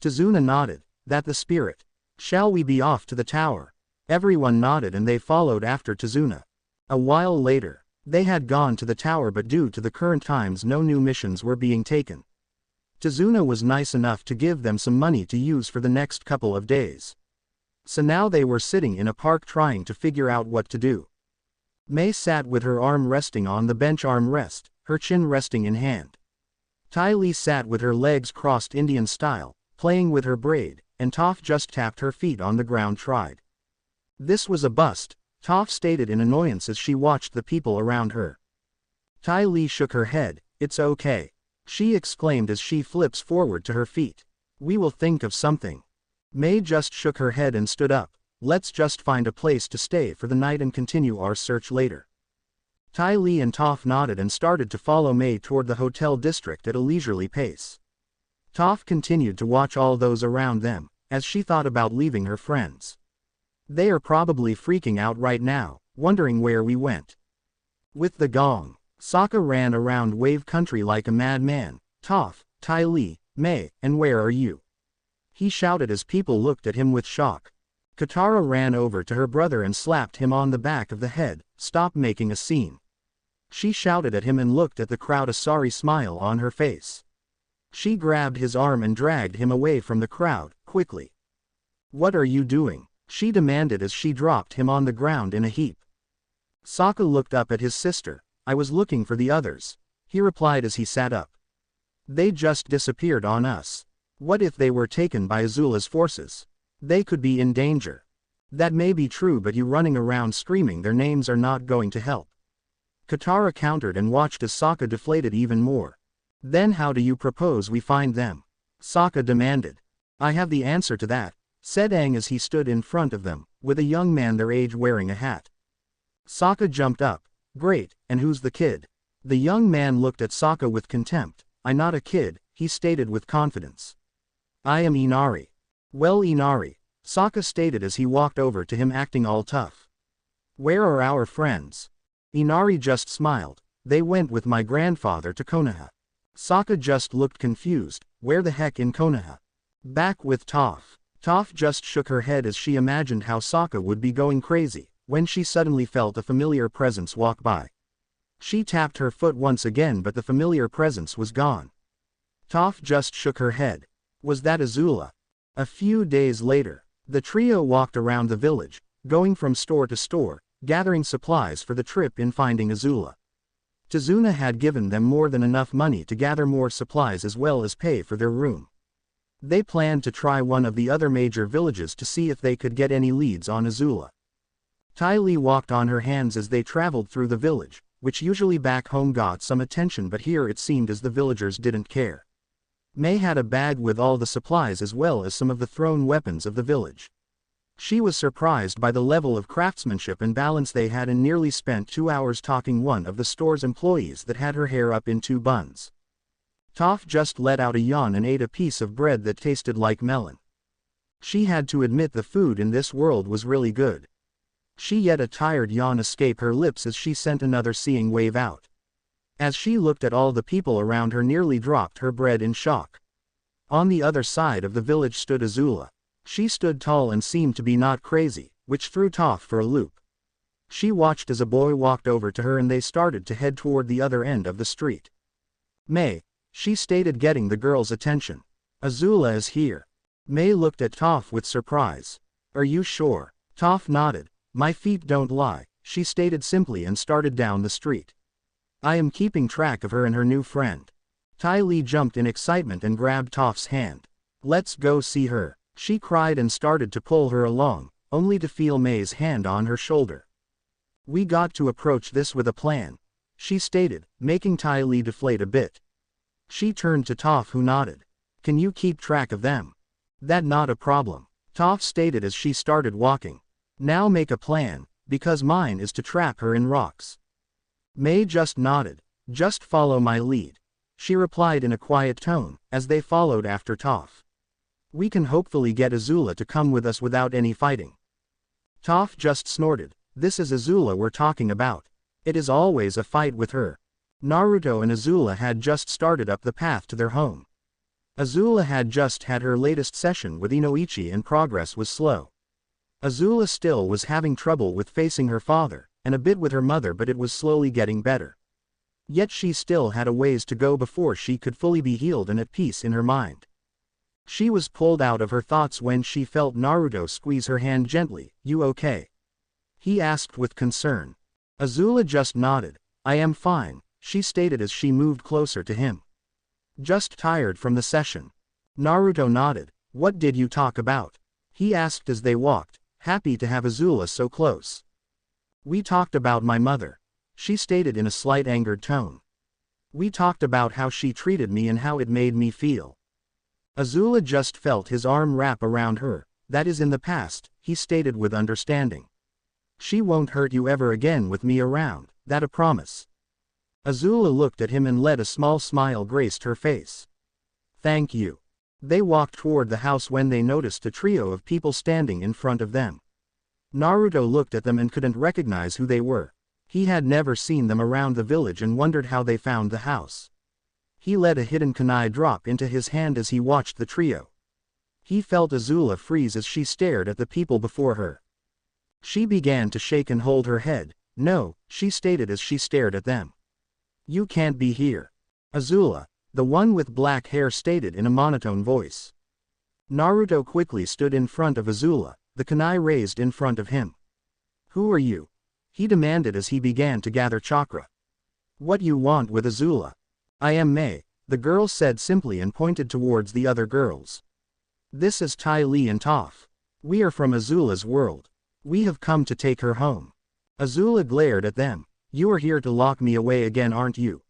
Speaker 1: Tazuna nodded. That the spirit. Shall we be off to the tower? Everyone nodded and they followed after Tazuna. A while later, they had gone to the tower, but due to the current times no new missions were being taken. Tazuna was nice enough to give them some money to use for the next couple of days. So now they were sitting in a park trying to figure out what to do. Mei sat with her arm resting on the bench armrest, her chin resting in hand. Ty Lee sat with her legs crossed Indian style, playing with her braid, and Toph just tapped her feet on the ground tried. This was a bust, Toph stated in annoyance as she watched the people around her. Ty Lee shook her head. It's okay, she exclaimed as she flips forward to her feet. We will think of something. Mei just shook her head and stood up. Let's just find a place to stay for the night and continue our search later. Ty Lee and Toph nodded and started to follow Mei toward the hotel district at a leisurely pace. Toph continued to watch all those around them, as she thought about leaving her friends. They are probably freaking out right now, wondering where we went. With the gong, Sokka ran around Wave Country like a madman. Toph, Ty Lee, Mei, and where are you? He shouted as people looked at him with shock. Katara ran over to her brother and slapped him on the back of the head. Stop making a scene. She shouted at him and looked at the crowd, a sorry smile on her face. She grabbed his arm and dragged him away from the crowd, quickly. What are you doing? She demanded as she dropped him on the ground in a heap. Sokka looked up at his sister. I was looking for the others, he replied as he sat up. They just disappeared on us. What if they were taken by Azula's forces? They could be in danger. That may be true, but you running around screaming their names are not going to help. Katara countered and watched as Sokka deflated even more. Then how do you propose we find them? Sokka demanded. I have the answer to that, said Aang as he stood in front of them, with a young man their age wearing a hat. Sokka jumped up. Great, and who's the kid? The young man looked at Sokka with contempt. I'm not a kid, he stated with confidence. I am Inari. Well, Inari, Sokka stated as he walked over to him acting all tough. Where are our friends? Inari just smiled. They went with my grandfather to Konoha. Sokka just looked confused. Where the heck in Konoha? Back with Toph. Toph just shook her head as she imagined how Sokka would be going crazy, when she suddenly felt a familiar presence walk by. She tapped her foot once again, but the familiar presence was gone. Toph just shook her head. Was that Azula? A few days later, the trio walked around the village, going from store to store, gathering supplies for the trip in finding Azula. Tazuna had given them more than enough money to gather more supplies as well as pay for their room. They planned to try one of the other major villages to see if they could get any leads on Azula. Ty Lee walked on her hands as they traveled through the village, which usually back home got some attention, but here it seemed as the villagers didn't care. Mei had a bag with all the supplies as well as some of the thrown weapons of the village. She was surprised by the level of craftsmanship and balance they had and nearly spent 2 hours talking one of the store's employees that had her hair up in 2 buns. Toph just let out a yawn and ate a piece of bread that tasted like melon. She had to admit the food in this world was really good. She yet a tired yawn escape her lips as she sent another seeing wave out. As she looked at all the people around her, nearly dropped her bread in shock. On the other side of the village stood Azula. She stood tall and seemed to be not crazy, which threw Toph for a loop. She watched as a boy walked over to her and they started to head toward the other end of the street. Mei, she stated, getting the girl's attention. Azula is here. Mei looked at Toph with surprise. Are you sure? Toph nodded. My feet don't lie, she stated simply and started down the street. I am keeping track of her and her new friend. Ty Lee jumped in excitement and grabbed Toph's hand. Let's go see her, she cried and started to pull her along, only to feel Mei's hand on her shoulder. We got to approach this with a plan, she stated, making Ty Lee deflate a bit. She turned to Toph, who nodded. Can you keep track of them? That not a problem, Toph stated as she started walking. Now make a plan, because mine is to trap her in rocks. Mei just nodded. Just follow my lead. She replied in a quiet tone, as they followed after Toph. We can hopefully get Azula to come with us without any fighting. Toph just snorted. This is Azula we're talking about. It is always a fight with her. Naruto and Azula had just started up the path to their home. Azula had just had her latest session with Inoichi and progress was slow. Azula still was having trouble with facing her father, and a bit with her mother, but it was slowly getting better. Yet she still had a ways to go before she could fully be healed and at peace in her mind. She was pulled out of her thoughts when she felt Naruto squeeze her hand gently. You okay? He asked with concern. Azula just nodded. I am fine, she stated as she moved closer to him. Just tired from the session. Naruto nodded. What did you talk about? He asked as they walked, happy to have Azula so close. We talked about my mother, she stated in a slight angered tone. We talked about how she treated me and how it made me feel. Azula just felt his arm wrap around her. That is in the past, he stated with understanding. She won't hurt you ever again with me around, that a promise. Azula looked at him and let a small smile graced her face. Thank you. They walked toward the house when they noticed a trio of people standing in front of them. Naruto looked at them and couldn't recognize who they were. He had never seen them around the village and wondered how they found the house. He let a hidden kunai drop into his hand as he watched the trio. He felt Azula freeze as she stared at the people before her. She began to shake and hold her head. No, she stated as she stared at them. You can't be here. Azula, the one with black hair, stated in a monotone voice. Naruto quickly stood in front of Azula, the kunai raised in front of him. Who are you? He demanded as he began to gather chakra. What you want with Azula? I am Mei, the girl said simply and pointed towards the other girls. This is Ty Lee and Toph. We are from Azula's world. We have come to take her home. Azula glared at them. You are here to lock me away again, aren't you?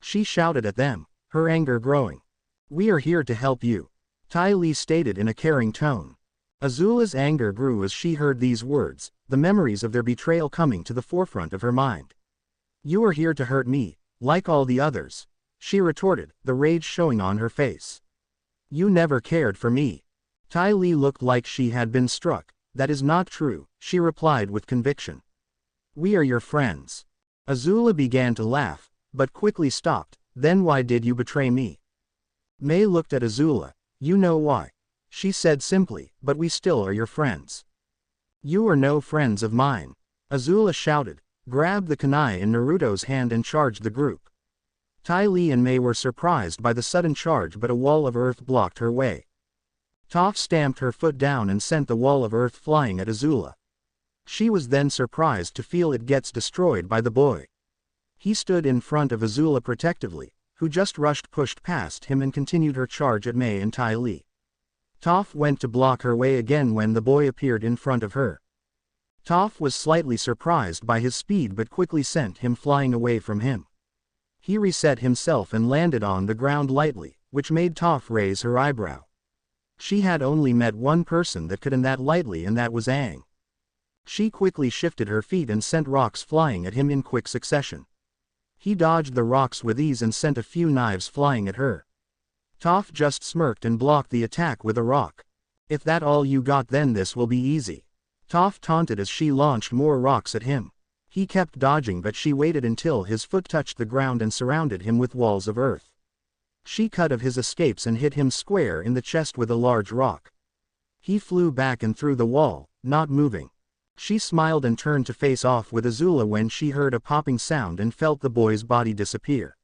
Speaker 1: She shouted at them, her anger growing. We are here to help you, Ty Lee stated in a caring tone. Azula's anger grew as she heard these words, the memories of their betrayal coming to the forefront of her mind. You are here to hurt me, like all the others, she retorted, the rage showing on her face. You never cared for me. Ty Lee looked like she had been struck. That is not true, she replied with conviction. We are your friends. Azula began to laugh, but quickly stopped. Then why did you betray me? Mei looked at Azula. You know why, she said simply, but we still are your friends. You are no friends of mine. Azula shouted, grabbed the kunai in Naruto's hand and charged the group. Ty Lee and Mei were surprised by the sudden charge, but a wall of earth blocked her way. Toph stamped her foot down and sent the wall of earth flying at Azula. She was then surprised to feel it gets destroyed by the boy. He stood in front of Azula protectively, who just pushed past him and continued her charge at Mei and Ty Lee. Toph went to block her way again when the boy appeared in front of her. Toph was slightly surprised by his speed but quickly sent him flying away from him. He reset himself and landed on the ground lightly, which made Toph raise her eyebrow. She had only met one person that could end that lightly, and that was Aang. She quickly shifted her feet and sent rocks flying at him in quick succession. He dodged the rocks with ease and sent a few knives flying at her. Toph just smirked and blocked the attack with a rock. If that all you got, then this will be easy. Toph taunted as she launched more rocks at him. He kept dodging, but she waited until his foot touched the ground and surrounded him with walls of earth. She cut off his escapes and hit him square in the chest with a large rock. He flew back and through the wall, not moving. She smiled and turned to face off with Azula when she heard a popping sound and felt the boy's body disappear.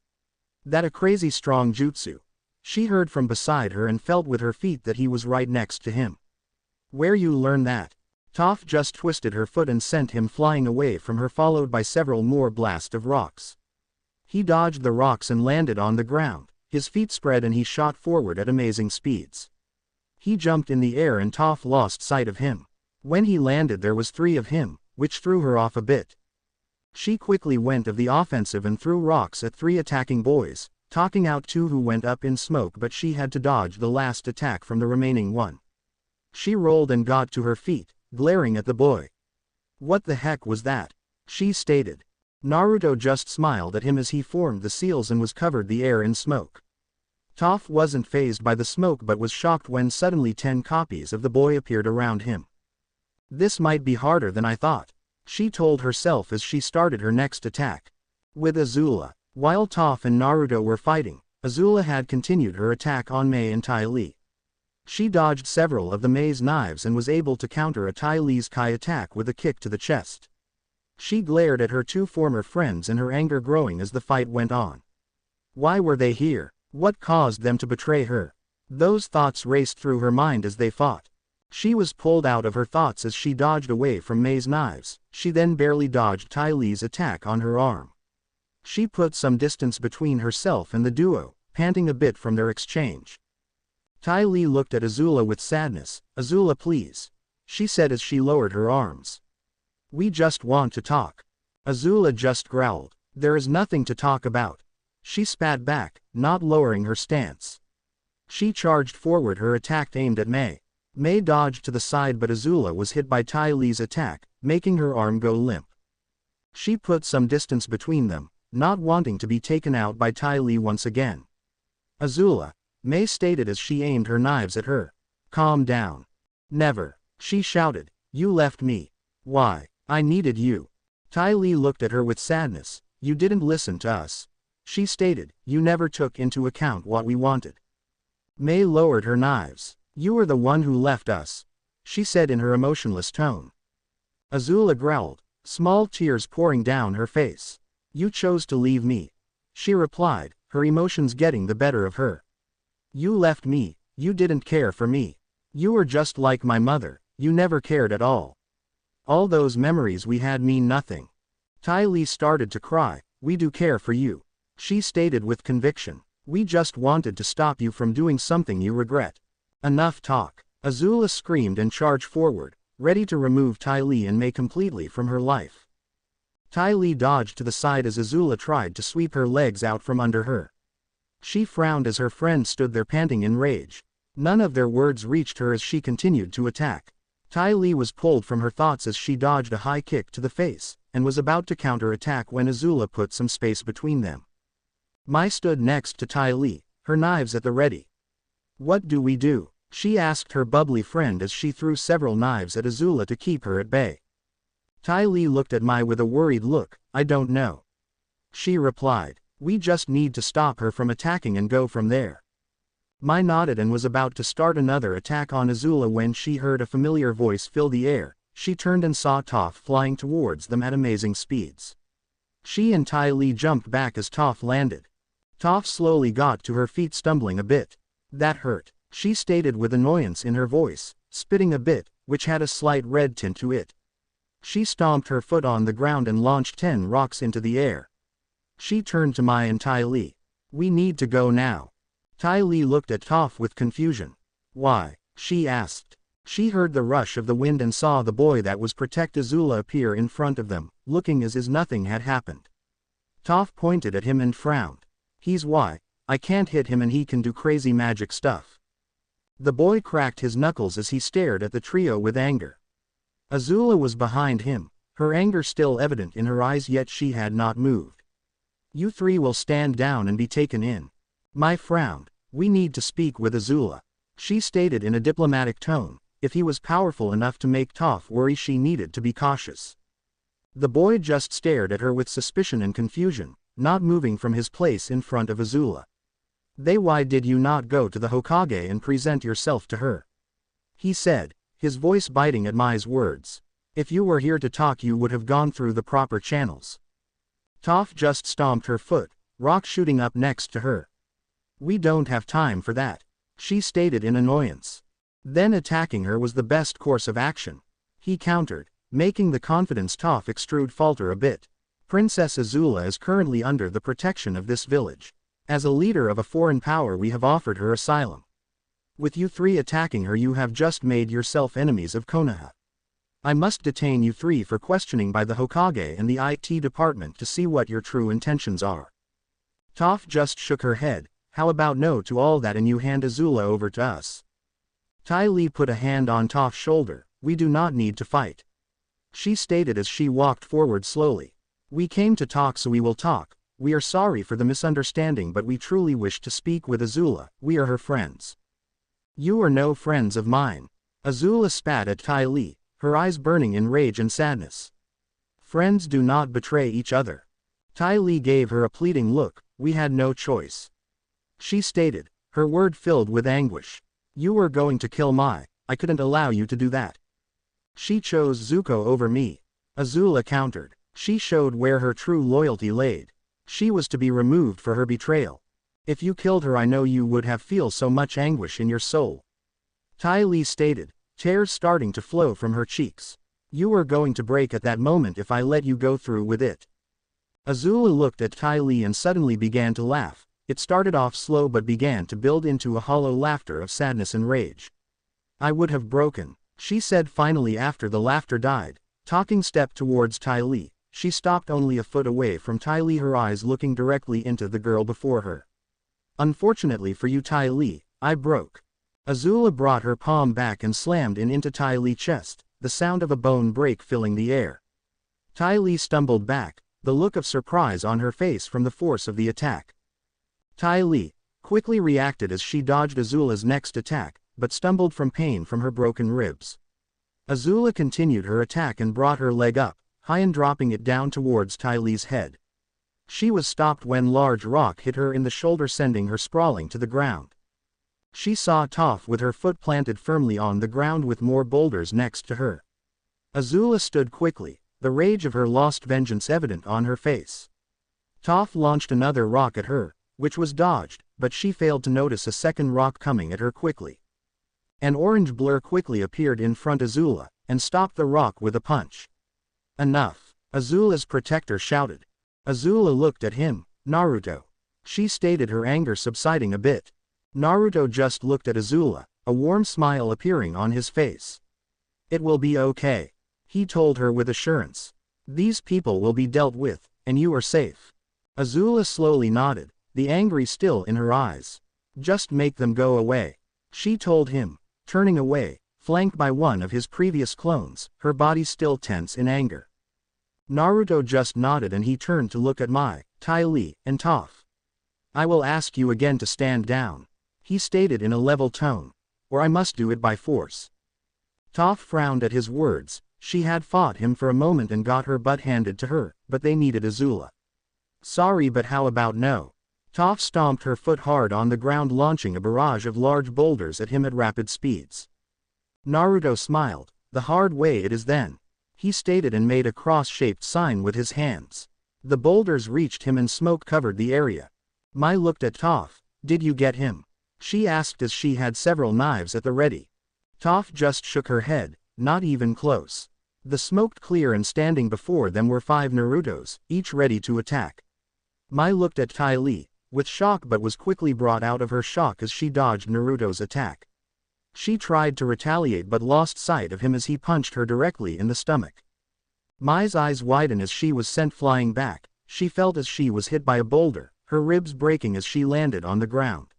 Speaker 1: That a crazy strong jutsu, she heard from beside her and felt with her feet that he was right next to him. Where you learn that? Toph just twisted her foot and sent him flying away from her, followed by several more blasts of rocks. He dodged the rocks and landed on the ground. His feet spread and he shot forward at amazing speeds. He jumped in the air and Toph lost sight of him. When he landed there was 3 of him, which threw her off a bit. She quickly went of the offensive and threw rocks at 3 attacking boys, taking out 2 who went up in smoke, but she had to dodge the last attack from the remaining one. She rolled and got to her feet, glaring at the boy. What the heck was that? She stated. Naruto just smiled at him as he formed the seals and was covered the air in smoke. Toph wasn't fazed by the smoke but was shocked when suddenly 10 copies of the boy appeared around him. This might be harder than I thought, she told herself as she started her next attack. With Azula. While Toph and Naruto were fighting, Azula had continued her attack on Mei and Ty Lee. She dodged several of the Mei's knives and was able to counter a Ty Lee's Kai attack with a kick to the chest. She glared at her two former friends and her anger growing as the fight went on. Why were they here? What caused them to betray her? Those thoughts raced through her mind as they fought. She was pulled out of her thoughts as she dodged away from Mei's knives. She then barely dodged Ty Lee's attack on her arm. She put some distance between herself and the duo, panting a bit from their exchange. Ty Lee looked at Azula with sadness. Azula, please, she said as she lowered her arms. We just want to talk. Azula just growled. There is nothing to talk about. She spat back, not lowering her stance. She charged forward, her attack aimed at Mei. Mei dodged to the side but Azula was hit by Ty Lee's attack, making her arm go limp. She put some distance between them, not wanting to be taken out by Ty Lee once again. Azula, Mei stated as she aimed her knives at her. Calm down. Never, she shouted. You left me. Why? I needed you. Ty Lee looked at her with sadness. You didn't listen to us. She stated. You never took into account what we wanted. Mei lowered her knives. You were the one who left us, she said in her emotionless tone. Azula growled, small tears pouring down her face. You chose to leave me, she replied, her emotions getting the better of her. You left me, you didn't care for me. You were just like my mother, you never cared at all. All those memories we had mean nothing. Ty Lee started to cry. We do care for you, she stated with conviction. We just wanted to stop you from doing something you regret. Enough talk. Azula screamed and charged forward, ready to remove Ty Lee and Mei completely from her life. Ty Lee dodged to the side as Azula tried to sweep her legs out from under her. She frowned as her friends stood there panting in rage. None of their words reached her as she continued to attack. Ty Lee was pulled from her thoughts as she dodged a high kick to the face, and was about to counter-attack when Azula put some space between them. Mai stood next to Ty Lee, her knives at the ready. What do we do? She asked her bubbly friend as she threw several knives at Azula to keep her at bay. Ty Lee looked at Mai with a worried look. I don't know, she replied. We just need to stop her from attacking and go from there. Mai nodded and was about to start another attack on Azula when she heard a familiar voice fill the air. She turned and saw Toph flying towards them at amazing speeds. She and Ty Lee jumped back as Toph landed. Toph slowly got to her feet, stumbling a bit. That hurt, she stated with annoyance in her voice, spitting a bit, which had a slight red tint to it. She stomped her foot on the ground and launched 10 rocks into the air. She turned to Mai and Ty Lee. We need to go now. Ty Lee looked at Toph with confusion. Why? She asked. She heard the rush of the wind and saw the boy that was protect Azula appear in front of them, looking as if nothing had happened. Toph pointed at him and frowned. He's why. I can't hit him and he can do crazy magic stuff. The boy cracked his knuckles as he stared at the trio with anger. Azula was behind him, her anger still evident in her eyes, yet she had not moved. You three will stand down and be taken in. Mai frowned. We need to speak with Azula, she stated in a diplomatic tone. If he was powerful enough to make Toph worry, she needed to be cautious. The boy just stared at her with suspicion and confusion, not moving from his place in front of Azula. Why did you not go to the Hokage and present yourself to her? He said, his voice biting at Mai's words. If you were here to talk, you would have gone through the proper channels. Toph just stomped her foot, rock shooting up next to her. We don't have time for that, she stated in annoyance. Then attacking her was the best course of action, he countered, making the confidence Toph extrude falter a bit. Princess Azula is currently under the protection of this village. As a leader of a foreign power, we have offered her asylum. With you three attacking her, you have just made yourself enemies of Konoha. I must detain you three for questioning by the Hokage and the IT department to see what your true intentions are. Toph just shook her head. How about no to all that and you hand Azula over to us? Ty Lee put a hand on Toph's shoulder. We do not need to fight. she stated as she walked forward slowly. We came to talk, so we will talk. We are sorry for the misunderstanding, but we truly wish to speak with Azula. We are her friends. You are no friends of mine. Azula spat at Ty Lee, her eyes burning in rage and sadness. Friends do not betray each other. Ty Lee gave her a pleading look. We had no choice, she stated, her word filled with anguish. You were going to kill Mai. I couldn't allow you to do that. She chose Zuko over me. Azula countered. She showed where her true loyalty laid. She was to be removed for her betrayal. If you killed her, I know you would have feel so much anguish in your soul. Ty Lee stated, tears starting to flow from her cheeks. You were going to break at that moment if I let you go through with it. Azula looked at Ty Lee and suddenly began to laugh. It started off slow but began to build into a hollow laughter of sadness and rage. I would have broken, she said finally after the laughter died. Talking stepped towards Ty Lee. She stopped only a foot away from Ty Lee, her eyes looking directly into the girl before her. Unfortunately for you, Ty Lee, I broke. Azula brought her palm back and slammed into Ty Lee's chest, the sound of a bone break filling the air. Ty Lee stumbled back, the look of surprise on her face from the force of the attack. Ty Lee quickly reacted as she dodged Azula's next attack, but stumbled from pain from her broken ribs. Azula continued her attack and brought her leg up, high and dropping it down towards Ty Lee's head. She was stopped when large rock hit her in the shoulder, sending her sprawling to the ground. She saw Toph with her foot planted firmly on the ground with more boulders next to her. Azula stood quickly, the rage of her lost vengeance evident on her face. Toph launched another rock at her, which was dodged, but she failed to notice a second rock coming at her quickly. An orange blur quickly appeared in front of Azula, and stopped the rock with a punch. Enough, Azula's protector shouted. Azula looked at him. Naruto, she stated, her anger subsiding a bit. Naruto just looked at Azula, a warm smile appearing on his face. It will be okay, he told her with assurance. These people will be dealt with, and you are safe. Azula slowly nodded, the anger still in her eyes. Just make them go away, she told him, turning away, flanked by one of his previous clones, her body still tense in anger. Naruto just nodded and he turned to look at Mai, Ty Lee, and Toph. I will ask you again to stand down, he stated in a level tone, or I must do it by force. Toph frowned at his words. She had fought him for a moment and got her butt handed to her, but they needed Azula. Sorry, but how about no? Toph stomped her foot hard on the ground, launching a barrage of large boulders at him at rapid speeds. Naruto smiled. The hard way it is then, he stated and made a cross-shaped sign with his hands. The boulders reached him and smoke covered the area. Mai looked at Toph. Did you get him? She asked as she had several knives at the ready. Toph just shook her head. Not even close. The smoke clear and standing before them were 5 Narutos, each ready to attack. Mai looked at Ty Lee, with shock, but was quickly brought out of her shock as she dodged Naruto's attack. She tried to retaliate but lost sight of him as he punched her directly in the stomach. Mai's eyes widened as she was sent flying back. She felt as she was hit by a boulder, her ribs breaking as she landed on the ground.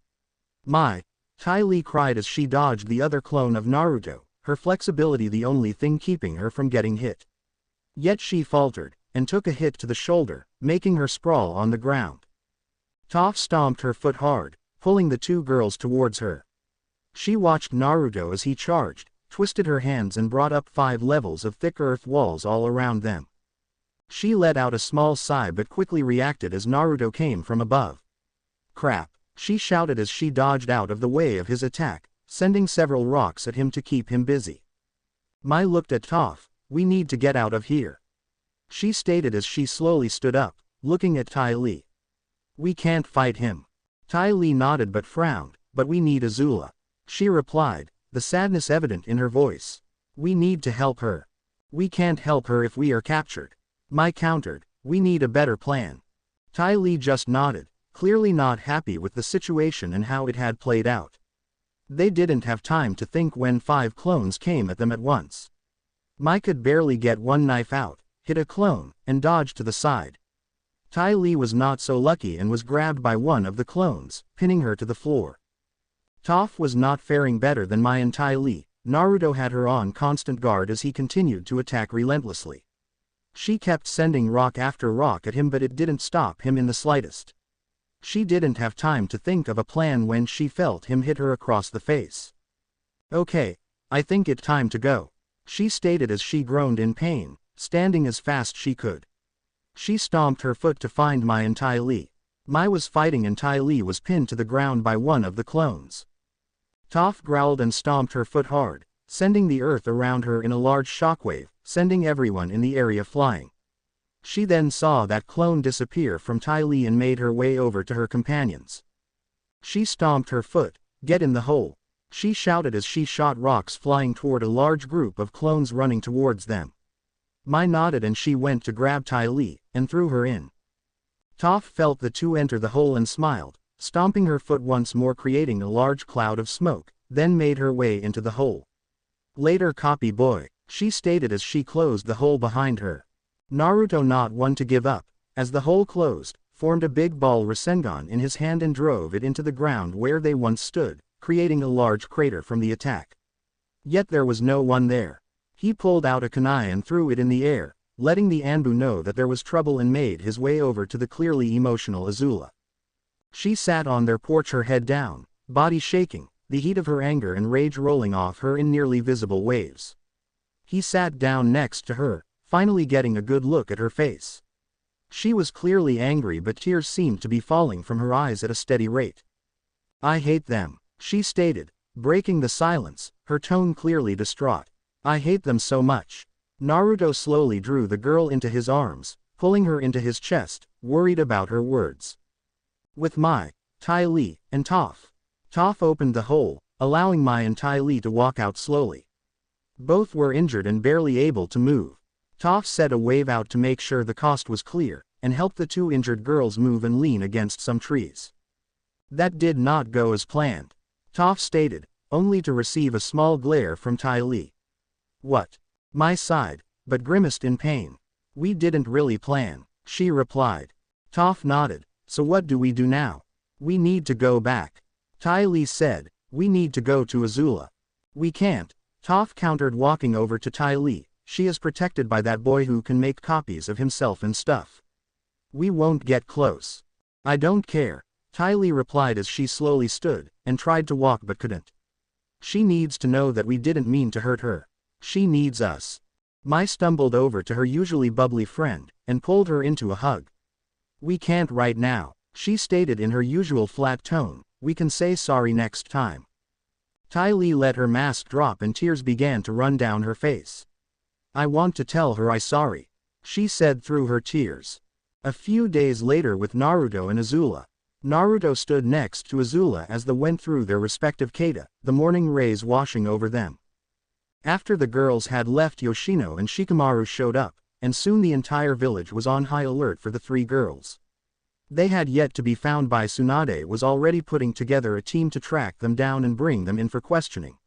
Speaker 1: Mai, Ty Lee cried as she dodged the other clone of Naruto, her flexibility the only thing keeping her from getting hit. Yet she faltered, and took a hit to the shoulder, making her sprawl on the ground. Toph stomped her foot hard, pulling the 2 girls towards her. She watched Naruto as he charged, twisted her hands and brought up 5 levels of thick earth walls all around them. She let out a small sigh but quickly reacted as Naruto came from above. Crap, she shouted as she dodged out of the way of his attack, sending several rocks at him to keep him busy. Mai looked at Toph. We need to get out of here, she stated as she slowly stood up, looking at Ty Lee. We can't fight him. Ty Lee nodded but frowned. But we need Azula, she replied, the sadness evident in her voice. We need to help her. We can't help her if we are captured, Mai countered. We need a better plan. Ty Lee just nodded, clearly not happy with the situation and how it had played out. They didn't have time to think when 5 clones came at them at once. Mai could barely get one knife out, hit a clone, and dodged to the side. Ty Lee was not so lucky and was grabbed by one of the clones, pinning her to the floor. Toph was not faring better than Mai and Ty Lee, Naruto had her on constant guard as he continued to attack relentlessly. She kept sending rock after rock at him, but it didn't stop him in the slightest. She didn't have time to think of a plan when she felt him hit her across the face. "Okay, I think it's time to go," she stated as she groaned in pain, standing as fast she could. She stomped her foot to find Mai and Tai Li. Mai was fighting and Tai Li was pinned to the ground by one of the clones. Toph growled and stomped her foot hard, sending the earth around her in a large shockwave, sending everyone in the area flying. She then saw that clone disappear from Tai Li and made her way over to her companions. She stomped her foot. "Get in the hole," she shouted as she shot rocks flying toward a large group of clones running towards them. Mai nodded and she went to grab Tai Li, and threw her in. Toph felt the two enter the hole and smiled, stomping her foot once more creating a large cloud of smoke, then made her way into the hole. "Later copy boy," she stated as she closed the hole behind her. Naruto, not one to give up, as the hole closed, formed a big ball Rasengan in his hand and drove it into the ground where they once stood, creating a large crater from the attack. Yet there was no one there. He pulled out a kunai and threw it in the air, letting the Anbu know that there was trouble, and made his way over to the clearly emotional Azula. She sat on their porch, her head down, body shaking, the heat of her anger and rage rolling off her in nearly visible waves. He sat down next to her, finally getting a good look at her face. She was clearly angry, but tears seemed to be falling from her eyes at a steady rate. "I hate them," she stated, breaking the silence, her tone clearly distraught. "I hate them so much." Naruto slowly drew the girl into his arms, pulling her into his chest, worried about her words. With Mai, Tai Li, and Toph. Toph opened the hole, allowing Mai and Tai Li to walk out slowly. Both were injured and barely able to move. Toph set a wave out to make sure the coast was clear, and helped the two injured girls move and lean against some trees. That did not go as planned, Toph stated, only to receive a small glare from Tai Li. "What?" Mai sighed, but grimaced in pain. "We didn't really plan," she replied. Toph nodded. "So what do we do now?" "We need to go back," Tai Li said. "We need to go to Azula." "We can't," Toph countered, walking over to Tai Li. "She is protected by that boy who can make copies of himself and stuff. We won't get close." "I don't care," Tai Li replied as she slowly stood, and tried to walk but couldn't. "She needs to know that we didn't mean to hurt her. She needs us." Mai stumbled over to her usually bubbly friend, and pulled her into a hug. "We can't right now," she stated in her usual flat tone. "We can say sorry next time." Tai Li let her mask drop and tears began to run down her face. "I want to tell her I'm sorry," she said through her tears. A few days later, with Naruto and Azula. Naruto stood next to Azula as they went through their respective kata, the morning rays washing over them. After the girls had left, Yoshino and Shikamaru showed up, and soon the entire village was on high alert for the three girls. They had yet to be found by Tsunade was already putting together a team to track them down and bring them in for questioning.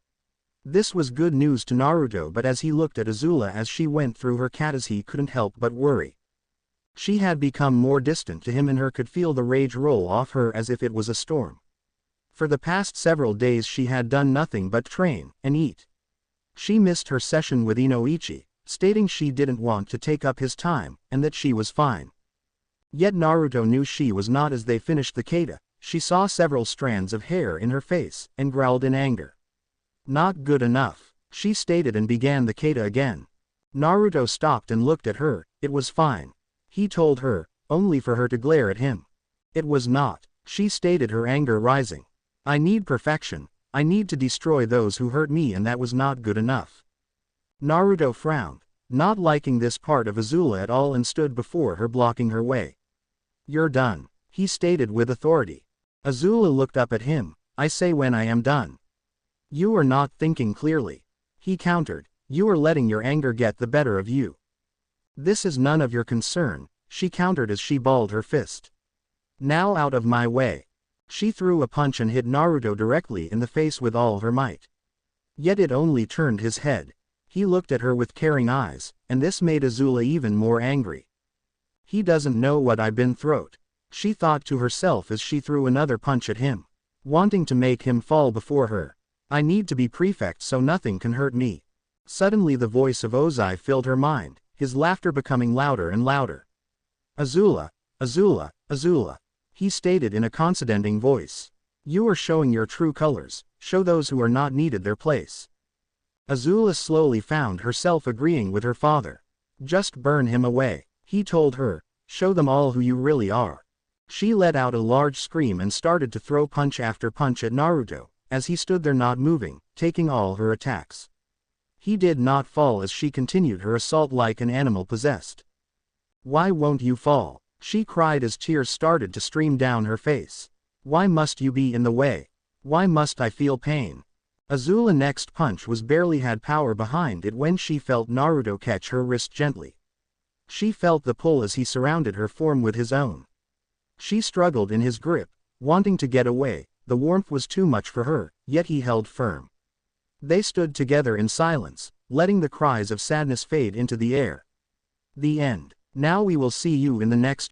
Speaker 1: This was good news to Naruto, but as he looked at Azula as she went through her katas, he couldn't help but worry. She had become more distant to him, and he could feel the rage roll off her as if it was a storm. For the past several days she had done nothing but train and eat. She missed her session with Inoichi, stating she didn't want to take up his time, and that she was fine. Yet Naruto knew she was not. As they finished the kata, she saw several strands of hair in her face, and growled in anger. "Not good enough," she stated, and began the kata again. Naruto stopped and looked at her. "It was fine," he told her, only for her to glare at him. "It was not," she stated, her anger rising. "I need perfection. I need to destroy those who hurt me, and that was not good enough." Naruto frowned, not liking this part of Azula at all, and stood before her, blocking her way. "You're done," he stated with authority. Azula looked up at him. "I say when I am done." "You are not thinking clearly," he countered. "You are letting your anger get the better of you." "This is none of your concern," she countered as she balled her fist. "Now out of my way." She threw a punch and hit Naruto directly in the face with all her might. Yet it only turned his head. He looked at her with caring eyes, and this made Azula even more angry. "He doesn't know what I've been through," she thought to herself as she threw another punch at him, wanting to make him fall before her. I need to be prefect so nothing can hurt me. Suddenly the voice of Ozai filled her mind, his laughter becoming louder and louder. Azula, Azula, Azula. He stated in a condescending voice. You are showing your true colors, show those who are not needed their place. Azula slowly found herself agreeing with her father. Just burn him away, he told her, show them all who you really are. She let out a large scream and started to throw punch after punch at Naruto, as he stood there not moving, taking all her attacks. He did not fall as she continued her assault like an animal possessed. Why won't you fall? She cried as tears started to stream down her face. Why must you be in the way? Why must I feel pain? Azula's next punch was barely had power behind it when she felt Naruto catch her wrist gently. She felt the pull as he surrounded her form with his own. She struggled in his grip, wanting to get away, the warmth was too much for her, yet he held firm. They stood together in silence, letting the cries of sadness fade into the air. The end. Now we will see you in the next